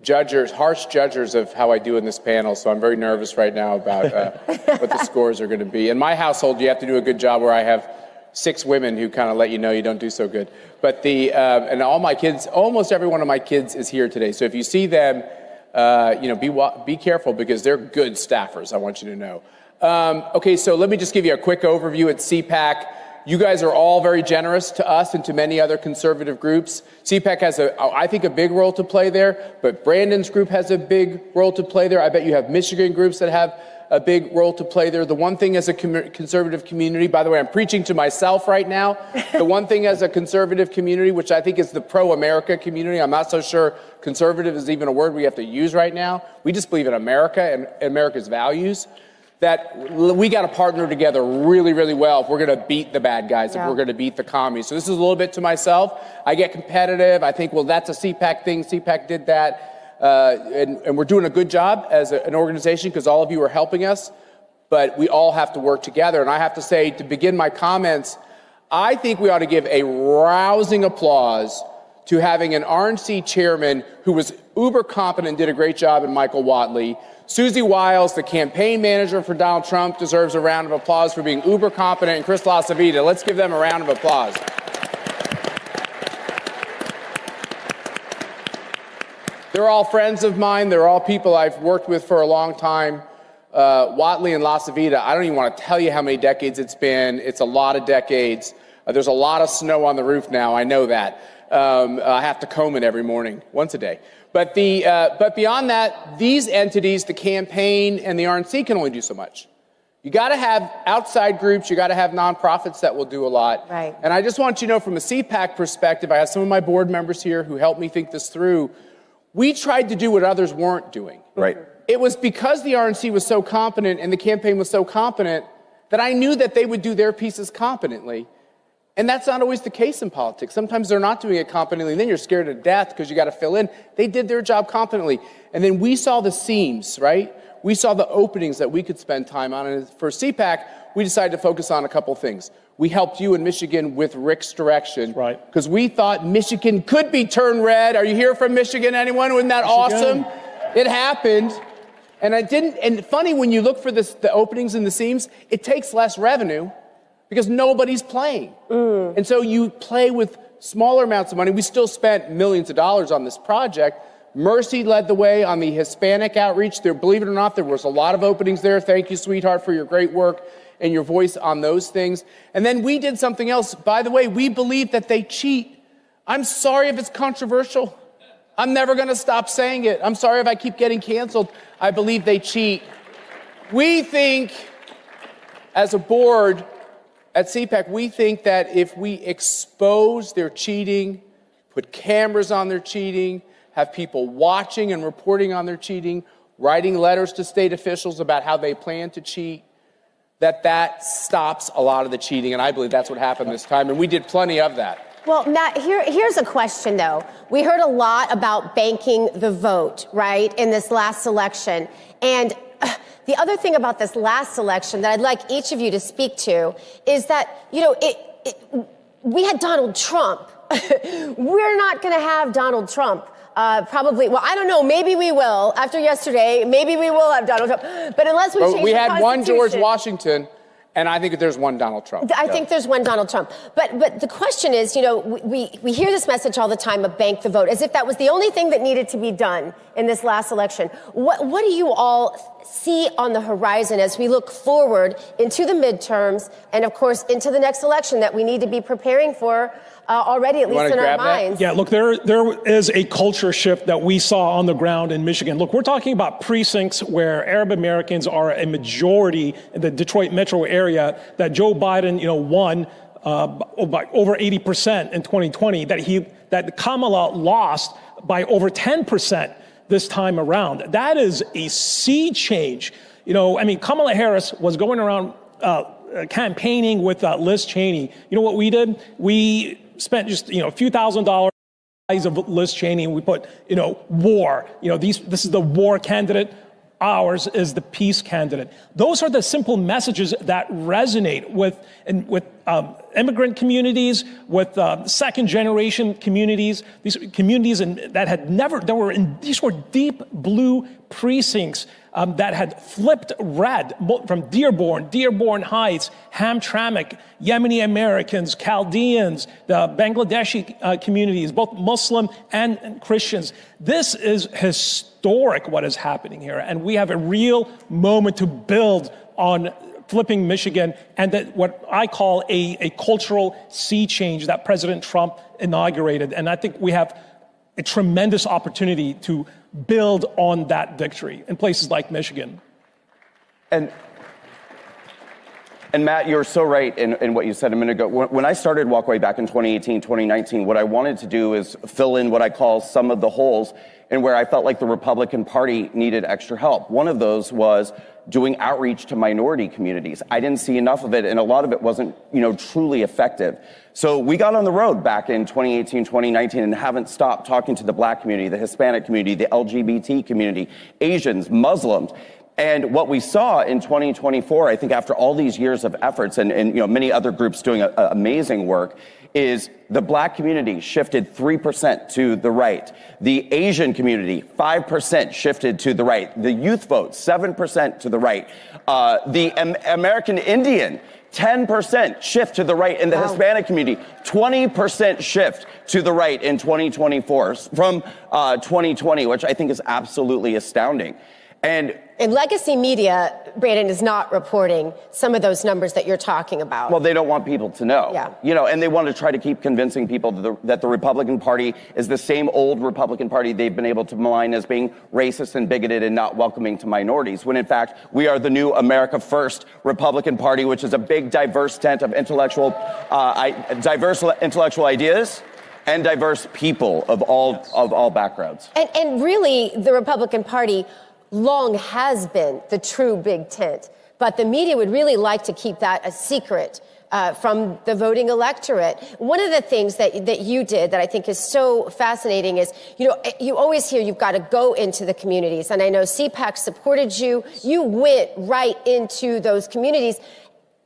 Speaker 8: harsh judges of how I do in this panel, so I'm very nervous right now about what the scores are going to be. In my household, you have to do a good job where I have 6 women who kind of let you know you don't do so good. But and all my kids, almost every one of my kids is here today. So if you see them, be careful because they're good staffers, I want you to know. Okay, so let me just give you a quick overview at CPAC. You guys are all very generous to us and to many other conservative groups. CPAC has, I think, a big role to play there, but Brandon's group has a big role to play there. I bet you have Michigan groups that have a big role to play there. The one thing as a conservative community, by the way, I'm preaching to myself right now. The one thing as a conservative community, which I think is the pro-America community, I'm not so sure conservative is even a word we have to use right now. We just believe in America and America's values, that we got to partner together really, really well if we're going to beat the bad guys, if we're going to beat the commies. So this is a little bit to myself. I get competitive. I think, well, that's a CPAC thing. CPAC did that. And we're doing a good job as an organization because all of you are helping us, but we all have to work together. And I have to say, to begin my comments, I think we ought to give a rousing applause to having an RNC chairman who was uber competent and did a great job in Michael Whatley. Susie Wiles, the campaign manager for Donald Trump, deserves a round of applause for being uber competent, and Chris LaCivita. Let's give them a round of applause. They're all friends of mine. They're all people I've worked with for a long time. Whatley and LaCivita, I don't even want to tell you how many decades it's been. It's a lot of decades. There's a lot of snow on the roof now. I know that. I have to comb it every morning, once a day. But beyond that, these entities, the campaign and the RNC, can only do so much. You got to have outside groups. You got to have nonprofits that will do a lot.
Speaker 5: Right.
Speaker 8: And I just want you to know, from a CPAC perspective, I have some of my board members here who helped me think this through. We tried to do what others weren't doing.
Speaker 12: Right.
Speaker 8: It was because the RNC was so competent and the campaign was so competent that I knew that they would do their pieces competently. And that's not always the case in politics. Sometimes they're not doing it competently, and then you're scared to death because you got to fill in. They did their job competently. And then we saw the seams, right? We saw the openings that we could spend time on. And for CPAC, we decided to focus on a couple things. We helped you in Michigan with Rick's direction. Right. Because we thought Michigan could be turned red. Are you here from Michigan, anyone? Wasn't that awesome? It happened. And I didn't, and funny, when you look for the openings and the seams, it takes less revenue because nobody's playing. And so you play with smaller amounts of money. We still spent millions of dollars on this project. Mercy led the way on the Hispanic outreach. There, believe it or not, there was a lot of openings there. Thank you, sweetheart, for your great work and your voice on those things. And then we did something else. By the way, we believe that they cheat. I'm sorry if it's controversial. I'm never going to stop saying it. I'm sorry if I keep getting canceled. I believe they cheat. We think, as a board at CPAC, we think that if we expose their cheating, put cameras on their cheating, have people watching and reporting on their cheating, writing letters to state officials about how they plan to cheat, that stops a lot of the cheating. And I believe that's what happened this time. And we did plenty of that.
Speaker 5: Well, Matt, here's a question, though. We heard a lot about banking the vote, right, in this last election. And the other thing about this last election that I'd like each of you to speak to is that, you know, we had Donald Trump. We're not going to have Donald Trump. Probably, well, I don't know, maybe we will. After yesterday, maybe we will have Donald Trump. But unless we change the Constitution.
Speaker 8: We had one George Washington. And I think there's one Donald Trump.
Speaker 5: I think there's one Donald Trump. But the question is, you know, we hear this message all the time of bank the vote, as if that was the only thing that needed to be done in this last election. What do you all see on the horizon as we look forward into the midterms and, of course, into the next election that we need to be preparing for already, at least in our minds?
Speaker 11: Yeah, look, there is a culture shift that we saw on the ground in Michigan. Look, we're talking about precincts where Arab Americans are a majority in the Detroit metro area, that Joe Biden, you know, won by over 80% in 2020, that Kamala lost by over 10% this time around. That is a sea change. You know, I mean, Kamala Harris was going around campaigning with Liz Cheney. You know what we did? We spent just, you know, a few $1,000s of Liz Cheney, and we put, you know, war. You know, this is the war candidate. Ours is the peace candidate. Those are the simple messages that resonate with immigrant communities, with second-generation communities. These communities these were deep blue precincts that had flipped red from Dearborn Heights, Hamtramck, Yemeni Americans, Chaldeans, the Bangladeshi communities, both Muslim and Christians. This is historic what is happening here, and we have a real moment to build on flipping Michigan and that what I call a cultural sea change that President Trump inaugurated. And I think we have a tremendous opportunity to build on that victory in places like Michigan.
Speaker 12: And Matt, you're so right in what you said a minute ago. When I started Walkway back in 2018, 2019, what I wanted to do is fill in what I call some of the holes and where I felt like the Republican Party needed extra help. One of those was doing outreach to minority communities. I didn't see enough of it, and a lot of it wasn't, you know, truly effective. So we got on the road back in 2018, 2019, and haven't stopped talking to the Black community, the Hispanic community, the LGBT community, Asians, Muslims. And what we saw in 2024, I think after all these years of efforts and you know, many other groups doing amazing work, is the Black community shifted 3% to the right. The Asian community, 5% shifted to the right. The youth vote, 7% to the right. The American Indian, 10% shift to the right. In the Hispanic community, 20% shift to the right in 2024 from 2020, which I think is absolutely astounding. And
Speaker 5: legacy media, Brandon, is not reporting some of those numbers that you're talking about.
Speaker 12: Well, they don't want people to know.
Speaker 5: Yeah.
Speaker 12: You know, and they want to try to keep convincing people that the Republican Party is the same old Republican Party they've been able to malign as being racist and bigoted and not welcoming to minorities, when in fact we are the new America First Republican Party, which is a big, diverse tent of diverse intellectual ideas and diverse people of all backgrounds.
Speaker 5: And really, the Republican Party long has been the true big tent but the media would really like to keep that a secret from the voting electorate. One of the things that you did that I think is so fascinating is, you always hear you've got to go into the communities. And I know CPAC supported you. You went right into those communities.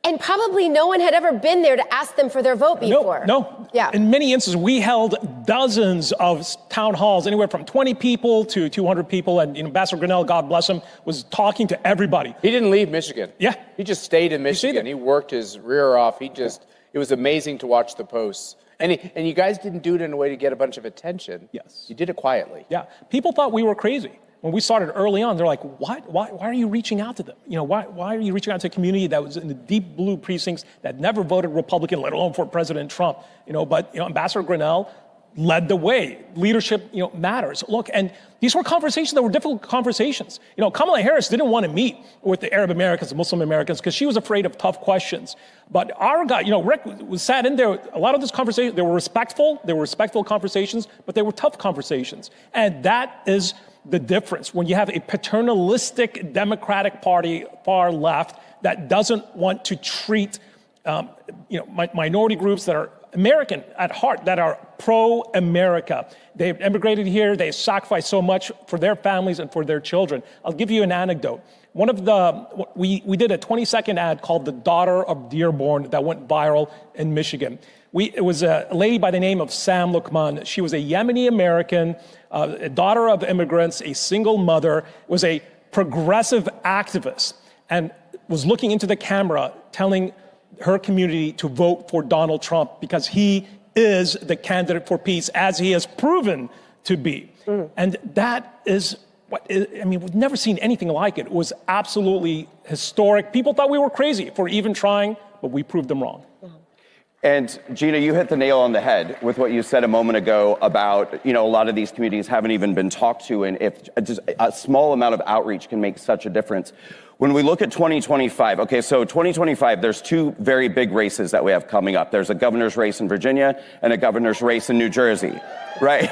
Speaker 5: And probably no one had ever been there to ask them for their vote before.
Speaker 11: No.
Speaker 5: Yeah.
Speaker 11: In many instances, we held dozens of town halls, anywhere from 20 people to 200 people. And Ambassador Grinnell, God bless him, was talking to everybody.
Speaker 8: He didn't leave Michigan.
Speaker 11: Yeah.
Speaker 8: He just stayed in Michigan. He worked his rear off. It was amazing to watch the posts. And you guys didn't do it in a way to get a bunch of attention.
Speaker 11: Yes.
Speaker 8: You did it quietly.
Speaker 11: Yeah. People thought we were crazy. When we started early on, they're like, what? Why are you reaching out to them? Why are you reaching out to a community that was in the deep blue precincts that never voted Republican, let alone for President Trump? But Ambassador Grinnell led the way. Leadership, matters. Look, and these were conversations that were difficult conversations. Kamala Harris didn't want to meet with the Arab Americans, the Muslim Americans, because she was afraid of tough questions. But our guy, Rick was sat in there. A lot of this conversation, they were respectful conversations, but they were tough conversations. And that is the difference when you have a paternalistic Democratic Party, far left, that doesn't want to treat minority groups that are American at heart, that are pro-America. They've immigrated here. They sacrificed so much for their families and for their children. I'll give you an anecdote. We did a 20-second ad called "The Daughter of Dearborn" that went viral in Michigan. It was a lady by the name of Sam Lukman. She was a Yemeni American, a daughter of immigrants, a single mother, was a progressive activist, and was looking into the camera telling her community to vote for Donald Trump because he is the candidate for peace, as he has proven to be. And that is we've never seen anything like it. It was absolutely historic. People thought we were crazy for even trying, but we proved them wrong.
Speaker 12: And Gina, you hit the nail on the head with what you said a moment ago about, a lot of these communities haven't even been talked to, and if just a small amount of outreach can make such a difference. When we look at 2025, so 2025, there's two very big races that we have coming up. There's a governor's race in Virginia and a governor's race in New Jersey, right?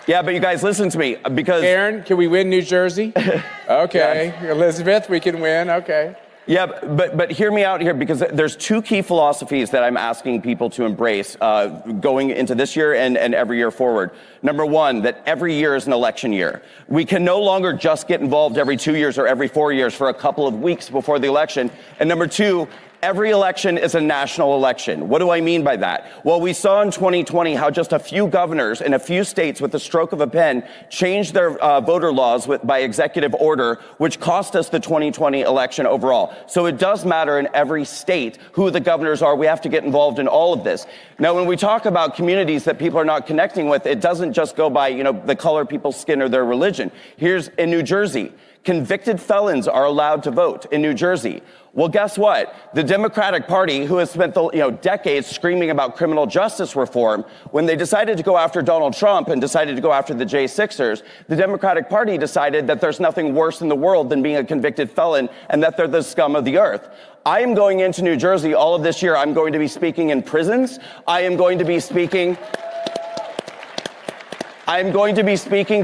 Speaker 12: Yeah, but you guys listen to me, because...
Speaker 8: Aaron, can we win New Jersey? Okay. Yes. Elizabeth, we can win, okay.
Speaker 12: Yeah, but hear me out here, because there's two key philosophies that I'm asking people to embrace going into this year and every year forward. Number one, that every year is an election year. We can no longer just get involved every 2 years or every 4 years for a couple of weeks before the election. And number two, every election is a national election. What do I mean by that? Well, we saw in 2020 how just a few governors in a few states with the stroke of a pen changed their voter laws by executive order, which cost us the 2020 election overall. So it does matter in every state who the governors are. We have to get involved in all of this. Now, when we talk about communities that people are not connecting with, it doesn't just go by, the color of people's skin or their religion. Here's in New Jersey. Convicted felons are allowed to vote in New Jersey. Well, guess what? The Democratic Party, who has spent decades screaming about criminal justice reform, when they decided to go after Donald Trump and decided to go after the J6ers, the Democratic Party decided that there's nothing worse in the world than being a convicted felon and that they're the scum of the earth. I am going into New Jersey all of this year. I'm going to be speaking in prisons. I'm going to be speaking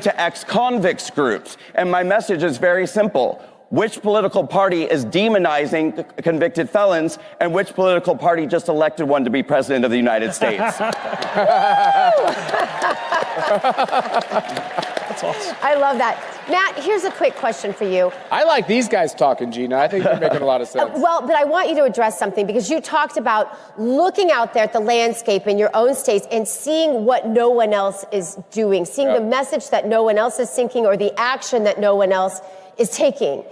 Speaker 12: to ex-convicts groups. And my message is very simple. Which political party is demonizing convicted felons, and which political party just elected one to be president of the United States?
Speaker 5: That's awesome. I love that. Matt, here's a quick question for you.
Speaker 8: I like these guys talking, Gina. I think they're making a lot of sense.
Speaker 5: But I want you to address something, because you talked about looking out there at the landscape in your own states and seeing what no one else is doing, seeing the message that no one else is thinking or the action that no one else is taking.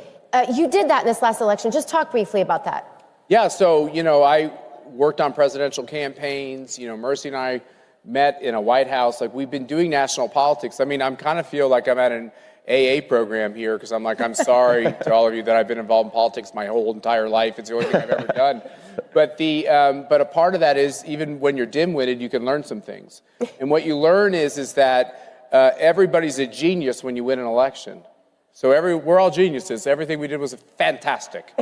Speaker 5: You did that in this last election. Just talk briefly about that.
Speaker 8: Yeah, so, I worked on presidential campaigns. Mercy and I met in a White House. We've been doing national politics. I kind of feel like I'm at an AA program here, because I'm sorry to all of you that I've been involved in politics my whole entire life. It's the only thing I've ever done. But a part of that is, even when you're dim-witted, you can learn some things. And what you learn is that everybody's a genius when you win an election. So we're all geniuses. Everything we did was fantastic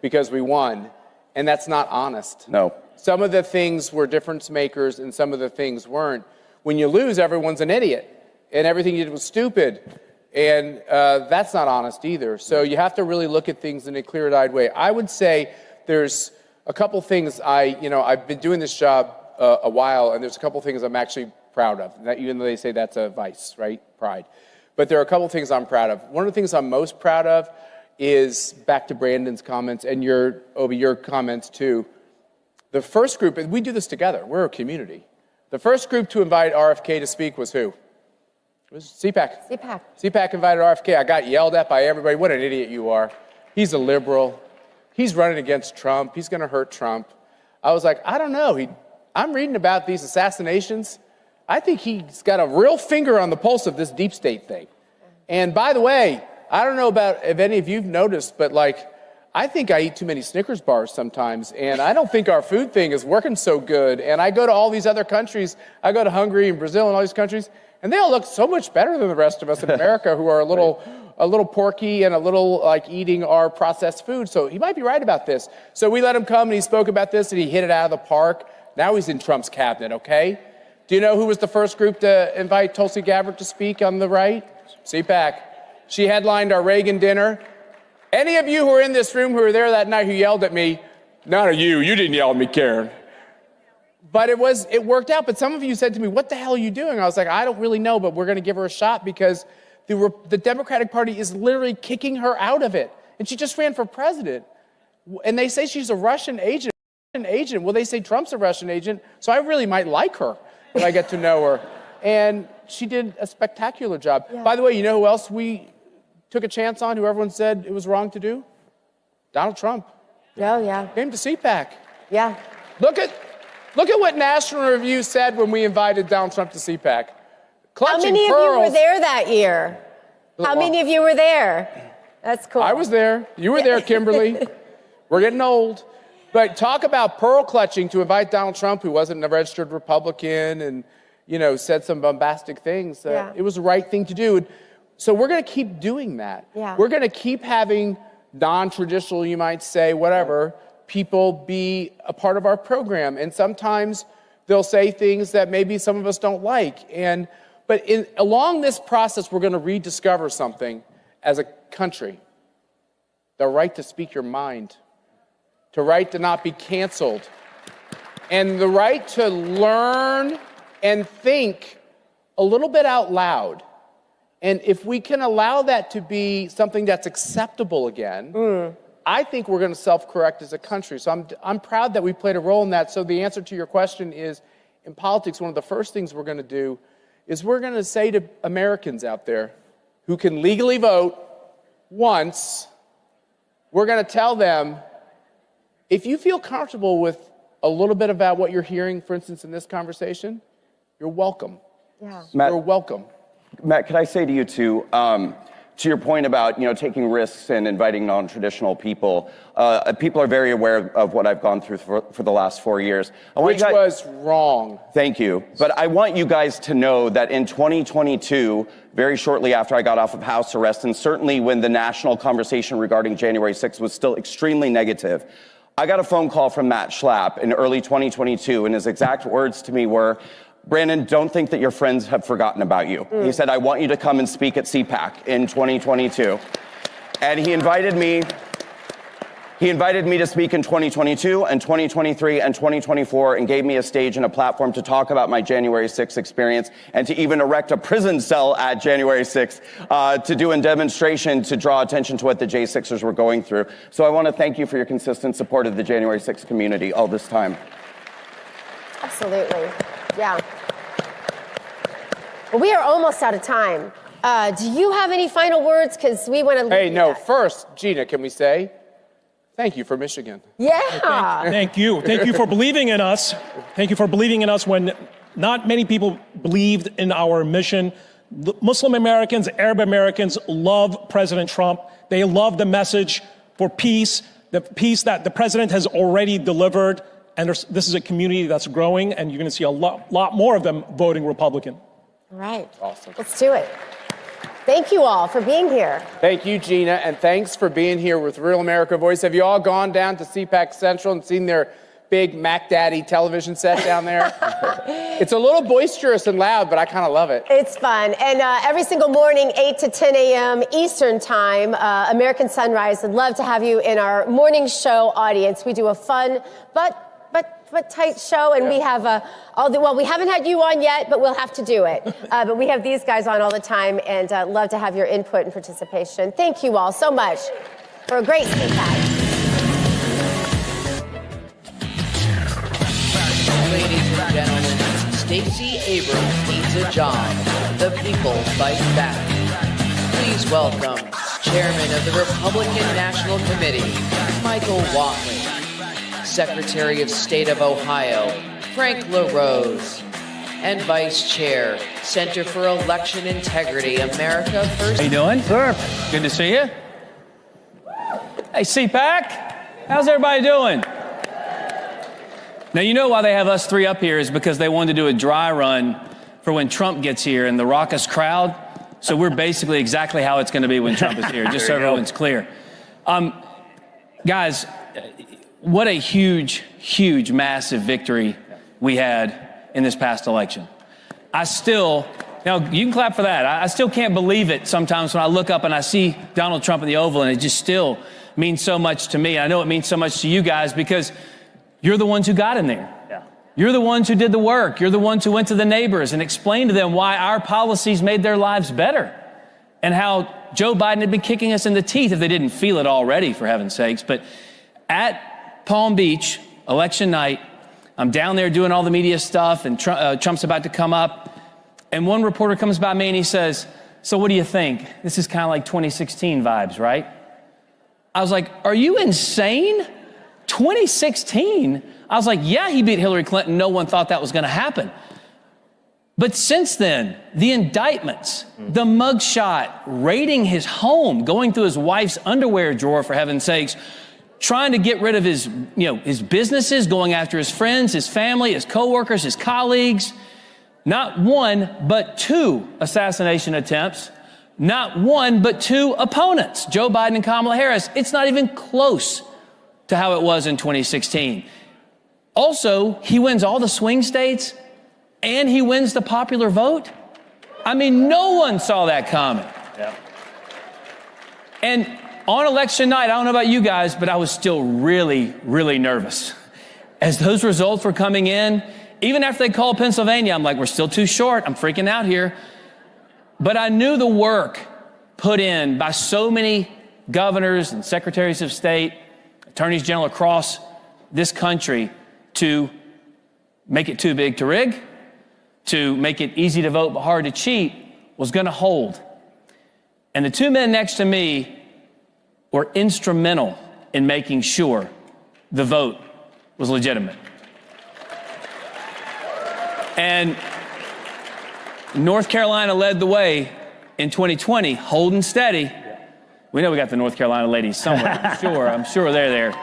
Speaker 8: because we won. And that's not honest.
Speaker 12: No.
Speaker 8: Some of the things were difference makers and some of the things weren't. When you lose, everyone's an idiot. And everything you did was stupid. And that's not honest either. So you have to really look at things in a clear-eyed way. I would say there's a couple things I've been doing this job a while, and there's a couple things I'm actually proud of. That, even though they say that's a vice, right? Pride. But there are a couple things I'm proud of. One of the things I'm most proud of is, back to Brandon's comments and your comments too, the first group, and we do this together, we're a community. The first group to invite RFK to speak was who? It was CPAC. CPAC invited RFK. I got yelled at by everybody. What an idiot you are. He's a liberal. He's running against Trump. He's going to hurt Trump. I was like, I don't know. I'm reading about these assassinations. I think he's got a real finger on the pulse of this deep state thing. And by the way, I don't know about if any of you've noticed, but I think I eat too many Snickers bars sometimes, and I don't think our food thing is working so good. And I go to all these other countries. I go to Hungary and Brazil and all these countries, and they all look so much better than the rest of us in America who are a little porky and a little eating our processed food. So he might be right about this. So we let him come, and he spoke about this, and he hit it out of the park. Now he's in Trump's cabinet, okay? Do you know who was the first group to invite Tulsi Gabbard to speak on the right? CPAC. She headlined our Reagan dinner. Any of you who are in this room who were there that night who yelled at me, none of you didn't yell at me, Karen. But it worked out. But some of you said to me, what the hell are you doing? I was like, I don't really know, but we're going to give her a shot because the Democratic Party is literally kicking her out of it. And she just ran for president. And they say she's a Russian agent. Well, they say Trump's a Russian agent, so I really might like her when I get to know her. And she did a spectacular job. Yeah. By the way, you know who else we took a chance on, who everyone said it was wrong to do? Donald Trump.
Speaker 5: Oh, yeah.
Speaker 8: Came to CPAC.
Speaker 5: Yeah.
Speaker 8: Look at what National Review said when we invited Donald Trump to CPAC.
Speaker 5: How many of you were there that year? How many of you were there? That's cool.
Speaker 8: I was there. You were there, Kimberly. We're getting old. But talk about pearl clutching to invite Donald Trump, who wasn't a registered Republican and, said some bombastic things. It was the right thing to do. So we're going to keep doing that.
Speaker 5: Yeah.
Speaker 8: We're going to keep having non-traditional, you might say, whatever, people be a part of our program. And sometimes they'll say things that maybe some of us don't like. But along this process, we're going to rediscover something as a country. The right to speak your mind. The right to not be canceled. And the right to learn and think a little bit out loud. And if we can allow that to be something that's acceptable again, I think we're going to self-correct as a country. So I'm proud that we played a role in that. So the answer to your question is, in politics, one of the first things we're going to do is we're going to say to Americans out there who can legally vote once, we're going to tell them, if you feel comfortable with a little bit about what you're hearing, for instance, in this conversation, you're welcome.
Speaker 5: Yeah.
Speaker 12: Matt,
Speaker 8: you're welcome.
Speaker 12: Matt, could I say to you too, to your point about taking risks and inviting non-traditional people, people are very aware of what I've gone through for the last 4 years.
Speaker 8: Which was wrong.
Speaker 12: Thank you. But I want you guys to know that in 2022, very shortly after I got off of house arrest, and certainly when the national conversation regarding January 6th was still extremely negative, I got a phone call from Matt Schlapp in early 2022, and his exact words to me were, Brandon, don't think that your friends have forgotten about you. He said, I want you to come and speak at CPAC in 2022. And he invited me to speak in 2022 and 2023 and 2024 and gave me a stage and a platform to talk about my January 6th experience and to even erect a prison cell at January 6th to do a demonstration to draw attention to what the J6ers were going through. So I want to thank you for your consistent support of the January 6th community all this time.
Speaker 5: Absolutely. Yeah. Well, we are almost out of time. Do you have any final words? Because we want to leave.
Speaker 8: Hey, no, first, Gina, can we say thank you for Michigan?
Speaker 5: Yeah.
Speaker 11: Thank you. Thank you for believing in us. Thank you for believing in us when not many people believed in our mission. Muslim Americans, Arab Americans love President Trump. They love the message for peace, the peace that the president has already delivered. And this is a community that's growing, and you're going to see a lot more of them voting Republican.
Speaker 5: All right.
Speaker 8: Awesome.
Speaker 5: Let's do it. Thank you all for being here.
Speaker 8: Thank you, Gina, and thanks for being here with Real America Voice. Have you all gone down to CPAC Central and seen their big Mac Daddy television set down there. It's a little boisterous and loud, but I kind of love it.
Speaker 5: It's fun. And every single morning, 8 to 10 a.m. Eastern Time, American Sunrise would love to have you in our morning show audience. We do a fun but tight show, and we have we haven't had you on yet, but we'll have to do it. But we have these guys on all the time, and love to have your input and participation. Thank you all so much for a great CPAC.
Speaker 2: Ladies and gentlemen, Stacey Abrams needs a job. The people fight back. Please welcome Chairman of the Republican National Committee, Michael Waltz. Secretary of State of Ohio, Frank LaRose, and Vice Chair, Center for Election Integrity, America First.
Speaker 1: How you doing? Sir. Good to see you. Hey, CPAC, how's everybody doing? Now, you know why they have us three up here is because they wanted to do a dry run for when Trump gets here and the raucous crowd. So we're basically exactly how it's going to be when Trump is here, just so everyone's clear. Guys, what a huge, huge, massive victory we had in this past election. You can clap for that. I still can't believe it sometimes when I look up and I see Donald Trump in the Oval, and it just still means so much to me. I know it means so much to you guys because you're the ones who got in there. Yeah. You're the ones who did the work. You're the ones who went to the neighbors and explained to them why our policies made their lives better and how Joe Biden had been kicking us in the teeth if they didn't feel it already, for heaven's sakes. But at Palm Beach, election night, I'm down there doing all the media stuff, and Trump's about to come up. And one reporter comes by me and he says, "So what do you think? This is kind of like 2016 vibes, right?" I was like, "Are you insane? 2016?" I was like, "Yeah, he beat Hillary Clinton. No one thought that was going to happen." But since then, the indictments, the mugshot, raiding his home, going through his wife's underwear drawer, for heaven's sakes, trying to get rid of his businesses, going after his friends, his family, his coworkers, his colleagues. Not one, but two assassination attempts. Not one, but two opponents, Joe Biden and Kamala Harris. It's not even close to how it was in 2016. Also, he wins all the swing states and he wins the popular vote. I mean, no one saw that coming. Yeah. And on election night, I don't know about you guys, but I was still really, really nervous. As those results were coming in, even after they called Pennsylvania, I'm like, we're still too short. I'm freaking out here. But I knew the work put in by so many governors and secretaries of state, attorneys general across this country to make it too big to rig, to make it easy to vote but hard to cheat, was going to hold. And the two men next to me were instrumental in making sure the vote was legitimate. And North Carolina led the way in 2020, holding steady. We know we got the North Carolina ladies somewhere, I'm sure they're there.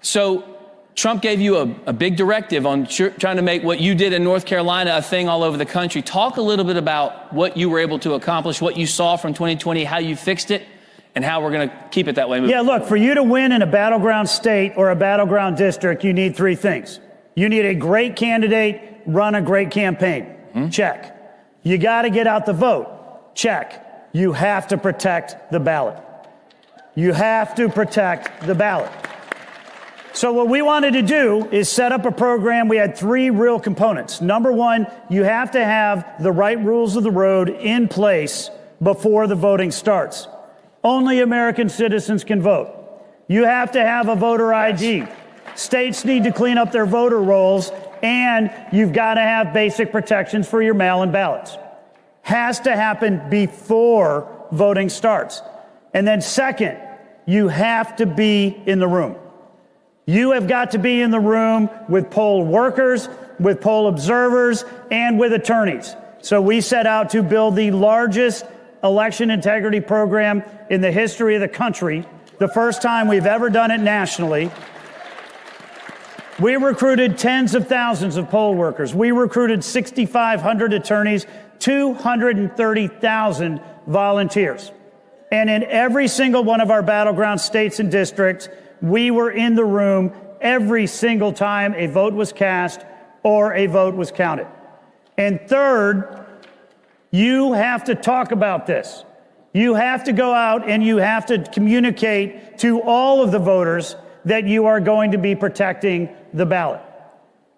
Speaker 1: So Trump gave you a big directive on trying to make what you did in North Carolina a thing all over the country. Talk a little bit about what you were able to accomplish, what you saw from 2020, how you fixed it, and how we're going to keep it that way.
Speaker 13: Yeah, look, for you to win in a battleground state or a battleground district, you need three things. You need a great candidate, run a great campaign. Check. You got to get out the vote. Check. You have to protect the ballot. You have to protect the ballot. So what we wanted to do is set up a program. We had three real components. Number one, you have to have the right rules of the road in place before the voting starts. Only American citizens can vote. You have to have a voter ID. States need to clean up their voter rolls, and you've got to have basic protections for your mail-in ballots. Has to happen before voting starts. And then second, you have to be in the room. You have got to be in the room with poll workers, with poll observers, and with attorneys. So we set out to build the largest election integrity program in the history of the country, the first time we've ever done it nationally. We recruited tens of thousands of poll workers. We recruited 6,500 attorneys, 230,000 volunteers. And in every single one of our battleground states and districts, we were in the room every single time a vote was cast or a vote was counted. And third, you have to talk about this. You have to go out and you have to communicate to all of the voters that you are going to be protecting the ballot.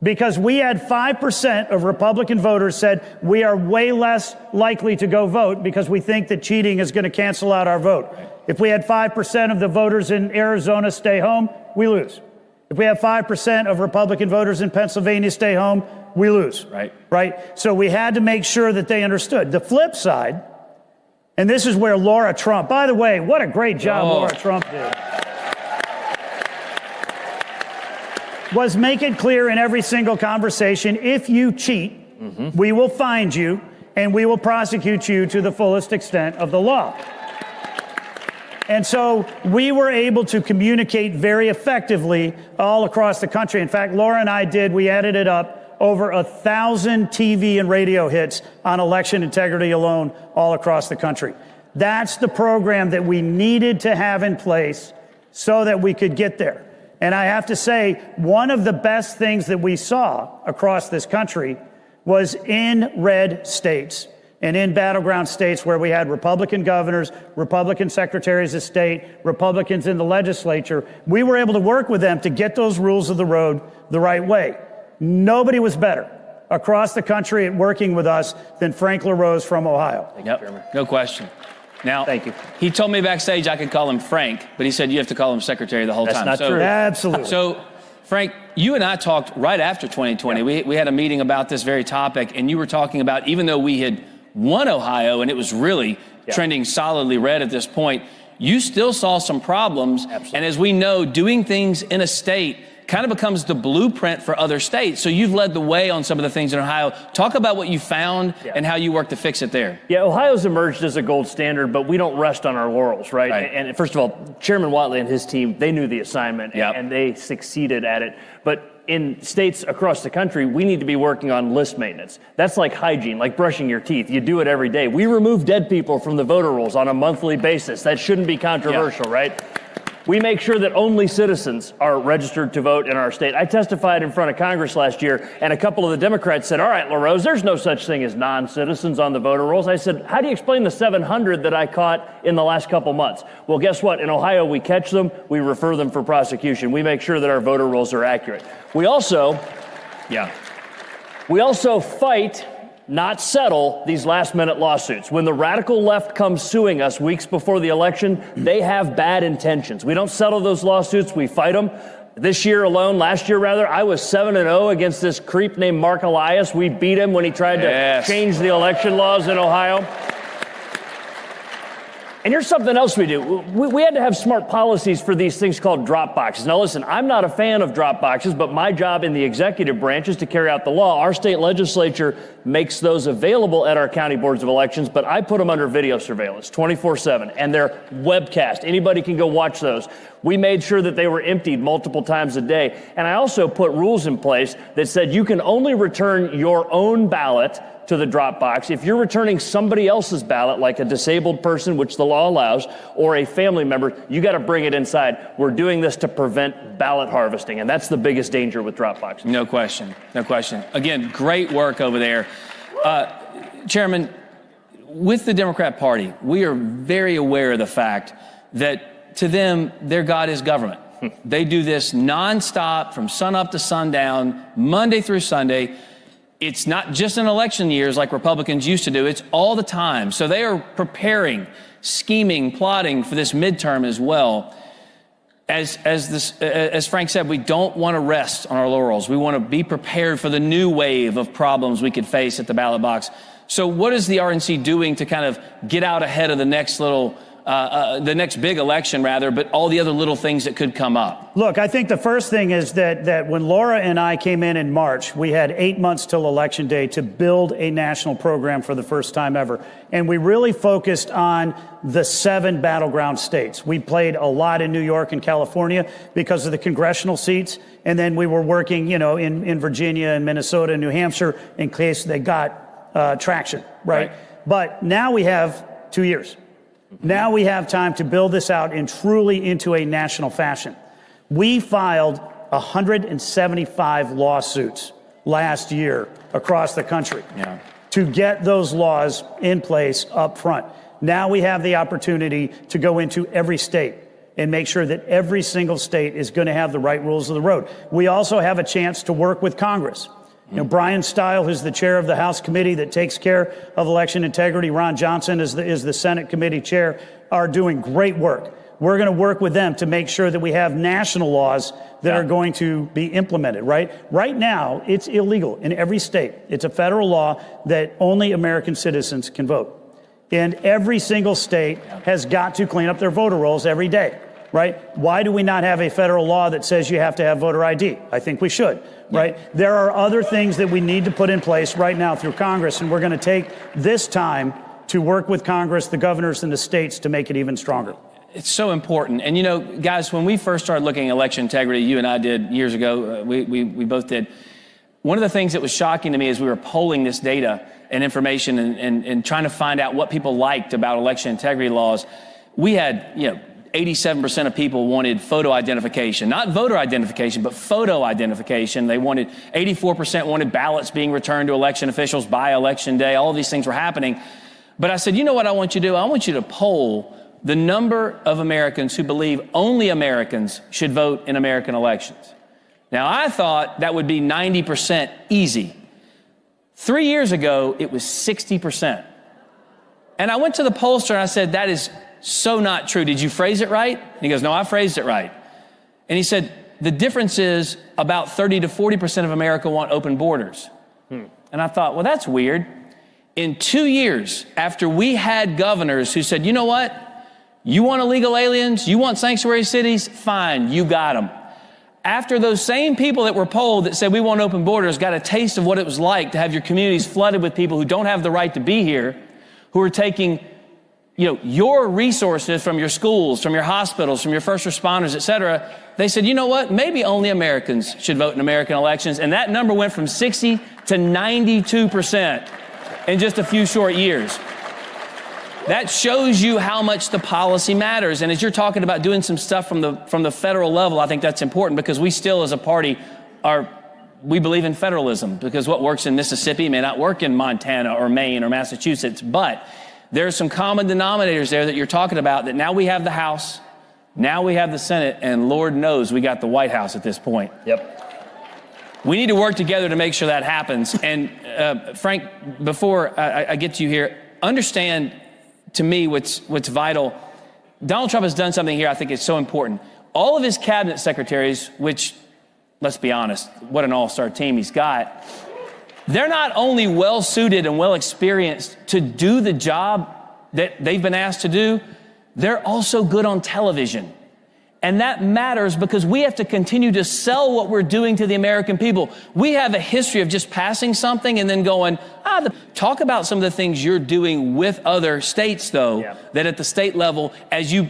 Speaker 13: Because we had 5% of Republican voters said we are way less likely to go vote because we think that cheating is going to cancel out our vote. If we had 5% of the voters in Arizona stay home, we lose. If we have 5% of Republican voters in Pennsylvania stay home, we lose. Right? So we had to make sure that they understood. The flip side, and this is where Laura Trump, by the way, what a great job Laura Trump did, was make it clear in every single conversation, if you cheat, we will find you and we will prosecute you to the fullest extent of the law. And so we were able to communicate very effectively all across the country. In fact, Laura and I we edited up over 1,000 TV and radio hits on election integrity alone all across the country. That's the program that we needed to have in place so that we could get there. And I have to say, one of the best things that we saw across this country was in red states and in battleground states where we had Republican governors, Republican secretaries of state, Republicans in the legislature. We were able to work with them to get those rules of the road the right way. Nobody was better across the country at working with us than Frank LaRose from Ohio.
Speaker 1: No question. Now,
Speaker 13: thank you.
Speaker 1: He told me backstage I could call him Frank, but he said you have to call him Secretary the whole time.
Speaker 13: That's not true. Absolutely.
Speaker 1: So, Frank, you and I talked right after 2020. We had a meeting about this very topic, and you were talking about even though we had won Ohio and it was really trending solidly red at this point, you still saw some problems.
Speaker 25: Absolutely.
Speaker 1: And as we know, doing things in a state kind of becomes the blueprint for other states. So you've led the way on some of the things in Ohio. Talk about what you found and how you worked to fix it there.
Speaker 4: Yeah, Ohio's emerged as a gold standard, but we don't rest on our laurels, right? And first of all, Chairman Whatley and his team, they knew the assignment and they succeeded at it. But in states across the country, we need to be working on list maintenance. That's like hygiene, like brushing your teeth. You do it every day. We remove dead people from the voter rolls on a monthly basis. That shouldn't be controversial, right? We make sure that only citizens are registered to vote in our state. I testified in front of Congress last year, and a couple of the Democrats said, all right, LaRose, there's no such thing as non-citizens on the voter rolls. I said, how do you explain the 700 that I caught in the last couple months? Well, guess what? In Ohio, we catch them, we refer them for prosecution. We make sure that our voter rolls are accurate. We also fight, not settle, these last-minute lawsuits. When the radical left comes suing us weeks before the election, they have bad intentions. We don't settle those lawsuits, we fight them. Last year, I was 7-0 against this creep named Mark Elias. We beat him when he tried to change the election laws in Ohio. And here's something else we do. We had to have smart policies for these things called drop boxes. Now listen, I'm not a fan of drop boxes, but my job in the executive branch is to carry out the law. Our state legislature makes those available at our county boards of elections, but I put them under video surveillance 24/7, and they're webcast. Anybody can go watch those. We made sure that they were emptied multiple times a day. And I also put rules in place that said you can only return your own ballot to the drop box. If you're returning somebody else's ballot, like a disabled person, which the law allows, or a family member, you got to bring it inside. We're doing this to prevent ballot harvesting, and that's the biggest danger with drop boxes.
Speaker 1: No question. Again, great work over there. Chairman, with the Democrat Party, we are very aware of the fact that to them, their God is government. They do this nonstop from sunup to sundown, Monday through Sunday. It's not just in election years like Republicans used to do. It's all the time. So they are preparing, scheming, plotting for this midterm as well. As Frank said, we don't want to rest on our laurels. We want to be prepared for the new wave of problems we could face at the ballot box. So what is the RNC doing to kind of get out ahead of the next big election, but all the other little things that could come up?
Speaker 13: Look, I think the first thing is that when Laura and I came in March, we had 8 months till Election Day to build a national program for the first time ever. And we really focused on the 7 battleground states. We played a lot in New York and California because of the congressional seats. And then we were working, in Virginia and Minnesota and New Hampshire in case they got traction, right? But now we have 2 years. Now we have time to build this out and truly into a national fashion. We filed 175 lawsuits last year across the country to get those laws in place up front. Now we have the opportunity to go into every state and make sure that every single state is going to have the right rules of the road. We also have a chance to work with Congress. You know, Brian Stile, who's the chair of the House committee that takes care of election integrity, Ron Johnson is the Senate committee chair, are doing great work. We're going to work with them to make sure that we have national laws that are going to be implemented, right? Right now, it's illegal in every state. It's a federal law that only American citizens can vote. And every single state has got to clean up their voter rolls every day, right? Why do we not have a federal law that says you have to have voter ID? I think we should, right? There are other things that we need to put in place right now through Congress, and we're going to take this time to work with Congress, the governors, and the states to make it even stronger.
Speaker 1: It's so important. And, you know, guys, when we first started looking at election integrity, you and I did years ago, we both did. One of the things that was shocking to me as we were polling this data and information and trying to find out what people liked about election integrity laws, we had, 87% of people wanted photo identification, not voter identification, but photo identification. They wanted, 84% wanted ballots being returned to election officials by election day. All of these things were happening. But I said, you know what I want you to do? I want you to poll the number of Americans who believe only Americans should vote in American elections. Now, I thought that would be 90% easy. 3 years ago, it was 60%. And I went to the pollster and I said, that is so not true. Did you phrase it right? And he goes, no, I phrased it right. And he said, the difference is about 30 to 40% of America want open borders. And I thought, well, that's weird. In 2 years, after we had governors who said, you know what? You want illegal aliens? You want sanctuary cities? Fine, you got them. After those same people that were polled that said we want open borders got a taste of what it was like to have your communities flooded with people who don't have the right to be here, who are taking, your resources from your schools, from your hospitals, from your first responders, et cetera, they said, you know what? Maybe only Americans should vote in American elections. And that number went from 60 to 92% in just a few short years. That shows you how much the policy matters. And as you're talking about doing some stuff from the federal level, I think that's important because we still, as a party, we believe in federalism because what works in Mississippi may not work in Montana or Maine or Massachusetts. But there are some common denominators there that you're talking about that now we have the House, now we have the Senate, and Lord knows we got the White House at this point.
Speaker 4: Yep.
Speaker 1: We need to work together to make sure that happens. And Frank, before I get to you here, understand to me what's vital. Donald Trump has done something here I think is so important. All of his cabinet secretaries, which, let's be honest, what an all-star team he's got, they're not only well-suited and well-experienced to do the job that they've been asked to do, they're also good on television. And that matters because we have to continue to sell what we're doing to the American people. We have a history of just passing something and then going, talk about some of the things you're doing with other states, though, that at the state level, as you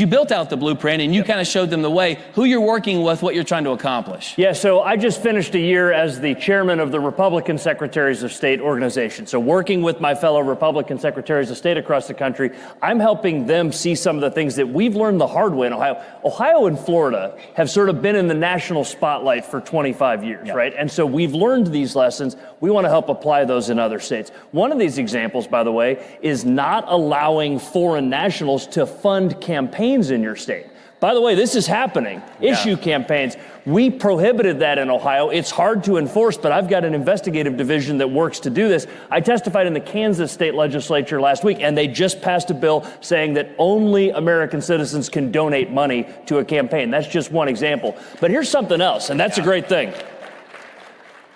Speaker 1: built out the blueprint and you kind of showed them the way, who you're working with, what you're trying to accomplish.
Speaker 4: Yeah, so I just finished a year as the chairman of the Republican Secretaries of State organization. So working with my fellow Republican Secretaries of State across the country, I'm helping them see some of the things that we've learned the hard way in Ohio. Ohio and Florida have sort of been in the national spotlight for 25 years, right? And so we've learned these lessons. We want to help apply those in other states. One of these examples, by the way, is not allowing foreign nationals to fund campaigns in your state. By the way, this is happening. Issue campaigns. We prohibited that in Ohio. It's hard to enforce, but I've got an investigative division that works to do this. I testified in the Kansas state legislature last week, and they just passed a bill saying that only American citizens can donate money to a campaign. That's just one example. But here's something else, and that's a great thing.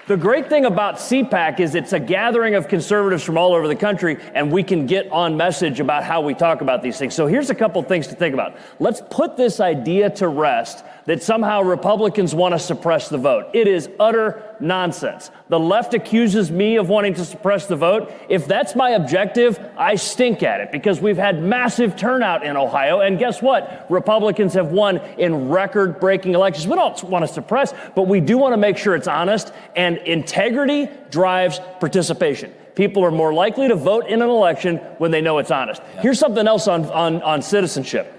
Speaker 4: The great thing about CPAC is it's a gathering of conservatives from all over the country, and we can get on message about how we talk about these things. So here's a couple things to think about. Let's put this idea to rest that somehow Republicans want to suppress the vote. It is utter nonsense. The left accuses me of wanting to suppress the vote. If that's my objective, I stink at it because we've had massive turnout in Ohio. And guess what? Republicans have won in record-breaking elections. We don't want to suppress, but we do want to make sure it's honest, and integrity drives participation. People are more likely to vote in an election when they know it's honest. Here's something else on citizenship.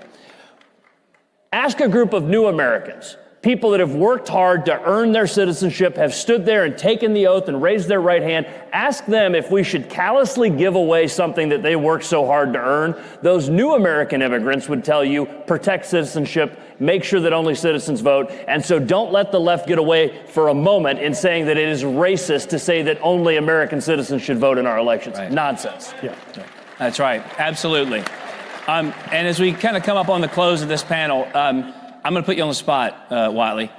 Speaker 4: Ask a group of new Americans People that have worked hard to earn their citizenship have stood there and taken the oath and raised their right hand. Ask them if we should callously give away something that they worked so hard to earn. Those new American immigrants would tell you, protect citizenship, make sure that only citizens vote. And so don't let the left get away for a moment in saying that it is racist to say that only American citizens should vote in our elections. Right. Nonsense.
Speaker 1: Yeah. That's right. Absolutely. And as we kind of come up on the close of this panel, I'm going to put you on the spot, Whatley.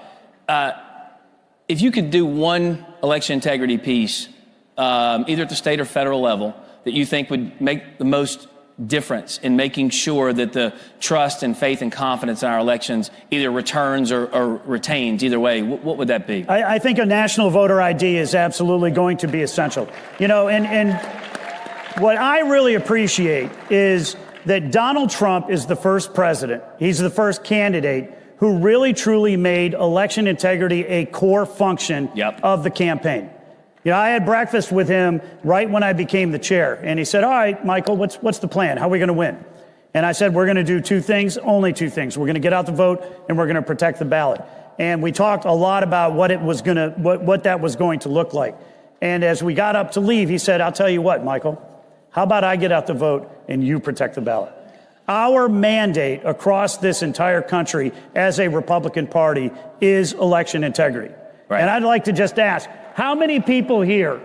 Speaker 1: If you could do one election integrity piece, either at the state or federal level, that you think would make the most difference in making sure that the trust and faith and confidence in our elections either returns or retains, either way, what would that be?
Speaker 13: I think a national voter ID is absolutely going to be essential. You know, and what I really appreciate is that Donald Trump is the first president, he's the first candidate who really truly made election integrity a core function of the campaign. You know, I had breakfast with him right when I became the chair, and he said, all right, Michael, what's the plan? How are we going to win? And I said, we're going to do two things, only two things. We're going to get out the vote, and we're going to protect the ballot. And we talked a lot about what that was going to look like. And as we got up to leave, he said, I'll tell you what, Michael, how about I get out the vote and you protect the ballot? Our mandate across this entire country as a Republican Party is election integrity. Right. And I'd like to just ask, how many people here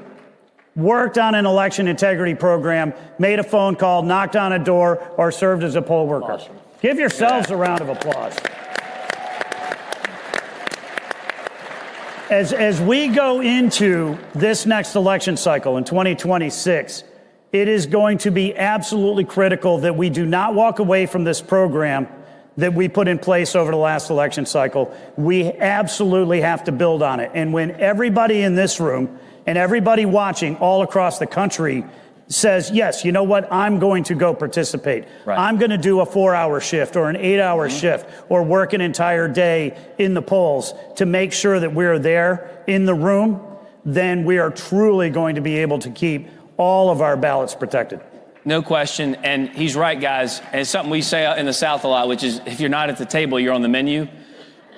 Speaker 13: worked on an election integrity program, made a phone call, knocked on a door, or served as a poll worker? Awesome. Give yourselves a round of applause. As we go into this next election cycle in 2026, it is going to be absolutely critical that we do not walk away from this program that we put in place over the last election cycle. We absolutely have to build on it. And when everybody in this room and everybody watching all across the country says, yes, you know what, I'm going to go participate. Right. I'm going to do a 4-hour shift or an 8-hour shift or work an entire day in the polls to make sure that we're there in the room, then we are truly going to be able to keep all of our ballots protected.
Speaker 1: No question. And he's right, guys. And it's something we say in the South a lot, which is if you're not at the table, you're on the menu.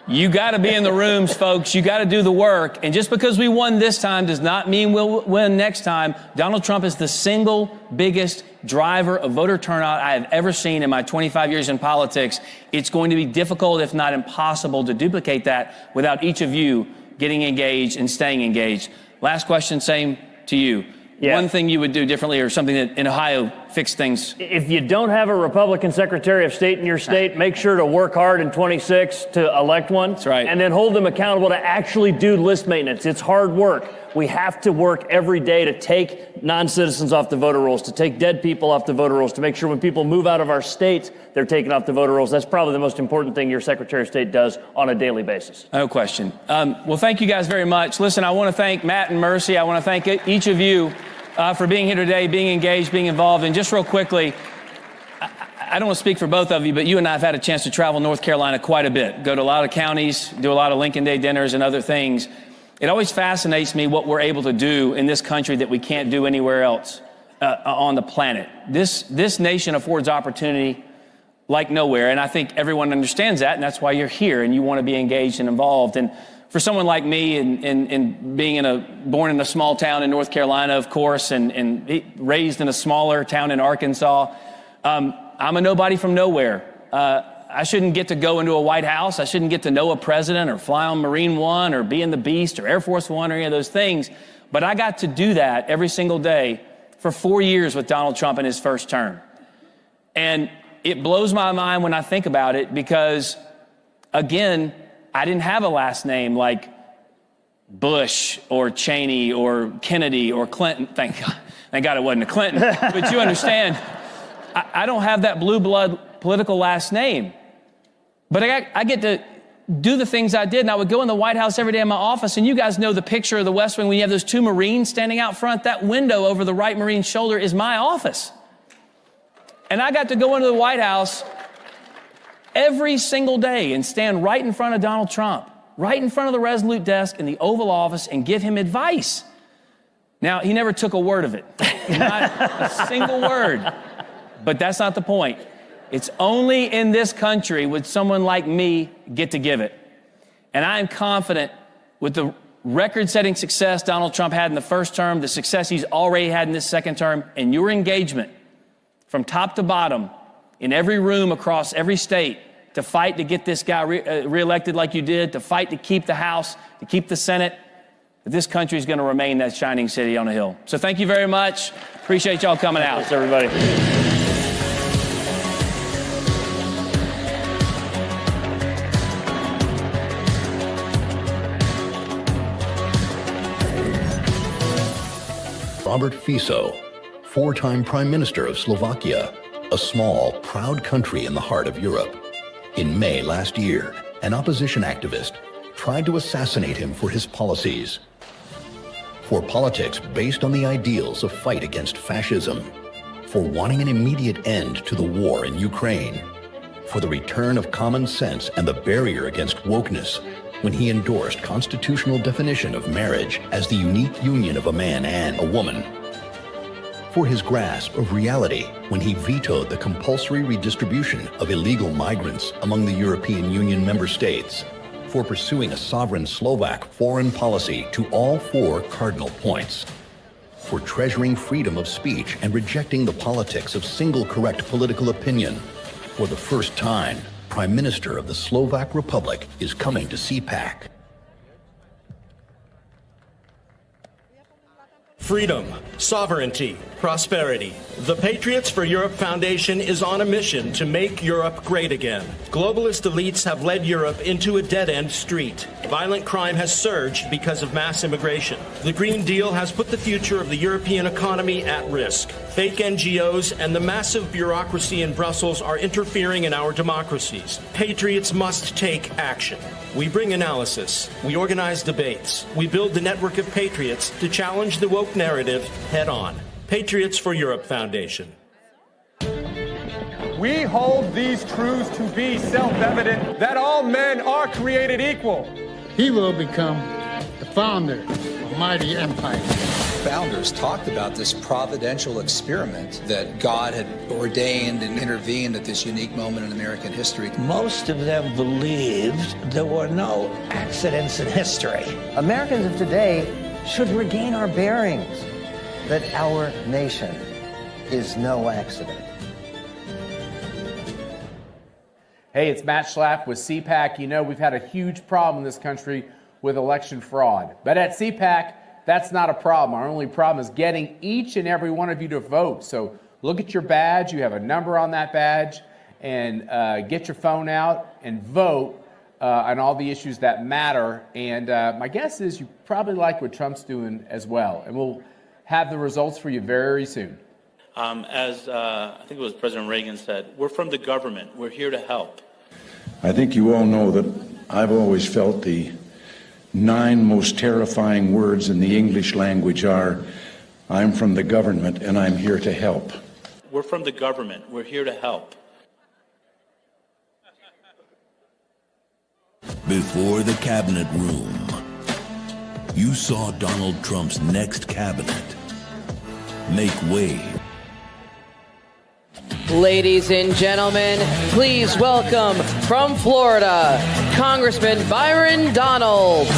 Speaker 1: You got to be in the rooms, folks. You got to do the work. And just because we won this time does not mean we'll win next time. Donald Trump is the single biggest driver of voter turnout I have ever seen in my 25 years in politics. It's going to be difficult, if not impossible, to duplicate that without each of you getting engaged and staying engaged. Last question, same to you. Yeah. One thing you would do differently or something that in Ohio fixed things?
Speaker 4: If you don't have a Republican Secretary of State in your state, make sure to work hard in 26 to elect one.
Speaker 1: That's right.
Speaker 4: And then hold them accountable to actually do list maintenance. It's hard work. We have to work every day to take non-citizens off the voter rolls, to take dead people off the voter rolls, to make sure when people move out of our states, they're taken off the voter rolls. That's probably the most important thing your Secretary of State does on a daily basis.
Speaker 1: No question. Well, thank you guys very much. Listen, I want to thank Matt and Mercy. I want to thank each of you for being here today, being engaged, being involved. And just real quickly, I don't want to speak for both of you, but you and I have had a chance to travel North Carolina quite a bit, go to a lot of counties, do a lot of Lincoln Day dinners and other things. It always fascinates me what we're able to do in this country that we can't do anywhere else on the planet. This nation affords opportunity like nowhere, and I think everyone understands that, and that's why you're here and you want to be engaged and involved. And for someone like me and being born in a small town in North Carolina, of course, and raised in a smaller town in Arkansas, I'm a nobody from nowhere. I shouldn't get to go into a White House. I shouldn't get to know a president or fly on Marine One or be in the Beast or Air Force One or any of those things. But I got to do that every single day for 4 years with Donald Trump in his first term. And it blows my mind when I think about it because, again, I didn't have a last name like Bush or Cheney or Kennedy or Clinton. Thank God it wasn't a Clinton. But you understand, I don't have that blue blood political last name. But I get to do the things I did. And I would go in the White House every day in my office. And you guys know the picture of the West Wing when you have those two Marines standing out front. That window over the right Marine's shoulder is my office. And I got to go into the White House every single day and stand right in front of Donald Trump, right in front of the Resolute desk in the Oval Office and give him advice. Now, he never took a word of it, not a single word. But that's not the point. It's only in this country would someone like me get to give it. And I am confident with the record-setting success Donald Trump had in the first term, the success he's already had in this second term, and your engagement from top to bottom in every room across every state to fight to get this guy reelected like you did, to fight to keep the House, to keep the Senate, that this country is going to remain that shining city on a hill. So thank you very much. Appreciate y'all coming out.
Speaker 4: Thanks, everybody.
Speaker 9: Robert Fico, four-time Prime Minister of Slovakia, a small, proud country in the heart of Europe. In May last year, an opposition activist tried to assassinate him for his policies. For politics based on the ideals of fight against fascism. For wanting an immediate end to the war in Ukraine. For the return of common sense and the barrier against wokeness when he endorsed constitutional definition of marriage as the unique union of a man and a woman. For his grasp of reality when he vetoed the compulsory redistribution of illegal migrants among the European Union member states. For pursuing a sovereign Slovak foreign policy to all four cardinal points. For treasuring freedom of speech and rejecting the politics of single correct political opinion. For the first time, Prime Minister of the Slovak Republic is coming to CPAC.
Speaker 14: Freedom, sovereignty, prosperity. The Patriots for Europe Foundation is on a mission to make Europe great again. Globalist elites have led Europe into a dead-end street. Violent crime has surged because of mass immigration. The Green Deal has put the future of the European economy at risk. Fake NGOs and the massive bureaucracy in Brussels are interfering in our democracies. Patriots must take action. We bring analysis. We organize debates. We build the network of patriots to challenge the woke narrative head on. Patriots for Europe Foundation.
Speaker 15: We hold these truths to be self-evident that all men are created equal.
Speaker 16: He will become the founder of a mighty empire.
Speaker 19: Founders talked about this providential experiment that God had ordained and intervened at this unique moment in American history.
Speaker 20: Most of them believed there were no accidents in history.
Speaker 21: Americans of today should regain our bearings that our nation is no accident.
Speaker 8: Hey, it's Matt Schlapp with CPAC. You know, we've had a huge problem in this country with election fraud. But at CPAC, that's not a problem. Our only problem is getting each and every one of you to vote. So look at your badge. You have a number on that badge. And get your phone out and vote on all the issues that matter. And my guess is you probably like what Trump's doing as well. And we'll have the results for you very soon.
Speaker 28: As I think it was President Reagan said, we're from the government. We're here to help.
Speaker 29: I think you all know that I've always felt the 9 most terrifying words in the English language are, I'm from the government and I'm here to help.
Speaker 28: We're from the government. We're here to help.
Speaker 10: Before the cabinet room, you saw Donald Trump's next cabinet make way.
Speaker 2: Ladies and gentlemen, please welcome from Florida, Congressman Byron Donalds.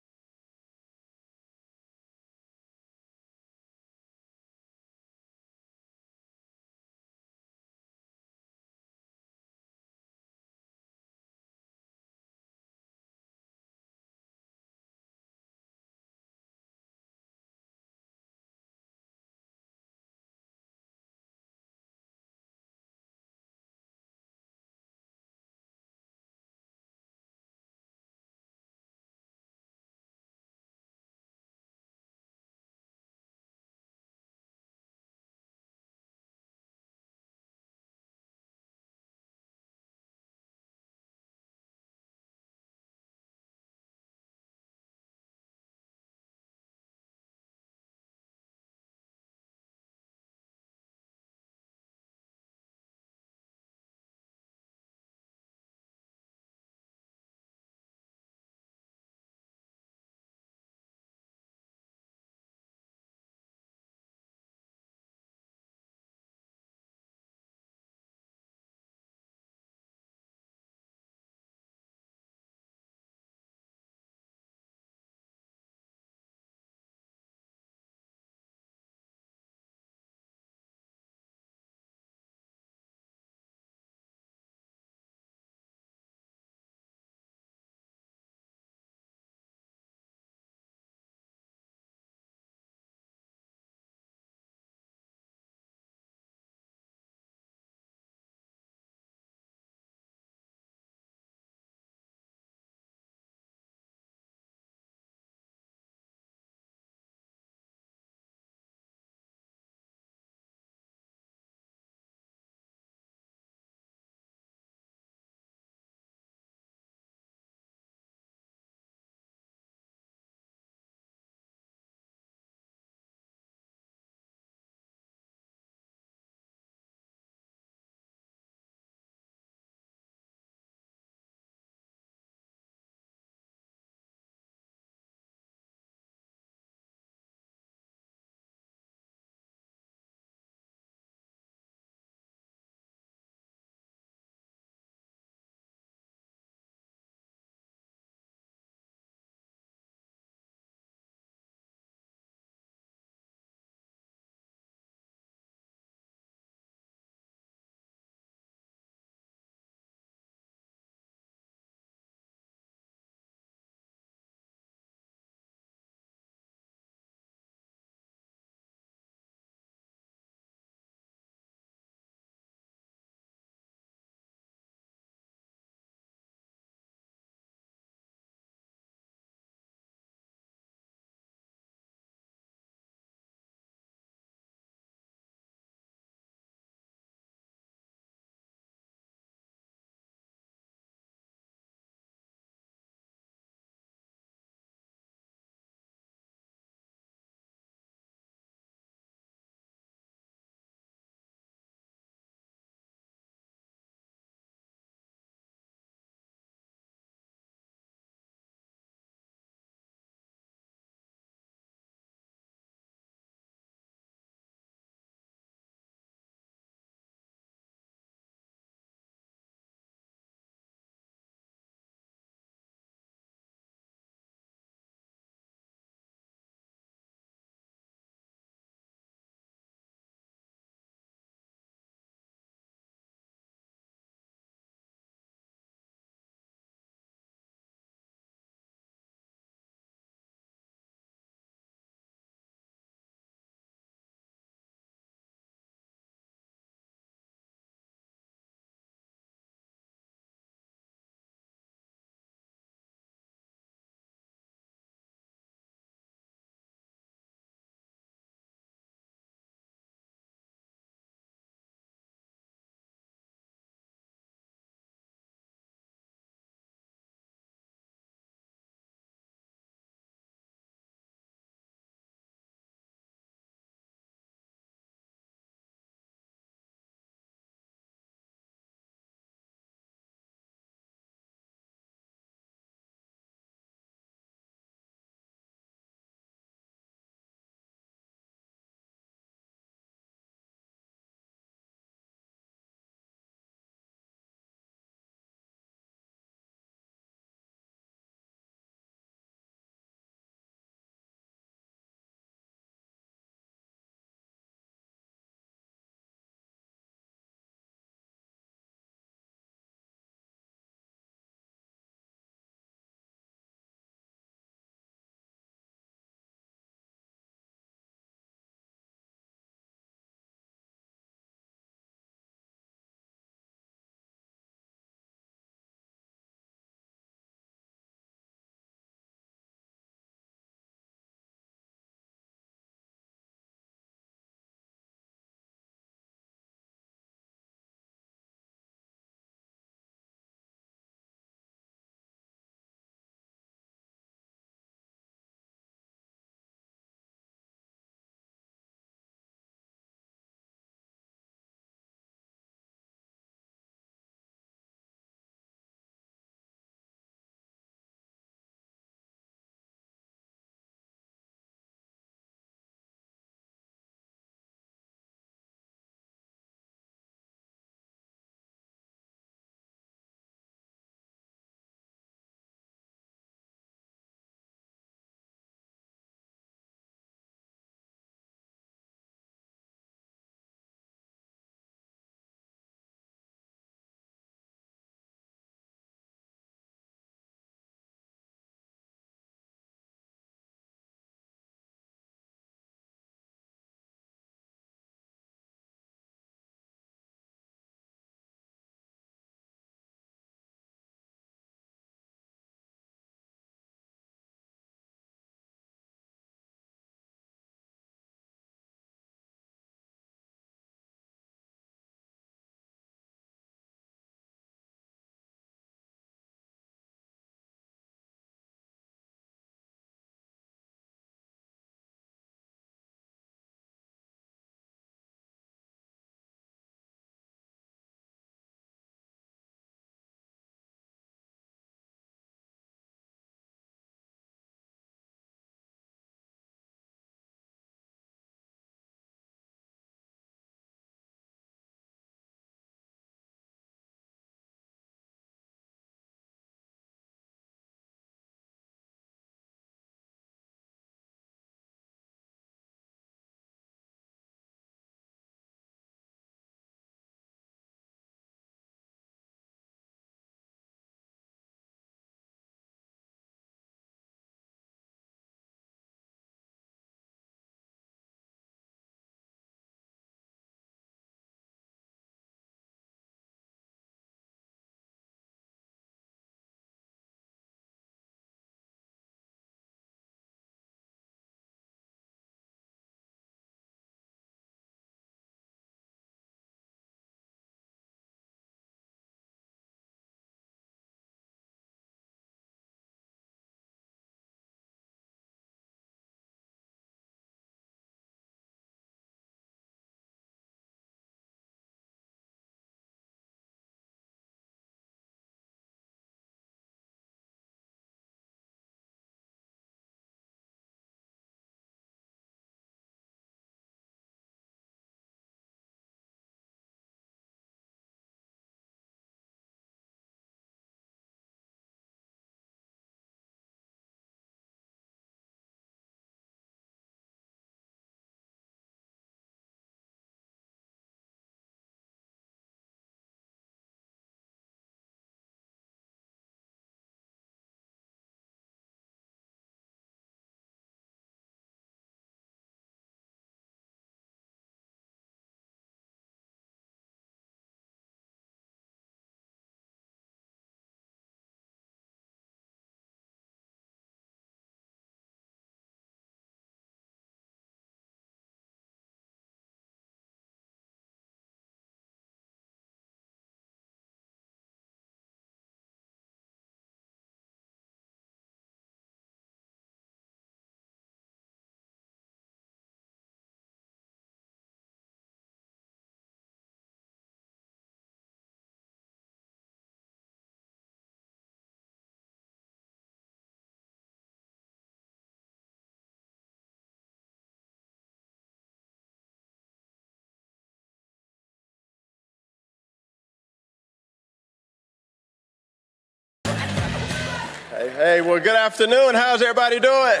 Speaker 3: Hey, well, good afternoon. How's everybody doing?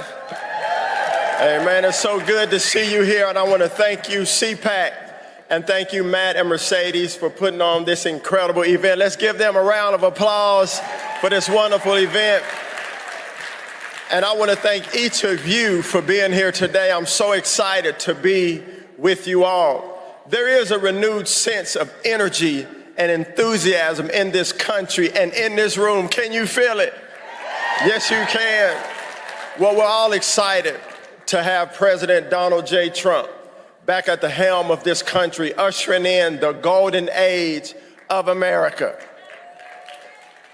Speaker 3: Hey, man, it's so good to see you here, and I want to thank you, CPAC, and thank you, Matt and Mercedes, for putting on this incredible event. Let's give them a round of applause for this wonderful event. And I want to thank each of you for being here today. I'm so excited to be with you all. There is a renewed sense of energy and enthusiasm in this country and in this room. Can you feel it? Yes, you can. Well, we're all excited to have President Donald J. Trump back at the helm of this country, ushering in the golden age of America.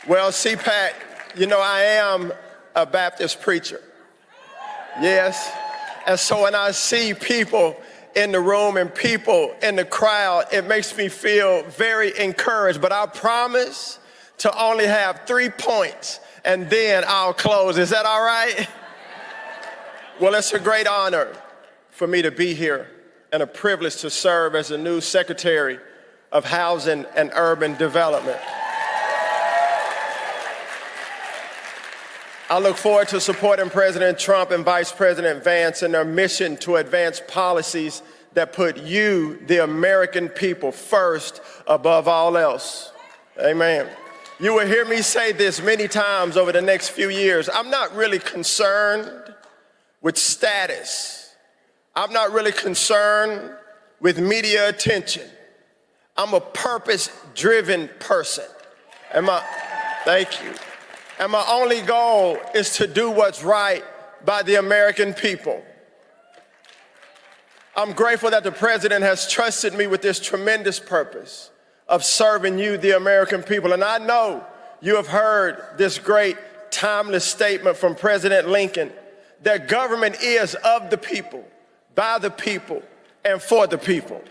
Speaker 3: Well, CPAC, you know, I am a Baptist preacher. Yes. And so when I see people in the room and people in the crowd, it makes me feel very encouraged. But I promise to only have 3 points, and then I'll close. Is that all right? Well, it's a great honor for me to be here and a privilege to serve as the new Secretary of Housing and Urban Development. I look forward to supporting President Trump and Vice President Vance in their mission to advance policies that put you, the American people, first above all else. Amen. You will hear me say this many times over the next few years. I'm not really concerned with status. I'm not really concerned with media attention. I'm a purpose-driven person. Thank you. And my only goal is to do what's right by the American people. I'm grateful that the President has trusted me with this tremendous purpose of serving you, the American people. And I know you have heard this great, timeless statement from President Lincoln that government is of the people, by the people, and for the people.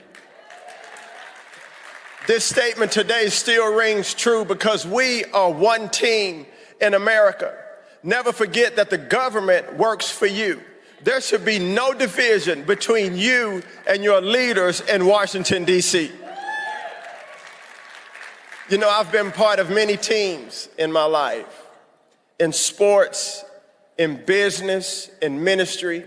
Speaker 3: This statement today still rings true because we are one team in America. Never forget that the government works for you. There should be no division between you and your leaders in Washington, D.C. You know, I've been part of many teams in my life, in sports, in business, in ministry.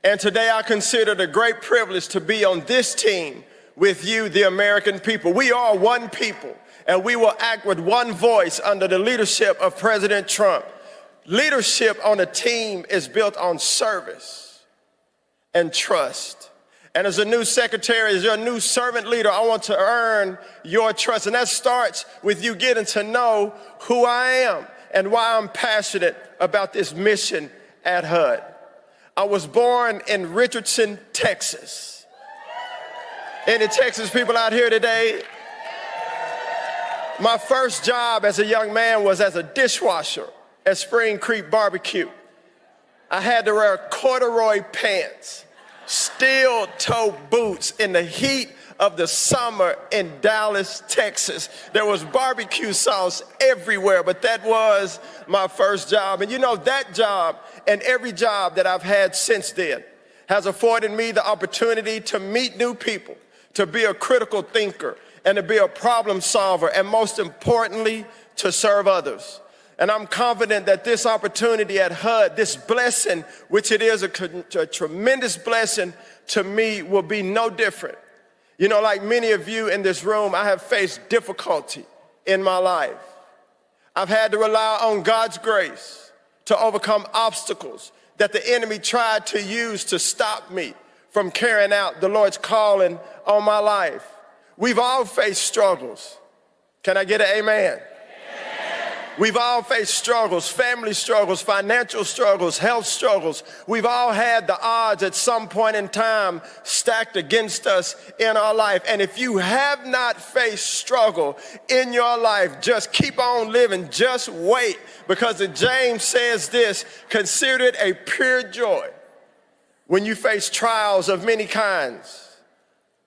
Speaker 3: And today I consider it a great privilege to be on this team with you, the American people. We are one people, and we will act with one voice under the leadership of President Trump. Leadership on a team is built on service and trust. And as a new secretary, as your new servant leader, I want to earn your trust. And that starts with you getting to know who I am and why I'm passionate about this mission at HUD. I was born in Richardson, Texas. Any Texas people out here today? My first job as a young man was as a dishwasher at Spring Creek Barbecue. I had to wear corduroy pants, steel-toe boots in the heat of the summer in Dallas, Texas. There was barbecue sauce everywhere, but that was my first job. And you know, that job and every job that I've had since then has afforded me the opportunity to meet new people, to be a critical thinker, and to be a problem solver, and most importantly, to serve others. And I'm confident that this opportunity at HUD, this blessing, which it is a tremendous blessing to me, will be no different. You know, like many of you in this room, I have faced difficulty in my life. I've had to rely on God's grace to overcome obstacles that the enemy tried to use to stop me from carrying out the Lord's calling on my life. We've all faced struggles. Can I get an amen? We've all faced struggles, family struggles, financial struggles, health struggles. We've all had the odds at some point in time stacked against us in our life. And if you have not faced struggle in your life, just keep on living. Just wait, because James says this: consider it a pure joy when you face trials of many kinds.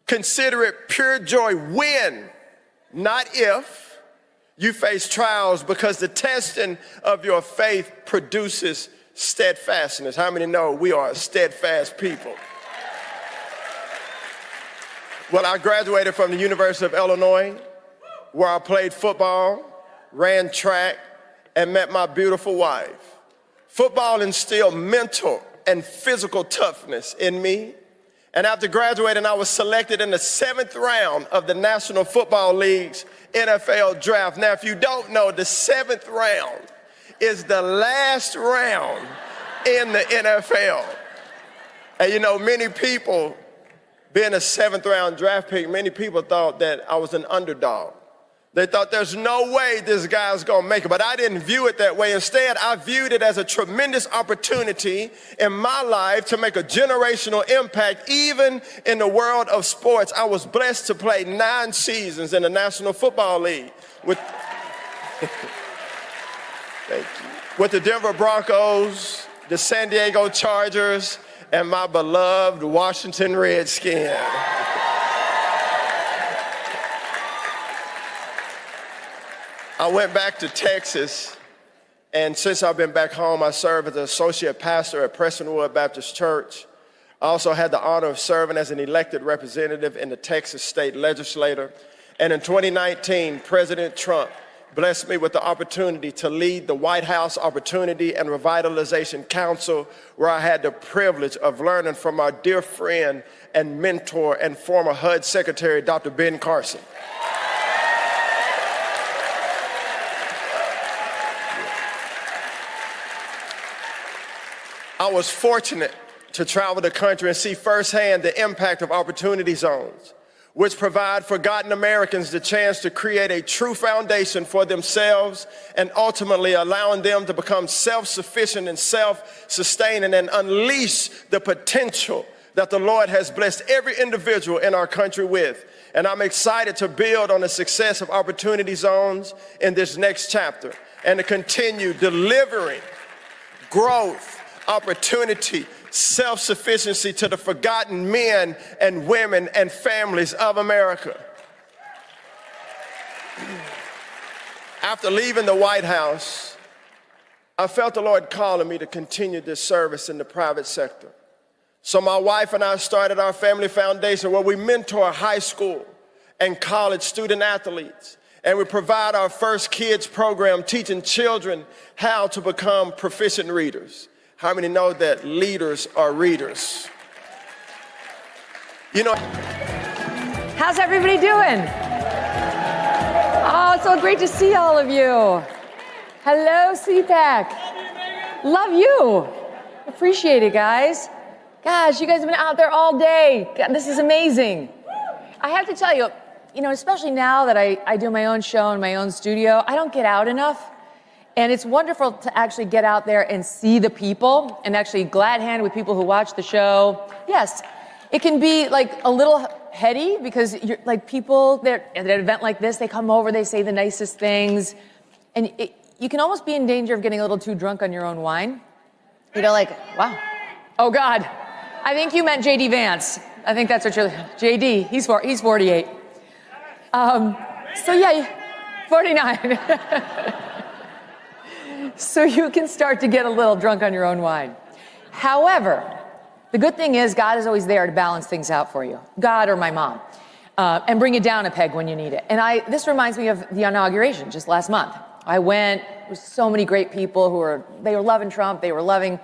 Speaker 3: Consider it pure joy when, not if, you face trials, because the testing of your faith produces steadfastness. How many know we are a steadfast people? Well, I graduated from the University of Illinois, where I played football, ran track, and met my beautiful wife. Football instilled mental and physical toughness in me. And after graduating, I was selected in the 7th round of the National Football League's NFL draft. Now, if you don't know, the 7th round is the last round in the NFL. And you know, many people, being a 7th round draft pick, many people thought that I was an underdog. They thought there's no way this guy's gonna make it, but I didn't view it that way. Instead, I viewed it as a tremendous opportunity in my life to make a generational impact, even in the world of sports. I was blessed to play 9 seasons in the National Football League with, thank you, with the Denver Broncos, the San Diego Chargers, and my beloved Washington Redskins. I went back to Texas, and since I've been back home, I serve as an associate pastor at Prestonwood Baptist Church. I also had the honor of serving as an elected representative in the Texas State Legislature. And in 2019, President Trump blessed me with the opportunity to lead the White House Opportunity and Revitalization Council, where I had the privilege of learning from our dear friend and mentor and former HUD Secretary, Dr. Ben Carson. I was fortunate to travel the country and see firsthand the impact of opportunity zones, which provide forgotten Americans the chance to create a true foundation for themselves and ultimately allowing them to become self-sufficient and self-sustaining and unleash the potential that the Lord has blessed every individual in our country with. And I'm excited to build on the success of opportunity zones in this next chapter and to continue delivering growth, opportunity, self-sufficiency to the forgotten men and women and families of America. After leaving the White House, I felt the Lord calling me to continue this service in the private sector. So my wife and I started our family foundation where we mentor high school and college student athletes. And we provide our First Kids program teaching children how to become proficient readers. How many know that leaders are readers? You know.
Speaker 6: How's everybody doing? Oh, it's so great to see all of you. Hello, CPAC. Love you. Appreciate it, guys. Gosh, you guys have been out there all day. God, this is amazing. I have to tell you, especially now that I do my own show in my own studio, I don't get out enough. And it's wonderful to actually get out there and see the people and actually glad hand with people who watch the show. Yes, it can be like a little heady because you're like people at an event like this, they come over, they say the nicest things. And you can almost be in danger of getting a little too drunk on your own wine. Like, wow. Oh God, I think you meant JD Vance. I think that's what you're, JD, he's 48. So yeah, 49. So you can start to get a little drunk on your own wine. However, the good thing is God is always there to balance things out for you, God or my mom, and bring it down a peg when you need it. And this reminds me of the inauguration just last month. I went with so many great people they were loving Trump, they were loving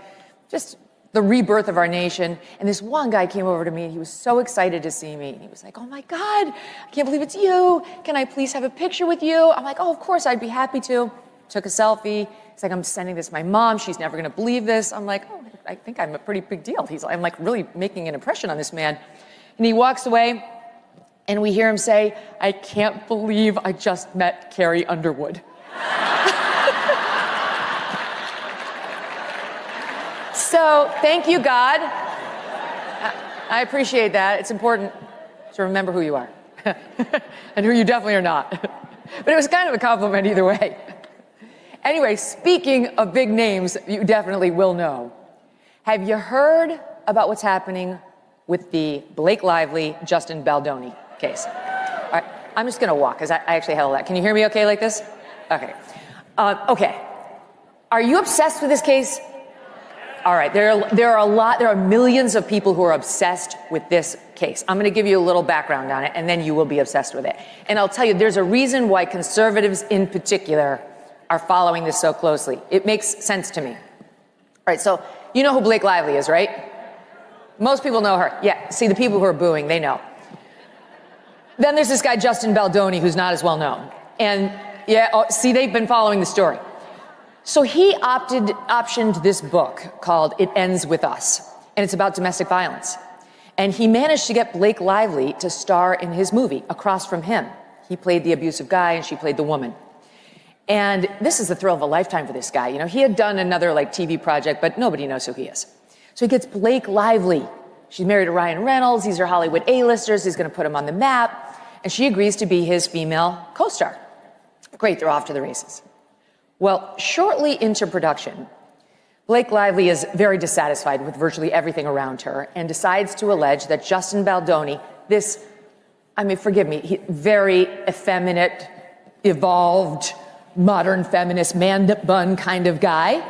Speaker 6: just the rebirth of our nation. And this one guy came over to me and he was so excited to see me. And he was like, oh my God, I can't believe it's you. Can I please have a picture with you? I'm like, oh, of course, I'd be happy to. Took a selfie. He's like, I'm sending this to my mom. She's never going to believe this. I'm like, oh, I think I'm a pretty big deal. I'm like really making an impression on this man. And he walks away and we hear him say, I can't believe I just met Carrie Underwood. So thank you, God. I appreciate that. It's important to remember who you are and who you definitely are not. But it was kind of a compliment either way. Anyway, speaking of big names you definitely will know, have you heard about what's happening with the Blake Lively, Justin Baldoni case? All right, I'm just going to walk because I actually held that. Can you hear me okay like this? Okay. Okay. Are you obsessed with this case? All right, there are millions of people who are obsessed with this case. I'm going to give you a little background on it, and then you will be obsessed with it. And I'll tell you, there's a reason why conservatives in particular are following this so closely. It makes sense to me. All right, so you know who Blake Lively is, right? Most people know her. Yeah, see, the people who are booing, they know. Then there's this guy, Justin Baldoni, who's not as well known. And see, they've been following the story. So he optioned this book called It Ends With Us, and it's about domestic violence. And he managed to get Blake Lively to star in his movie across from him. He played the abusive guy and she played the woman. And this is the thrill of a lifetime for this guy. You know, he had done another TV project, but nobody knows who he is. So he gets Blake Lively. She's married to Ryan Reynolds. These are Hollywood A-listers. He's going to put him on the map. And she agrees to be his female co-star. Great, they're off to the races. Well, shortly into production, Blake Lively is very dissatisfied with virtually everything around her and decides to allege that Justin Baldoni, forgive me, very effeminate, evolved, modern feminist man bun kind of guy,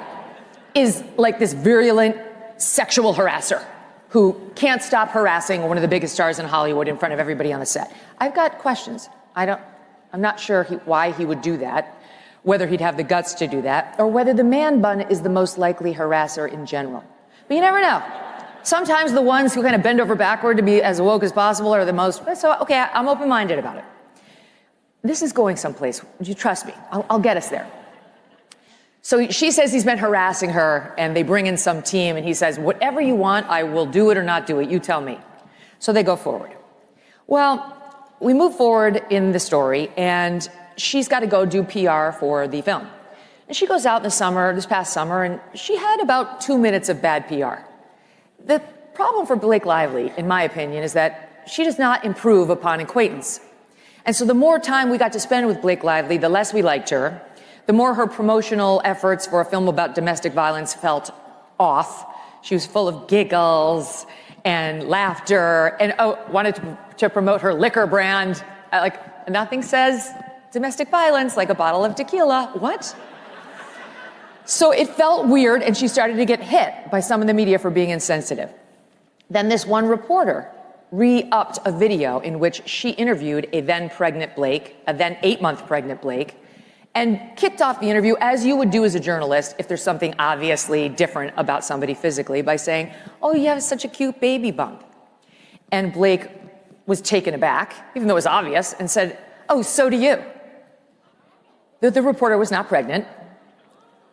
Speaker 6: is like this virulent sexual harasser who can't stop harassing one of the biggest stars in Hollywood in front of everybody on the set. I've got questions. I'm not sure why he would do that, whether he'd have the guts to do that, or whether the man bun is the most likely harasser in general. But you never know. Sometimes the ones who kind of bend over backward to be as woke as possible are the most, so okay, I'm open-minded about it. This is going someplace. You trust me. I'll get us there. So she says he's been harassing her, and they bring in some team, and he says, whatever you want, I will do it or not do it. You tell me. So they go forward. Well, we move forward in the story, and she's got to go do PR for the film. And she goes out in the summer, this past summer, and she had about 2 minutes of bad PR. The problem for Blake Lively, in my opinion, is that she does not improve upon acquaintance. And so the more time we got to spend with Blake Lively, the less we liked her, the more her promotional efforts for a film about domestic violence felt off. She was full of giggles and laughter and wanted to promote her liquor brand. Nothing says domestic violence like a bottle of tequila. What? So it felt weird, and she started to get hit by some of the media for being insensitive. Then this one reporter re-upped a video in which she interviewed a then 8-month pregnant Blake, and kicked off the interview as you would do as a journalist if there's something obviously different about somebody physically by saying, oh, you have such a cute baby bump. And Blake was taken aback, even though it was obvious, and said, oh, so do you. The reporter was not pregnant.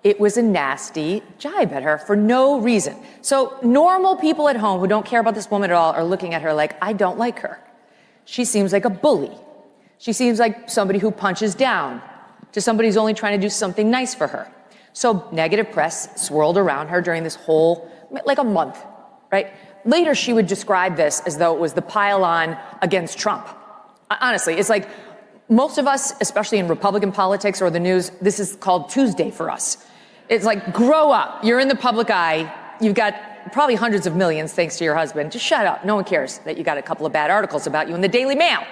Speaker 6: It was a nasty jibe at her for no reason. So normal people at home who don't care about this woman at all are looking at her like, I don't like her. She seems like a bully. She seems like somebody who punches down to somebody who's only trying to do something nice for her. So negative press swirled around her during this whole, like a month, right? Later, she would describe this as though it was the pile-on against Trump. Honestly, it's like most of us, especially in Republican politics or the news, this is called Tuesday for us. It's like, grow up. You're in the public eye. You've got probably hundreds of millions thanks to your husband. Just shut up. No one cares that you got a couple of bad articles about you in the Daily Mail.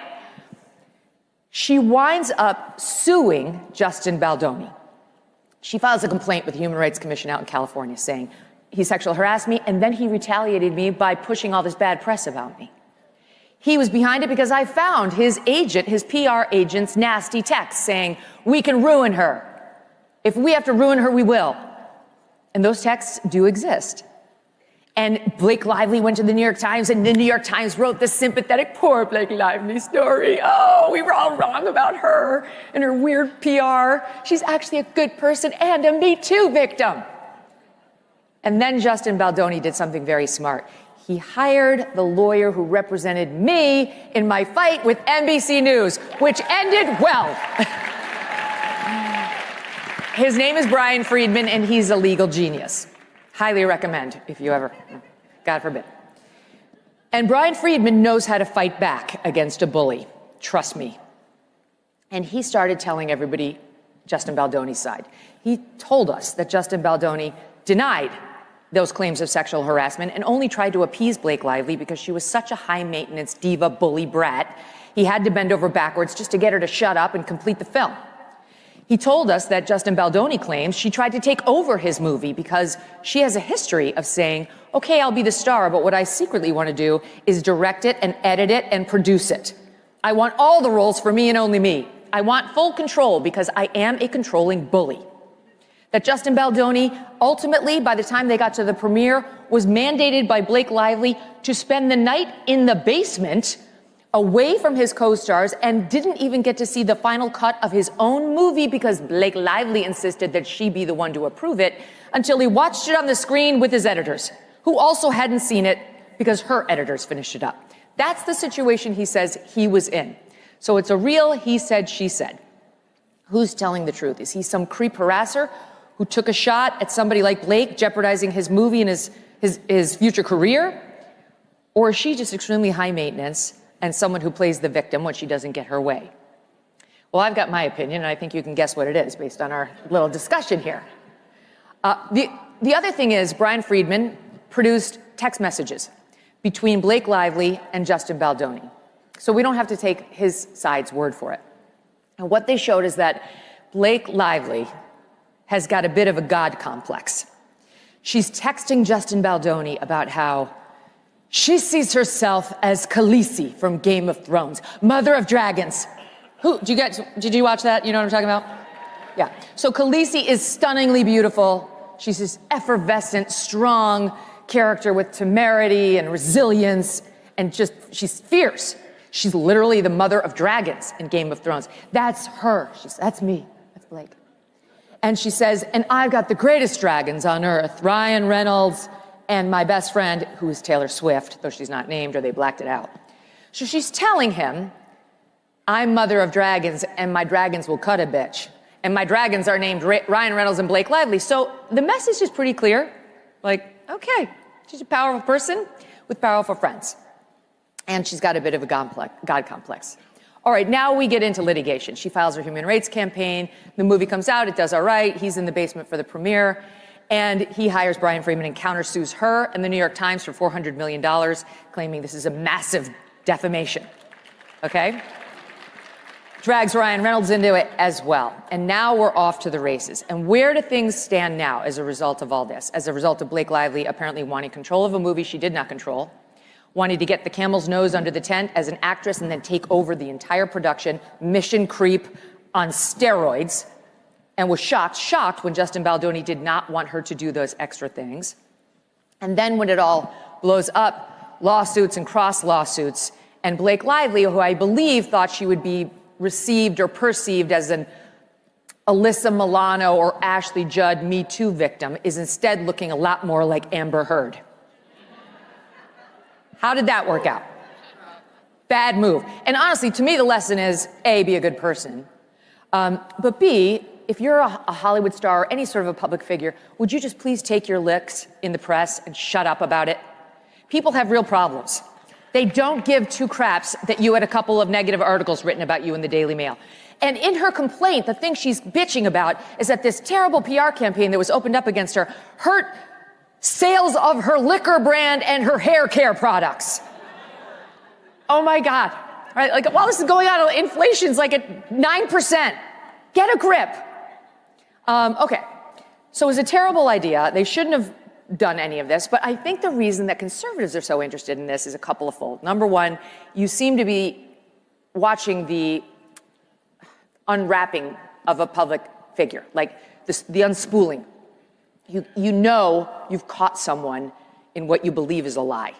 Speaker 6: She winds up suing Justin Baldoni. She files a complaint with the Human Rights Commission out in California saying he sexually harassed me and then he retaliated me by pushing all this bad press about me. He was behind it because I found his agent, his PR agent's nasty text saying, we can ruin her. If we have to ruin her, we will. And those texts do exist. And Blake Lively went to the New York Times, and the New York Times wrote this sympathetic, poor Blake Lively story. Oh, we were all wrong about her and her weird PR. She's actually a good person and a Me Too victim. And then Justin Baldoni did something very smart. He hired the lawyer who represented me in my fight with NBC News, which ended well. His name is Brian Friedman, and he's a legal genius. Highly recommend if you ever, God forbid. And Brian Friedman knows how to fight back against a bully. Trust me. And he started telling everybody Justin Baldoni's side. He told us that Justin Baldoni denied those claims of sexual harassment and only tried to appease Blake Lively because she was such a high-maintenance diva bully brat. He had to bend over backwards just to get her to shut up and complete the film. He told us that Justin Baldoni claims she tried to take over his movie because she has a history of saying, okay, I'll be the star, but what I secretly want to do is direct it and edit it and produce it. I want all the roles for me and only me. I want full control because I am a controlling bully. That Justin Baldoni, ultimately, by the time they got to the premiere, was mandated by Blake Lively to spend the night in the basement away from his co-stars and didn't even get to see the final cut of his own movie because Blake Lively insisted that she be the one to approve it until he watched it on the screen with his editors, who also hadn't seen it because her editors finished it up. That's the situation he says he was in. So it's a real he said, she said. Who's telling the truth? Is he some creep harasser who took a shot at somebody like Blake, jeopardizing his movie and his future career? Or is she just extremely high maintenance and someone who plays the victim when she doesn't get her way? Well, I've got my opinion, and I think you can guess what it is based on our little discussion here. The other thing is Brian Friedman produced text messages between Blake Lively and Justin Baldoni. So we don't have to take his side's word for it. And what they showed is that Blake Lively has got a bit of a God complex. She's texting Justin Baldoni about how she sees herself as Khaleesi from Game of Thrones, mother of dragons. Did you watch that? You know what I'm talking about? Yeah. So Khaleesi is stunningly beautiful. She's this effervescent, strong character with temerity and resilience, and she's fierce. She's literally the mother of dragons in Game of Thrones. That's her. That's me. That's Blake. And she says, and I've got the greatest dragons on earth, Ryan Reynolds and my best friend, who is Taylor Swift, though she's not named or they blacked it out. So she's telling him, I'm mother of dragons and my dragons will cut a bitch. And my dragons are named Ryan Reynolds and Blake Lively. So the message is pretty clear. Like, okay, she's a powerful person with powerful friends. And she's got a bit of a God complex. All right, now we get into litigation. She files her human rights campaign. The movie comes out, it does all right. He's in the basement for the premiere. And he hires Brian Friedman and countersues her and the New York Times for $400 million, claiming this is a massive defamation. Okay? Drags Ryan Reynolds into it as well. And now we're off to the races. And where do things stand now as a result of all this? As a result of Blake Lively apparently wanting control of a movie she did not control, wanting to get the camel's nose under the tent as an actress and then take over the entire production, mission creep on steroids, and was shocked when Justin Baldoni did not want her to do those extra things. And then when it all blows up, lawsuits and cross lawsuits, and Blake Lively, who I believe thought she would be received or perceived as an Alyssa Milano or Ashley Judd Me Too victim, is instead looking a lot more like Amber Heard. How did that work out? Bad move. And honestly, to me, the lesson is, A, be a good person. But B, if you're a Hollywood star or any sort of a public figure, would you just please take your licks in the press and shut up about it? People have real problems. They don't give two craps that you had a couple of negative articles written about you in the Daily Mail. And in her complaint, the thing she's bitching about is that this terrible PR campaign that was opened up against her hurt sales of her liquor brand and her hair care products. Oh my God. Right? Like, while this is going on, inflation's like at 9%. Get a grip. Okay. So it was a terrible idea. They shouldn't have done any of this, but I think the reason that conservatives are so interested in this is a couple of fold. Number one, you seem to be watching the unwrapping of a public figure, like the unspooling. You know you've caught someone in what you believe is a lie.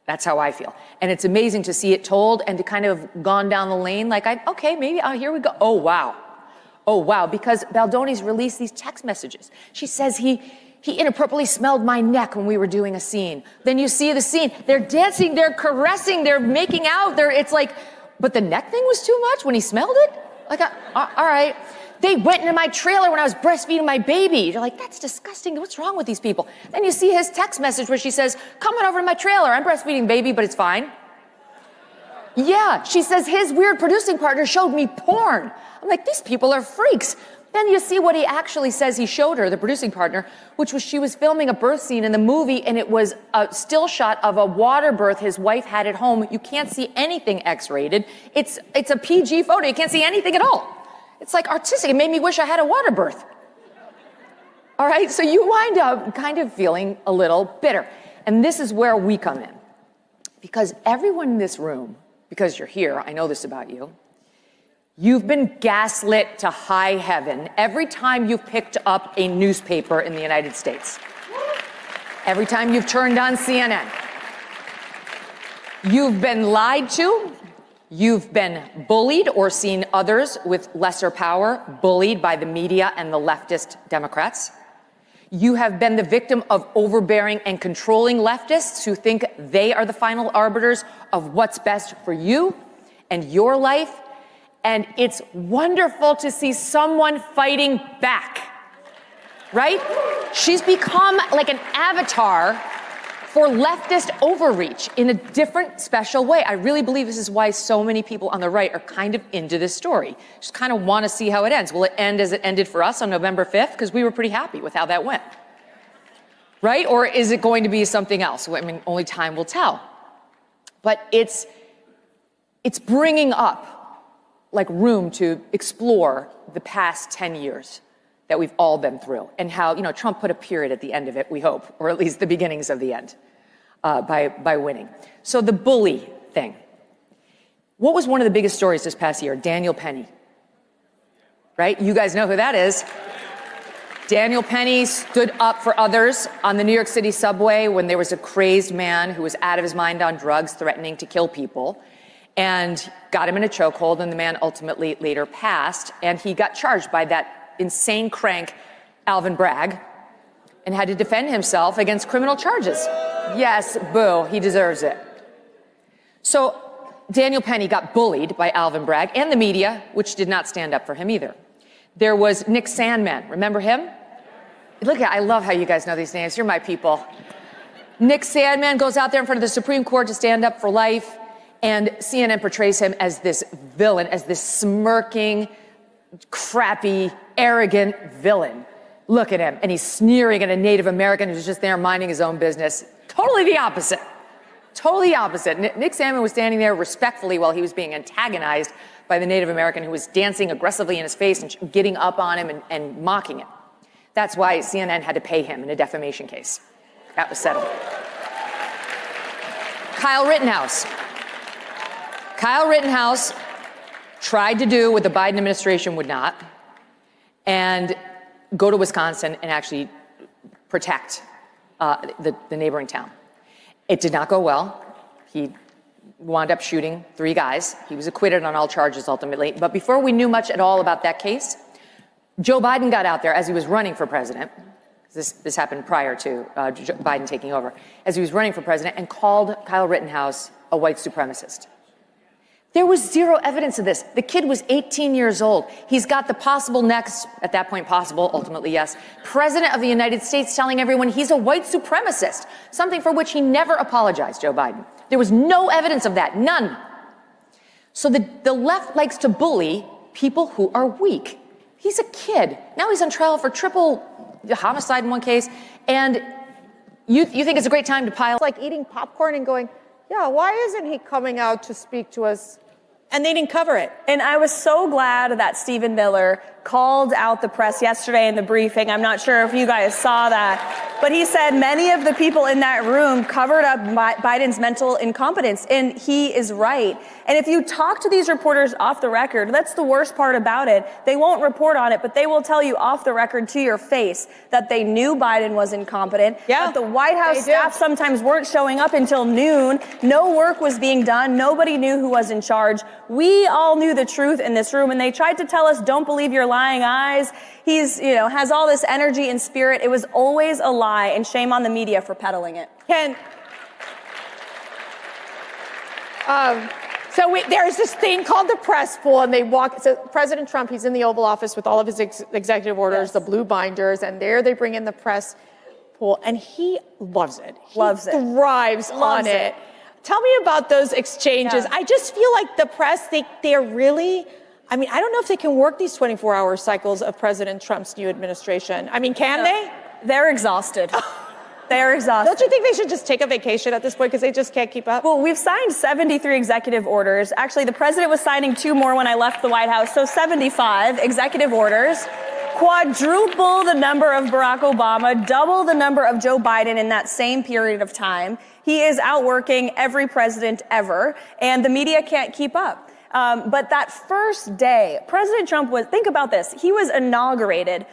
Speaker 6: That's how I feel. And it's amazing to see it told and to kind of gone down the lane like, okay, maybe, here we go. Oh, wow, because Baldoni's released these text messages. She says he inappropriately smelled my neck when we were doing a scene. Then you see the scene. They're dancing, they're caressing, they're making out. It's like, but the neck thing was too much when he smelled it? Like, all right. They went into my trailer when I was breastfeeding my baby. You're like, that's disgusting. What's wrong with these people? Then you see his text message where she says, come on over to my trailer. I'm breastfeeding baby, but it's fine. Yeah, she says his weird producing partner showed me porn. I'm like, these people are freaks. Then you see what he actually says he showed her, the producing partner, which was she was filming a birth scene in the movie, and it was a still shot of a water birth his wife had at home. You can't see anything X-rated. It's a PG photo. You can't see anything at all. It's like artistic. It made me wish I had a water birth. All right, so you wind up kind of feeling a little bitter. And this is where we come in. Because everyone in this room, because you're here, I know this about you, You've been gaslit to high heaven every time you've picked up a newspaper in the United States. Every time you've turned on CNN. You've been lied to. You've been bullied or seen others with lesser power bullied by the media and the leftist Democrats. You have been the victim of overbearing and controlling leftists who think they are the final arbiters of what's best for you and your life. And it's wonderful to see someone fighting back, right? She's become like an avatar for leftist overreach in a different, special way. I really believe this is why so many people on the right are kind of into this story. Just kind of want to see how it ends. Will it end as it ended for us on November 5th? Because we were pretty happy with how that went. Right? Or is it going to be something else? I mean, only time will tell. But it's bringing up like room to explore the past 10 years that we've all been through, and how, you know, Trump put a period at the end of it, we hope, or at least the beginnings of the end, by winning. So the bully thing. What was one of the biggest stories this past year? Daniel Penny, right? You guys know who that is. Daniel Penny stood up for others on the New York City subway when there was a crazed man who was out of his mind on drugs threatening to kill people, and got him in a chokehold, and the man ultimately later passed, and he got charged by that insane crank, Alvin Bragg, and had to defend himself against criminal charges. Yes, boo, he deserves it. So Daniel Penny got bullied by Alvin Bragg and the media, which did not stand up for him either. There was Nick Sandmann, remember him? Look, I love how you guys know these names, you're my people. Nick Sandmann goes out there in front of the Supreme Court to stand up for life, and CNN portrays him as this villain, as this smirking, crappy, arrogant villain. Look at him, and he's sneering at a Native American who's just there minding his own business. Totally the opposite. Totally the opposite. Nick Sandmann was standing there respectfully while he was being antagonized by the Native American who was dancing aggressively in his face and getting up on him and mocking him. That's why CNN had to pay him in a defamation case. That was settled. Kyle Rittenhouse. Kyle Rittenhouse tried to do what the Biden administration would not, and go to Wisconsin and actually protect the neighboring town. It did not go well. He wound up shooting 3 guys. He was acquitted on all charges ultimately. But before we knew much at all about that case, Joe Biden got out there as he was running for president. This happened prior to Biden taking over. As he was running for president, and called Kyle Rittenhouse a white supremacist. There was zero evidence of this. The kid was 18 years old. He's got the possible next, at that point possible, ultimately yes, president of the United States telling everyone he's a white supremacist, something for which he never apologized, Joe Biden. There was no evidence of that, none. So the left likes to bully people who are weak. He's a kid. Now he's on trial for triple homicide in one case, and you think it's a great time to pile.
Speaker 7: It's like eating popcorn and going, yeah, why isn't he coming out to speak to us? And they didn't cover it.
Speaker 12: And I was so glad that Stephen Miller called out the press yesterday in the briefing. I'm not sure if you guys saw that, but he said many of the people in that room covered up Biden's mental incompetence, and he is right. And if you talk to these reporters off the record, that's the worst part about it. They won't report on it, but they will tell you off the record to your face that they knew Biden was incompetent, that the White House staff sometimes weren't showing up until noon, no work was being done, nobody knew who was in charge. We all knew the truth in this room, and they tried to tell us, don't believe your lying eyes. He's, has all this energy and spirit. It was always a lie, and shame on the media for peddling it.
Speaker 7: There's this thing called the press pool, and they walk. So President Trump, he's in the Oval Office with all of his executive orders, the blue binders, and there they bring in the press pool, and he loves it. He thrives on it. Tell me about those exchanges. I just feel like the press, they're really, I don't know if they can work these 24-hour cycles of President Trump's new administration. Can they?
Speaker 12: They're exhausted. They're exhausted.
Speaker 7: Don't you think they should just take a vacation at this point because they just can't keep up?
Speaker 12: Well, we've signed 73 executive orders. Actually, the president was signing 2 more when I left the White House, so 75 executive orders. Quadruple the number of Barack Obama, double the number of Joe Biden in that same period of time. He is outworking every president ever, and the media can't keep up. But that first day, President Trump think about this, he was inaugurated,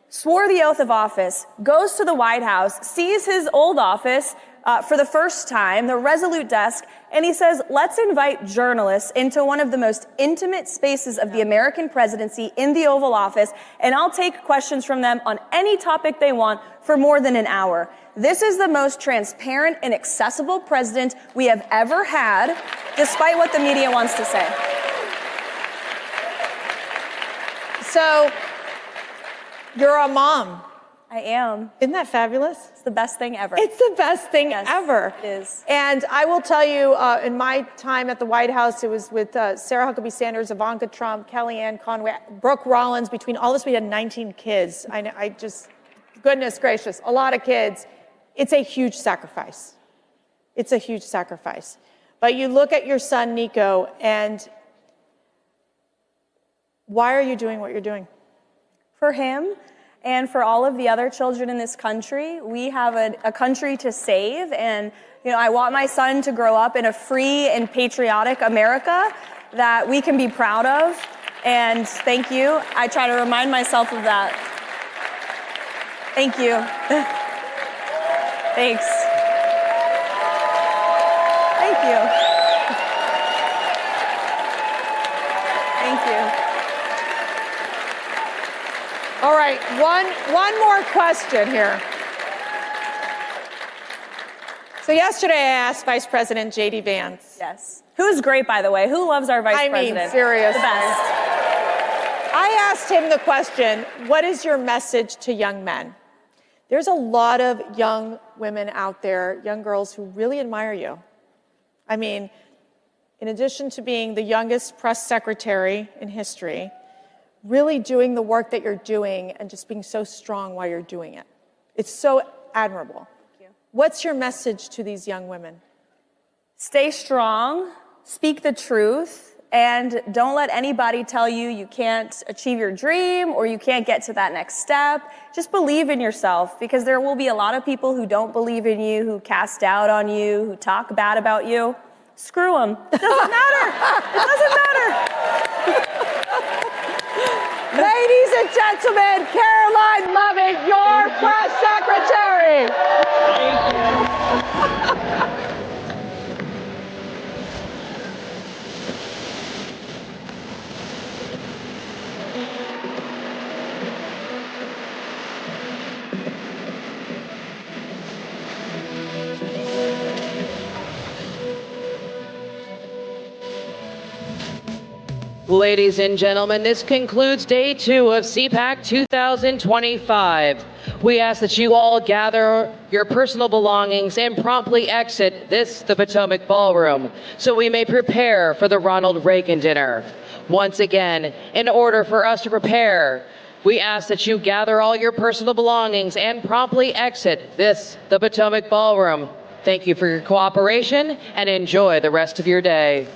Speaker 12: swore the oath of office, goes to the White House, sees his old office for the first time, the Resolute desk, and he says, let's invite journalists into one of the most intimate spaces of the American presidency in the Oval Office, and I'll take questions from them on any topic they want for more than an hour. This is the most transparent and accessible president we have ever had, despite what the media wants to say.
Speaker 7: So, you're a mom.
Speaker 12: I am.
Speaker 7: Isn't that fabulous?
Speaker 12: It's the best thing ever.
Speaker 7: It's the best thing ever.
Speaker 12: It is.
Speaker 7: And I will tell you, in my time at the White House, it was with Sarah Huckabee Sanders, Ivanka Trump, Kellyanne Conway, Brooke Rollins. Between all this, we had 19 kids. I just, goodness gracious, a lot of kids. It's a huge sacrifice. It's a huge sacrifice. But you look at your son, Nico, and why are you doing what you're doing?
Speaker 12: For him. And for all of the other children in this country, we have a country to save. And, you know, I want my son to grow up in a free and patriotic America that we can be proud of. And thank you. I try to remind myself of that. Thank you. Thanks. Thank you. Thank you.
Speaker 7: All right, one more question here. So yesterday I asked Vice President J.D. Vance.
Speaker 12: Yes. Who's great, by the way? Who loves our Vice President?
Speaker 7: I mean, seriously.
Speaker 12: The best.
Speaker 7: I asked him the question, what is your message to young men? There's a lot of young women out there, young girls who really admire you. I mean, in addition to being the youngest press secretary in history, really doing the work that you're doing and just being so strong while you're doing it. It's so admirable.
Speaker 12: Thank you.
Speaker 7: What's your message to these young women?
Speaker 12: Stay strong, speak the truth, and don't let anybody tell you you can't achieve your dream or you can't get to that next step. Just believe in yourself, because there will be a lot of people who don't believe in you, who cast doubt on you, who talk bad about you. Screw them. It doesn't matter. It doesn't matter.
Speaker 7: Ladies and gentlemen, Caroline Leavitt, your press secretary.
Speaker 5: Thank you.
Speaker 2: Ladies and gentlemen, this concludes day 2 of CPAC 2025. We ask that you all gather your personal belongings and promptly exit the Potomac Ballroom so we may prepare for the Ronald Reagan dinner. Once again, in order for us to prepare, we ask that you gather all your personal belongings and promptly exit the Potomac Ballroom. Thank you for your cooperation and enjoy the rest of your day.